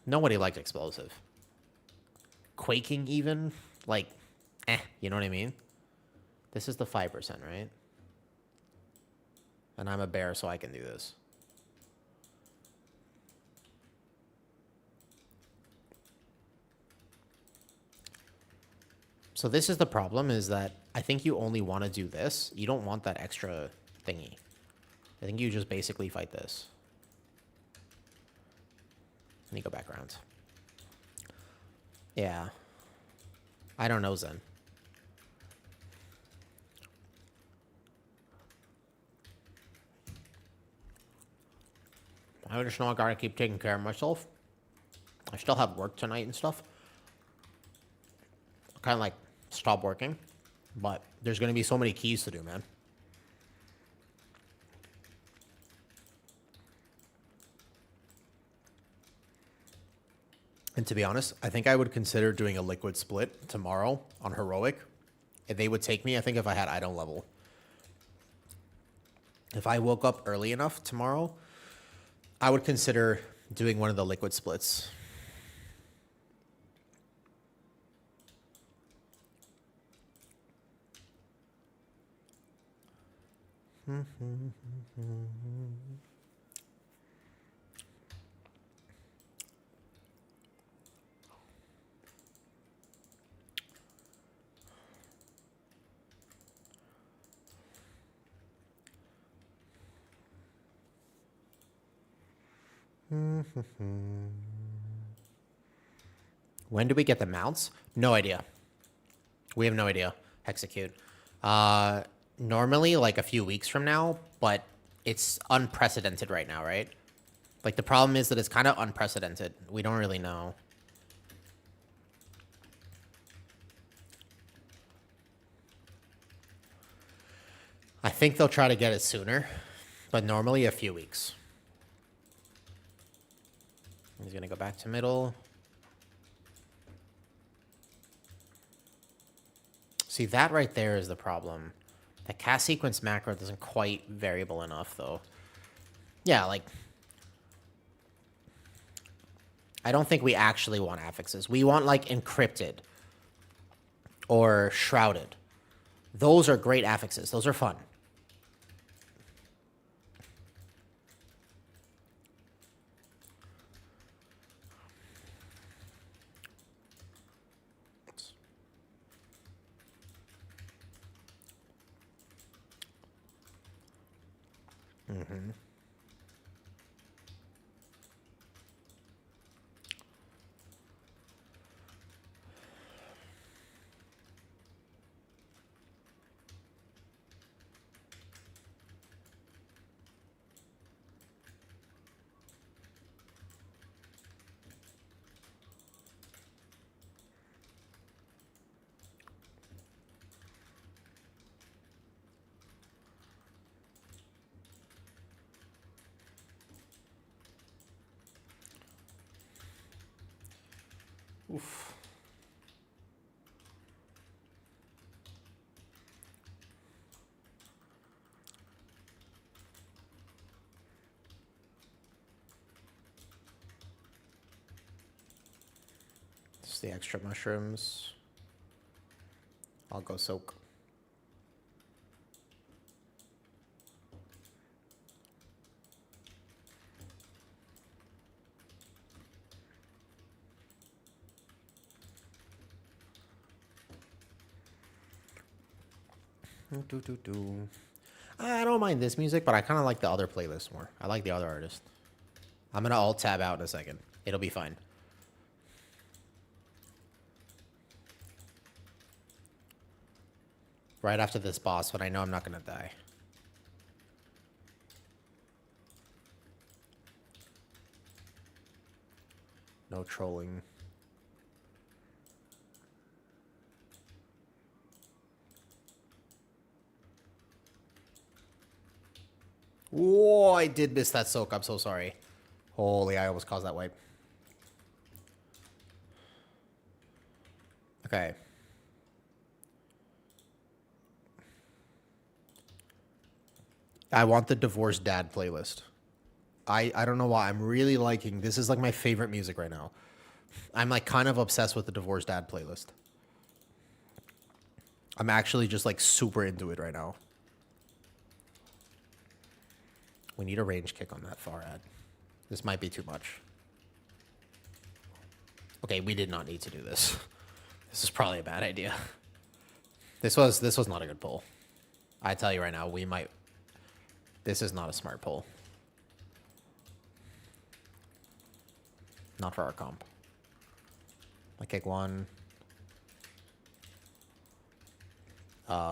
Nobody liked Explosive. Quaking, even? Like, you know what I mean? This is the 5%, right? And I'm a bear, so I can do this. So this is the problem, is that I think you only want to do this. You don't want that extra thingy. I think you just basically fight this. Let me go back around. Yeah. I don't know, Zen. I just know I gotta keep taking care of myself. I still have work tonight and stuff. Kind of like stop working, but there's gonna be so many keys to do, man. And to be honest, I think I would consider doing a liquid split tomorrow on heroic. If they would take me, I think if I had idol level. If I woke up early enough tomorrow, I would consider doing one of the liquid splits. When do we get the mounts? No idea. We have no idea. Execute. Normally, like a few weeks from now, but it's unprecedented right now, right? Like, the problem is that it's kind of unprecedented. We don't really know. I think they'll try to get it sooner, but normally a few weeks. He's going to go back to middle. See, that right there is the problem. The cast sequence macro isn't quite variable enough, though. Yeah, like, I don't think we actually want affixes. We want, like, encrypted or shrouded. Those are great affixes. Those are fun. Mm-hmm. Oof. Just the extra mushrooms. I'll go soak. I don't mind this music, but I kind of like the other playlist more. I like the other artist. I'm going to alt tab out in a second. It'll be fine. Right after this boss, but I know I'm not going to die. No trolling. Whoa, I did miss that soak. I'm so sorry. Holy, I almost caused that wipe. Okay. I want the divorced dad playlist. I don't know why. I'm really liking... This is like my favorite music right now. I'm like kind of obsessed with the divorced dad playlist. I'm actually just like super into it right now. We need a range kick on that far ad. This might be too much. Okay, we did not need to do this. This is probably a bad idea. This was not a good pull. I tell you right now, we might... This is not a smart pull. Not for our comp. I kick one.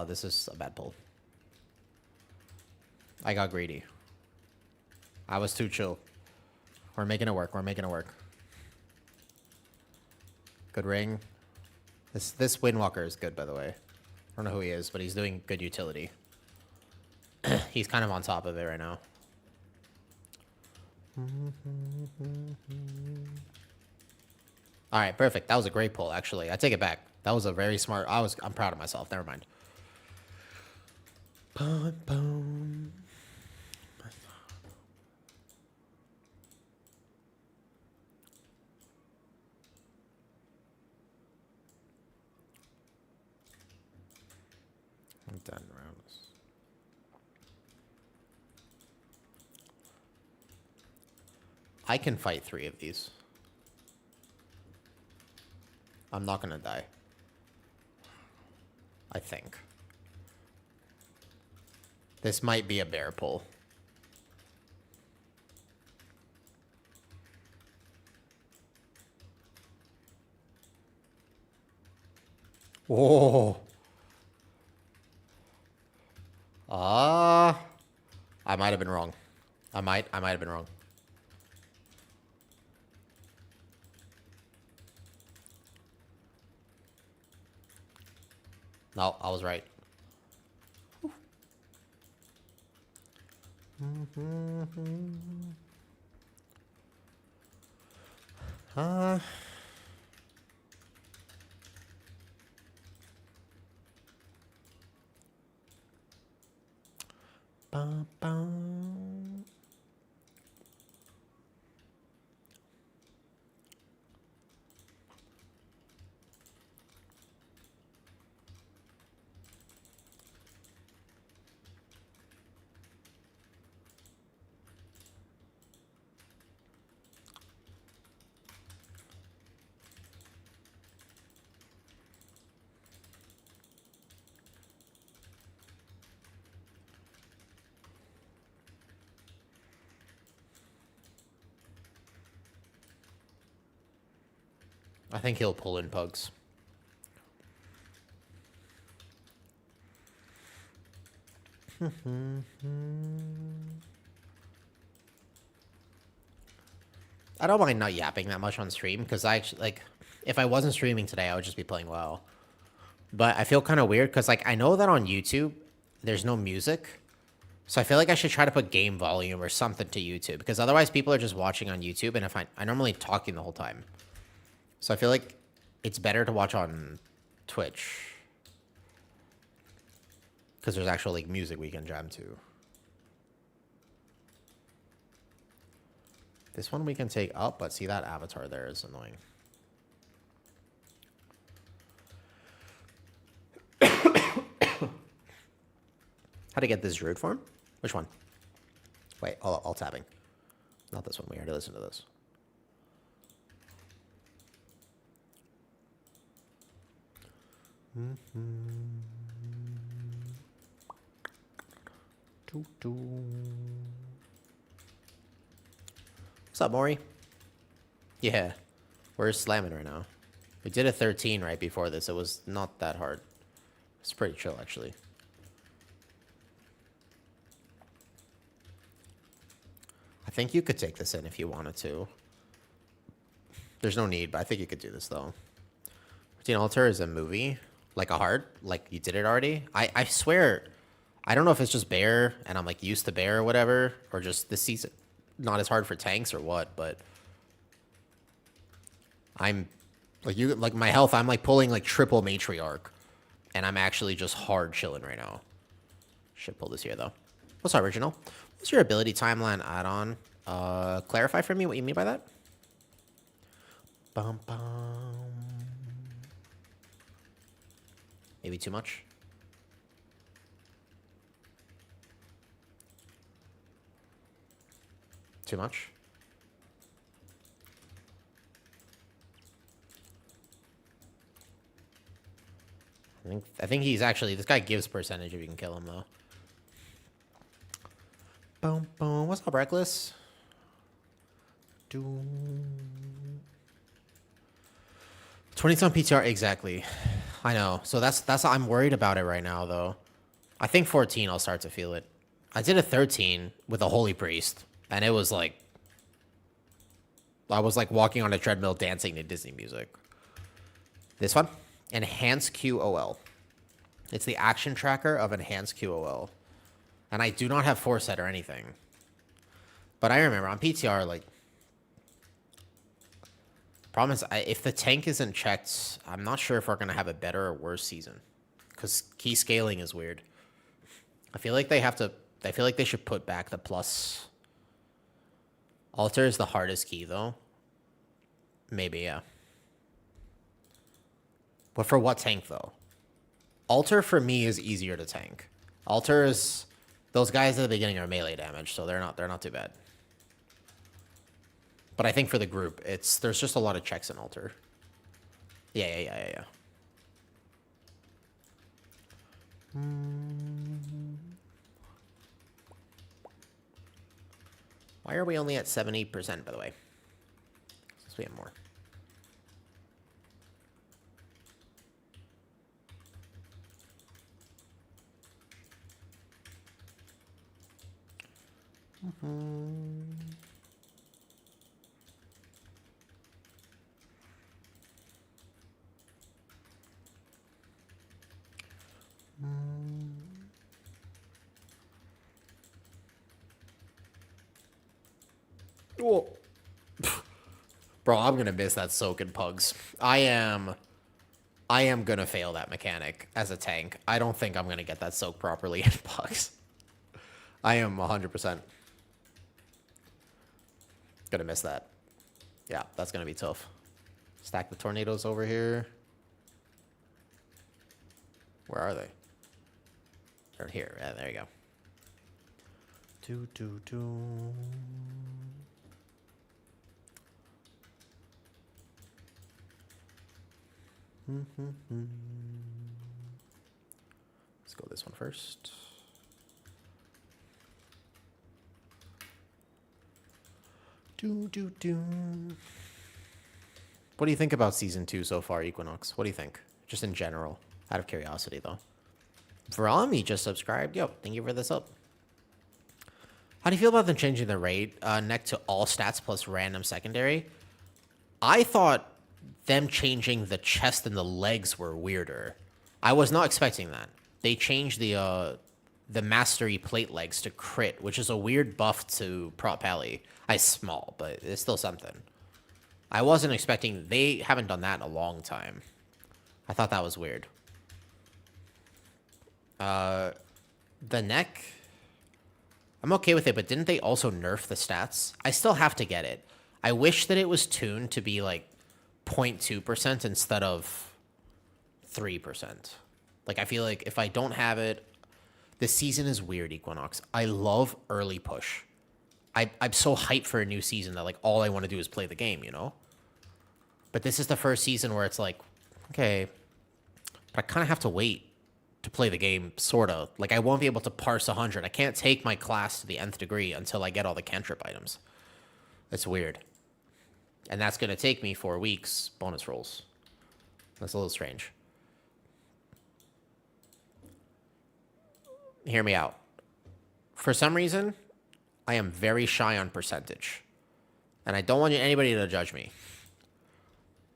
This is a bad pull. I got greedy. I was too chill. We're making it work. We're making it work. Good ring. This Windwalker is good, by the way. I don't know who he is, but he's doing good utility. He's kind of on top of it right now. All right, perfect. That was a great pull, actually. I take it back. That was a very smart. I'm proud of myself. Never mind. Boom, boom. I'm done around this. I can fight 3 of these. I'm not gonna die. I think. This might be a bear pull. Whoa. I might have been wrong. I might have been wrong. No, I was right. Bum, bum. I think he'll pull in pugs. I don't mind not yapping that much on stream, because I actually, like, if I wasn't streaming today, I would just be playing WoW. But I feel kind of weird, because, like, I know that on YouTube, there's no music. So I feel like I should try to put game volume or something to YouTube, because otherwise people are just watching on YouTube, and if I'm normally talking the whole time. So I feel like it's better to watch on Twitch, because there's actual, like, music we can jam to. This one we can take up, but see, that avatar there is annoying. How to get this druid form? Which one? Wait, all tapping. Not this one. We already listened to this. What's up, Maury? Yeah, we're slamming right now. We did a 13 right before this. It was not that hard. It's pretty chill, actually. I think you could take this in if you wanted to. There's no need, but I think you could do this, though. Routine Altar is a movie. Like a heart? Like you did it already? I swear, I don't know if it's just bear, and I'm like used to bear or whatever, or just this season not as hard for tanks or what, but I'm like my health, I'm like pulling like triple matriarch, and I'm actually just hard chilling right now. Should pull this here though. What's original? What's your ability timeline add-on? Clarify for me what you mean by that? Bum bum. Maybe too much? Too much? I think he's actually, this guy gives percentage if you can kill him though. Boom boom. What's up, Reckless? 20-some PTR, exactly. I know. So that's I'm worried about it right now though. I think 14 I'll start to feel it. I did a 13 with a Holy Priest, and it was like I was like walking on a treadmill dancing to Disney music. This one? Enhanced QOL. It's the action tracker of Enhanced QOL. And I do not have Foresight or anything. But I remember on PTR, like, Problem is, if the tank isn't checked, I'm not sure if we're gonna have a better or worse season. Because key scaling is weird. I feel like they have to. I feel like they should put back the plus. Altar is the hardest key, though. Maybe, yeah. But for what tank, though? Altar, for me, is easier to tank. Altar is... Those guys at the beginning are melee damage, so they're not too bad. But I think for the group, there's just a lot of checks in Altar. Yeah. Why are we only at 70%, by the way? Since we have more. Whoa. Bro, I'm gonna miss that soak in pugs. I am gonna fail that mechanic as a tank. I don't think I'm gonna get that soak properly in pugs. I am 100% gonna miss that. Yeah, that's gonna be tough. Stack the tornadoes over here. Where are they? They're here. Yeah, there you go. Let's go this one first. What do you think about Season 2 so far, Equinox? What do you think? Just in general. Out of curiosity, though. Verami just subscribed. Yo, thank you for this up. How do you feel about them changing the rate neck to all stats plus random secondary? I thought them changing the chest and the legs were weirder. I was not expecting that. They changed the mastery plate legs to crit, which is a weird buff to prop pally. It's small, but it's still something. I wasn't expecting... They haven't done that in a long time. I thought that was weird. The neck... I'm okay with it, but didn't they also nerf the stats? I still have to get it. I wish that it was tuned to be like 0.2% instead of 3%. Like, I feel like if I don't have it... This season is weird, Equinox. I love early push. I'm so hyped for a new season that, like, all I want to do is play the game, you know? But this is the first season where it's like, okay, but I kind of have to wait to play the game, sort of. Like, I won't be able to parse 100. I can't take my class to the nth degree until I get all the cantrip items. It's weird. And that's going to take me 4 weeks, bonus rolls. That's a little strange. Hear me out. For some reason, I am very shy on percentage. And I don't want anybody to judge me.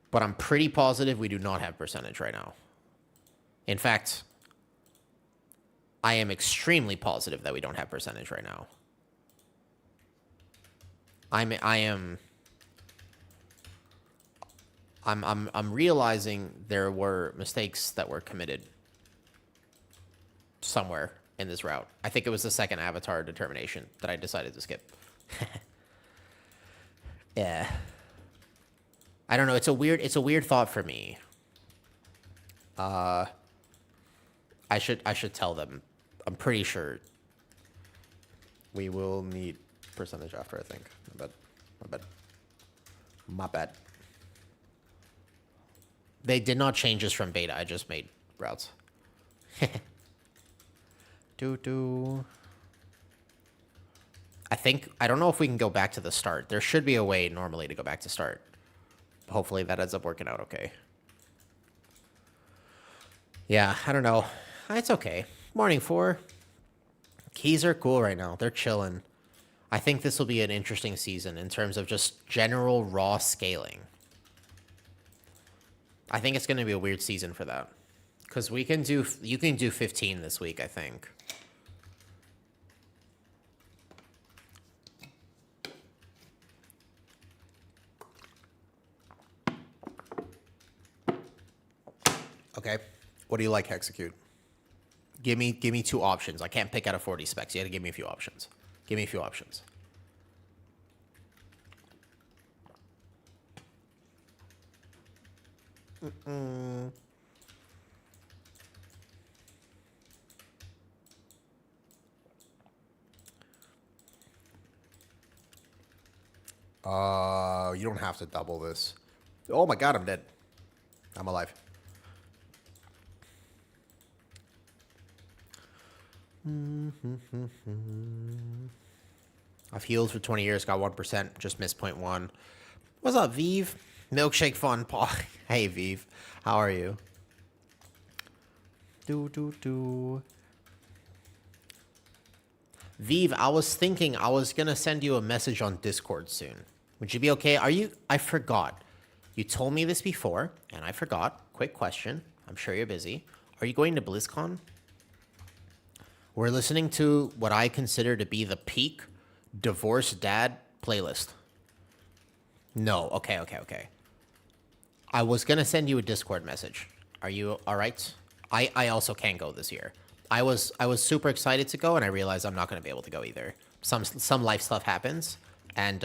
But I'm pretty positive we do not have percentage right now. In fact, I am extremely positive that we don't have percentage right now. I'm realizing there were mistakes that were committed somewhere in this route. I think it was the second avatar determination that I decided to skip. Yeah. I don't know. It's a weird thought for me. I should tell them. I'm pretty sure we will need percentage after, I think. My bad. They did not change this from beta. I just made routes. I don't know if we can go back to the start. There should be a way normally to go back to start. Hopefully that ends up working out okay. Yeah, I don't know. It's okay. Morning 4. Keys are cool right now. They're chilling. I think this will be an interesting season in terms of just general raw scaling. I think it's going to be a weird season for that. Because you can do 15 this week, I think. Okay. What do you like, Execute? Give me 2 options. I can't pick out of 40 specs. You got to give me a few options. Give me a few options. You don't have to double this. Oh my god, I'm dead. I'm alive. I've healed for 20 years, got 1%, just missed 0.1. What's up, Vive? Milkshake fun, Paul. Hey, Vive. How are you? Vive, I was thinking I was going to send you a message on Discord soon. Would you be okay? I forgot. You told me this before, and I forgot. Quick question. I'm sure you're busy. Are you going to BlizzCon? We're listening to what I consider to be the peak divorced dad playlist. No. Okay. I was going to send you a Discord message. Are you all right? I also can't go this year. I was super excited to go, and I realized I'm not going to be able to go either. Some life stuff happens, and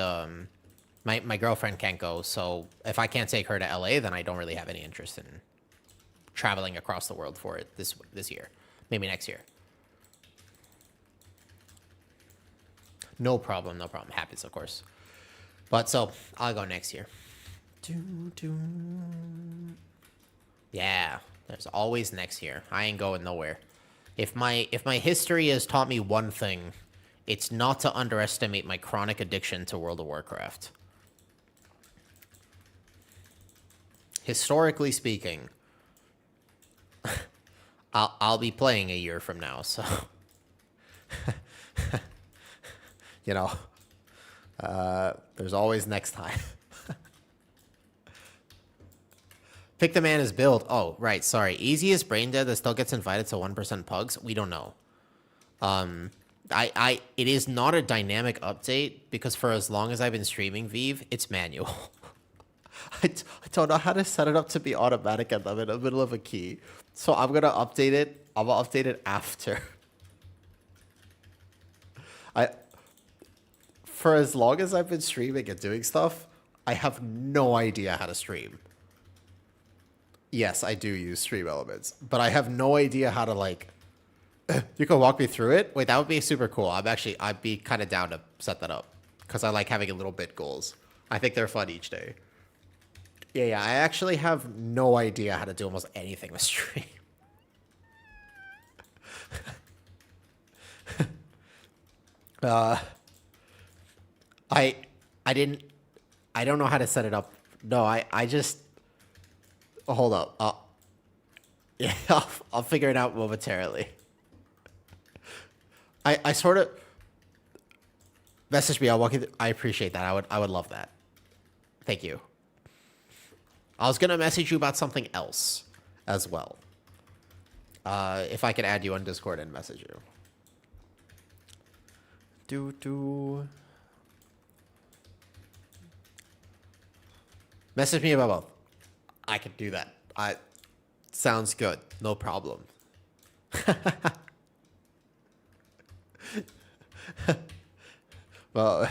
my girlfriend can't go, so if I can't take her to LA, then I don't really have any interest in traveling across the world for it this year. Maybe next year. No problem. Happens, of course. But so I'll go next year. Yeah, there's always next year. I ain't going nowhere. If my history has taught me one thing, it's not to underestimate my chronic addiction to World of Warcraft. Historically speaking, I'll be playing a year from now, so you know, there's always next time. Pick the man as build. Oh, right. Sorry. Easiest brain dead that still gets invited to 1% pugs. We don't know. It is not a dynamic update because for as long as I've been streaming Vive, it's manual. I don't know how to set it up to be automatic and I'm in the middle of a key. So I'm going to update it. I'm going to update it after. For as long as I've been streaming and doing stuff, I have no idea how to stream. Yes, I do use stream elements, but I have no idea how to, like, you can walk me through it? Wait, that would be super cool. I'd be kind of down to set that up because I like having a little bit goals. I think they're fun each day. Yeah, I actually have no idea how to do almost anything with stream. I don't know how to set it up. No, I just, hold up. Yeah, I'll figure it out momentarily. I sort of, message me, I'll walk you through. I appreciate that. I would love that. Thank you. I was going to message you about something else as well. If I could add you on Discord and message you. Message me about both. I could do that. Sounds good. No problem. Well,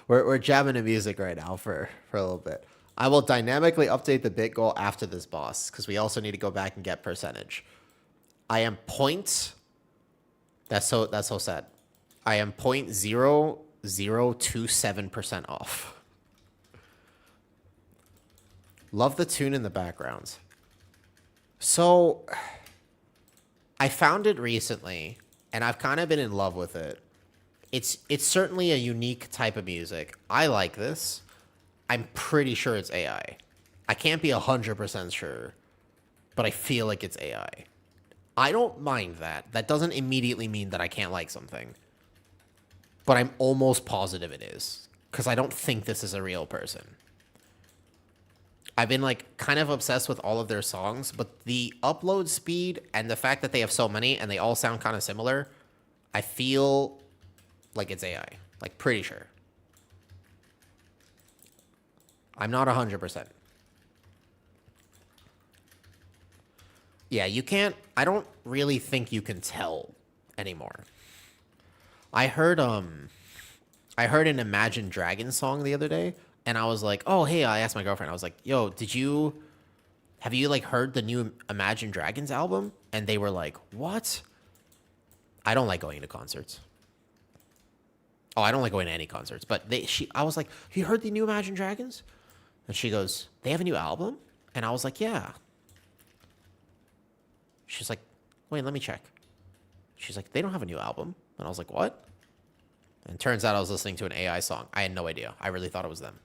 we're jamming to music right now for a little bit. I will dynamically update the bit goal after this boss because we also need to go back and get percentage. I am That's so sad. I am 0.0027% off. Love the tune in the background. So, I found it recently, and I've kind of been in love with it. It's certainly a unique type of music. I like this. I'm pretty sure it's AI. I can't be 100% sure, but I feel like it's AI. I don't mind that. That doesn't immediately mean that I can't like something. But I'm almost positive it is, because I don't think this is a real person. I've been like kind of obsessed with all of their songs, but the upload speed and the fact that they have so many and they all sound kind of similar, I feel like it's AI. Like pretty sure. I'm not 100%. Yeah, you can't. I don't really think you can tell anymore. I heard an Imagine Dragons song the other day, and I was like, oh hey, I asked my girlfriend. I was like, yo, have you like heard the new Imagine Dragons album? And they were like, what? I don't like going to concerts. Oh, I don't like going to any concerts. But I was like, have you heard the new Imagine Dragons? And she goes, they have a new album? And I was like, yeah. She's like, wait, let me check. She's like, they don't have a new album. And I was like, what? And it turns out I was listening to an AI song. I had no idea. I really thought it was them.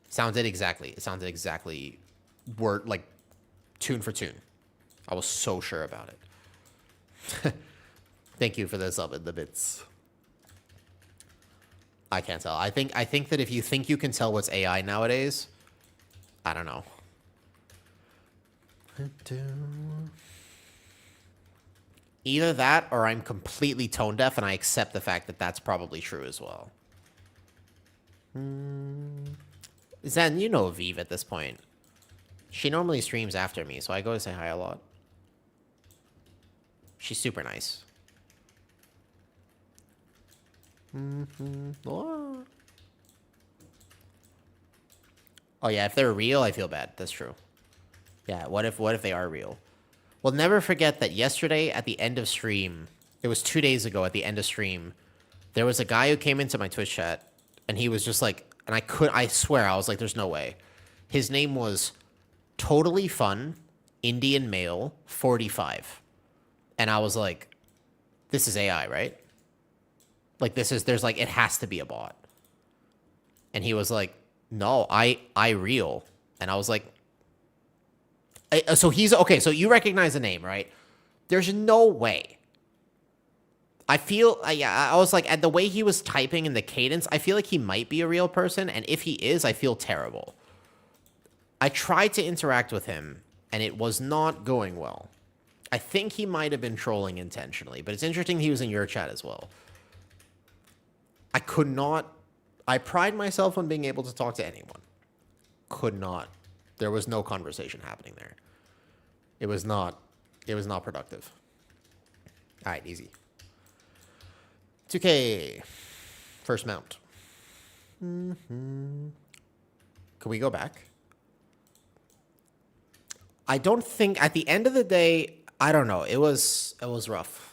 It sounded exactly word, like tune for tune. I was so sure about it. Thank you for the sub in the bits. I can't tell. I think that if you think you can tell what's AI nowadays, I don't know. Either that or I'm completely tone deaf and I accept the fact that that's probably true as well. Zen, you know Vive at this point. She normally streams after me, so I go to say hi a lot. She's super nice. Oh yeah, if they're real, I feel bad. That's true. Yeah, what if they are real? We'll never forget that yesterday at the end of stream, it was 2 days ago at the end of stream, there was a guy who came into my Twitch chat, and he was just like, and I swear, I was like, there's no way. His name was Totally Fun, Indian Male, 45. And I was like, this is AI, right? Like, there's like, it has to be a bot. And he was like, no, I real. And I was like, so he's, okay, so you recognize the name, right? There's no way. I feel, I was like, at the way he was typing in the cadence, I feel like he might be a real person. And if he is, I feel terrible. I tried to interact with him, and it was not going well. I think he might have been trolling intentionally, but it's interesting he was in your chat as well. I could not. I pride myself on being able to talk to anyone. Could not. There was no conversation happening there. It was not productive. All right, easy. 2K. First mount. Can we go back? I don't think, at the end of the day, I don't know. It was rough.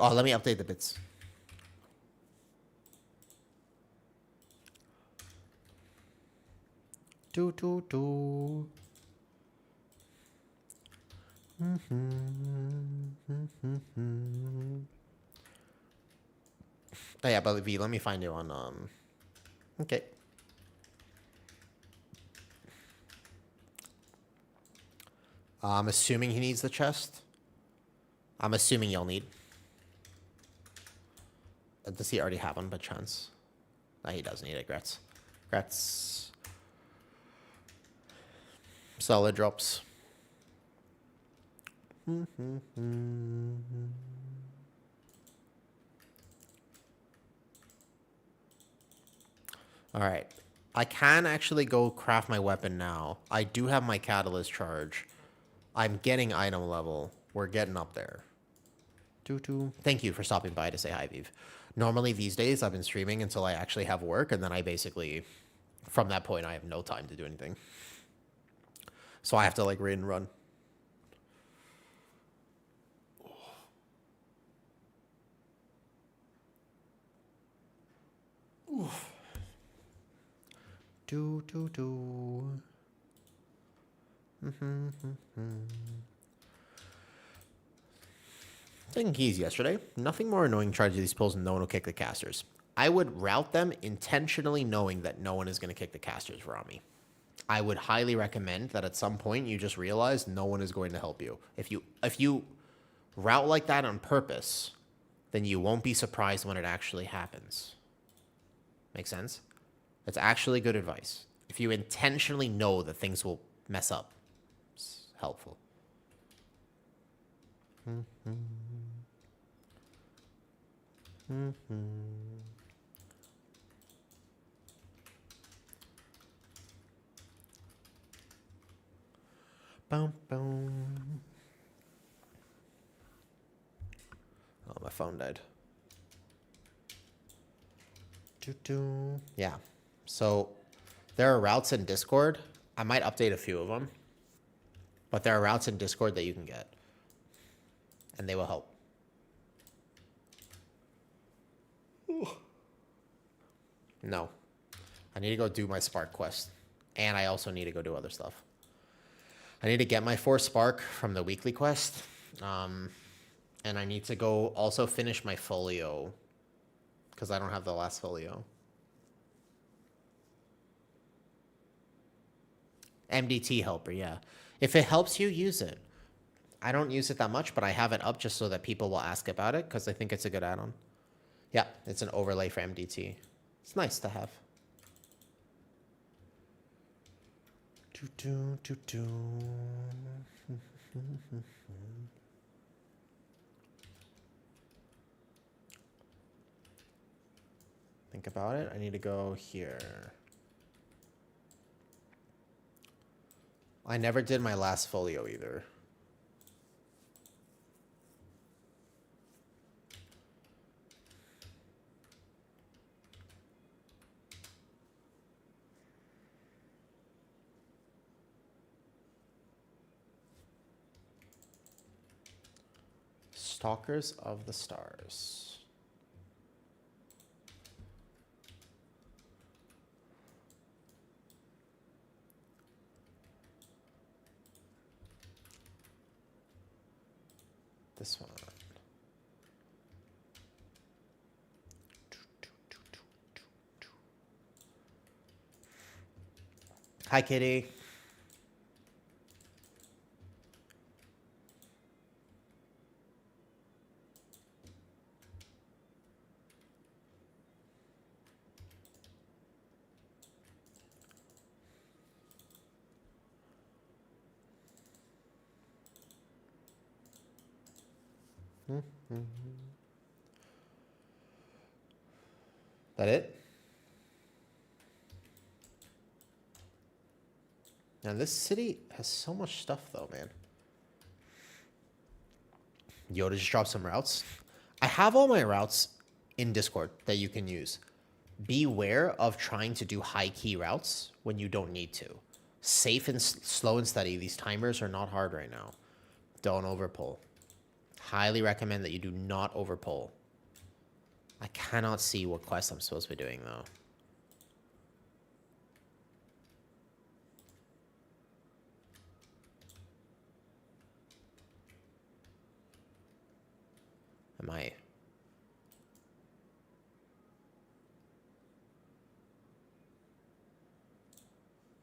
Oh, let me update the bits. Oh yeah, but V, let me find you on okay. I'm assuming he needs the chest. I'm assuming you'll need. Does he already have one by chance? No, he does need it. Grats. Solid drops. Alright. I can actually go craft my weapon now. I do have my catalyst charge. I'm getting item level. We're getting up there. Thank you for stopping by to say hi, Viv. Normally these days I've been streaming until I actually have work, and then I basically, from that point, I have no time to do anything. So I have to like raid and run. Oof. Taking keys yesterday. Nothing more annoying trying to do these pulls and no one will kick the casters. I would route them intentionally knowing that no one is going to kick the casters around me. I would highly recommend that at some point you just realize no one is going to help you. If you route like that on purpose, then you won't be surprised when it actually happens. Make sense? That's actually good advice. If you intentionally know that things will mess up, helpful. Boom, boom. Oh, my phone died. Yeah. So there are routes in Discord. I might update a few of them. But there are routes in Discord that you can get. And they will help. No. I need to go do my Spark quest. And I also need to go do other stuff. I need to get my 4 Spark from the weekly quest. And I need to go also finish my Folio. Because I don't have the last Folio. MDT helper, yeah. If it helps you, use it. I don't use it that much, but I have it up just so that people will ask about it because I think it's a good add-on. Yeah, it's an overlay for MDT. It's nice to have. Think about it. I need to go here. I never did my last Folio either. Stalkers of the Stars. This one. Hi, Kitty. That it? Now this city has so much stuff though, man. Yoda just dropped some routes. I have all my routes in Discord that you can use. Beware of trying to do high key routes when you don't need to. Safe and slow and steady. These timers are not hard right now. Don't overpull. Highly recommend that you do not overpull. I cannot see what quest I'm supposed to be doing though. Am I?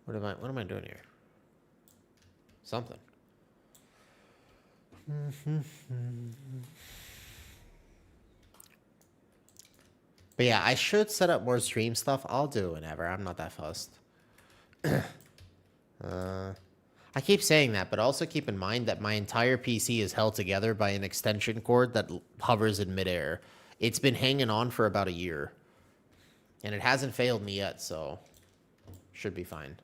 What am I doing here? Something. But yeah, I should set up more stream stuff. I'll do it whenever. I'm not that fussed. I keep saying that, but also keep in mind that my entire PC is held together by an extension cord that hovers in midair. It's been hanging on for about a year. And it hasn't failed me yet, so should be fine.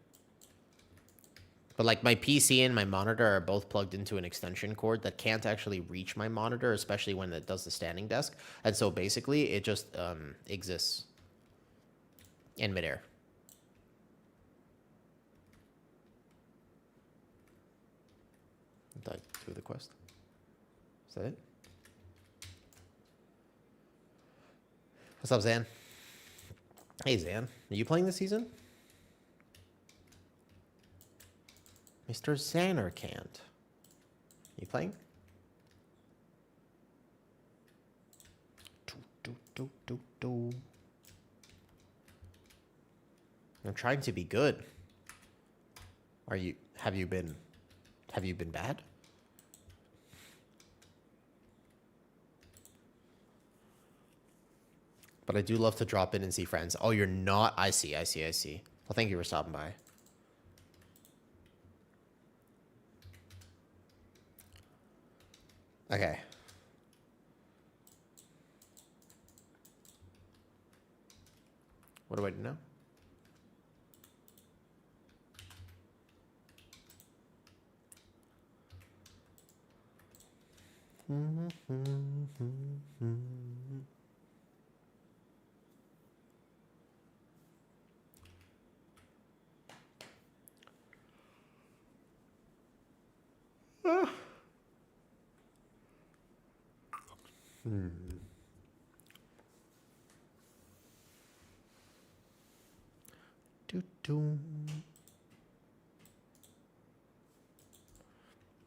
But like my PC and my monitor are both plugged into an extension cord that can't actually reach my monitor, especially when it does the standing desk. And so basically it just exists in midair. Did I do the quest? Is that it? What's up, Zan? Hey, Zan. Are you playing this season? Mr. Xanarkant. You playing? I'm trying to be good. Have you been bad? But I do love to drop in and see friends. Oh, you're not? I see. Well, thank you for stopping by. Okay. What do I do now?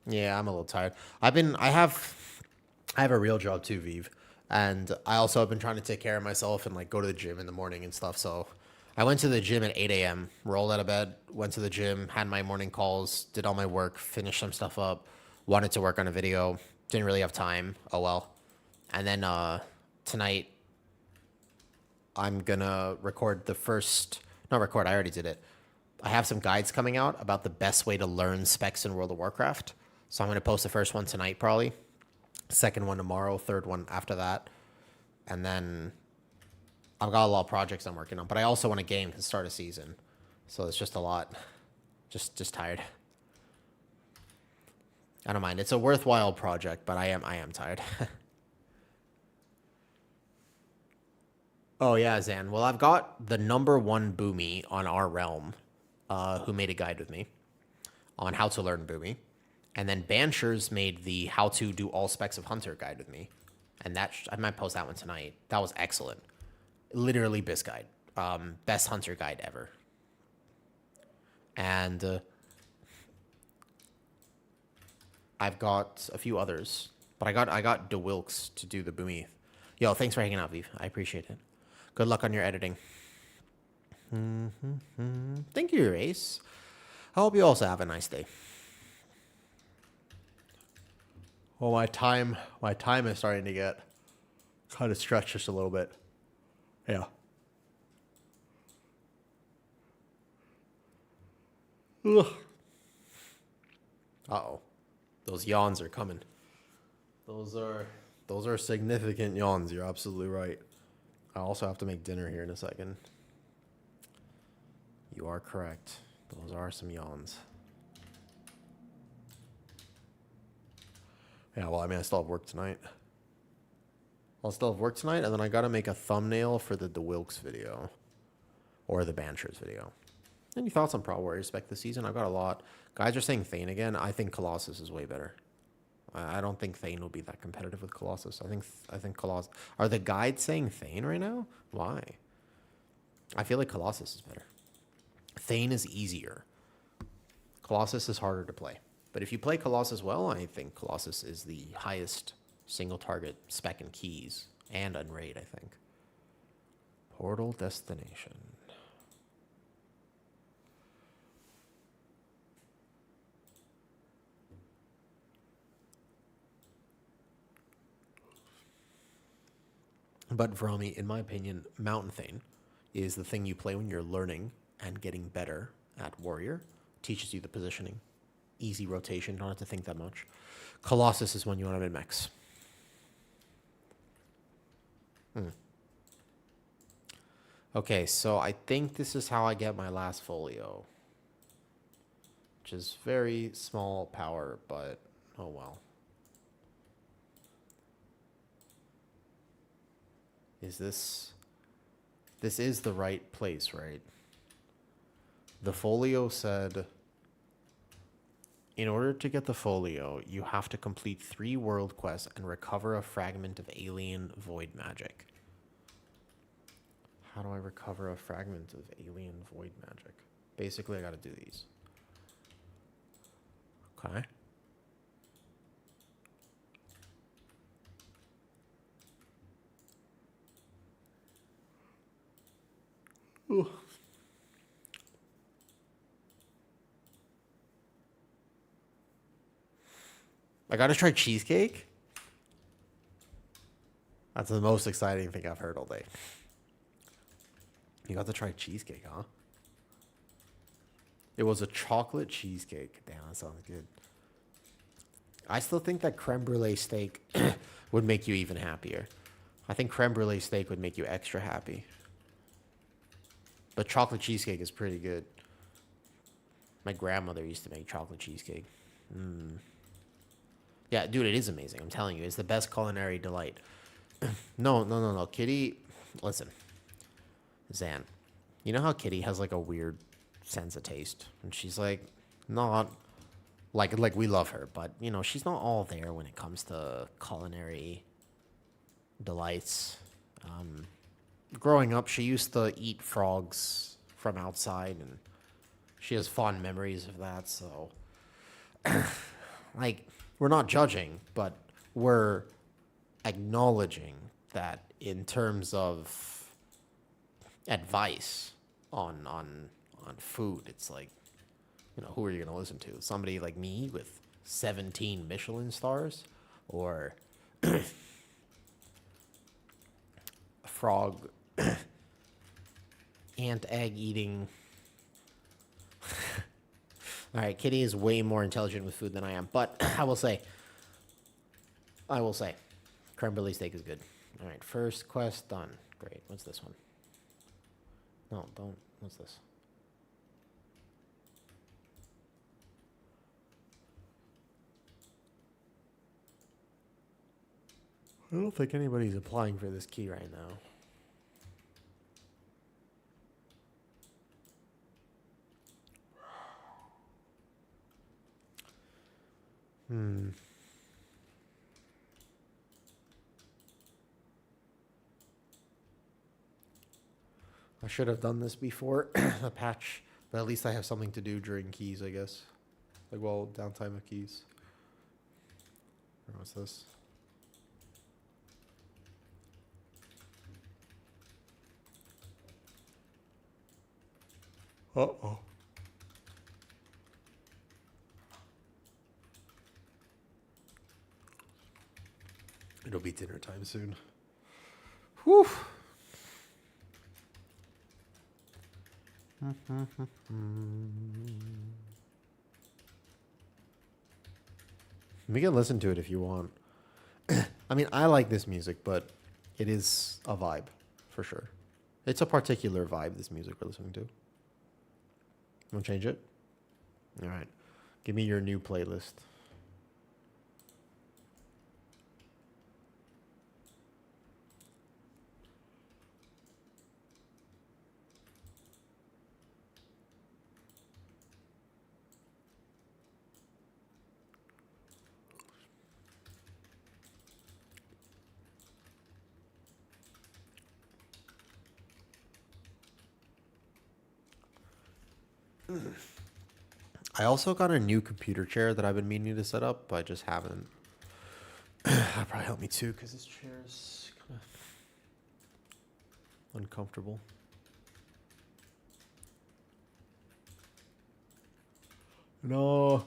Yeah, I'm a little tired. I have a real job too, Vive. And I also have been trying to take care of myself and like go to the gym in the morning and stuff. So I went to the gym at 8 a.m., rolled out of bed, went to the gym, had my morning calls, did all my work, finished some stuff up, wanted to work on a video, didn't really have time. Oh well. And then tonight I'm gonna record the first, not record, I already did it. I have some guides coming out about the best way to learn specs in World of Warcraft. So I'm gonna post the first one tonight probably, second one tomorrow, third one after that. And then I've got a lot of projects I'm working on, but I also want a game to start a season. So it's just a lot. Just tired. I don't mind. It's a worthwhile project, but I am tired. Oh yeah, Zan. Well, I've got the #1 Boomy on our realm, who made a guide with me on how to learn Boomy. And then Banshers made the how to do all specs of Hunter guide with me. And that I might post that one tonight. That was excellent. Literally best guide. Best Hunter guide ever. And I've got a few others. But I got DeWilkes to do the Boomy. Yo, thanks for hanging out, Viv. I appreciate it. Good luck on your editing. Thank you, Ace. I hope you also have a nice day. Well, my time is starting to get kind of stretched just a little bit. Yeah. Ugh. Uh-oh. Those yawns are coming. Those are significant yawns. You're absolutely right. I also have to make dinner here in a second. You are correct. Those are some yawns. Yeah, well, I mean, I still have work tonight. I'll still have work tonight, and then I gotta make a thumbnail for the DeWilkes video. Or the Banshers video. Any thoughts on Pro Warrior Spec this season? I've got a lot. Guys are saying Thane again. I think Colossus is way better. I don't think Thane will be that competitive with Colossus. I think Colossus... Are the guides saying Thane right now? Why? I feel like Colossus is better. Thane is easier. Colossus is harder to play. But if you play Colossus well, I think Colossus is the highest single target spec and keys. And unraid, I think. Portal Destination. But Vrami, in my opinion, Mountain Thane is the thing you play when you're learning and getting better at Warrior. Teaches you the positioning. Easy rotation, don't have to think that much. Colossus is when you want to min-max. Okay, so I think this is how I get my last folio. Which is very small power, but oh well. Is this is the right place, right? The folio said, in order to get the folio, you have to complete 3 world quests and recover a fragment of alien void magic. How do I recover a fragment of alien void magic? Basically, I gotta do these. Okay. Ooh. I gotta try cheesecake? That's the most exciting thing I've heard all day. You got to try cheesecake, huh? It was a chocolate cheesecake. Damn, that sounds good. I still think that creme brulee steak would make you even happier. I think creme brulee steak would make you extra happy. But chocolate cheesecake is pretty good. My grandmother used to make chocolate cheesecake. Yeah, dude, it is amazing. I'm telling you, it's the best culinary delight. No. Kitty, listen. Zan, you know how Kitty has like a weird sense of taste? And she's like, not, like we love her, but, you know, she's not all there when it comes to culinary delights. Growing up, she used to eat frogs from outside, and she has fond memories of that, so, like, we're not judging, but we're acknowledging that in terms of advice on food, it's like, you know, who are you going to listen to? Somebody like me with 17 Michelin stars, or a frog ant egg eating. All right, Kitty is way more intelligent with food than I am, but I will say, creme brulee steak is good. All right, first quest done. Great. What's this one? No, don't. What's this? I don't think anybody's applying for this key right now. I should have done this before the patch, but at least I have something to do during keys, I guess. Like, well, downtime of keys. What's this? Uh-oh. It'll be dinner time soon. Whew. We can listen to it if you want. I mean, I like this music, but it is a vibe, for sure. It's a particular vibe, this music we're listening to. Want to change it? All right. Give me your new playlist. I also got a new computer chair that I've been meaning to set up, but I just haven't. That'll probably help me too, because this chair is kind of uncomfortable. No,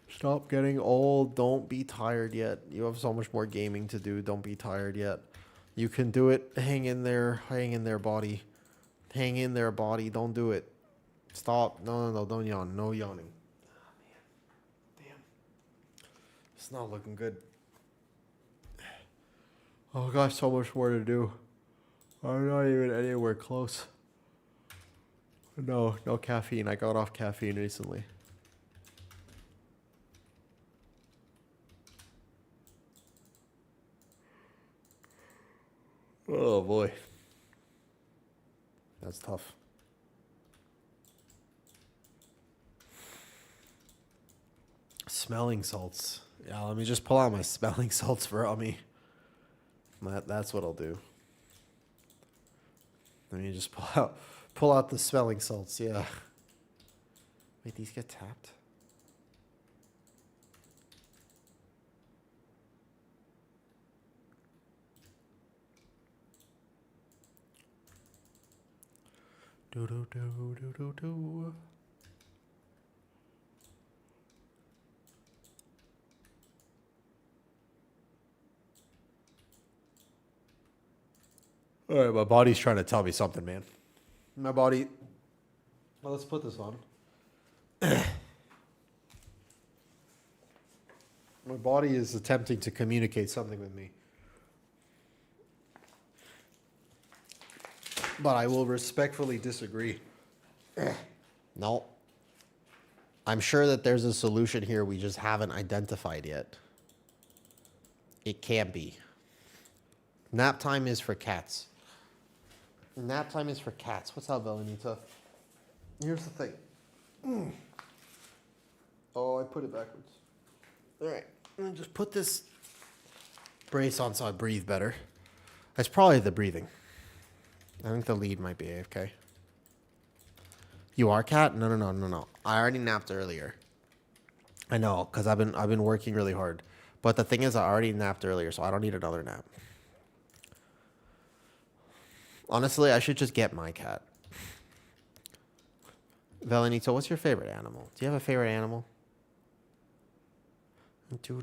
stop getting old. Don't be tired yet. You have so much more gaming to do. Don't be tired yet. You can do it. Hang in there. Hang in there, body. Hang in there, body. Don't do it. Stop. No. Don't yawn. No yawning. Oh, man. Damn. It's not looking good. Oh, gosh, so much more to do. I'm not even anywhere close. No caffeine. I got off caffeine recently. Oh, boy. That's tough. Smelling salts. Yeah, let me just pull out my smelling salts for Ummi. That's what I'll do. Let me just pull out the smelling salts. Yeah. Wait, these get tapped? Do. All right, my body's trying to tell me something, man. My body. Well, let's put this on. My body is attempting to communicate something with me. But I will respectfully disagree. No. I'm sure that there's a solution here we just haven't identified yet. It can't be. Nap time is for cats. Nap time is for cats. What's up, Velanita? Here's the thing. Oh, I put it backwards. All right. I'm gonna just put this brace on so I breathe better. It's probably the breathing. I think the lead might be AFK. You are, cat? No. I already napped earlier. I know, because I've been working really hard. But the thing is, I already napped earlier, so I don't need another nap. Honestly, I should just get my cat. Velanito, what's your favorite animal? Do you have a favorite animal? Do.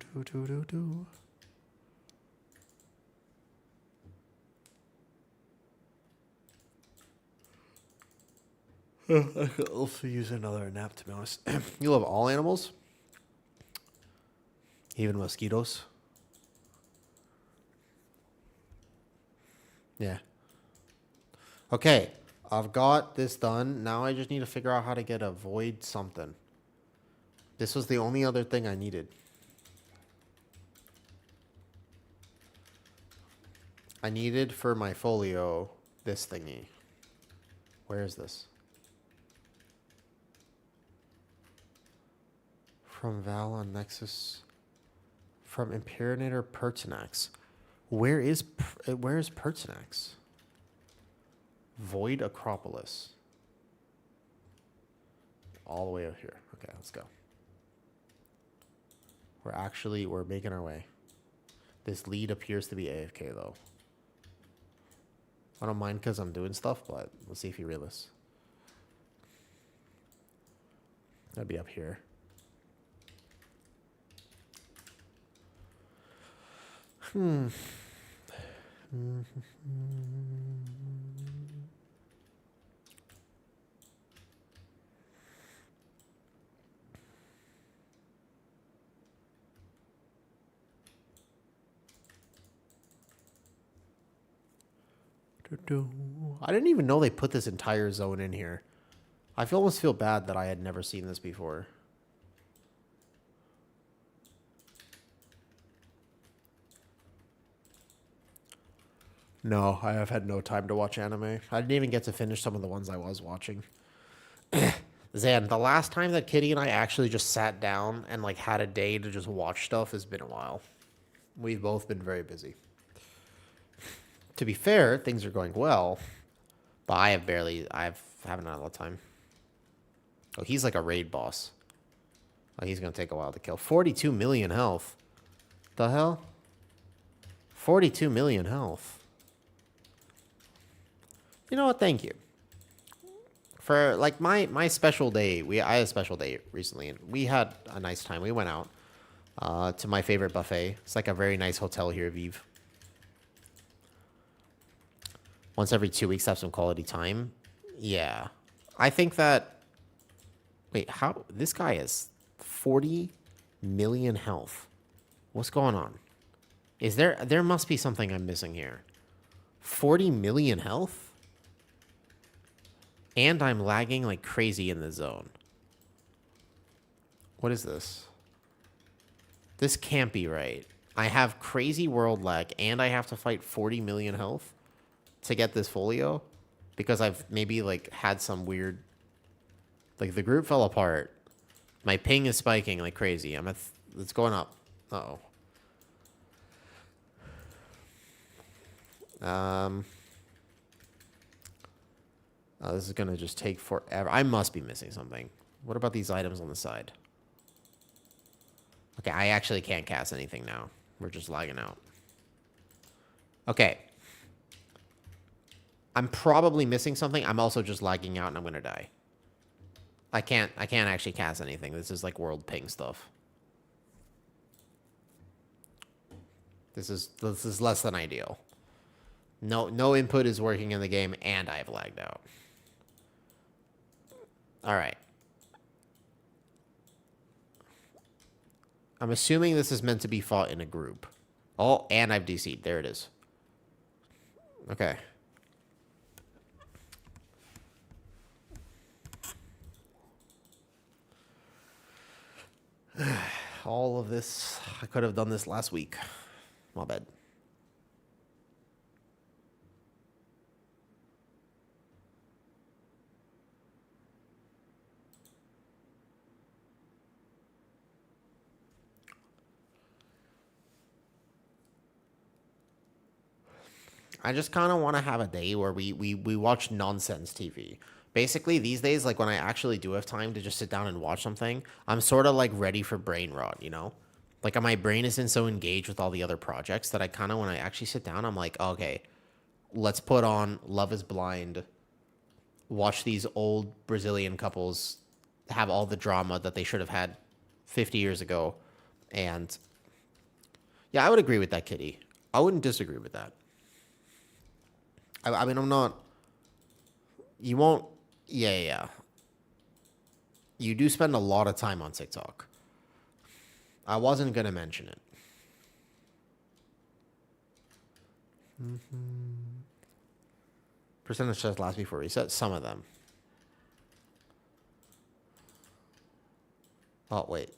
I could also use another nap, to be honest. You love all animals? Even mosquitoes? Yeah. Okay, I've got this done. Now I just need to figure out how to get a void something. This was the only other thing I needed. I needed for my folio this thingy. Where is this? From Val on Nexus. From Imperinator Pertinax. Where is Pertinax? Void Acropolis. All the way up here. Okay, let's go. We're making our way. This lead appears to be AFK though. I don't mind because I'm doing stuff, but let's see if he realists. That'd be up here. I didn't even know they put this entire zone in here. I almost feel bad that I had never seen this before. No, I have had no time to watch anime. I didn't even get to finish some of the ones I was watching. Zan, the last time that Kitty and I actually just sat down and like had a day to just watch stuff has been a while. We've both been very busy. To be fair, things are going well, but I haven't had a lot of time. Oh, he's like a raid boss. Oh, he's going to take a while to kill. 42 million health. The hell? 42 million health. You know what? Thank you. For like my special day, I had a special day recently, and we had a nice time. We went out to my favorite buffet. It's like a very nice hotel here, Vive. Once every 2 weeks, have some quality time. Yeah. I think that... Wait, how... This guy is 40 million health. What's going on? Is there... There must be something I'm missing here. 40 million health? And I'm lagging like crazy in the zone. What is this? This can't be right. I have crazy world lag, and I have to fight 40 million health to get this folio because I've maybe like had some weird, like the group fell apart. My ping is spiking like crazy. It's going up. Uh-oh. This is gonna just take forever. I must be missing something. What about these items on the side? Okay, I actually can't cast anything now. We're just lagging out. Okay. I'm probably missing something. I'm also just lagging out and I'm gonna die. I can't actually cast anything. This is like world ping stuff. This is less than ideal. No input is working in the game and I've lagged out. All right. I'm assuming this is meant to be fought in a group. Oh, and I've DC'd. There it is. Okay. All of this, I could have done this last week. My bad. I just kind of want to have a day where we watch nonsense TV. Basically, these days, like when I actually do have time to just sit down and watch something, I'm sort of like ready for brain rot, you know? Like my brain isn't so engaged with all the other projects that I kind of, when I actually sit down, I'm like, okay, let's put on Love is Blind, watch these old Brazilian couples have all the drama that they should have had 50 years ago. And yeah, I would agree with that, Kitty. I wouldn't disagree with that. I mean, I'm not. You won't. Yeah. You do spend a lot of time on TikTok. I wasn't going to mention it. Percentage says last before reset. Some of them. Oh, wait.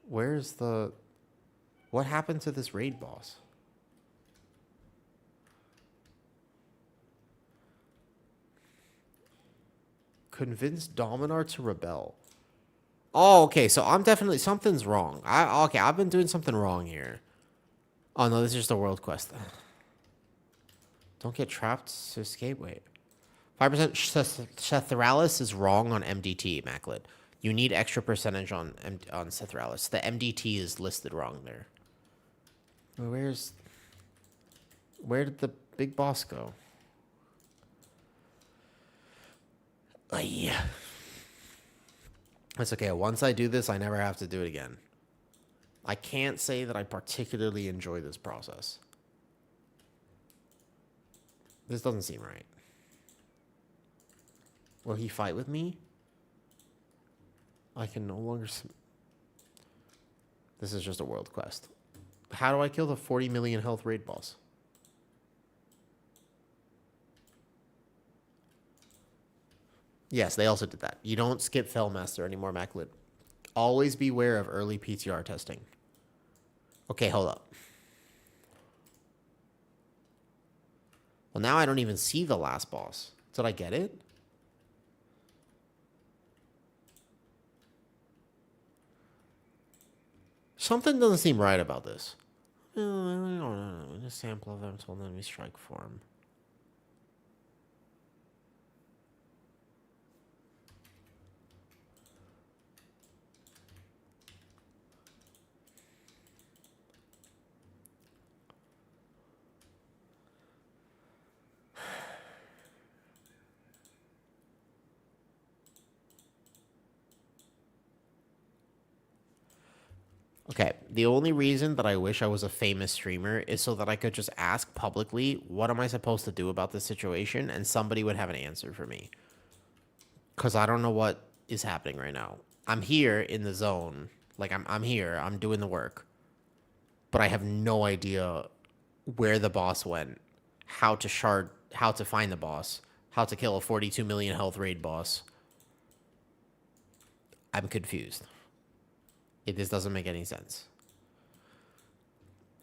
Where's the... What happened to this raid boss? Convince Dominar to rebel. Oh, okay. So I'm definitely... Something's wrong. Okay, I've been doing something wrong here. Oh, no. This is just a world quest. Don't get trapped to escape. Wait. 5% Sethralis is wrong on MDT, Maclet. You need extra percentage on Sethralis. The MDT is listed wrong there. Where did the big boss go? Oh, yeah. It's okay. Once I do this, I never have to do it again. I can't say that I particularly enjoy this process. This doesn't seem right. Will he fight with me? I can no longer... This is just a world quest. How do I kill the 40 million health raid boss? Yes, they also did that. You don't skip Fellmaster anymore, Maclet. Always beware of early PTR testing. Okay, hold up. Well, now I don't even see the last boss. Did I get it? Something doesn't seem right about this. No. A sample of them told them we strike form. Okay, the only reason that I wish I was a famous streamer is so that I could just ask publicly, what am I supposed to do about this situation? And somebody would have an answer for me. Because I don't know what is happening right now. I'm here in the zone. Like, I'm here. I'm doing the work. But I have no idea where the boss went, how to find the boss, how to kill a 42 million health raid boss. I'm confused. This doesn't make any sense.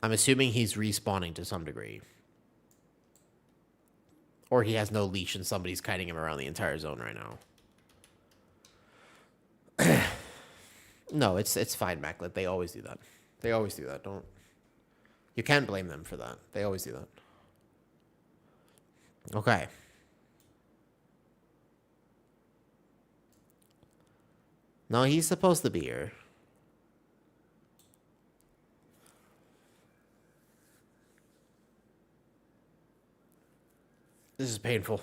I'm assuming he's respawning to some degree. Or he has no leash and somebody's kiting him around the entire zone right now. No, it's fine, Maclet. They always do that. They always do that. You can't blame them for that. They always do that. Okay. No, he's supposed to be here. This is painful.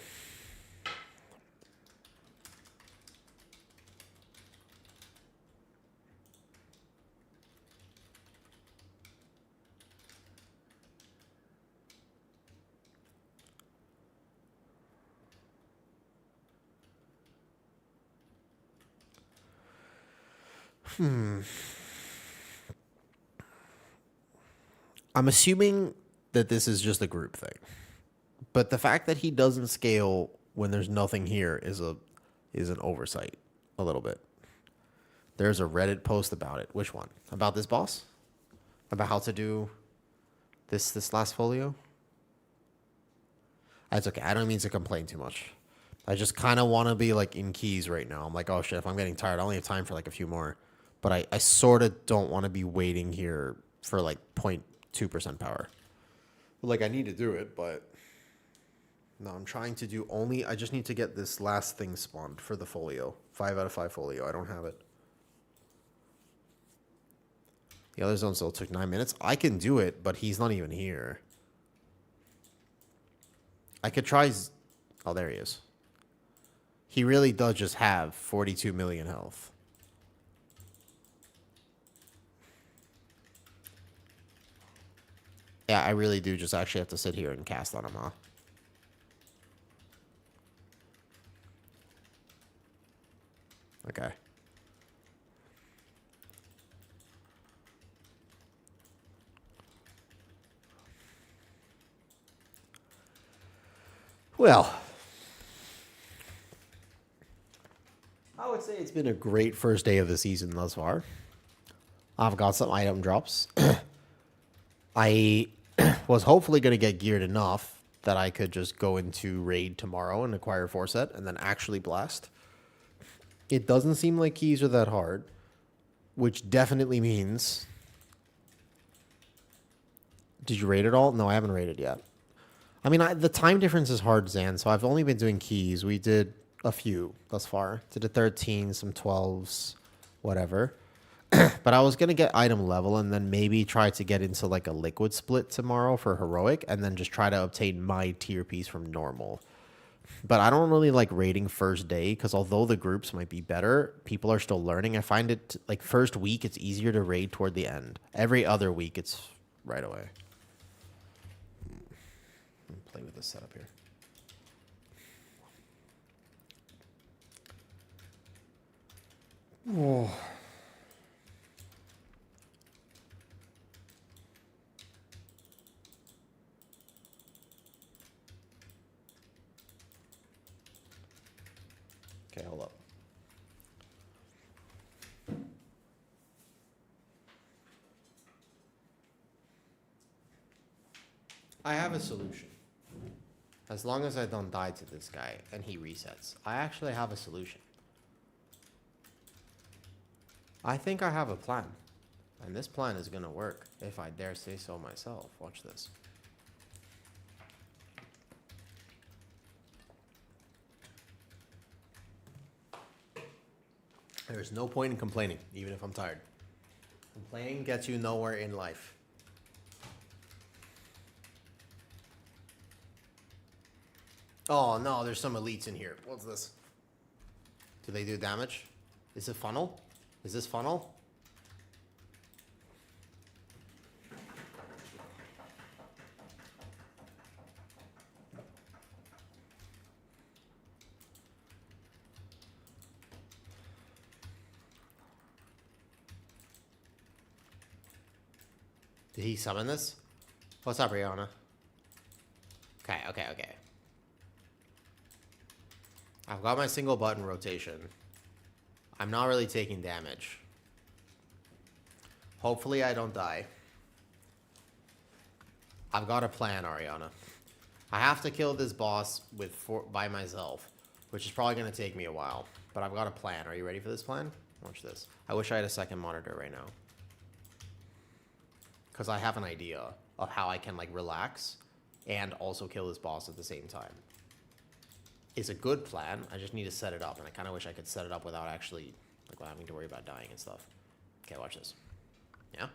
I'm assuming that this is just a group thing. But the fact that he doesn't scale when there's nothing here is an oversight a little bit. There's a Reddit post about it. Which one? About this boss? About how to do this last folio? That's okay. I don't mean to complain too much. I just kind of want to be like in keys right now. I'm like, oh shit, if I'm getting tired, I only have time for like a few more. But I sort of don't want to be waiting here for like 0.2% power. Like, I need to do it, but no, I'm trying to do only, I just need to get this last thing spawned for the folio. 5 out of 5 folio. I don't have it. The other zone still took 9 minutes. I can do it, but he's not even here. I could try. Oh, there he is. He really does just have 42 million health. Yeah, I really do just actually have to sit here and cast on him, huh? Okay. Well, I would say it's been a great first day of the season thus far. I've got some item drops. I was hopefully going to get geared enough that I could just go into raid tomorrow and acquire 4-set and then actually blast. It doesn't seem like keys are that hard, which definitely means... Did you raid it all? No, I haven't raided yet. I mean, the time difference is hard, Zan, so I've only been doing keys. We did a few thus far. Did a 13, some 12s, whatever. But I was going to get item level and then maybe try to get into like a liquid split tomorrow for heroic and then just try to obtain my tier piece from normal. But I don't really like raiding first day because although the groups might be better, people are still learning. I find it like first week, it's easier to raid toward the end. Every other week, it's right away. Play with this setup here. Oh. Okay, hold up. I have a solution. As long as I don't die to this guy and he resets, I actually have a solution. I think I have a plan. And this plan is going to work, if I dare say so myself. Watch this. There's no point in complaining, even if I'm tired. Complaining gets you nowhere in life. Oh no, there's some elites in here. What's this? Do they do damage? Is it funnel? Is this funnel? Did he summon this? What's up, Rihanna? Okay. I've got my single button rotation. I'm not really taking damage. Hopefully I don't die. I've got a plan, Ariana. I have to kill this boss by myself, which is probably going to take me a while. But I've got a plan. Are you ready for this plan? Watch this. I wish I had a second monitor right now. Because I have an idea of how I can, like, relax and also kill this boss at the same time. It's a good plan. I just need to set it up, and I kind of wish I could set it up without actually, like, having to worry about dying and stuff. Okay, watch this. Yeah?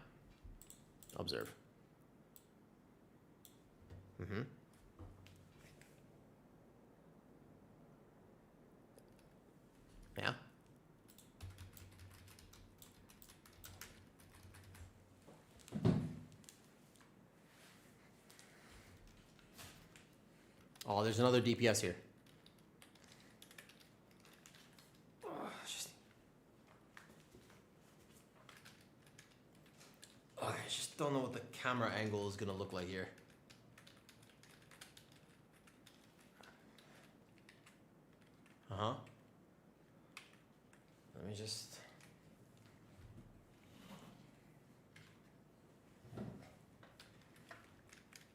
Observe. Mm-hmm. Yeah? Oh, there's another DPS here. just don't know what the camera angle is gonna look like here. Uh-huh. Let me just...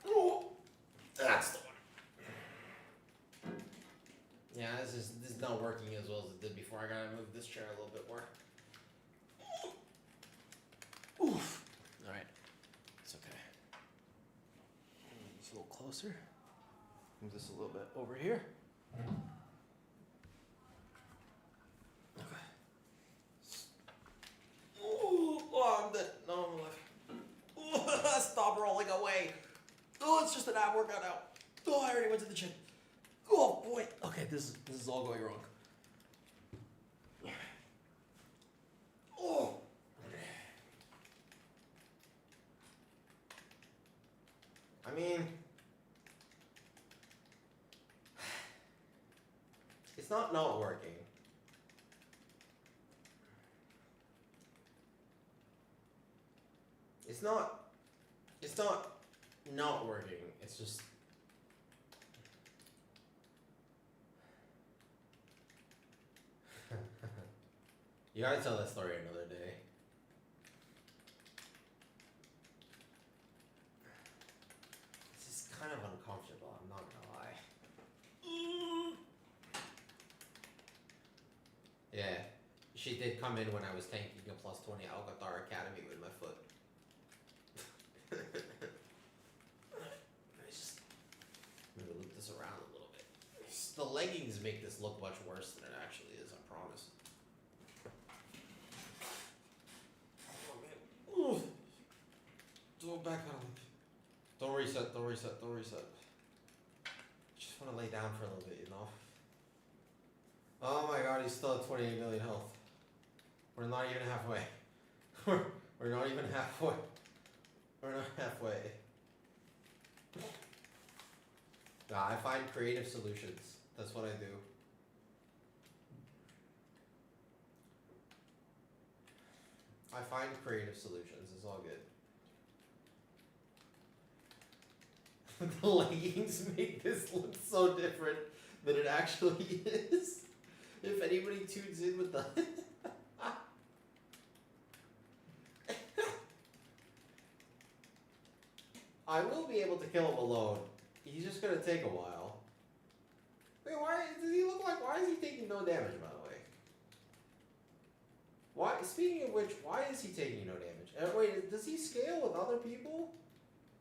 Oh, that's the one. Yeah, this is not working as well as it did before. I gotta move this chair a little bit more. Oof. All right, it's okay. Move this a little closer. Move this a little bit over here. Okay. Oh, I'm dead. No, I'm alive. Oh, stop rolling away. Oh, it's just an ab workout now. Oh, I already went to the gym. Oh boy. Okay, this is all going wrong. Oh. I mean, it's not working. It's not working. It's just you gotta tell that story another day. This is kind of uncomfortable, I'm not gonna lie. Yeah, she did come in when I was tanking a +20 Alcatar Academy with my foot. Let me just maybe loop this around a little bit. The leggings make this look much worse than it actually is, I promise. Oh man. Ooh. Don't back on. Don't reset. Just want to lay down for a little bit, you know? Oh my god, he's still at 28 million health. We're not even halfway. We're not even halfway. We're not halfway. Nah, I find creative solutions. That's what I do. I find creative solutions. It's all good. The leggings make this look so different than it actually is. If anybody tunes in with the... I will be able to kill him alone. He's just gonna take a while. Wait, why does he look like? Why is he taking no damage, by the way? Why? Speaking of which, why is he taking no damage? Wait, does he scale with other people?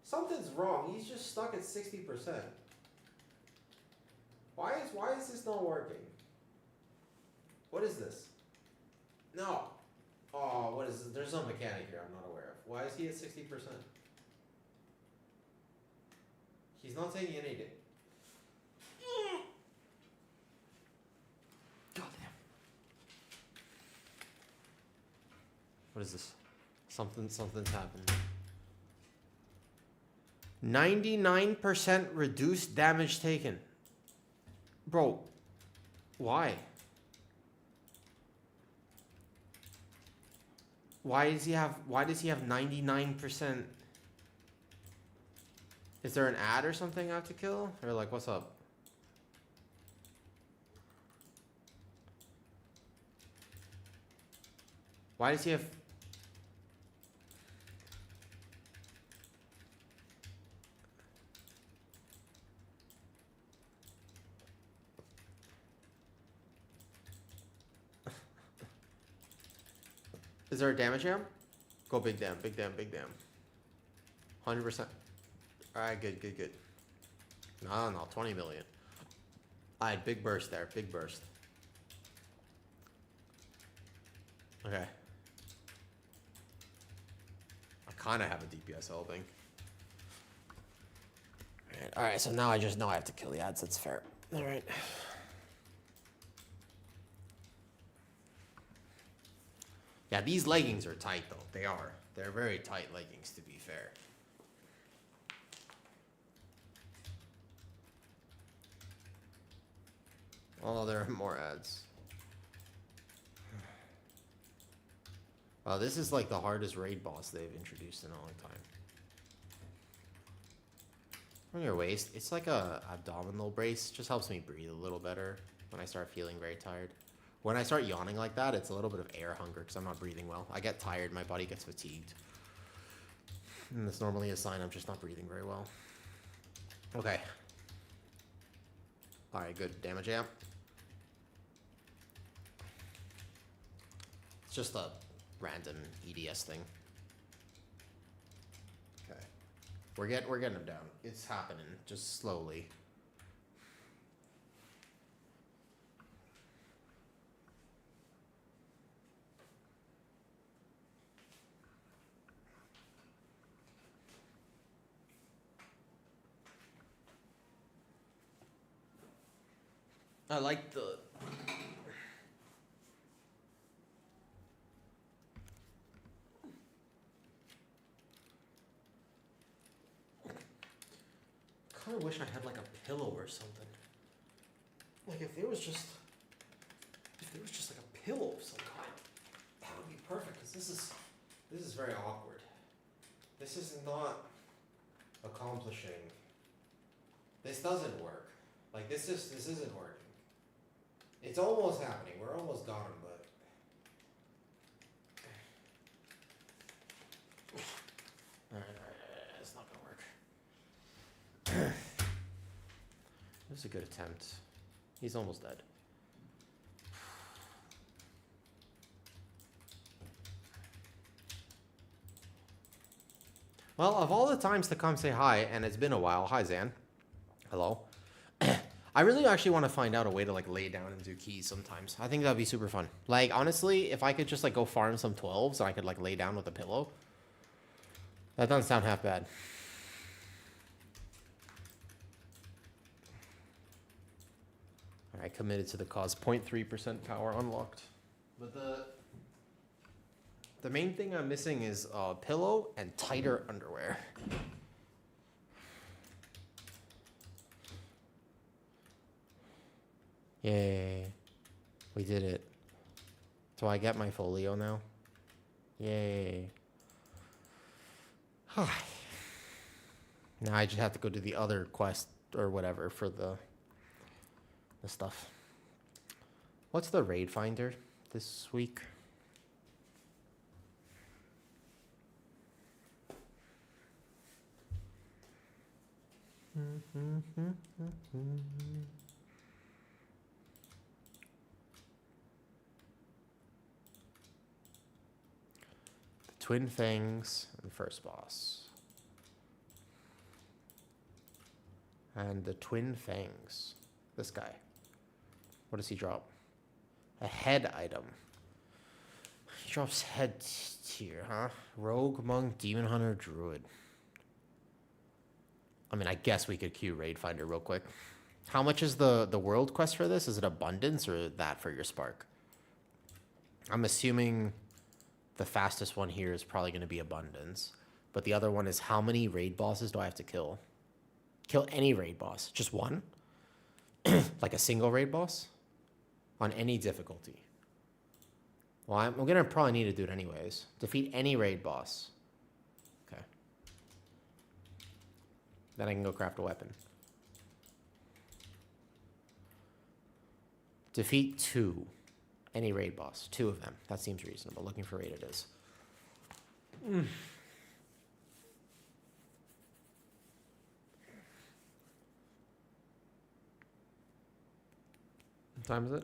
Something's wrong. He's just stuck at 60%. Why is this not working? What is this? No. Oh, what is this? There's some mechanic here I'm not aware of. Why is he at 60%? He's not taking any damage. Goddamn. What is this? Something's happened. 99% reduced damage taken. Bro, why? Why does he have 99%? Is there an ad or something I have to kill? Or like, what's up? Why does he have... Is there a damage jam? Go big dam, big dam, big dam. 100%. Alright, good. No, 20 million. Alright, big burst there, big burst. Okay. I kind of have a DPS helping. Alright, so now I just know I have to kill the ads, that's fair. Alright. Yeah, these leggings are tight though. They are. They're very tight leggings, to be fair. Oh, there are more ads. This is like the hardest raid boss they've introduced in a long time. On your waist, it's like a abdominal brace. Just helps me breathe a little better when I start feeling very tired. When I start yawning like that, it's a little bit of air hunger because I'm not breathing well. I get tired, my body gets fatigued. And that's normally a sign I'm just not breathing very well. Okay. Alright, good. Damage amp. It's just a random EDS thing. Okay. We're getting him down. It's happening, just slowly. I like the... I kind of wish I had like a pillow or something. Like if there was just like a pillow of some kind, that would be perfect. Because this is very awkward. This is not accomplishing. This doesn't work. Like this isn't working. It's almost happening. We're almost got him, but it's not gonna work. This is a good attempt. He's almost dead. Well, of all the times to come say hi, and it's been a while. Hi, Zan. Hello. I really actually want to find out a way to like lay down and do keys sometimes. I think that'd be super fun. Like honestly, if I could just like go farm some 12s and I could like lay down with a pillow, that doesn't sound half bad. All right, committed to the cause. 0.3% power unlocked. But the main thing I'm missing is a pillow and tighter underwear. Yay. We did it. Do I get my folio now? Yay. Now I just have to go do the other quest or whatever for the stuff. What's the raid finder this week? Twin Fangs and first boss. And the Twin Fangs. This guy. What does he drop? A head item. He drops head tier, huh? Rogue, Monk, Demon Hunter, Druid. I mean, I guess we could queue Raid Finder real quick. How much is the world quest for this? Is it abundance or that for your spark? I'm assuming the fastest one here is probably going to be abundance. But the other one is how many raid bosses do I have to kill? Kill any raid boss. Just one? Like a single raid boss? On any difficulty. Well, I'm going to probably need to do it anyways. Defeat any raid boss. Okay. Then I can go craft a weapon. Defeat 2. Any raid boss. 2 of them. That seems reasonable. Looking for raid it is. What time is it?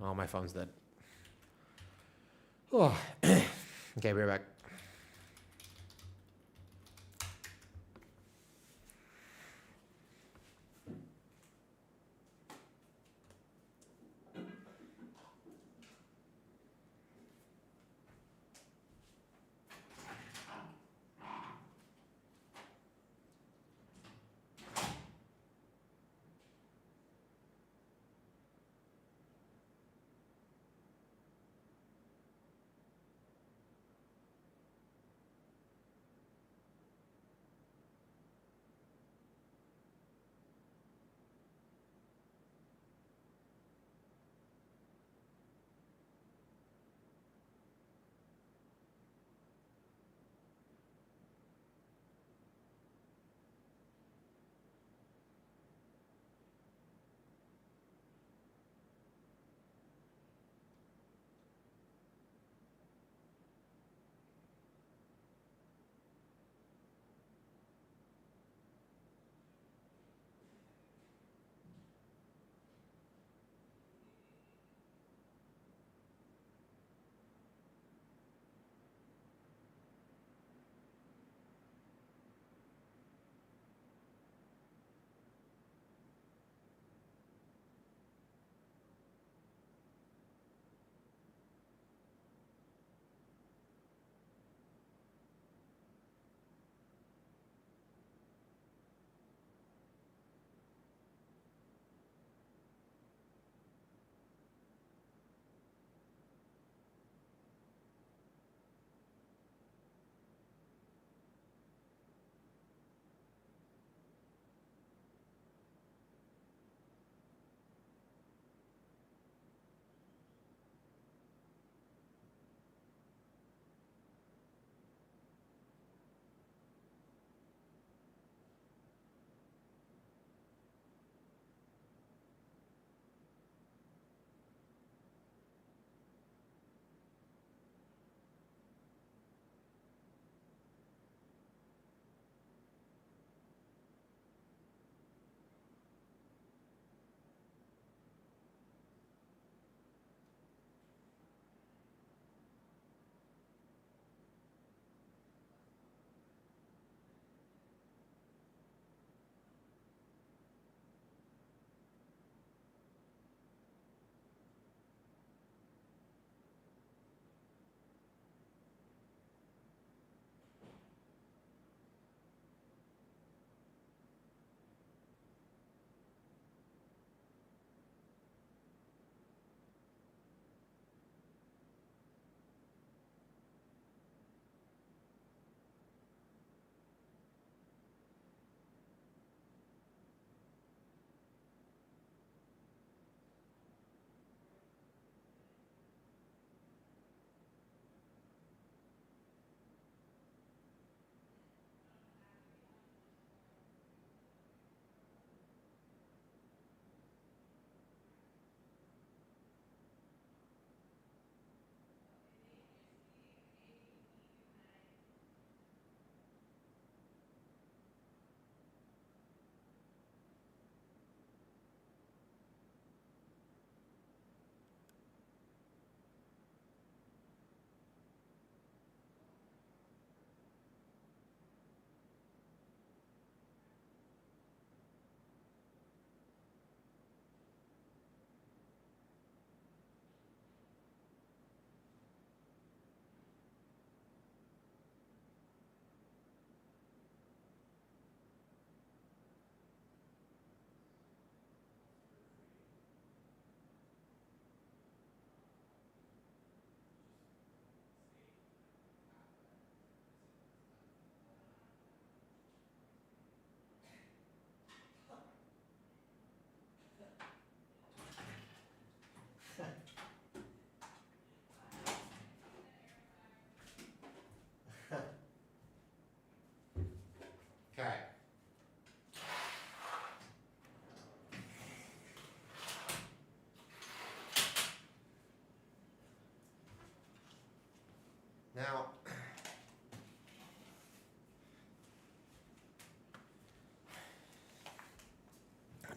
Oh, my phone's dead. Oh. Okay, be right back.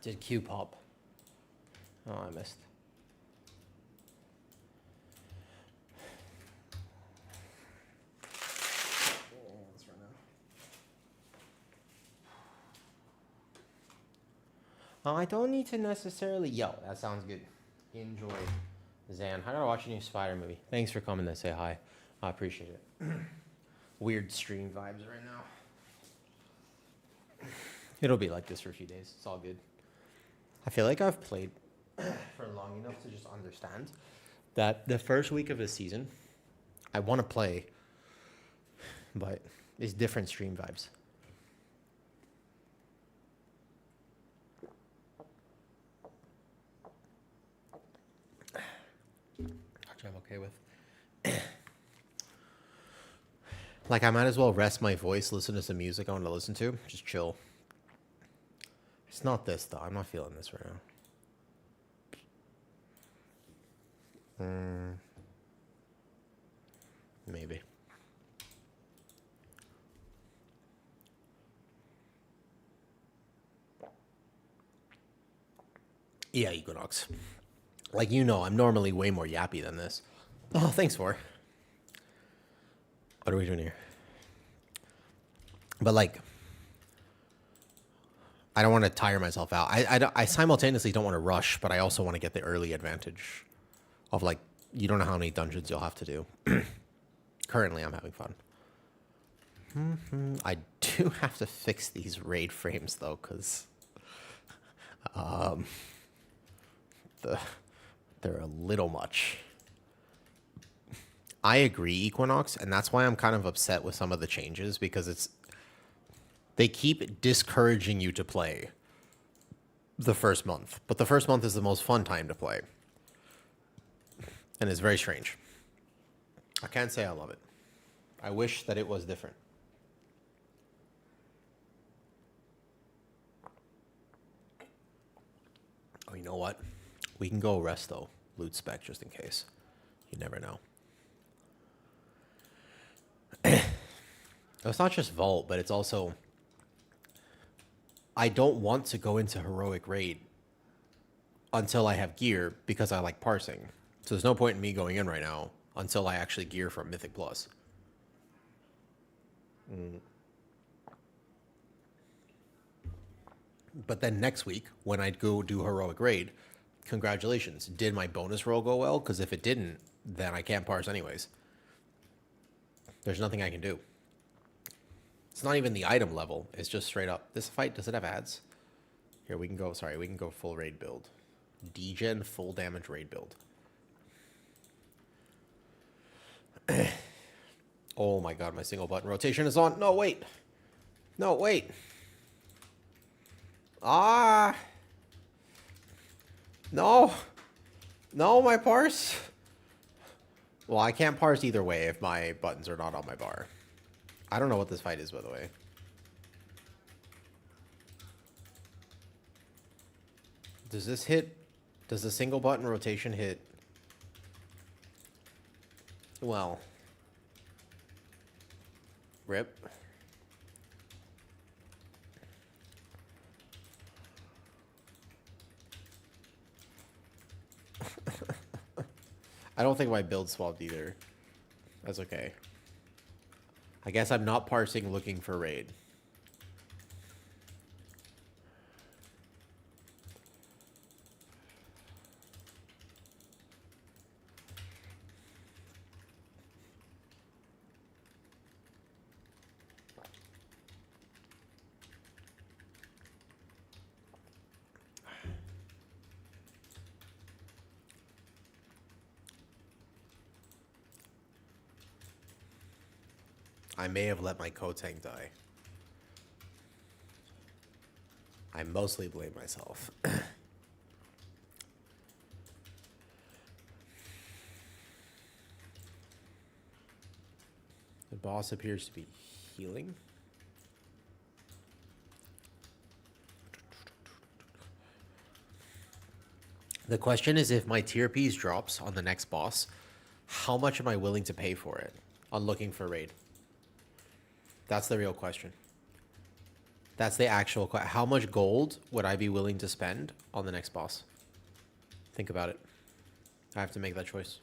Did Q pop? Oh, I missed. I don't need to necessarily... Yo, that sounds good. Enjoy. Zan, I gotta watch a new Spider movie. Thanks for coming to say hi. I appreciate it. Weird stream vibes right now. It'll be like this for a few days. It's all good. I feel like I've played for long enough to just understand that the first week of a season, I want to play, but it's different stream vibes. Which I'm okay with. Like, I might as well rest my voice, listen to some music I want to listen to, just chill. It's not this, though. I'm not feeling this right now. Maybe. Yeah, Equinox. Like, you know, I'm normally way more yappy than this. Oh, thanks for. What are we doing here? But, like, I don't want to tire myself out. I simultaneously don't want to rush, but I also want to get the early advantage of, like, you don't know how many dungeons you'll have to do. Currently, I'm having fun. I do have to fix these raid frames, though, because they're a little much. I agree, Equinox, and that's why I'm kind of upset with some of the changes, because they keep discouraging you to play the first month. But the first month is the most fun time to play. And it's very strange. I can't say I love it. I wish that it was different. Oh, you know what? We can go resto, loot spec, just in case. You never know. It's not just vault, but it's also... I don't want to go into heroic raid until I have gear, because I like parsing. So there's no point in me going in right now until I actually gear from Mythic Plus. But then next week, when I go do heroic raid, congratulations. Did my bonus roll go well? Because if it didn't, then I can't parse anyways. There's nothing I can do. It's not even the item level. It's just straight up. This fight, does it have ads? Here, we can go, sorry, we can go full raid build. Degen full damage raid build. Oh my god, my single button rotation is on. No, wait. No, wait. Ah. No. No, my parse. Well, I can't parse either way if my buttons are not on my bar. I don't know what this fight is, by the way. Does this hit? Does the single button rotation hit? Well. Rip. I don't think my build swapped either. That's okay. I guess I'm not parsing looking for raid. I may have let my Kotang die. I mostly blame myself. The boss appears to be healing. The question is, if my tier P's drops on the next boss, how much am I willing to pay for it on looking for raid? That's the real question. That's the actual question. How much gold would I be willing to spend on the next boss? Think about it. I have to make that choice.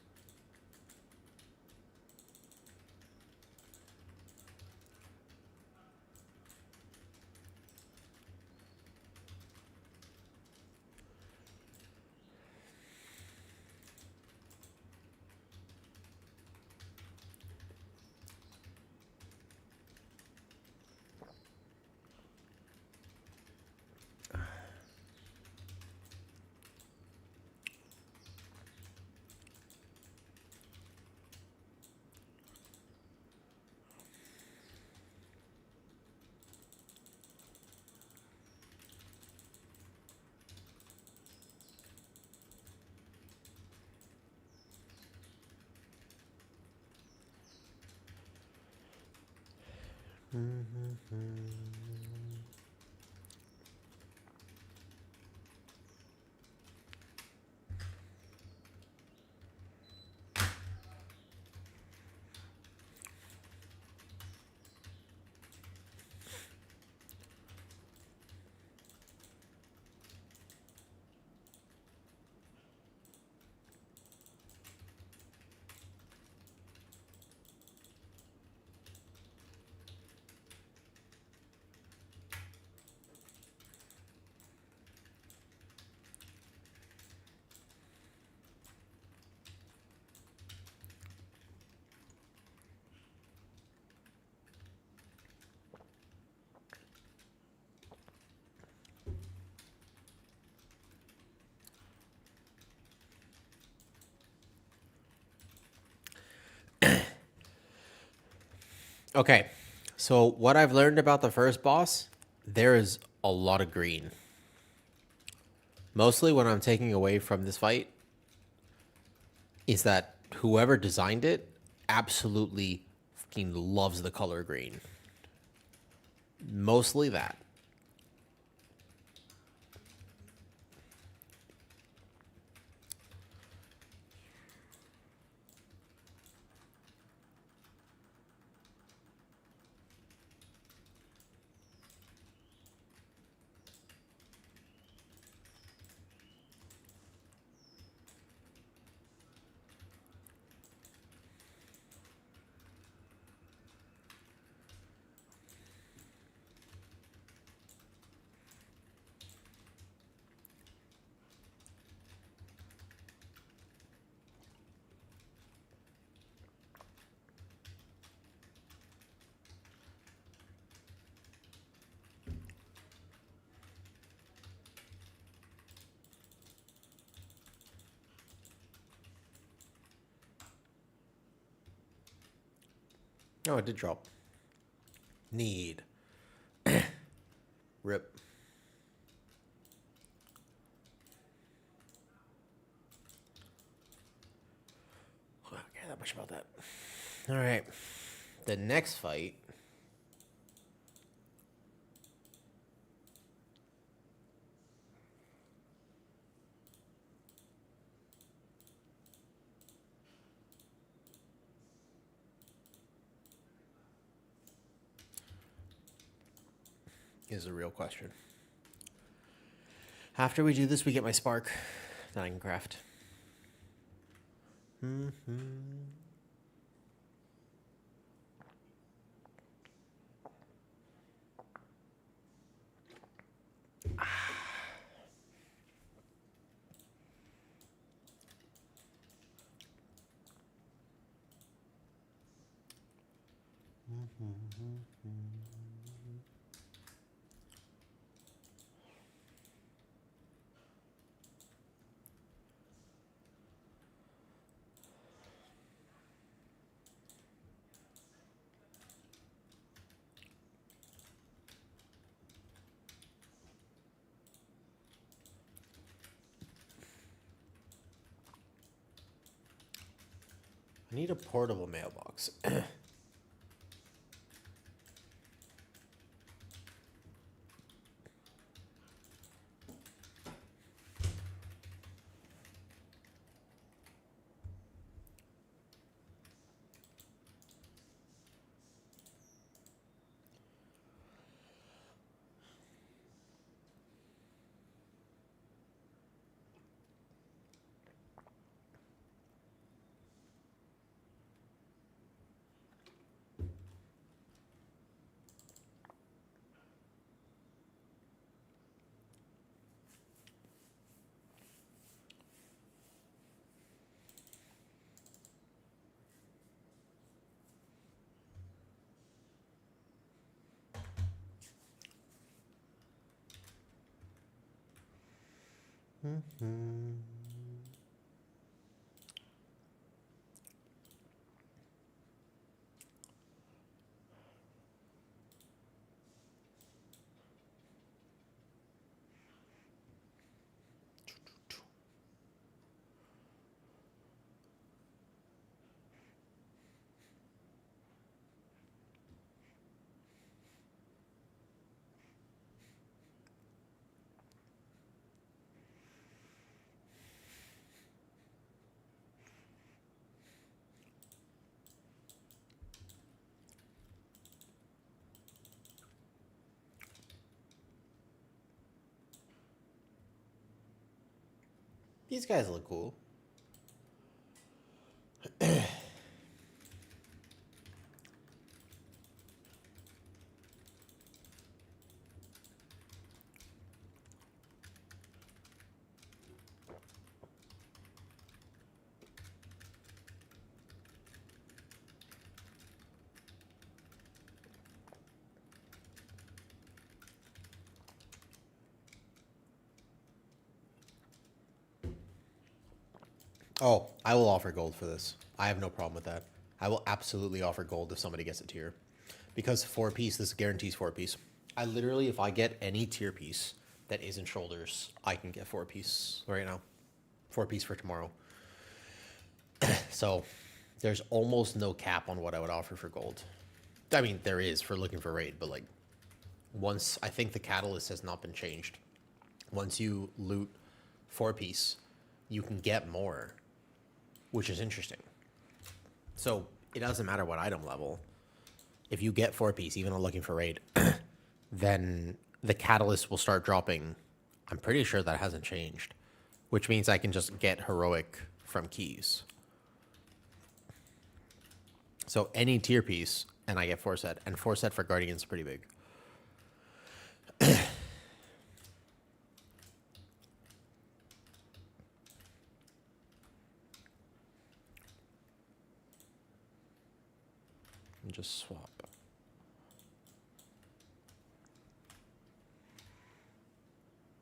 Okay, so what I've learned about the first boss, there is a lot of green. Mostly what I'm taking away from this fight is that whoever designed it absolutely fucking loves the color green. Mostly that. Oh, it did drop. Need. Rip. I don't care that much about that. All right. The next fight is a real question. After we do this, we get my spark that I can craft. I need a portable mailbox. These guys look cool. Oh, I will offer gold for this. I have no problem with that. I will absolutely offer gold if somebody gets a tier. Because 4-piece, this guarantees 4-piece. I literally, if I get any tier piece that isn't shoulders, I can get 4-piece right now. 4-piece for tomorrow. So there's almost no cap on what I would offer for gold. I mean, there is for looking for raid, but like once, I think the catalyst has not been changed. Once you loot 4-piece, you can get more, which is interesting. So it doesn't matter what item level. If you get 4-piece, even on looking for raid, then the catalyst will start dropping. I'm pretty sure that hasn't changed, which means I can just get heroic from keys. So any tier piece, and I get 4-set, and 4-set for Guardian's pretty big. And just swap.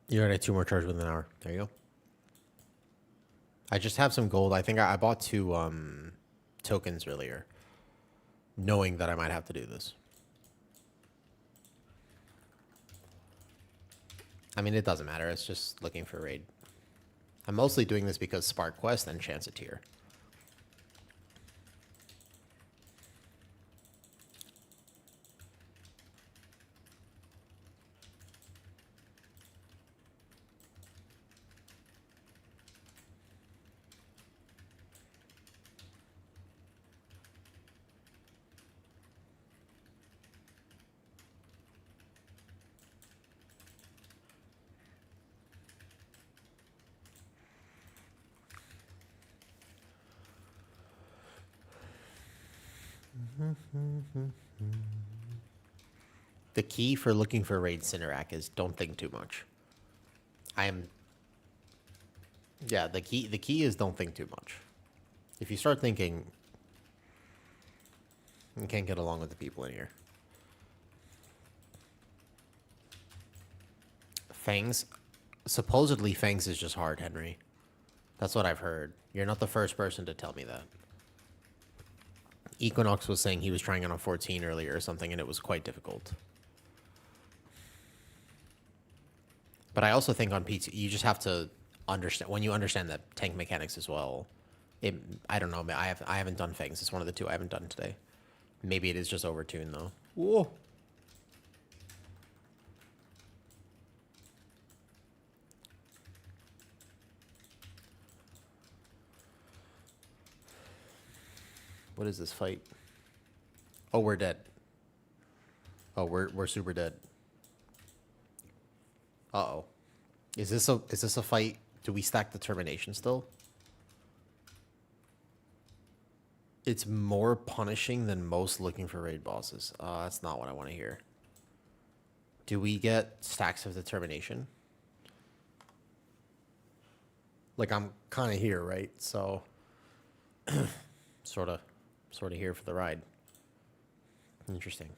You're gonna get 2 more charges within an hour. There you go. I just have some gold. I think I bought 2 tokens earlier, knowing that I might have to do this. I mean, it doesn't matter. It's just looking for raid. I'm mostly doing this because Spark Quest and Chance a tier. The key for looking for raid Cinerak is don't think too much. Yeah, the key is don't think too much. If you start thinking, you can't get along with the people in here. Fangs, supposedly Fangs is just hard, Henry. That's what I've heard. You're not the first person to tell me that. Equinox was saying he was trying it on 14 earlier or something, and it was quite difficult. But I also think on PT, you just have to understand, when you understand the tank mechanics as well. I don't know, I haven't done Fangs. It's one of the 2 I haven't done today. Maybe it is just overtuned though. Whoa. What is this fight? Oh, we're dead. Oh, we're super dead. Uh-oh. Is this a fight? Do we stack determination still? It's more punishing than most looking for raid bosses. That's not what I want to hear. Do we get stacks of determination? Like, I'm kind of here, right? So, sort of here for the ride. Interesting.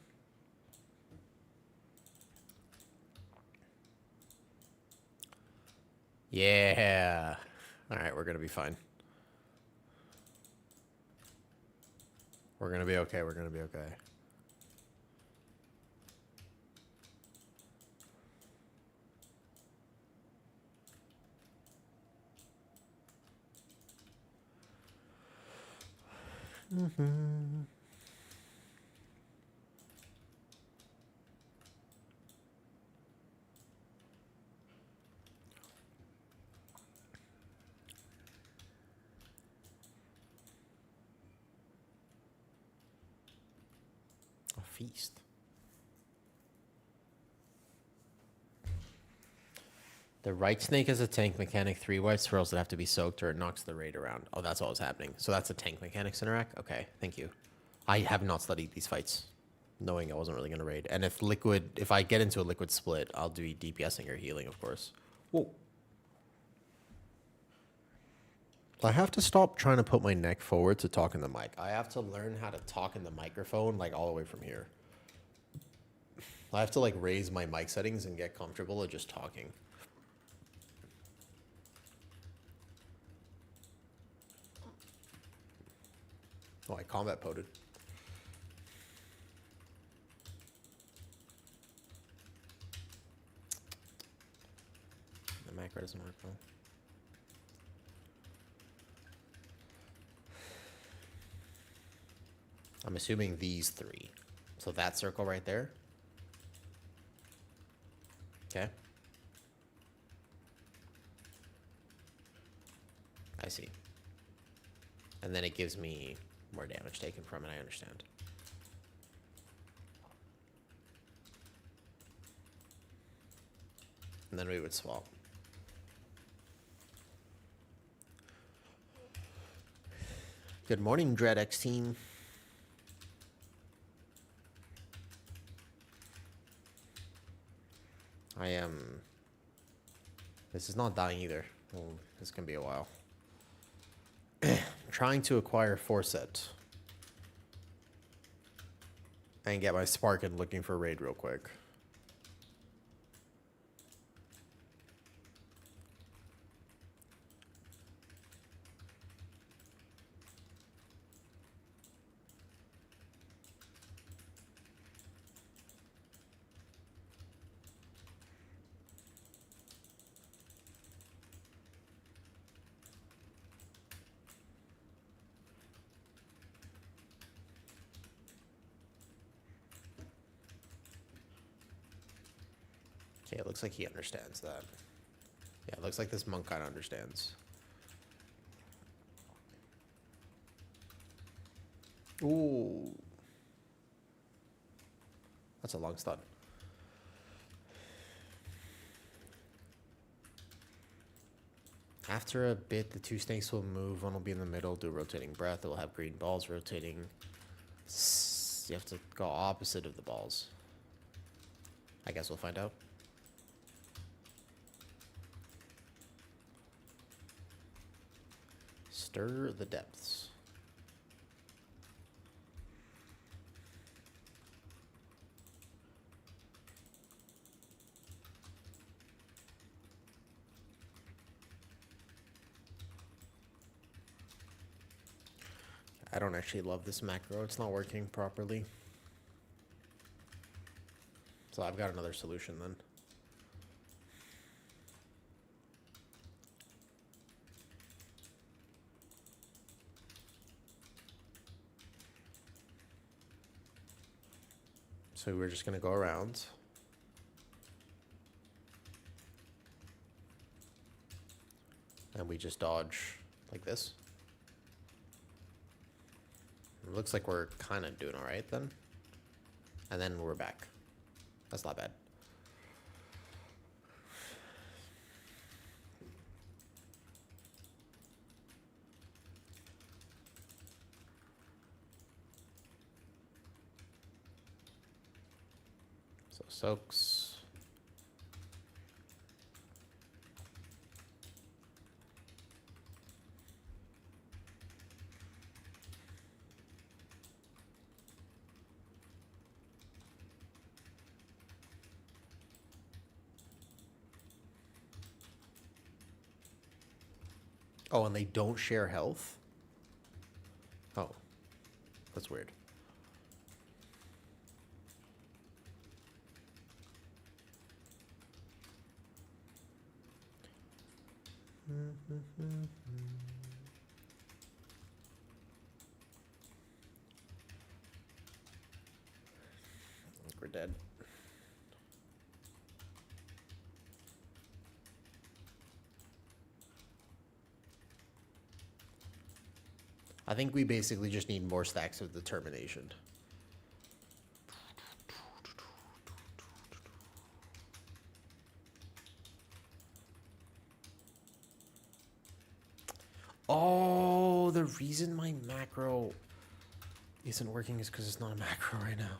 Yeah. All right, we're going to be fine. We're going to be okay. We're going to be okay. Mm-hmm. A feast. The right snake is a tank mechanic. 3 white swirls that have to be soaked or it knocks the raid around. Oh, that's all that's happening. So that's a tank mechanics interact? Okay, thank you. I have not studied these fights, knowing I wasn't really going to raid. And if I get into a liquid split, I'll do DPSing or healing, of course. Whoa. I have to stop trying to put my neck forward to talk in the mic. I have to learn how to talk in the microphone, like all the way from here. I have to like raise my mic settings and get comfortable at just talking. Oh, I combat poded. The macro doesn't work well. I'm assuming these 3. So that circle right there. Okay. I see. And then it gives me more damage taken from it, I understand. And then we would swap. Good morning, DreadX team. I am... This is not dying either. Well, this can be a while. Trying to acquire Forset. And get my Spark and looking for raid real quick. Okay, it looks like he understands that. Yeah, it looks like this monk kind of understands. Ooh. That's a long stun. After a bit, the 2 snakes will move. One will be in the middle, do rotating breath. It will have green balls rotating. You have to go opposite of the balls. I guess we'll find out. Stir the depths. I don't actually love this macro. It's not working properly. So I've got another solution then. So we're just going to go around. And we just dodge like this. It looks like we're kind of doing all right then. And then we're back. That's not bad. So soaks. Oh, and they don't share health? Oh, that's weird. We're dead. I think we basically just need more stacks of determination. Oh, the reason my macro isn't working is because it's not a macro right now.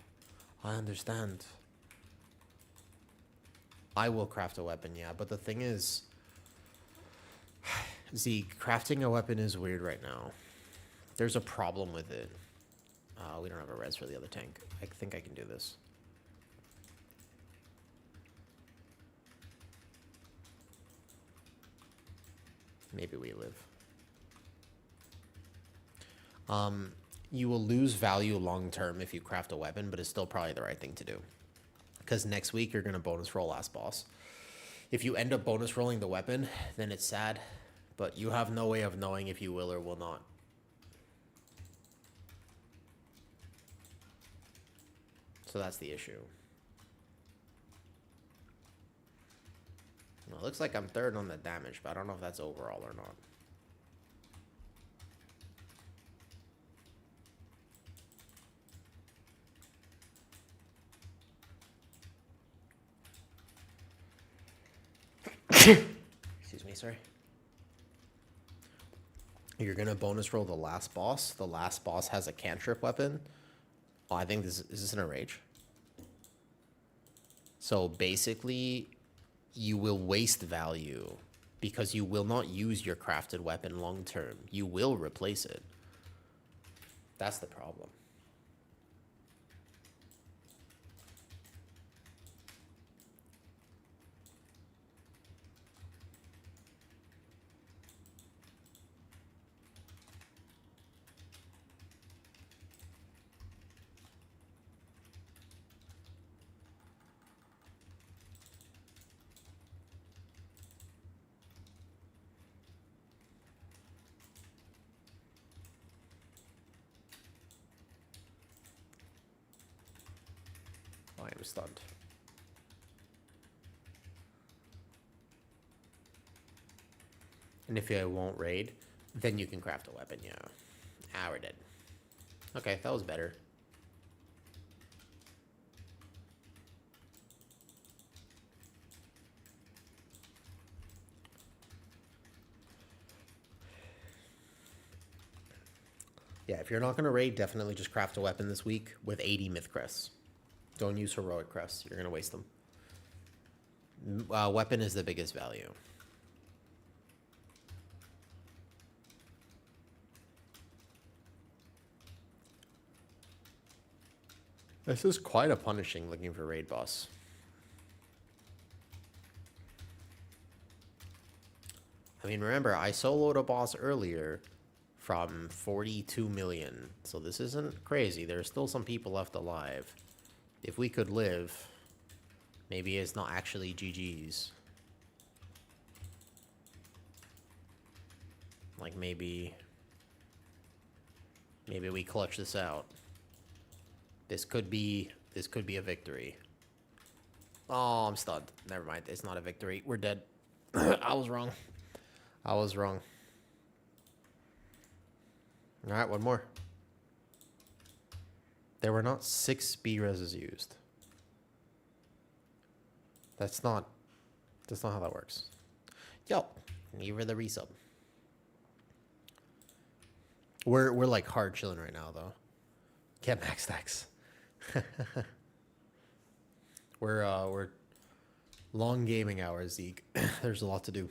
I understand. I will craft a weapon, yeah, but the thing is, Zeke, crafting a weapon is weird right now. There's a problem with it. We don't have a res for the other tank. I think I can do this. Maybe we live. You will lose value long term if you craft a weapon, but it's still probably the right thing to do. Because next week you're going to bonus roll last boss. If you end up bonus rolling the weapon, then it's sad, but you have no way of knowing if you will or will not. So that's the issue. Well, it looks like I'm third on the damage, but I don't know if that's overall or not. Excuse me, sorry. You're gonna bonus roll the last boss. The last boss has a cantrip weapon. Oh, I think this is this in a rage? So basically, you will waste value because you will not use your crafted weapon long term. You will replace it. That's the problem. I am stunned. And if you won't raid, then you can craft a weapon, yeah. Ah, we're dead. Okay, that was better. Yeah, if you're not going to raid, definitely just craft a weapon this week with 80 myth crests. Don't use heroic crests. You're going to waste them. Weapon is the biggest value. This is quite a punishing looking for raid boss. I mean, remember, I soloed a boss earlier from 42 million. So this isn't crazy. There's still some people left alive. If we could live, maybe it's not actually GG's. Like maybe we clutch this out. This could be a victory. Oh, I'm stunned. Never mind. It's not a victory. We're dead. I was wrong. I was wrong. All right, one more. There were not 6 B reses used. That's not how that works. Yo, give her the resub. We're like hard chilling right now though. Can't max stacks. We're long gaming hours, Zeke. There's a lot to do.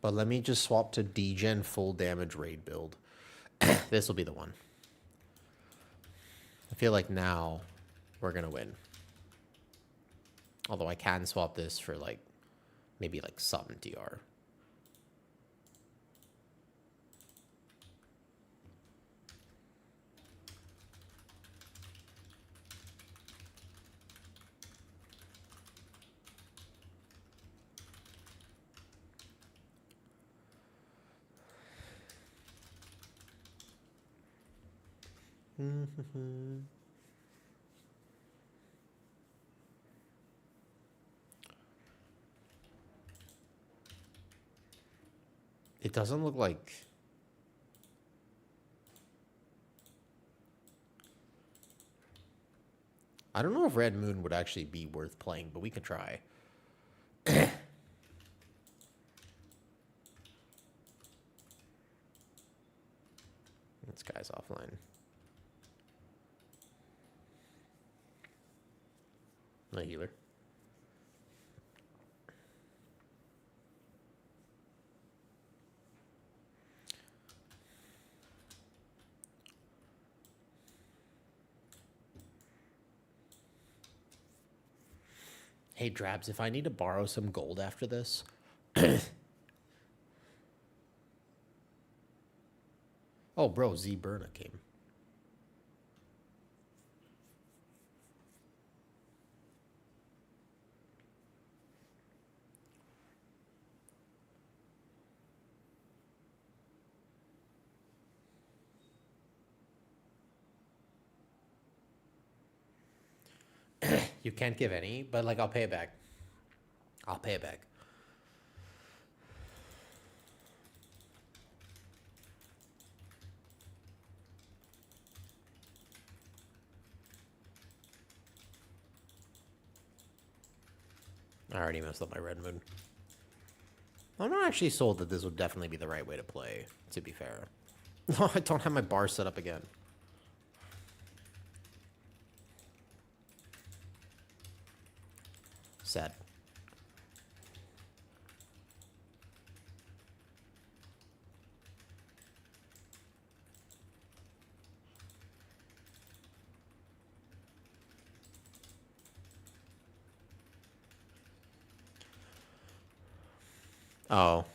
But let me just swap to degen full damage raid build. This will be the one. I feel like now we're going to win. Although I can swap this for like maybe like some DR. It doesn't look like... I don't know if Red Moon would actually be worth playing, but we can try. This guy's offline. No healer. Hey, Drabs, if I need to borrow some gold after this... Oh, bro, Z Burna came. You can't give any, but like I'll pay it back. I'll pay it back. I already messed up my Red Moon. I'm not actually sold that this would definitely be the right way to play, to be fair. No, I don't have my bar set up again. Sad. Oh.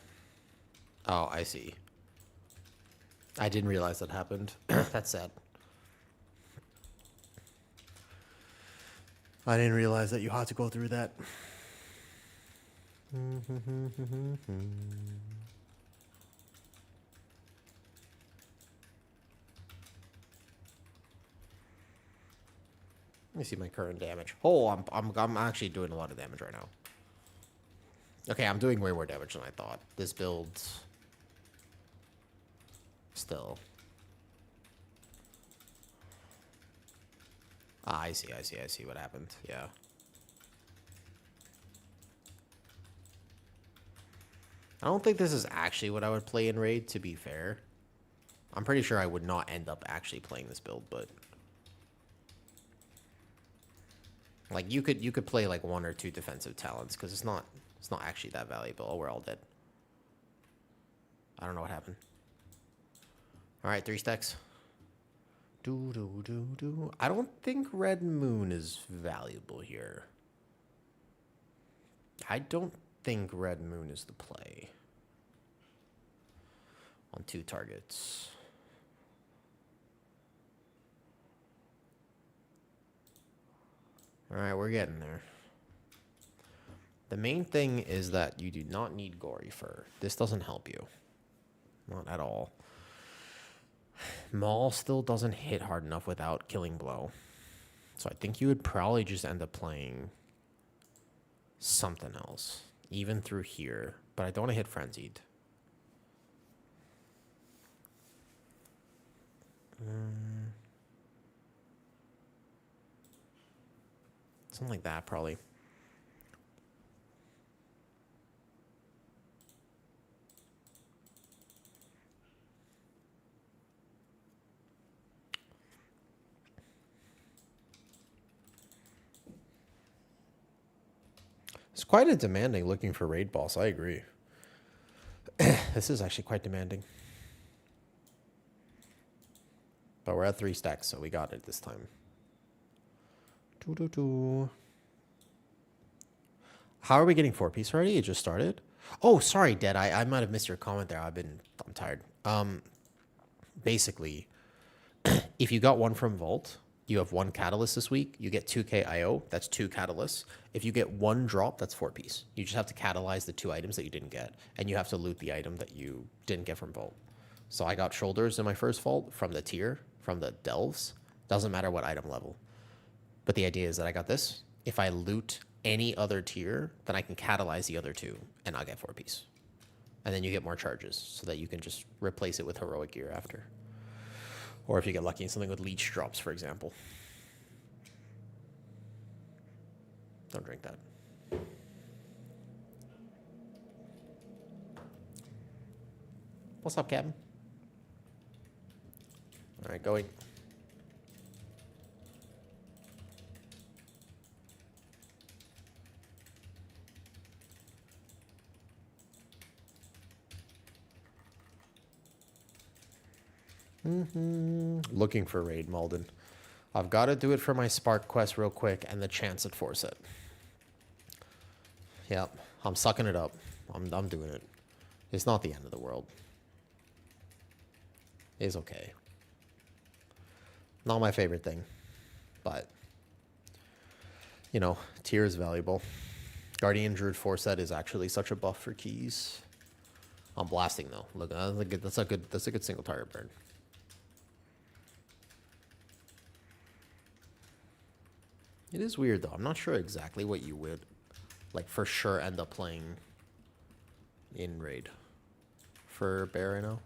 Oh, I see. I didn't realize that happened. That's sad. I didn't realize that you had to go through that. Let me see my current damage. Oh, I'm actually doing a lot of damage right now. Okay, I'm doing way more damage than I thought. This build... Still. Ah, I see what happened. Yeah. I don't think this is actually what I would play in Raid, to be fair. I'm pretty sure I would not end up actually playing this build, but... Like, you could play, like, 1 or 2 defensive talents, because it's not actually that valuable. Oh, we're all dead. I don't know what happened. Alright, 3 stacks. I don't think Red Moon is valuable here. I don't think Red Moon is the play. On 2 targets. Alright, we're getting there. The main thing is that you do not need Gory Fur. This doesn't help you. Not at all. Maul still doesn't hit hard enough without Killing Blow. So I think you would probably just end up playing something else. Even through here. But I don't want to hit Frenzied. Something like that, probably. It's quite a demanding looking for raid boss, I agree. This is actually quite demanding. But we're at 3 stacks, so we got it this time. How are we getting 4-piece already? It just started? Oh, sorry, Dead. I might have missed your comment there. I'm tired. Basically, if you got 1 from Vault, you have 1 catalyst this week. You get 2k IO. That's 2 catalysts. If you get 1 drop, that's 4-piece. You just have to catalyze the 2 items that you didn't get, and you have to loot the item that you didn't get from Vault. So I got shoulders in my first Vault from the tier, from the delves. Doesn't matter what item level. But the idea is that I got this. If I loot any other tier, then I can catalyze the other 2, and I'll get 4-piece. And then you get more charges, so that you can just replace it with heroic gear after. Or if you get lucky in something with leech drops, for example. Don't drink that. What's up, Captain? All right, going. Looking for raid, Malden. I've got to do it for my Spark quest real quick and the chance at 4-set. Yep, I'm sucking it up. I'm doing it. It's not the end of the world. It's okay. Not my favorite thing, but you know, tier is valuable. Guardian Druid 4-set is actually such a buff for keys. I'm blasting though. Look, that's a good single target burn. It is weird though. I'm not sure exactly what you would, like, for sure end up playing in raid for bear right now.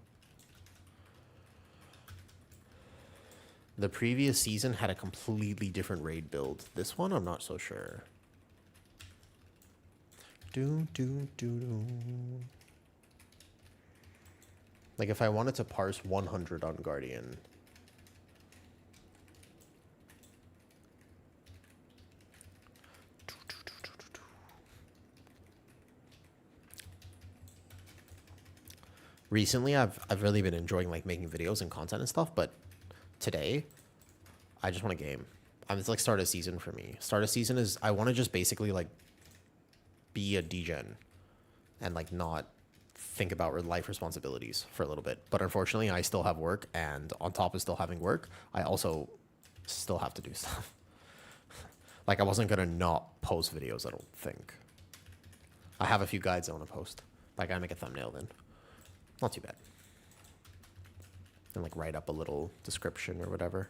The previous season had a completely different raid build. This one, I'm not so sure. Like, if I wanted to parse 100 on Guardian, recently I've really been enjoying like making videos and content and stuff, but today I just want a game. It's like start of season for me. Start of season is I want to just basically like be a degen and like not think about life responsibilities for a little bit. But unfortunately, I still have work, and on top of still having work, I also still have to do stuff. Like, I wasn't gonna not post videos, I don't think. I have a few guides I want to post. I gotta make a thumbnail then. Not too bad. And like write up a little description or whatever.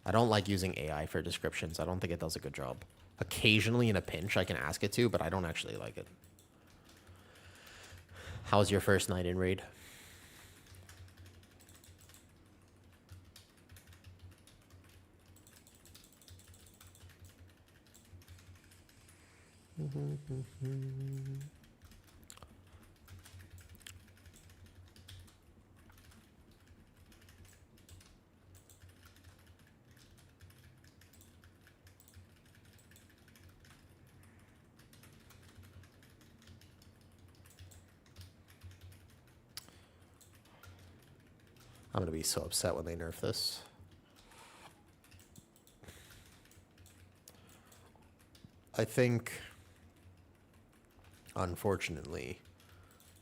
I don't like using AI for descriptions. I don't think it does a good job. Occasionally in a pinch I can ask it to, but I don't actually like it. How's your first night in raid? I'm gonna be so upset when they nerf this. I think, unfortunately,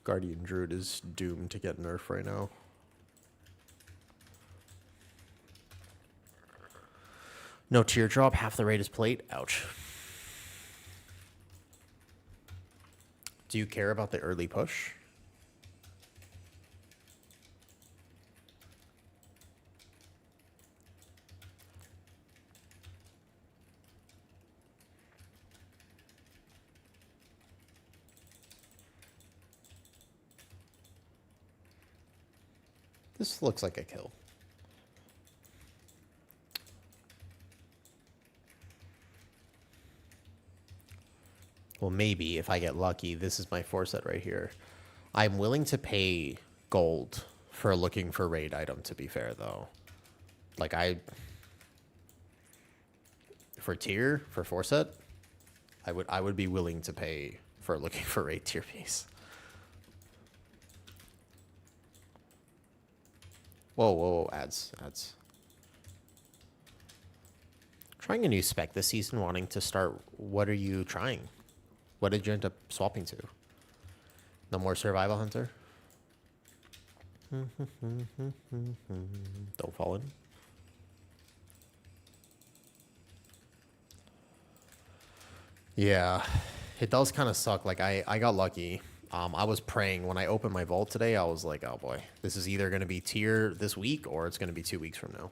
Guardian Druid is doomed to get nerfed right now. No teardrop, half the raid is plate. Ouch. Do you care about the early push? This looks like a kill. Well, maybe if I get lucky. This is my 4-set right here. I'm willing to pay gold for looking for raid item, to be fair, though. Like, for tier, for 4-set, I would be willing to pay for looking for raid tier piece. Whoa, whoa, ads. Trying a new spec this season, wanting to start. What are you trying? What did you end up swapping to? No more survival hunter? Don't fall in. Yeah, it does kind of suck. Like, I got lucky. I was praying when I opened my vault today. I was like, oh boy, this is either going to be tier this week or it's going to be 2 weeks from now.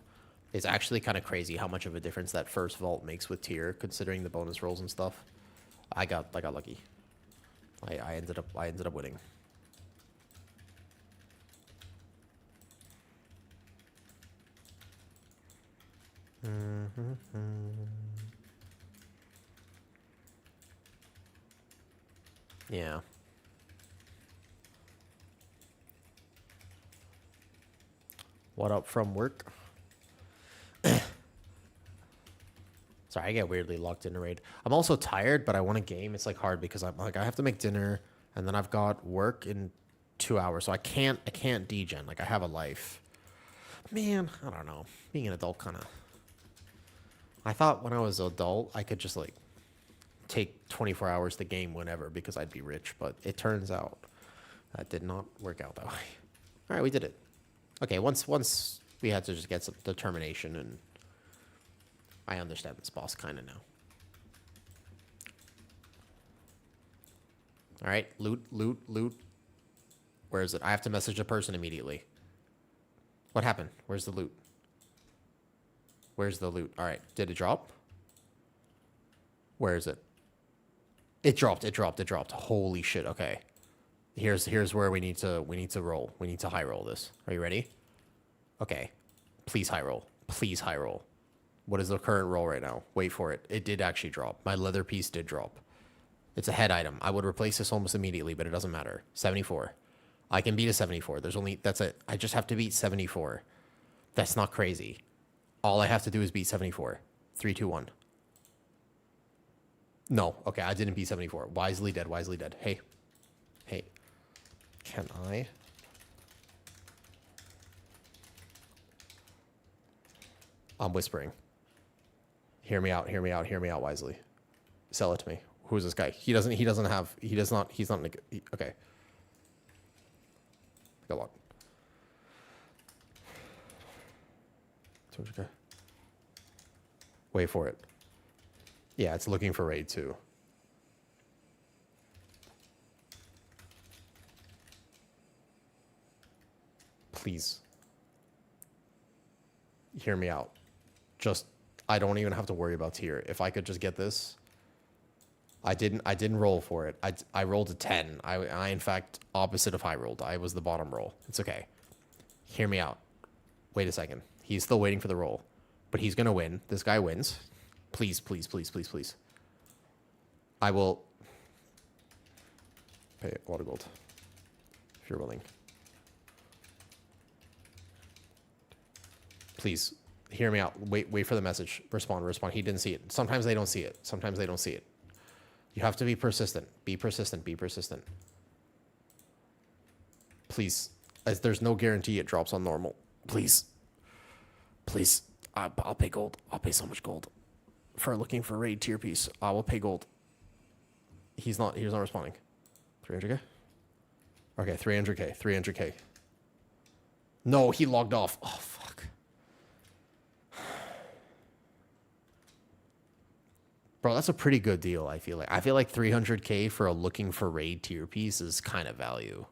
It's actually kind of crazy how much of a difference that first vault makes with tier, considering the bonus rolls and stuff. I got lucky. I ended up winning. Yeah. What up from work? Sorry, I get weirdly locked in a raid. I'm also tired, but I want a game. It's like hard because I'm like I have to make dinner and then I've got work in 2 hours, so I can't degen. Like I have a life. Man, I don't know. Being an adult kind of. I thought when I was an adult I could just like take 24 hours to game whenever because I'd be rich, but it turns out that did not work out that way. All right, we did it. Okay, once we had to just get some determination, and I understand this boss kind of now. All right, loot. Where is it? I have to message the person immediately. What happened? Where's the loot? Where's the loot? All right, did it drop? Where is it? It dropped. Holy shit. Okay. Here's where we need to roll. We need to high roll this. Are you ready? Okay. Please high roll. Please high roll. What is the current roll right now? Wait for it. It did actually drop. My leather piece did drop. It's a head item. I would replace this almost immediately, but it doesn't matter. 74. I can beat a 74. That's it. I just have to beat 74. That's not crazy. All I have to do is beat 74. 3, 2, 1. No. Okay, I didn't beat 74. Wisely dead. Hey. Can I? I'm whispering. Hear me out, wisely. Sell it to me. Who's this guy? He's not, okay. Go on. 200K. Wait for it. Yeah, it's looking for raid too. Please. Hear me out. I don't even have to worry about tier. If I could just get this. I didn't roll for it. I rolled a 10. I in fact opposite of high rolled. I was the bottom roll. It's okay. Hear me out. Wait a second. He's still waiting for the roll. But he's gonna win. This guy wins. Please. I will pay a lot of gold. If you're willing. Please. Hear me out. Wait for the message. Respond. He didn't see it. Sometimes they don't see it. You have to be persistent. Be persistent. Please. As there's no guarantee it drops on normal. Please. I'll pay gold. I'll pay so much gold. For looking for raid tier piece. I will pay gold. He's not responding. 300K? Okay, 300K. No, he logged off. Oh, fuck. Bro, that's a pretty good deal, I feel like. I feel like 300K for a looking for raid tier piece is kind of value.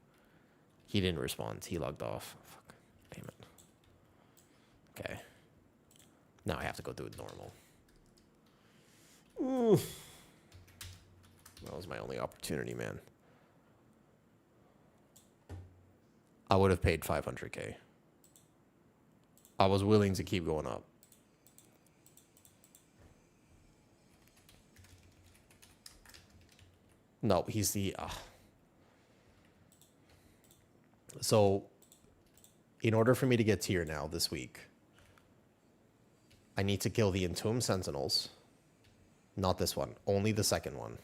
He didn't respond. He logged off. Fuck. Damn it. Okay. Now I have to go do it normal. Ooh. That was my only opportunity, man. I would have paid 500K. I was willing to keep going up. No, he's the... So, in order for me to get tier now this week, I need to kill the Entomb Sentinels. Not this one. Only the second one.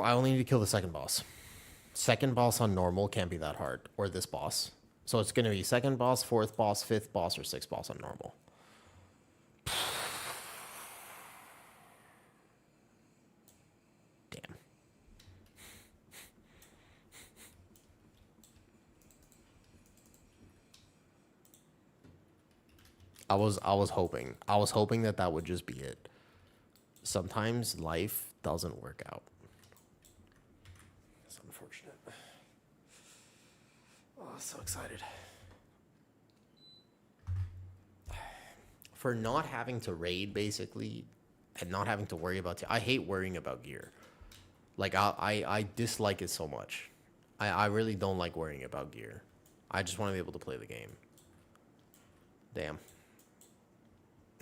I only need to kill the second boss. Second boss on normal can't be that hard, or this boss. So it's going to be second boss, fourth boss, fifth boss, or sixth boss on normal. Damn. I was hoping that would just be it. Sometimes life doesn't work out. It's unfortunate. Oh, so excited. For not having to raid, basically, and not having to worry about... I hate worrying about gear. Like, I dislike it so much. I really don't like worrying about gear. I just want to be able to play the game. Damn.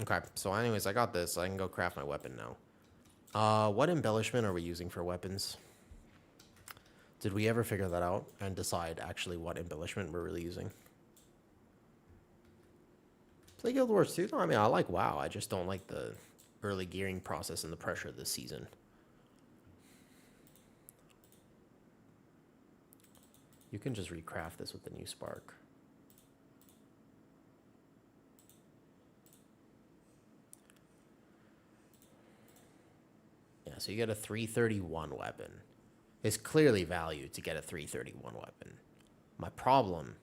Okay, so anyways, I got this. I can go craft my weapon now. What embellishment are we using for weapons? Did we ever figure that out and decide actually what embellishment we're really using? Play Guild Wars 2? No, I mean, I like WoW. I just don't like the early gearing process and the pressure this season. You can just recraft this with the new spark. Yeah, so you get a 331 weapon. It's clearly valued to get a 331 weapon. My problem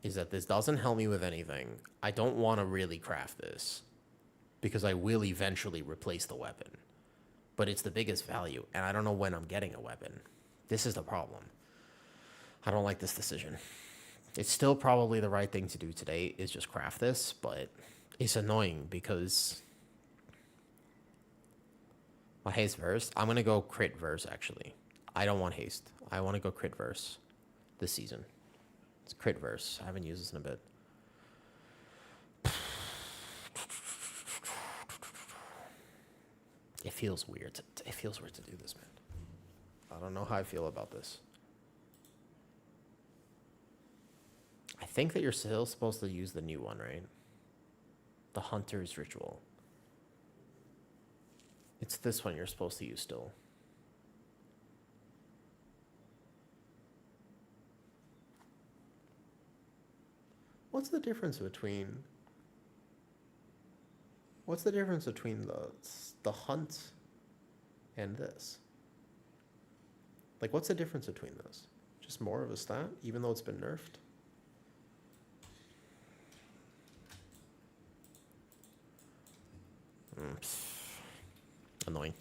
is that this doesn't help me with anything. I don't want to really craft this because I will eventually replace the weapon. But it's the biggest value, and I don't know when I'm getting a weapon. This is the problem. I don't like this decision. It's still probably the right thing to do today is just craft this, but it's annoying because... Well, haste verse. I'm going to go crit verse, actually. I don't want haste. I want to go crit verse this season. It's crit verse. I haven't used this in a bit. It feels weird. It feels weird to do this, man. I don't know how I feel about this. I think that you're still supposed to use the new one, right? The Hunter's Ritual. It's this one you're supposed to use still. What's the difference between the hunt and this? Like, what's the difference between those? Just more of a stat, even though it's been nerfed? Annoying.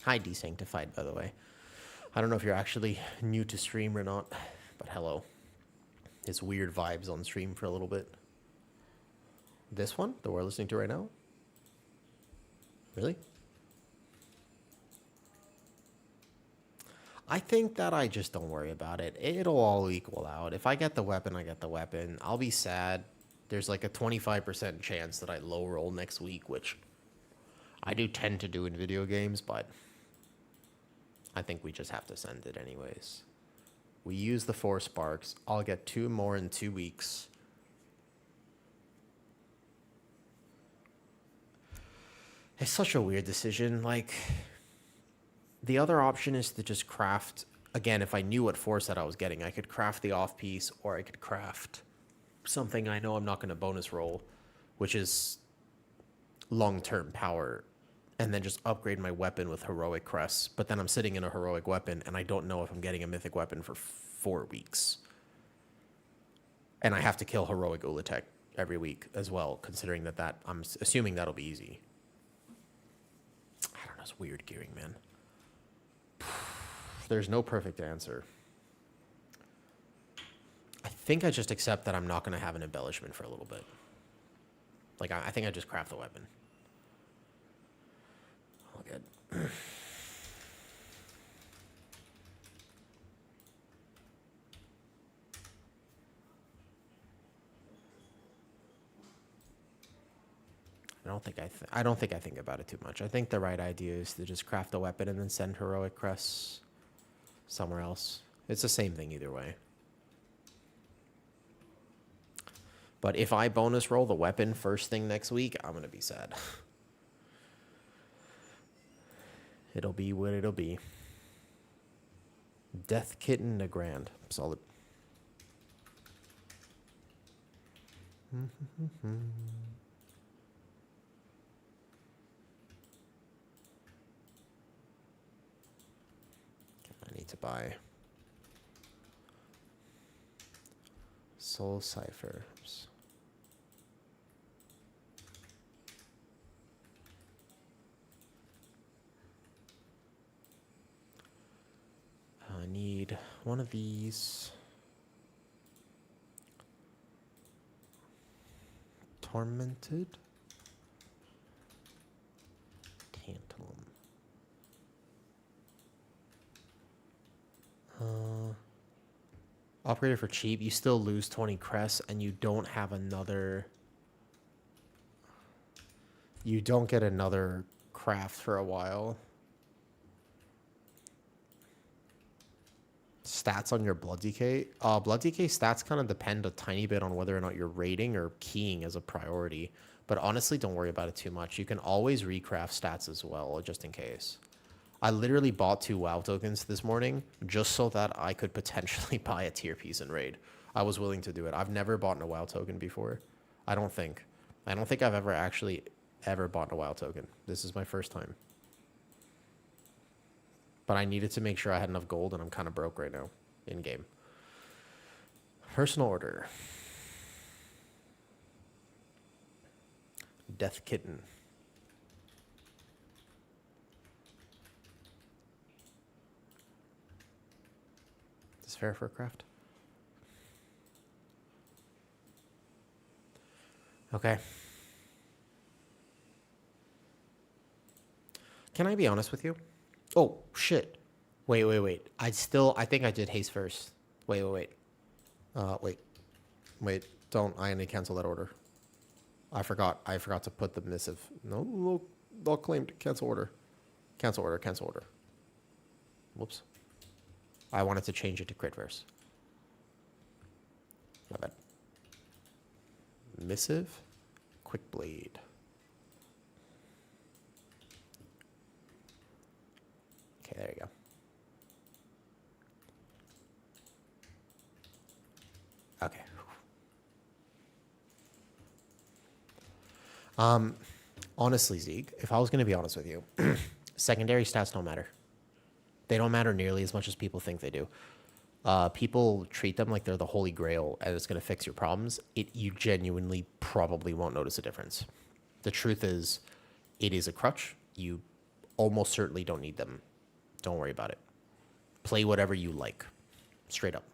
Hi, Desanctified, by the way. I don't know if you're actually new to stream or not, but hello. It's weird vibes on stream for a little bit. This one that we're listening to right now? Really? I think that I just don't worry about it. It'll all equal out. If I get the weapon, I get the weapon. I'll be sad. There's like a 25% chance that I low roll next week, which I do tend to do in video games, but I think we just have to send it anyways. We use the 4 sparks. I'll get 2 more in 2 weeks. It's such a weird decision. Like, the other option is to just craft... Again, if I knew what 4 set I was getting, I could craft the off piece, or I could craft something I know I'm not going to bonus roll, which is long-term power, and then just upgrade my weapon with heroic crests. But then I'm sitting in a heroic weapon, and I don't know if I'm getting a mythic weapon for 4 weeks. And I have to kill heroic Ulatek every week as well, considering that I'm assuming that'll be easy. I don't know, it's weird gearing, man. There's no perfect answer. I think I just accept that I'm not going to have an embellishment for a little bit. Like, I think I just craft the weapon. All good. I don't think I think about it too much. I think the right idea is to just craft a weapon and then send heroic crests somewhere else. It's the same thing either way. But if I bonus roll the weapon first thing next week, I'm going to be sad. It'll be what it'll be. Death Kitten a grand. Solid. I need to buy Soul Ciphers. I need one of these. Tormented Tantalum. Operator for cheap. You still lose 20 crests and you don't have another. You don't get another craft for a while. Stats on your Blood Decay. Blood Decay stats kind of depend a tiny bit on whether or not you're raiding or keying as a priority. But honestly, don't worry about it too much. You can always recraft stats as well, just in case. I literally bought 2 WoW tokens this morning just so that I could potentially buy a tier piece in raid. I was willing to do it. I've never bought a WoW token before. I don't think I've ever bought a WoW token. This is my first time. But I needed to make sure I had enough gold, and I'm kind of broke right now in game. Personal order. Death Kitten. Is this fair for a craft? Okay. Can I be honest with you? Oh, shit. Wait. I think I did haste first. Wait. Don't. I need to cancel that order. I forgot to put the missive. No, they'll claim to cancel order. Cancel order. Whoops. I wanted to change it to crit verse. My bad. Missive. Quick blade. Okay, there you go. Okay. Honestly, Zeke, if I was going to be honest with you, secondary stats don't matter. They don't matter nearly as much as people think they do. People treat them like they're the holy grail and it's going to fix your problems. You genuinely probably won't notice a difference. The truth is, it is a crutch. You almost certainly don't need them. Don't worry about it. Play whatever you like. Straight up.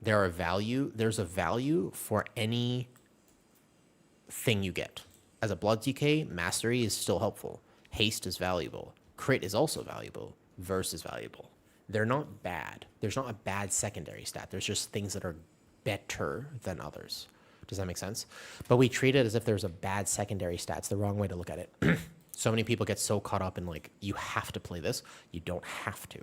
There's a value for any thing you get. As a Blood Decay, Mastery is still helpful. Haste is valuable. Crit is also valuable. Verse is valuable. They're not bad. There's not a bad secondary stat. There's just things that are better than others. Does that make sense? But we treat it as if there's a bad secondary stat. It's the wrong way to look at it. So many people get so caught up in like, you have to play this. You don't have to.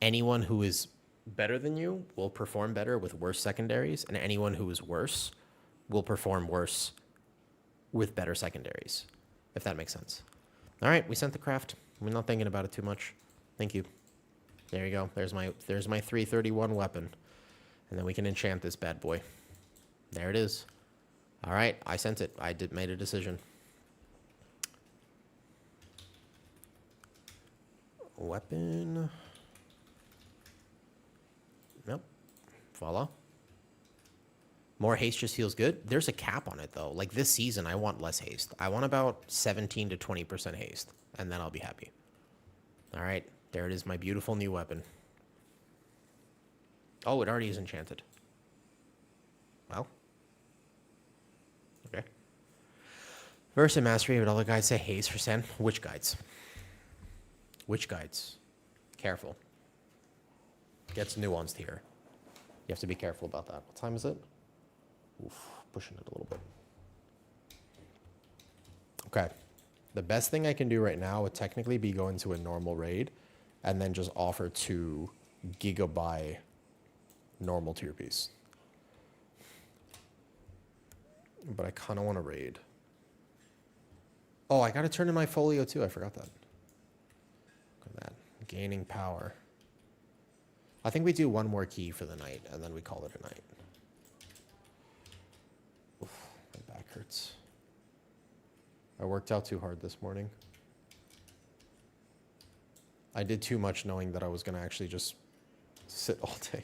Anyone who is better than you will perform better with worse secondaries, and anyone who is worse will perform worse with better secondaries, if that makes sense. All right, we sent the craft. We're not thinking about it too much. Thank you. There you go. There's my 331 weapon. And then we can enchant this bad boy. There it is. All right, I sent it. Made a decision. Weapon. Nope. Voila. More haste just feels good. There's a cap on it, though. Like, this season, I want less haste. I want about 17 to 20% haste, and then I'll be happy. All right. There it is, my beautiful new weapon. Oh, it already is enchanted. Well. Okay. Verse and Mastery, but all the guides say haste for Sen. Which guides? Which guides? Careful. Gets nuanced here. You have to be careful about that. What time is it? Oof, pushing it a little bit. Okay. The best thing I can do right now would technically be going to a normal raid and then just offer 2 gigabyte normal tier piece. But I kind of want to raid. Oh, I got to turn in my folio too. I forgot that. Look at that. Gaining power. I think we do 1 more key for the night and then we call it a night. Oof, my back hurts. I worked out too hard this morning. I did too much knowing that I was going to actually just sit all day.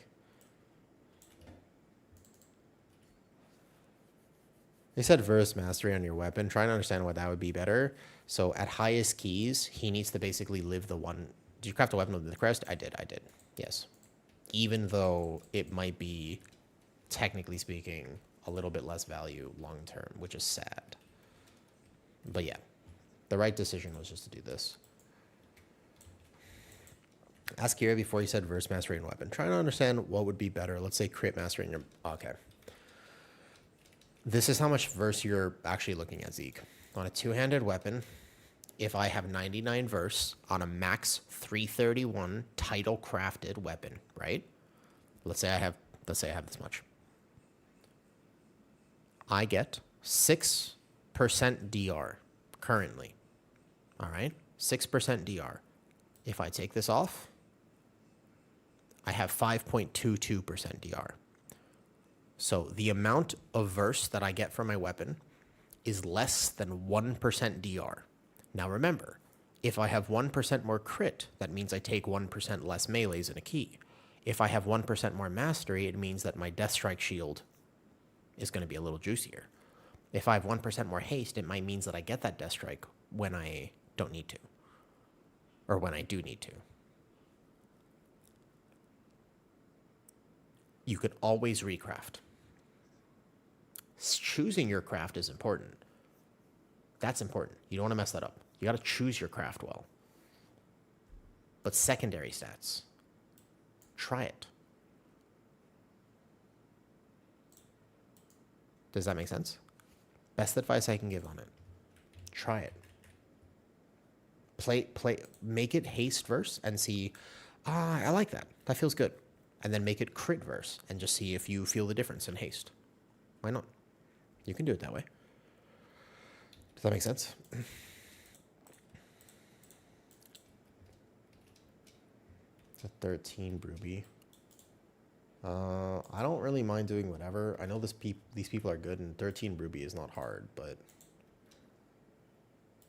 They said verse mastery on your weapon. Trying to understand why that would be better. So at highest keys, he needs to basically live the one. Did you craft a weapon with the crest? I did. Yes. Even though it might be, technically speaking, a little bit less value long term, which is sad. But yeah, the right decision was just to do this. Ask Kira before you said verse mastery and weapon. Trying to understand what would be better. Let's say crit mastery in your... Okay. This is how much verse you're actually looking at, Zeke. On a 2-handed weapon, if I have 99 verse on a max 331 title crafted weapon, right? Let's say I have this much. I get 6% DR currently. All right? 6% DR. If I take this off, I have 5.22% DR. So the amount of verse that I get from my weapon is less than 1% DR. Now remember, if I have 1% more crit, that means I take 1% less melees in a key. If I have 1% more mastery, it means that my death strike shield is going to be a little juicier. If I have 1% more haste, it might mean that I get that death strike when I don't need to. Or when I do need to. You can always recraft. Choosing your craft is important. That's important. You don't want to mess that up. You got to choose your craft well. But secondary stats, try it. Does that make sense? Best advice I can give on it. Try it. Make it haste verse and see, I like that. That feels good. And then make it crit verse and just see if you feel the difference in haste. Why not? You can do it that way. Does that make sense? It's a 13 Bruby. I don't really mind doing whatever. I know these people are good, and 13 Bruby is not hard, but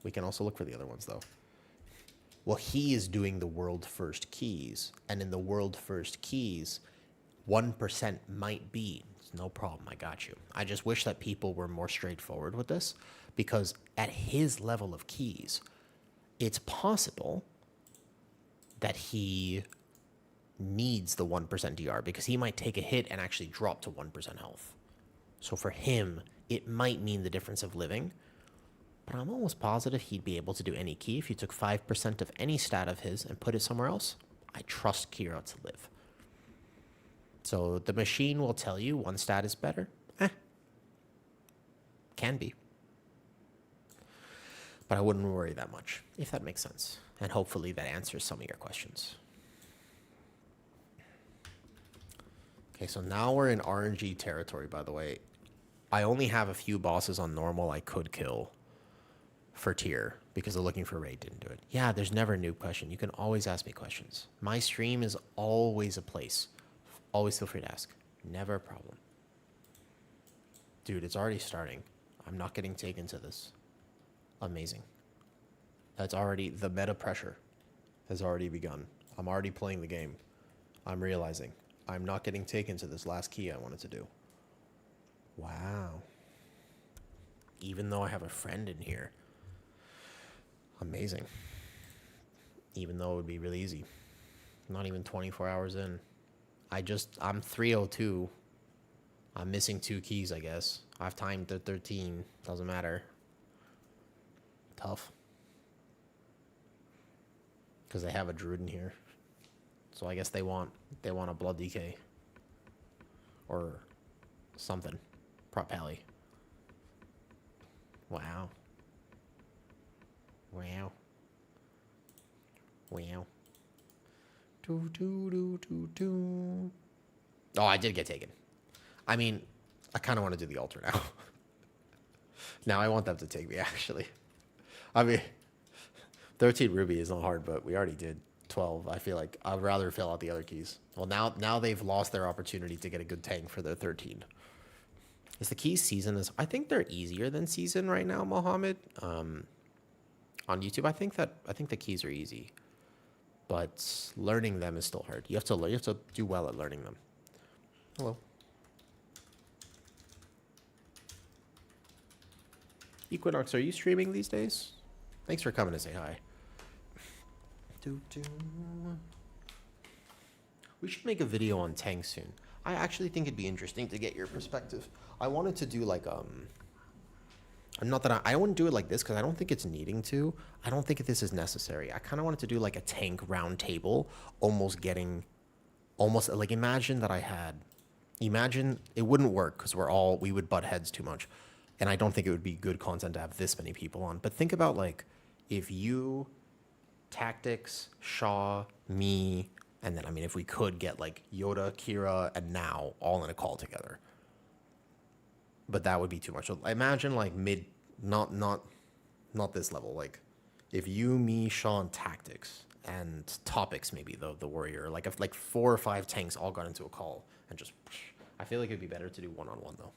we can also look for the other ones, though. Well, he is doing the world first keys, and in the world first keys, 1% might be. No problem, I got you. I just wish that people were more straightforward with this, because at his level of keys, it's possible that he needs the 1% DR, because he might take a hit and actually drop to 1% health. So for him, it might mean the difference of living, but I'm almost positive he'd be able to do any key if you took 5% of any stat of his and put it somewhere else. I trust Kira to live. So the machine will tell you one stat is better. Can be. But I wouldn't worry that much, if that makes sense. And hopefully that answers some of your questions. Okay, so now we're in RNG territory, by the way. I only have a few bosses on normal I could kill for tier because they're looking for raid, didn't do it. Yeah, there's never a noob question. You can always ask me questions. My stream is always a place. Always feel free to ask. Never a problem. Dude, it's already starting. I'm not getting taken to this. Amazing. That's already, the meta pressure has already begun. I'm already playing the game. I'm realizing I'm not getting taken to this last key I wanted to do. Wow. Even though I have a friend in here. Amazing. Even though it would be really easy. Not even 24 hours in. I'm 302. I'm missing 2 keys, I guess. I have time to 13. Doesn't matter. Tough. Because they have a druid in here. So I guess they want a blood DK. Or something. Prop pally. Wow. Wow. Wow. Do, do, do, do, do. Oh, I did get taken. I mean, I kind of want to do the altar now. Now I want them to take me, actually. I mean, 13 ruby is not hard, but we already did 12. I feel like I'd rather fill out the other keys. Well, now they've lost their opportunity to get a good tank for their 13. Is the keys season? I think they're easier than season right now, Mohammed. On YouTube, I think the keys are easy, but learning them is still hard. You have to do well at learning them. Hello. Equinox, are you streaming these days? Thanks for coming to say hi. We should make a video on tanks soon. I actually think it'd be interesting to get your perspective. I wanted to do like not that I wouldn't do it like this because I don't think it's needing to. I don't think this is necessary. I kind of wanted to do like a tank round table, almost like imagine it wouldn't work because we would butt heads too much. And I don't think it would be good content to have this many people on. But think about like if you, Tactics, Shaw, me, and then I mean if we could get like Yoda, Kira, and Now all in a call together. But that would be too much. So imagine like not this level. Like if you, me, Shaw, and Tactics, and Topics maybe the warrior. Like if like 4 or 5 tanks all got into a call and just, I feel like it'd be better to do one-on-one though.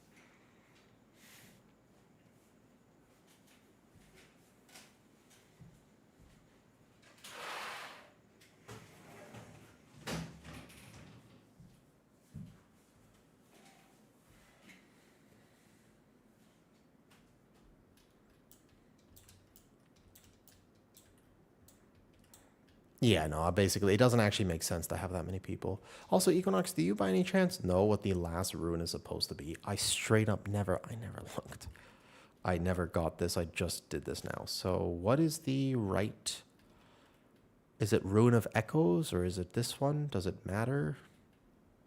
Yeah, no, basically, it doesn't actually make sense to have that many people. Also, Equinox, do you by any chance know what the last rune is supposed to be? I never looked. I never got this. I just did this now. So what is the right? Is it Rune of Echoes or is it this one? Does it matter?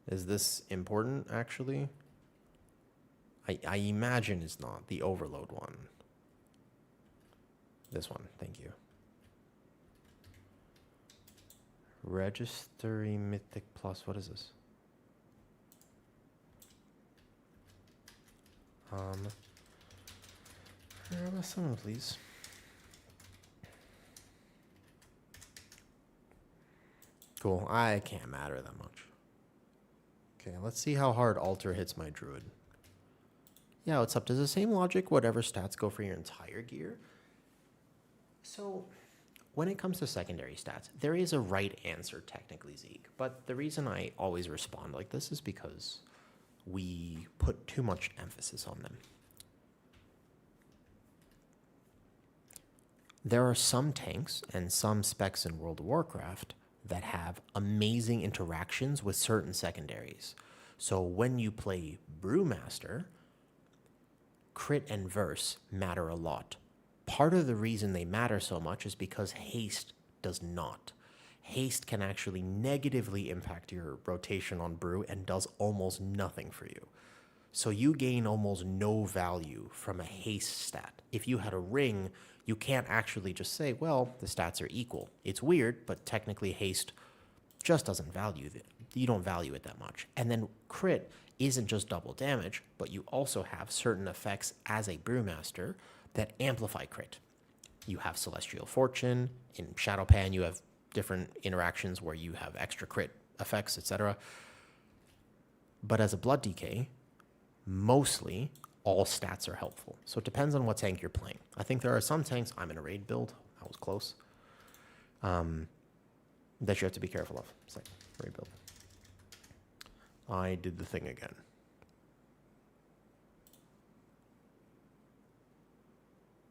Is this important, actually? I imagine it's not. The Overload one. This one, thank you. Registry Mythic Plus. What is this? Someone, please. Cool. I can't matter that much. Okay, let's see how hard Altar hits my Druid. Yeah, what's up? Does the same logic, whatever stats go for your entire gear? So, when it comes to secondary stats, there is a right answer technically, Zeke. But the reason I always respond like this is because we put too much emphasis on them. There are some tanks and some specs in World of Warcraft that have amazing interactions with certain secondaries. So when you play Brewmaster, crit and verse matter a lot. Part of the reason they matter so much is because haste does not. Haste can actually negatively impact your rotation on brew and does almost nothing for you. So you gain almost no value from a haste stat. If you had a ring, you can't actually just say, well, the stats are equal. It's weird, but technically haste just doesn't value it. You don't value it that much. And then crit isn't just double damage, but you also have certain effects as a brewmaster that amplify crit. You have Celestial Fortune. In Shadowpan, you have different interactions where you have extra crit effects, etc. But as a Blood DK, mostly all stats are helpful. So it depends on what tank you're playing. I think there are some tanks, I'm in a raid build, that was close, that you have to be careful of. It's like, raid build. I did the thing again.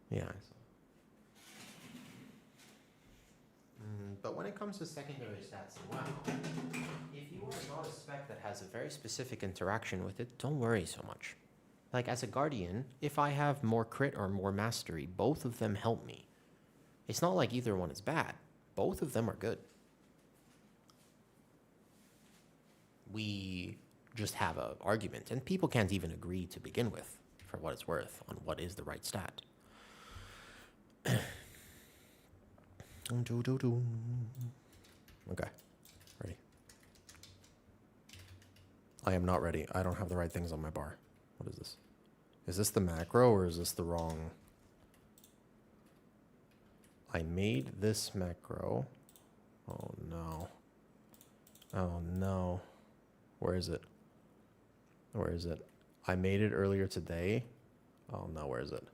Yeah. But when it comes to secondary stats, wow, if you are not a spec that has a very specific interaction with it, don't worry so much. Like as a Guardian, if I have more crit or more mastery, both of them help me. It's not like either one is bad. Both of them are good. We just have an argument, and people can't even agree to begin with, for what it's worth, on what is the right stat. Okay. Ready. I am not ready. I don't have the right things on my bar. What is this? Is this the macro or is this the wrong? I made this macro. Oh no. Oh no. Where is it? Where is it? I made it earlier today. Oh no, where is it?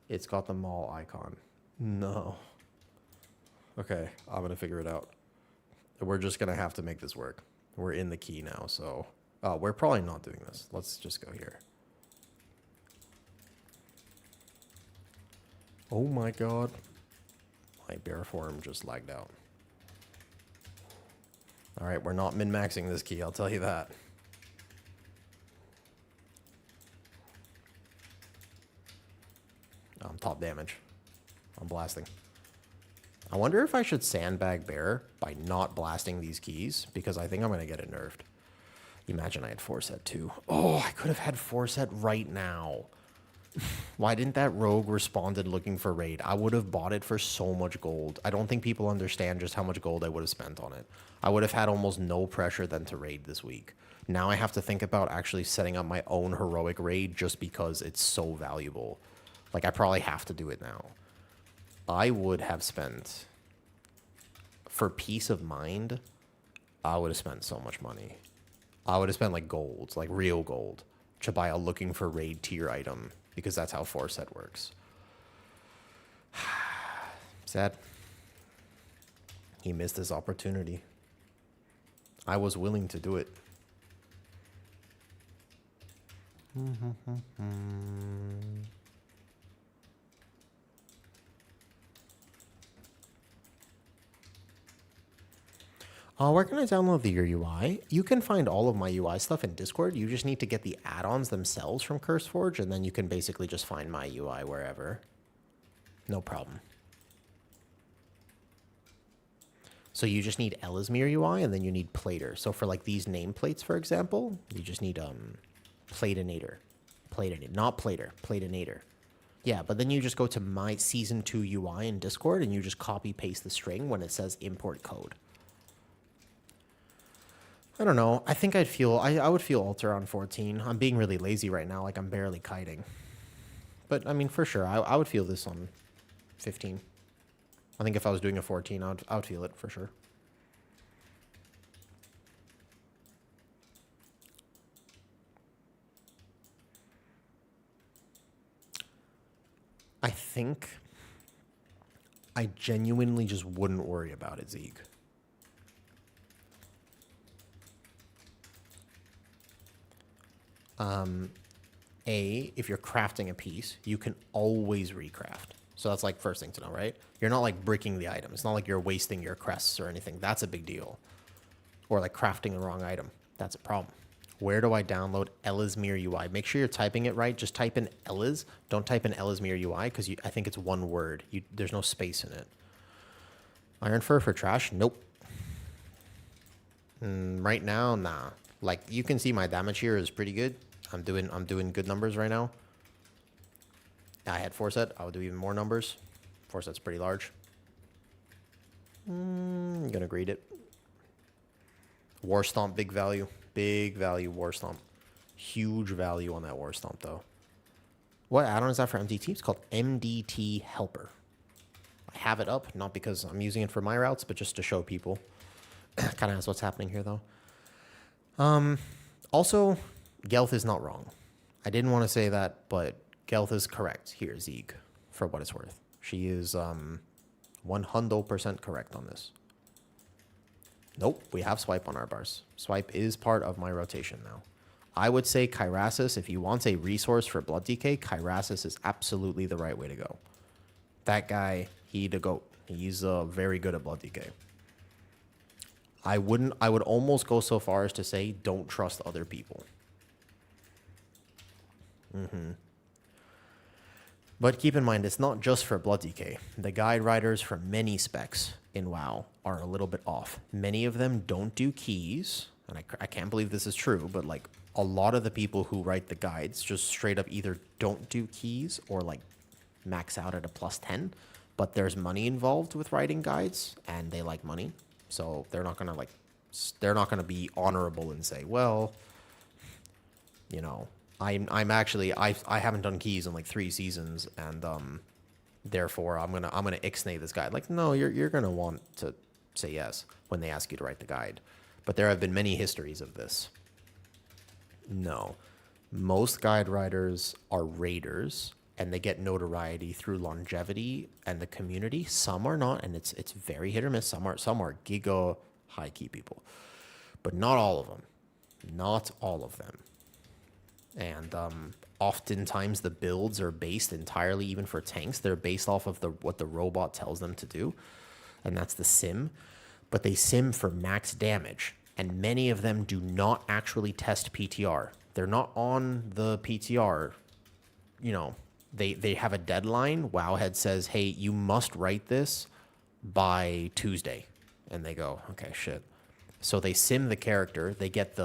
It's got the mall icon. No. Okay, I'm gonna figure it out. We're just gonna have to make this work. We're in the key now, so... Oh, we're probably not doing this. Let's just go here. Oh my god. My bear form just lagged out. Alright, we're not min-maxing this key, I'll tell you that. Top damage. I'm blasting. I wonder if I should sandbag bear by not blasting these keys, because I think I'm going to get it nerfed. Imagine I had 4-set too. Oh, I could have had 4-set right now. Why didn't that rogue responded looking for raid? I would have bought it for so much gold. I don't think people understand just how much gold I would have spent on it. I would have had almost no pressure then to raid this week. Now I have to think about actually setting up my own heroic raid just because it's so valuable. Like, I probably have to do it now. I would have spent, for peace of mind, I would have spent so much money. I would have spent, like, gold, like real gold, to buy a looking for raid tier item, because that's how 4-set works. Sad. He missed his opportunity. I was willing to do it. Where can I download your UI? You can find all of my UI stuff in Discord. You just need to get the add-ons themselves from CurseForge, and then you can basically just find my UI wherever. No problem. So you just need Ellesmere UI, and then you need Plater. So for like these nameplates, for example, you just need Platinator. Platinator, not Plater, Platinator. Yeah, but then you just go to my Season 2 UI in Discord, and you just copy-paste the string when it says import code. I don't know. I think I would feel Alter on 14. I'm being really lazy right now. Like, I'm barely kiting. But, I mean, for sure, I would feel this on 15. I think if I was doing a 14, I would feel it for sure. I think I genuinely just wouldn't worry about it, Zeke. If you're crafting a piece, you can always recraft. So that's like first thing to know, right? You're not like bricking the item. It's not like you're wasting your crests or anything. That's a big deal. Or like crafting the wrong item. That's a problem. Where do I download Ellesmere UI? Make sure you're typing it right. Just type in Ellis. Don't type in Ellesmere UI because I think it's one word. There's no space in it. Iron fur for trash? Nope. Right now, nah. Like you can see my damage here is pretty good. I'm doing good numbers right now. I had 4-set. I would do even more numbers. 4-set's pretty large. I'm gonna grade it. War Stomp, big value. Big value, War Stomp. Huge value on that War Stomp, though. What add-on is that for MDT? It's called MDT Helper. I have it up, not because I'm using it for my routes, but just to show people. Kind of has what's happening here, though. Also, Gelth is not wrong. I didn't want to say that, but Gelth is correct here, Zeeg, for what it's worth. She is 100% correct on this. Nope, we have swipe on our bars. Swipe is part of my rotation now. I would say Kyrasis, if you want a resource for Blood DK, Kyrasis is absolutely the right way to go. That guy, he the GOAT. He's very good at Blood DK. I would almost go so far as to say don't trust other people. But keep in mind, it's not just for Blood DK. The guide writers for many specs in WoW are a little bit off. Many of them don't do keys, and I can't believe this is true, but like a lot of the people who write the guides just straight up either don't do keys or like max out at a +10, but there's money involved with writing guides, and they like money, so they're not gonna be honorable and say, well, you know, I'm actually I haven't done keys in like 3 seasons, and therefore I'm gonna ixnay this guide. Like, no, you're gonna want to say yes when they ask you to write the guide. But there have been many histories of this. No, most guide writers are raiders, and they get notoriety through longevity and the community. Some are not, and it's very hit or miss. Some are giga high key people, but not all of them. Not all of them. And oftentimes the builds are based entirely, even for tanks, they're based off of what the robot tells them to do, and that's the sim. But they sim for max damage, and many of them do not actually test PTR. They're not on the PTR. You know, they have a deadline. Wowhead says, hey, you must write this by Tuesday. And they go, okay, shit. So they sim the character. They get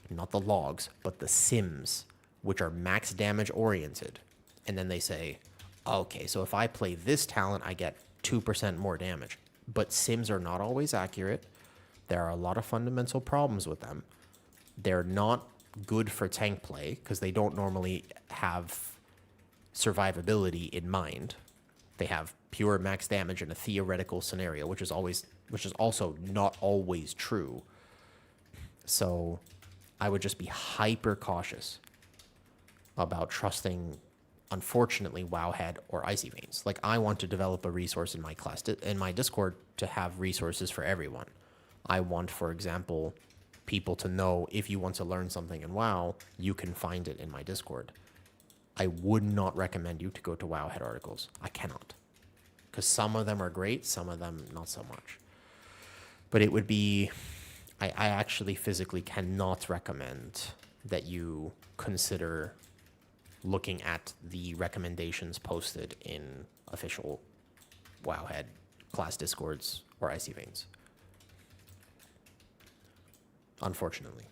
not the logs, but the sims, which are max damage oriented. And then they say, okay, so if I play this talent, I get 2% more damage. But sims are not always accurate. There are a lot of fundamental problems with them. They're not good for tank play because they don't normally have survivability in mind. They have pure max damage in a theoretical scenario, which is also not always true. So I would just be hyper cautious about trusting, unfortunately, Wowhead or Icy Veins. Like, I want to develop a resource in my class, in my Discord, to have resources for everyone. I want, for example, people to know if you want to learn something in WoW, you can find it in my Discord. I would not recommend you to go to Wowhead articles. I cannot. Because some of them are great, some of them not so much. But it would be... I actually physically cannot recommend that you consider looking at the recommendations posted in official Wowhead class Discords or Icy Veins. Unfortunately.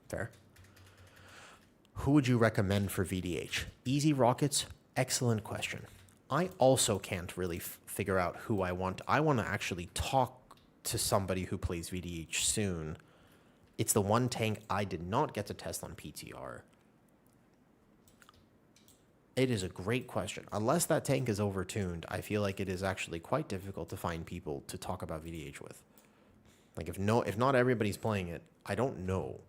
Fair? Who would you recommend for VDH? Easy Rockets? Excellent question. I also can't really figure out who I want. I want to actually talk to somebody who plays VDH soon. It's the one tank I did not get to test on PTR. It is a great question. Unless that tank is overtuned, I feel like it is actually quite difficult to find people to talk about VDH with. Like, if not everybody's playing it, I don't know.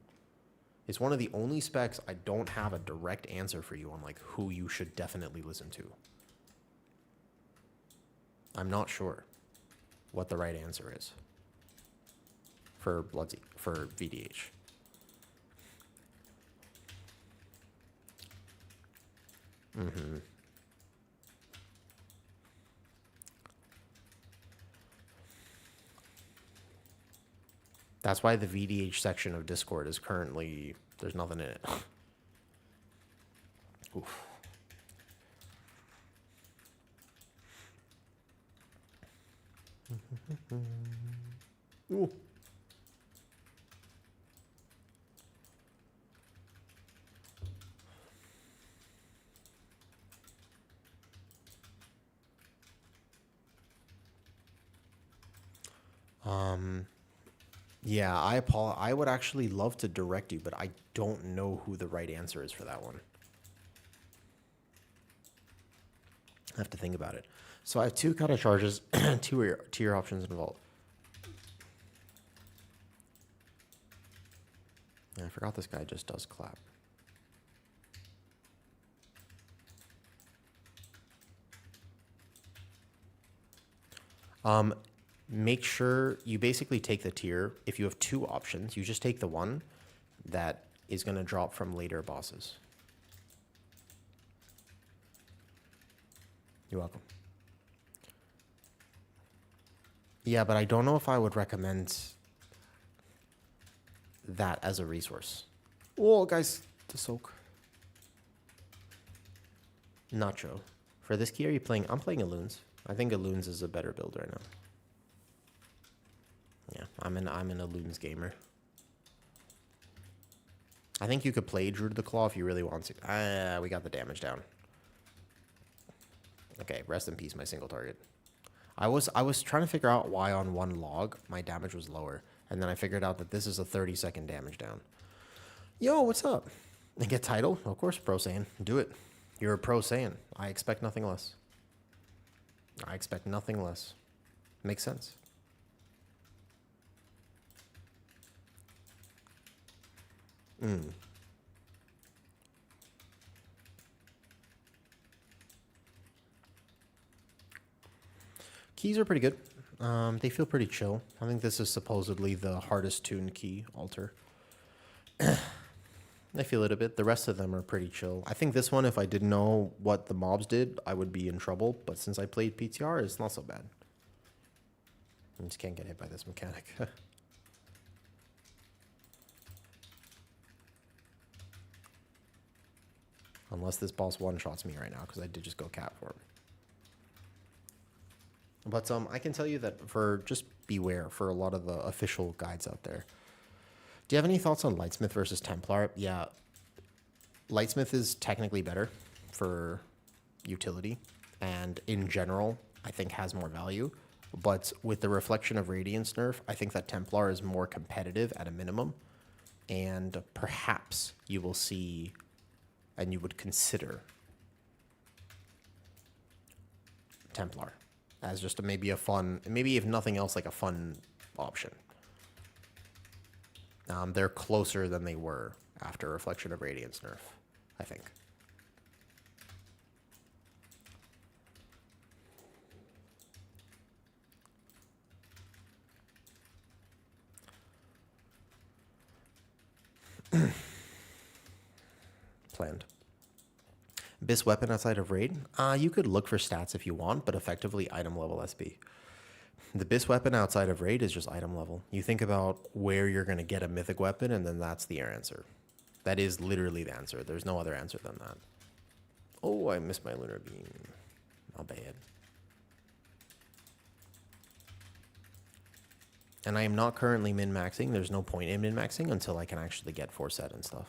It's one of the only specs I don't have a direct answer for you on, like, who you should definitely listen to. I'm not sure what the right answer is for VDH. Mm-hmm. That's why the VDH section of Discord is currently, there's nothing in it. Oof. Ooh. Yeah, I would actually love to direct you, but I don't know who the right answer is for that one. I have to think about it. So I have 2 kata charges, 2 tier options involved. Yeah, I forgot this guy just does clap. Make sure you basically take the tier. If you have 2 options, you just take the one that is going to drop from later bosses. You're welcome. Yeah, but I don't know if I would recommend that as a resource. Oh, guys, to soak. Nacho. For this key, are you playing? I'm playing Alloons. I think Alloons is a better build right now. Yeah, I'm an Alloons gamer. I think you could play Druid the Claw if you really want to. We got the damage down. Okay, rest in peace, my single target. I was trying to figure out why on one log my damage was lower, and then I figured out that this is a 30-second damage down. Yo, what's up? And get title? Of course, Pro Saiyan. Do it. You're a Pro Saiyan. I expect nothing less. I expect nothing less. Makes sense. Keys are pretty good. They feel pretty chill. I think this is supposedly the hardest tuned key altar. I feel it a bit. The rest of them are pretty chill. I think this one, if I didn't know what the mobs did, I would be in trouble. But since I played PTR, it's not so bad. I just can't get hit by this mechanic. Unless this boss one-shots me right now, because I did just go cat for him. But I can tell you that just beware for a lot of the official guides out there. Do you have any thoughts on Lightsmith versus Templar? Yeah, Lightsmith is technically better for utility, and in general, I think has more value. But with the Reflection of Radiance nerf, I think that Templar is more competitive at a minimum, and perhaps you will see, and you would consider Templar as just maybe a fun, maybe if nothing else, like a fun option. They're closer than they were after Reflection of Radiance nerf, I think. Planned. Abyss weapon outside of raid? You could look for stats if you want, but effectively item level SB. The Abyss weapon outside of raid is just item level. You think about where you're going to get a mythic weapon, and then that's the answer. That is literally the answer. There's no other answer than that. Oh, I missed my lunar beam. Not bad. And I am not currently min-maxing. There's no point in min-maxing until I can actually get 4-set and stuff.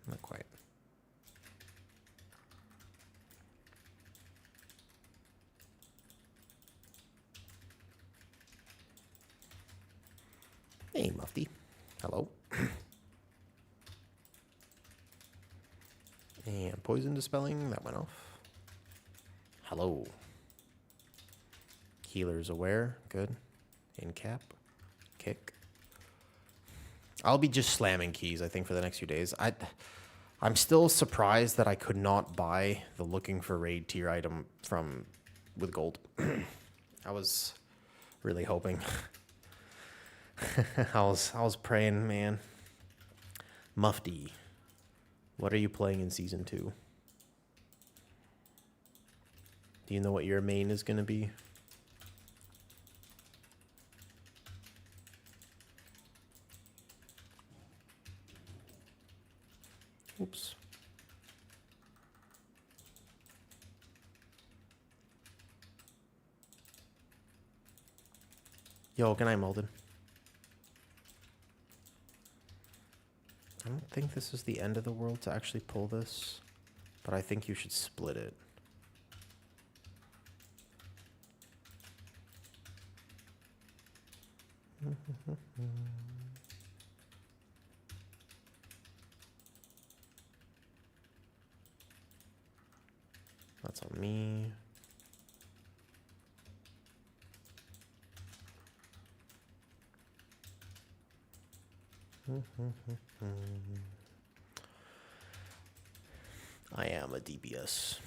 Not quite. Hey, Mufti. Hello. And poison dispelling, that went off. Hello. Healer's aware, good. In cap, kick. I'll be just slamming keys, I think, for the next few days. I'm still surprised that I could not buy the looking for raid tier item with gold. I was really hoping. I was praying, man. Mufti, what are you playing in season 2? Do you know what your main is gonna be? Oops. Yo, good night, Molden. I don't think this is the end of the world to actually pull this, but I think you should split it. That's on me. I am a DPS.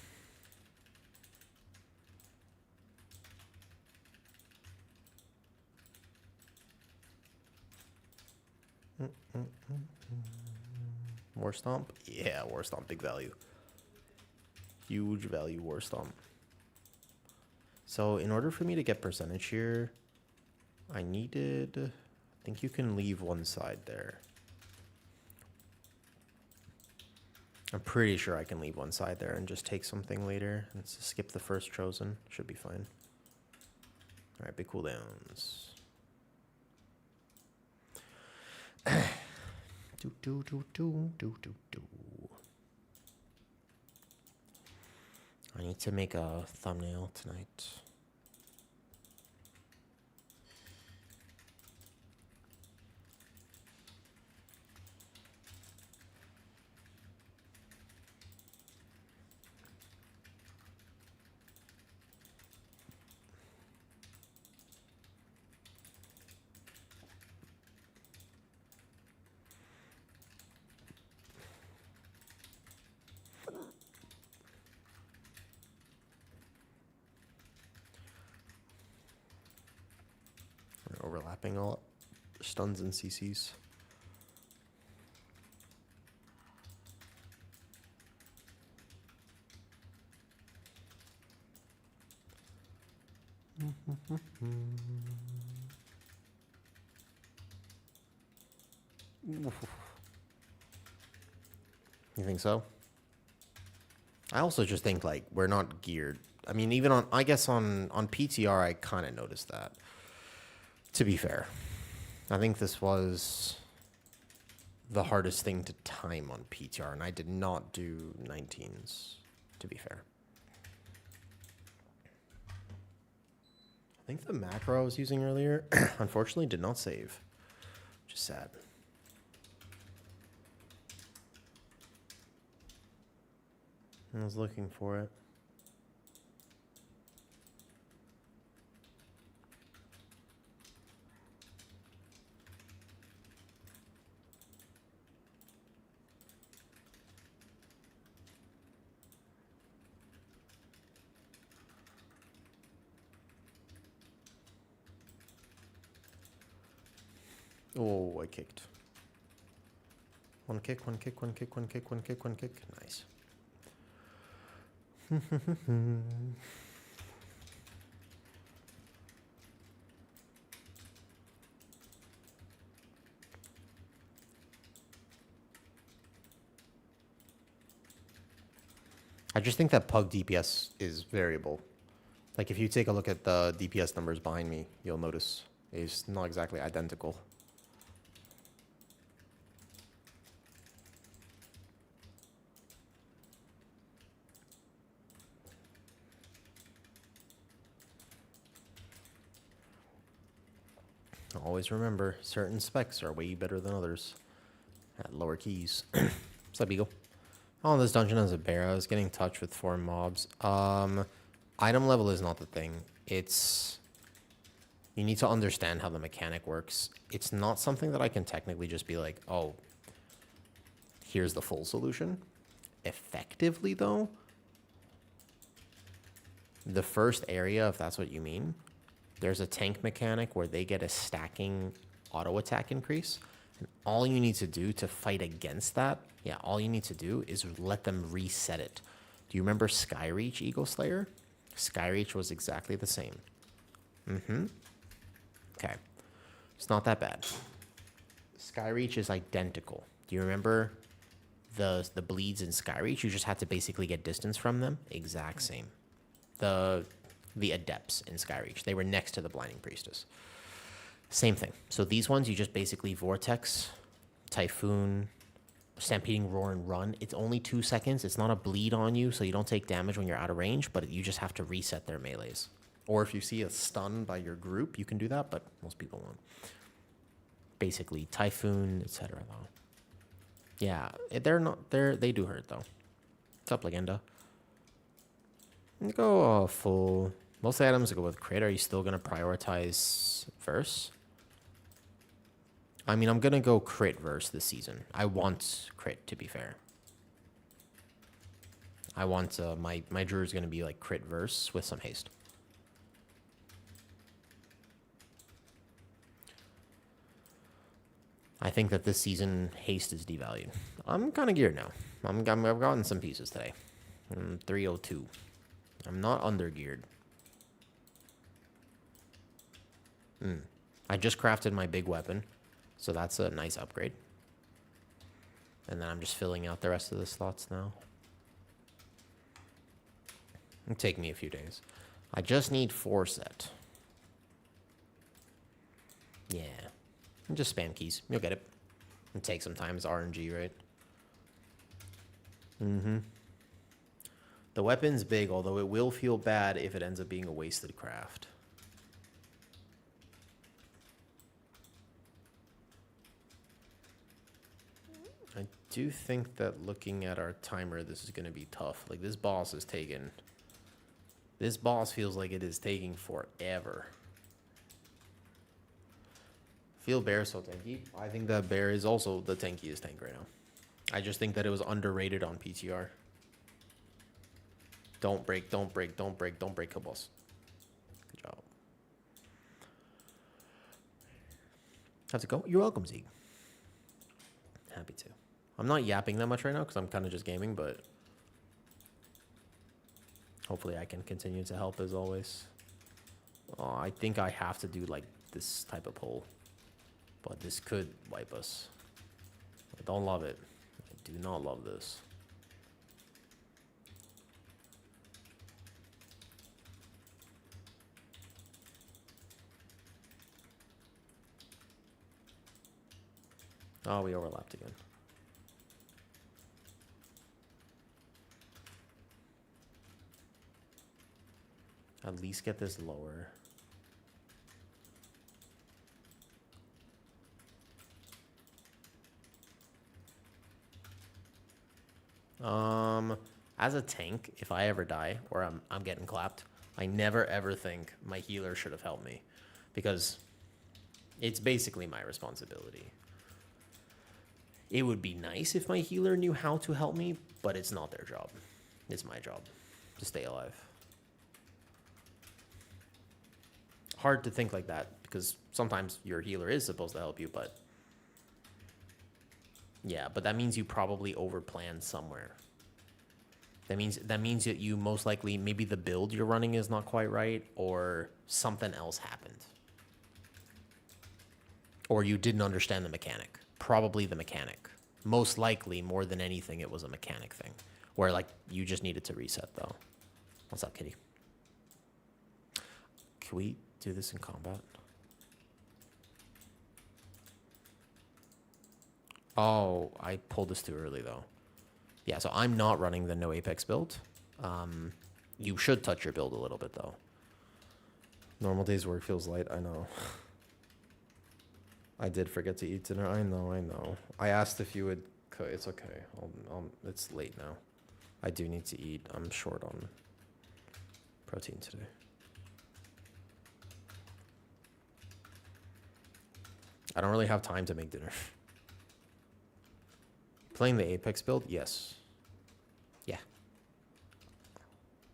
War Stomp? Yeah, War Stomp, big value. Huge value War Stomp. So in order for me to get percentage here, I needed... I think you can leave one side there. I'm pretty sure I can leave one side there and just take something later. Let's skip the first chosen. Should be fine. All right, big cooldowns. I need to make a thumbnail tonight. Overlapping a lot. Stuns and CCs. You think so? I also just think, like, we're not geared. I mean, even on, I guess on PTR, I kind of noticed that. To be fair, I think this was the hardest thing to time on PTR, and I did not do 19s, to be fair. I think the macro I was using earlier, unfortunately, did not save, which is sad. I was looking for it. Oh, I kicked. One kick, one kick, one kick, one kick, one kick, one kick. Nice. I just think that pug DPS is variable. Like, if you take a look at the DPS numbers behind me, you'll notice it's not exactly identical. Always remember, certain specs are way better than others at lower keys. What's up, Eagle? Oh, this dungeon has a bear. I was getting in touch with 4 mobs. Item level is not the thing. It's... You need to understand how the mechanic works. It's not something that I can technically just be like, oh, here's the full solution. Effectively, though, the first area, if that's what you mean, there's a tank mechanic where they get a stacking auto attack increase. And all you need to do to fight against that, yeah, all you need to do is let them reset it. Do you remember Skyreach Eagle Slayer? Skyreach was exactly the same. Okay. It's not that bad. Skyreach is identical. Do you remember the bleeds in Skyreach? You just had to basically get distance from them. Exact same. The adepts in Skyreach. They were next to the Blinding Priestess. Same thing. So these ones, you just basically Vortex, Typhoon, Stampeding Roar, and run. It's only 2 seconds. It's not a bleed on you, so you don't take damage when you're out of range, but you just have to reset their melees. Or if you see a stun by your group, you can do that, but most people won't. Basically, Typhoon, etc. though. Yeah, they do hurt, though. What's up, Legenda? Go full. Most items go with crit. Are you still going to prioritize verse? I mean, I'm going to go crit verse this season. I want crit, to be fair. I want my Druid is going to be like crit verse with some haste. I think that this season haste is devalued. I'm kind of geared now. I've gotten some pieces today. 302. I'm not under geared. I just crafted my big weapon, so that's a nice upgrade. And then I'm just filling out the rest of the slots now. It'll take me a few days. I just need 4 set. Yeah. Just spam keys. You'll get it. And take some time. It's RNG, right? Mm-hmm. The weapon's big, although it will feel bad if it ends up being a wasted craft. I do think that looking at our timer, this is going to be tough. Like, this boss is taking... This boss feels like it is taking forever. Feel bear so tanky. I think that bear is also the tankiest tank right now. I just think that it was underrated on PTR. Don't break, don't break, don't break, don't break, kill boss. Good job. How's it go? You're welcome, Zeke. Happy to. I'm not yapping that much right now because I'm kind of just gaming, but hopefully I can continue to help as always. Oh, I think I have to do like this type of pull, but this could wipe us. I don't love it. I do not love this. Oh, we overlapped again. At least get this lower. As a tank, if I ever die or I'm getting clapped, I never ever think my healer should have helped me, because it's basically my responsibility. It would be nice if my healer knew how to help me, but it's not their job. It's my job to stay alive. Hard to think like that, because sometimes your healer is supposed to help you, but yeah, but that means you probably overplanned somewhere. That means that you most likely, maybe the build you're running is not quite right, or something else happened. Or you didn't understand the mechanic. Probably the mechanic. Most likely, more than anything, it was a mechanic thing, where like you just needed to reset though. What's up, kitty? Can we do this in combat? Oh, I pulled this too early though. Yeah, so I'm not running the no Apex build. You should touch your build a little bit though. Normal days work feels light, I know. I did forget to eat dinner. I know. I asked if you would cook. It's okay. It's late now. I do need to eat. I'm short on protein today. I don't really have time to make dinner. Playing the Apex build? Yes. Yeah.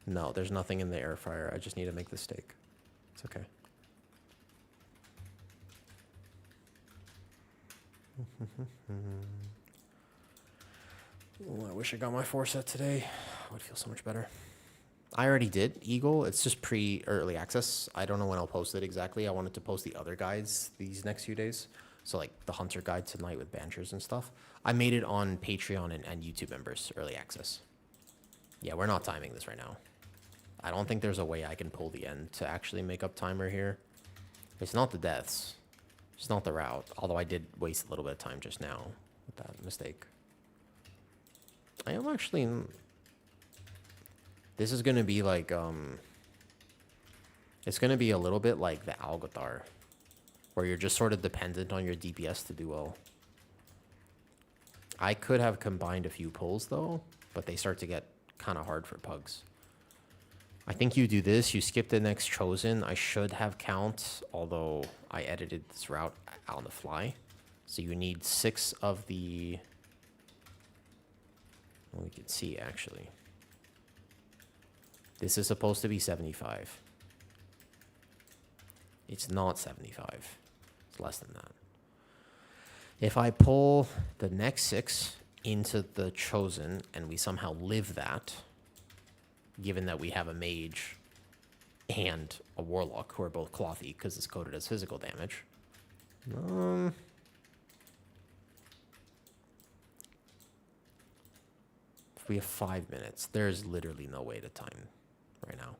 No, there's nothing in the air fryer. I just need to make the steak. It's okay. Ooh, I wish I got my 4 set today. I would feel so much better. I already did Eagle. It's just pre-early access. I don't know when I'll post it exactly. I wanted to post the other guides these next few days. So like the Hunter guide tonight with Banchers and stuff. I made it on Patreon and YouTube members, early access. Yeah, we're not timing this right now. I don't think there's a way I can pull the end to actually make up timer here. It's not the deaths. It's not the route, although I did waste a little bit of time just now with that mistake. I am actually... This is going to be like... It's going to be a little bit like the Algothar, where you're just sort of dependent on your DPS to do well. I could have combined a few pulls, though, but they start to get kind of hard for pugs. I think you do this, you skip the next chosen. I should have count, although I edited this route on the fly. So you need 6 of the... Well, we can see, actually. This is supposed to be 75. It's not 75. It's less than that. If I pull the next 6 into the chosen, and we somehow live that, given that we have a mage and a warlock who are both clothy because it's coded as physical damage. If we have 5 minutes, there's literally no way to time right now.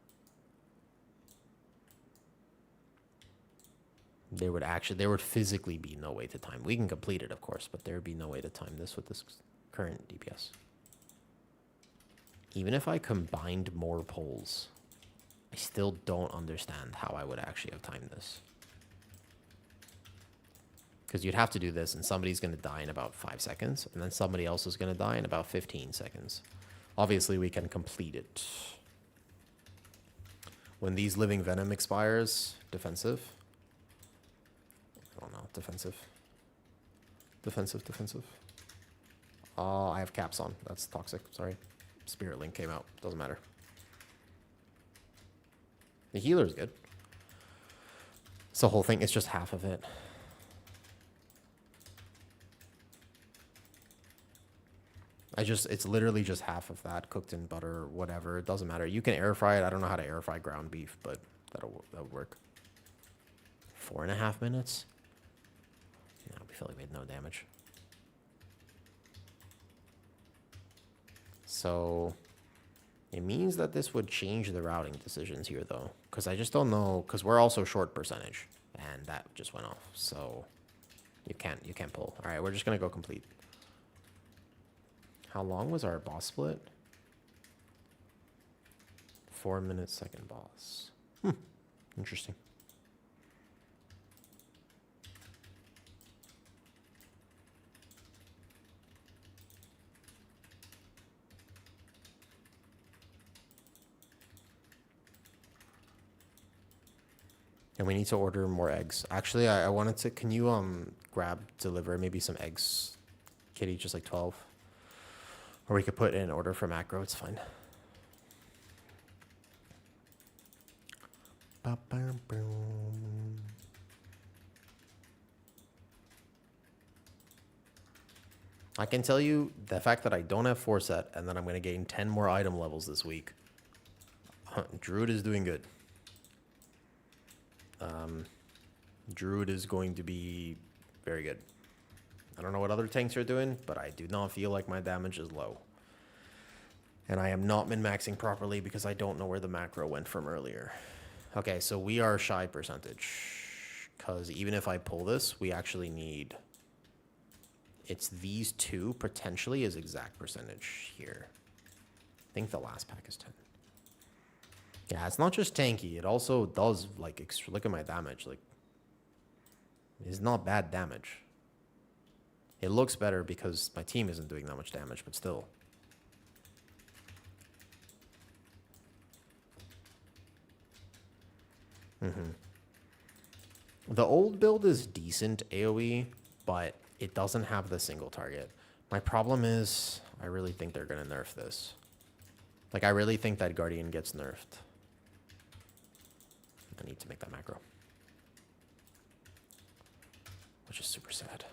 There would physically be no way to time. We can complete it, of course, but there would be no way to time this with this current DPS. Even if I combined more polls, I still don't understand how I would actually have timed this. Because you'd have to do this, and somebody's going to die in about 5 seconds, and then somebody else is going to die in about 15 seconds. Obviously, we can complete it. When these Living Venom expires, defensive. I don't know, defensive. Defensive. Oh, I have caps on. That's toxic, sorry. Spirit Link came out, doesn't matter. The healer's good. It's the whole thing, it's just half of it. It's literally just half of that cooked in butter or whatever. It doesn't matter. You can air fry it. I don't know how to air fry ground beef, but that'll work. 4.5 minutes? No, we feel like we had no damage. So it means that this would change the routing decisions here though. Because I just don't know, because we're also short percentage. And that just went off. So you can't pull. Alright, we're just gonna go complete. How long was our boss split? 4 minutes, second boss. Interesting. And we need to order more eggs. Actually, I wanted to, can you deliver maybe some eggs, Kitty, just like 12? Or we could put in an order for macro, it's fine. I can tell you the fact that I don't have 4 set and that I'm going to gain 10 more item levels this week. Druid is doing good. Druid is going to be very good. I don't know what other tanks are doing, but I do not feel like my damage is low. And I am not min-maxing properly because I don't know where the macro went from earlier. Okay, so we are shy percentage. Because even if I pull this, we actually need... It's these two potentially is exact percentage here. I think the last pack is 10. Yeah, it's not just tanky. It also does, like, look at my damage. Like, it's not bad damage. It looks better because my team isn't doing that much damage, but still. The old build is decent AoE, but it doesn't have the single target. My problem is, I really think they're going to nerf this. Like, I really think that Guardian gets nerfed. I need to make that macro. Which is super sad.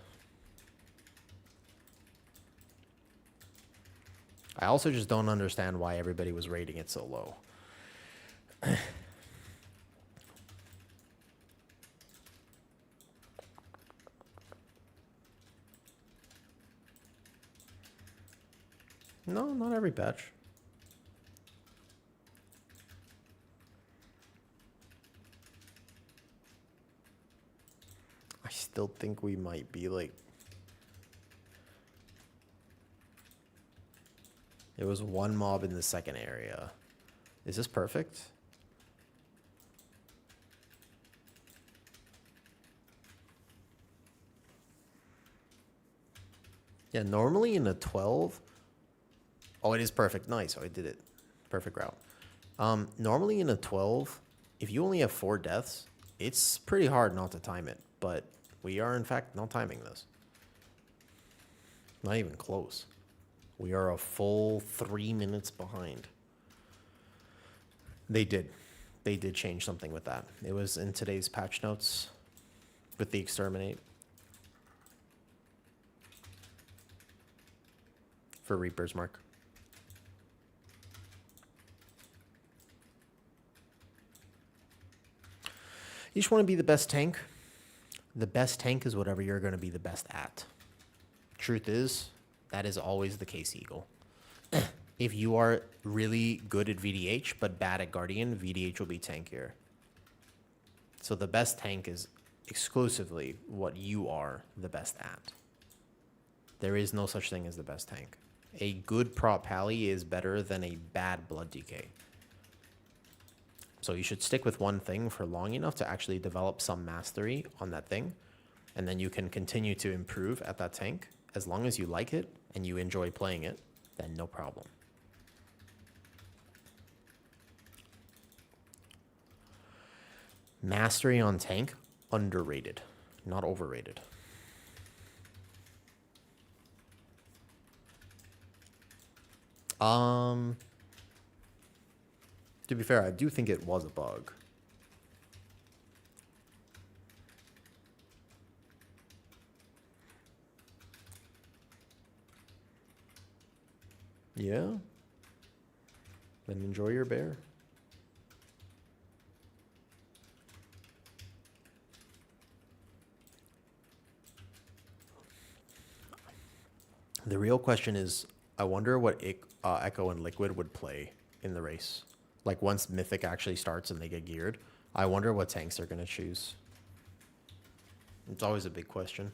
I also just don't understand why everybody was rating it so low. No, not every patch. I still think we might be like... There was one mob in the second area. Is this perfect? Yeah, normally in a 12... Oh, it is perfect. Nice. Oh, I did it. Perfect route. Normally in a 12, if you only have 4 deaths, it's pretty hard not to time it. But we are, in fact, not timing this. Not even close. We are a full 3 minutes behind. They did. They did change something with that. It was in today's patch notes with the exterminate. For Reaper's Mark. You just want to be the best tank. The best tank is whatever you're going to be the best at. Truth is, that is always the case, Eagle. If you are really good at VDH, but bad at Guardian, VDH will be tankier. So the best tank is exclusively what you are the best at. There is no such thing as the best tank. A good prop pally is better than a bad blood DK. So you should stick with one thing for long enough to actually develop some mastery on that thing. And then you can continue to improve at that tank. As long as you like it and you enjoy playing it, then no problem. Mastery on tank, underrated, not overrated. To be fair, I do think it was a bug. Yeah? Then enjoy your bear. The real question is, I wonder what Echo and Liquid would play in the race. Like once Mythic actually starts and they get geared, I wonder what tanks they're going to choose. It's always a big question.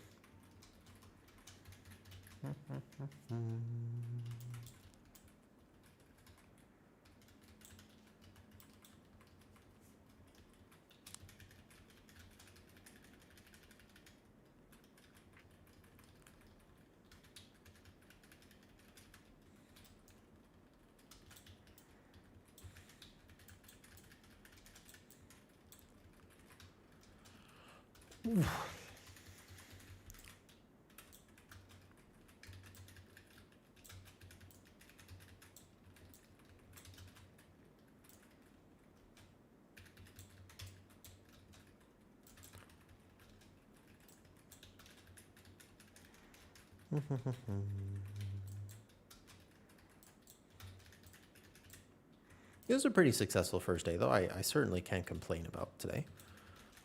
It was a pretty successful first day, though. I certainly can't complain about today.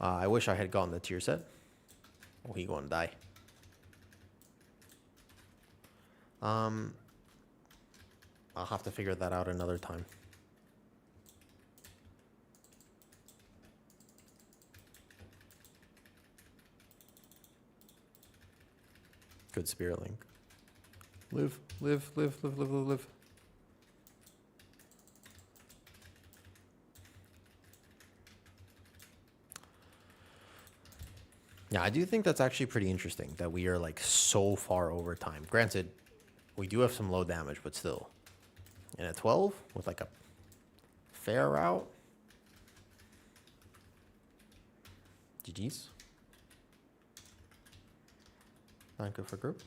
I wish I had gotten the tier set. Oh, he gonna die. I'll have to figure that out another time. Good Spirit Link. Live, live, live, live, live, live, live. Yeah, I do think that's actually pretty interesting that we are like so far over time. Granted, we do have some low damage, but still. And at 12, with like a fair route. GG's. Not good for group.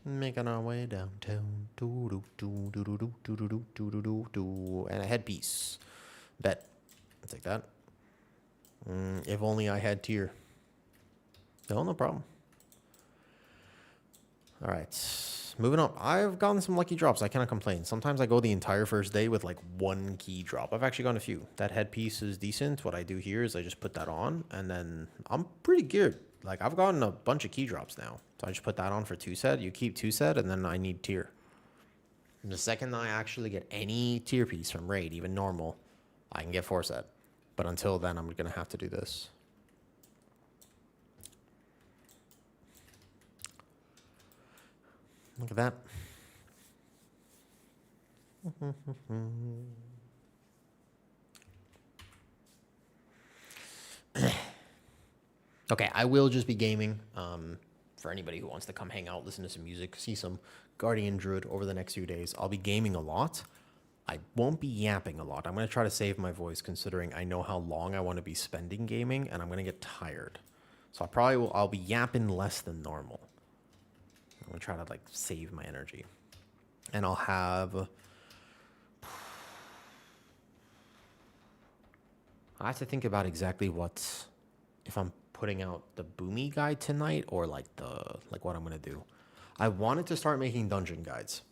Making our way downtown. And a headpiece. Bet. I'll take that. If only I had tier. No problem. All right. Moving on. I've gotten some lucky drops. I cannot complain. Sometimes I go the entire first day with like one key drop. I've actually gotten a few. That headpiece is decent. What I do here is I just put that on and then I'm pretty geared. Like I've gotten a bunch of key drops now. So I just put that on for 2 set. You keep 2 set and then I need tier. And the second I actually get any tier piece from raid, even normal, I can get 4 set. But until then, I'm going to have to do this. Look at that. Okay, I will just be gaming. For anybody who wants to come hang out, listen to some music, see some Guardian Druid over the next few days. I'll be gaming a lot. I won't be yapping a lot. I'm going to try to save my voice considering I know how long I want to be spending gaming and I'm going to get tired. So I'll be yapping less than normal. I'm going to try to like save my energy. And I'll have to think about exactly if I'm putting out the Boomy guide tonight or like what I'm going to do. I wanted to start making dungeon guides.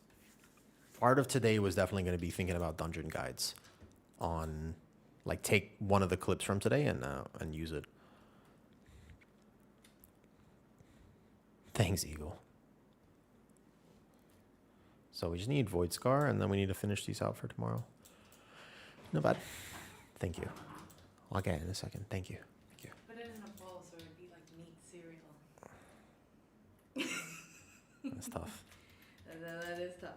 Part of today was definitely going to be thinking about dungeon guides on like take one of the clips from today and use it. Thanks, Eagle. So we just need Void Scar and then we need to finish these out for tomorrow. Not bad. Thank you. I'll get it in a second. Thank you. tough. That is tough.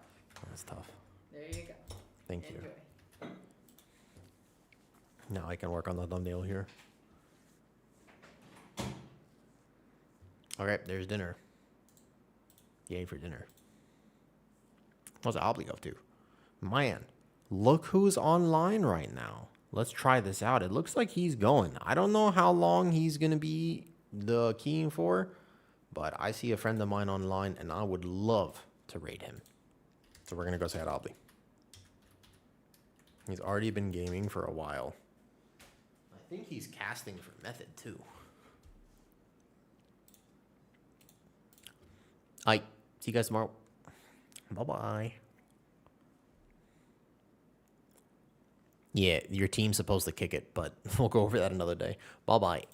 That's tough. There you go. Thank Enjoy. you. Now I can work on the thumbnail here. Okay, there's dinner. Yay for dinner. What's Obli up to? Man, look who's online right now. Let's try this out. It looks like he's going. I don't know how long he's going to be the keying for, but I see a friend of mine online, and I would love to raid him. So we're going to go say hi to Obli. He's already been gaming for a while. I think he's casting for Method, too. All right. See you guys tomorrow. Bye-bye. Yeah, your team's supposed to kick it, but we'll go over that another day. Bye-bye.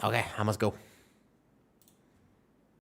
Okay, I must go.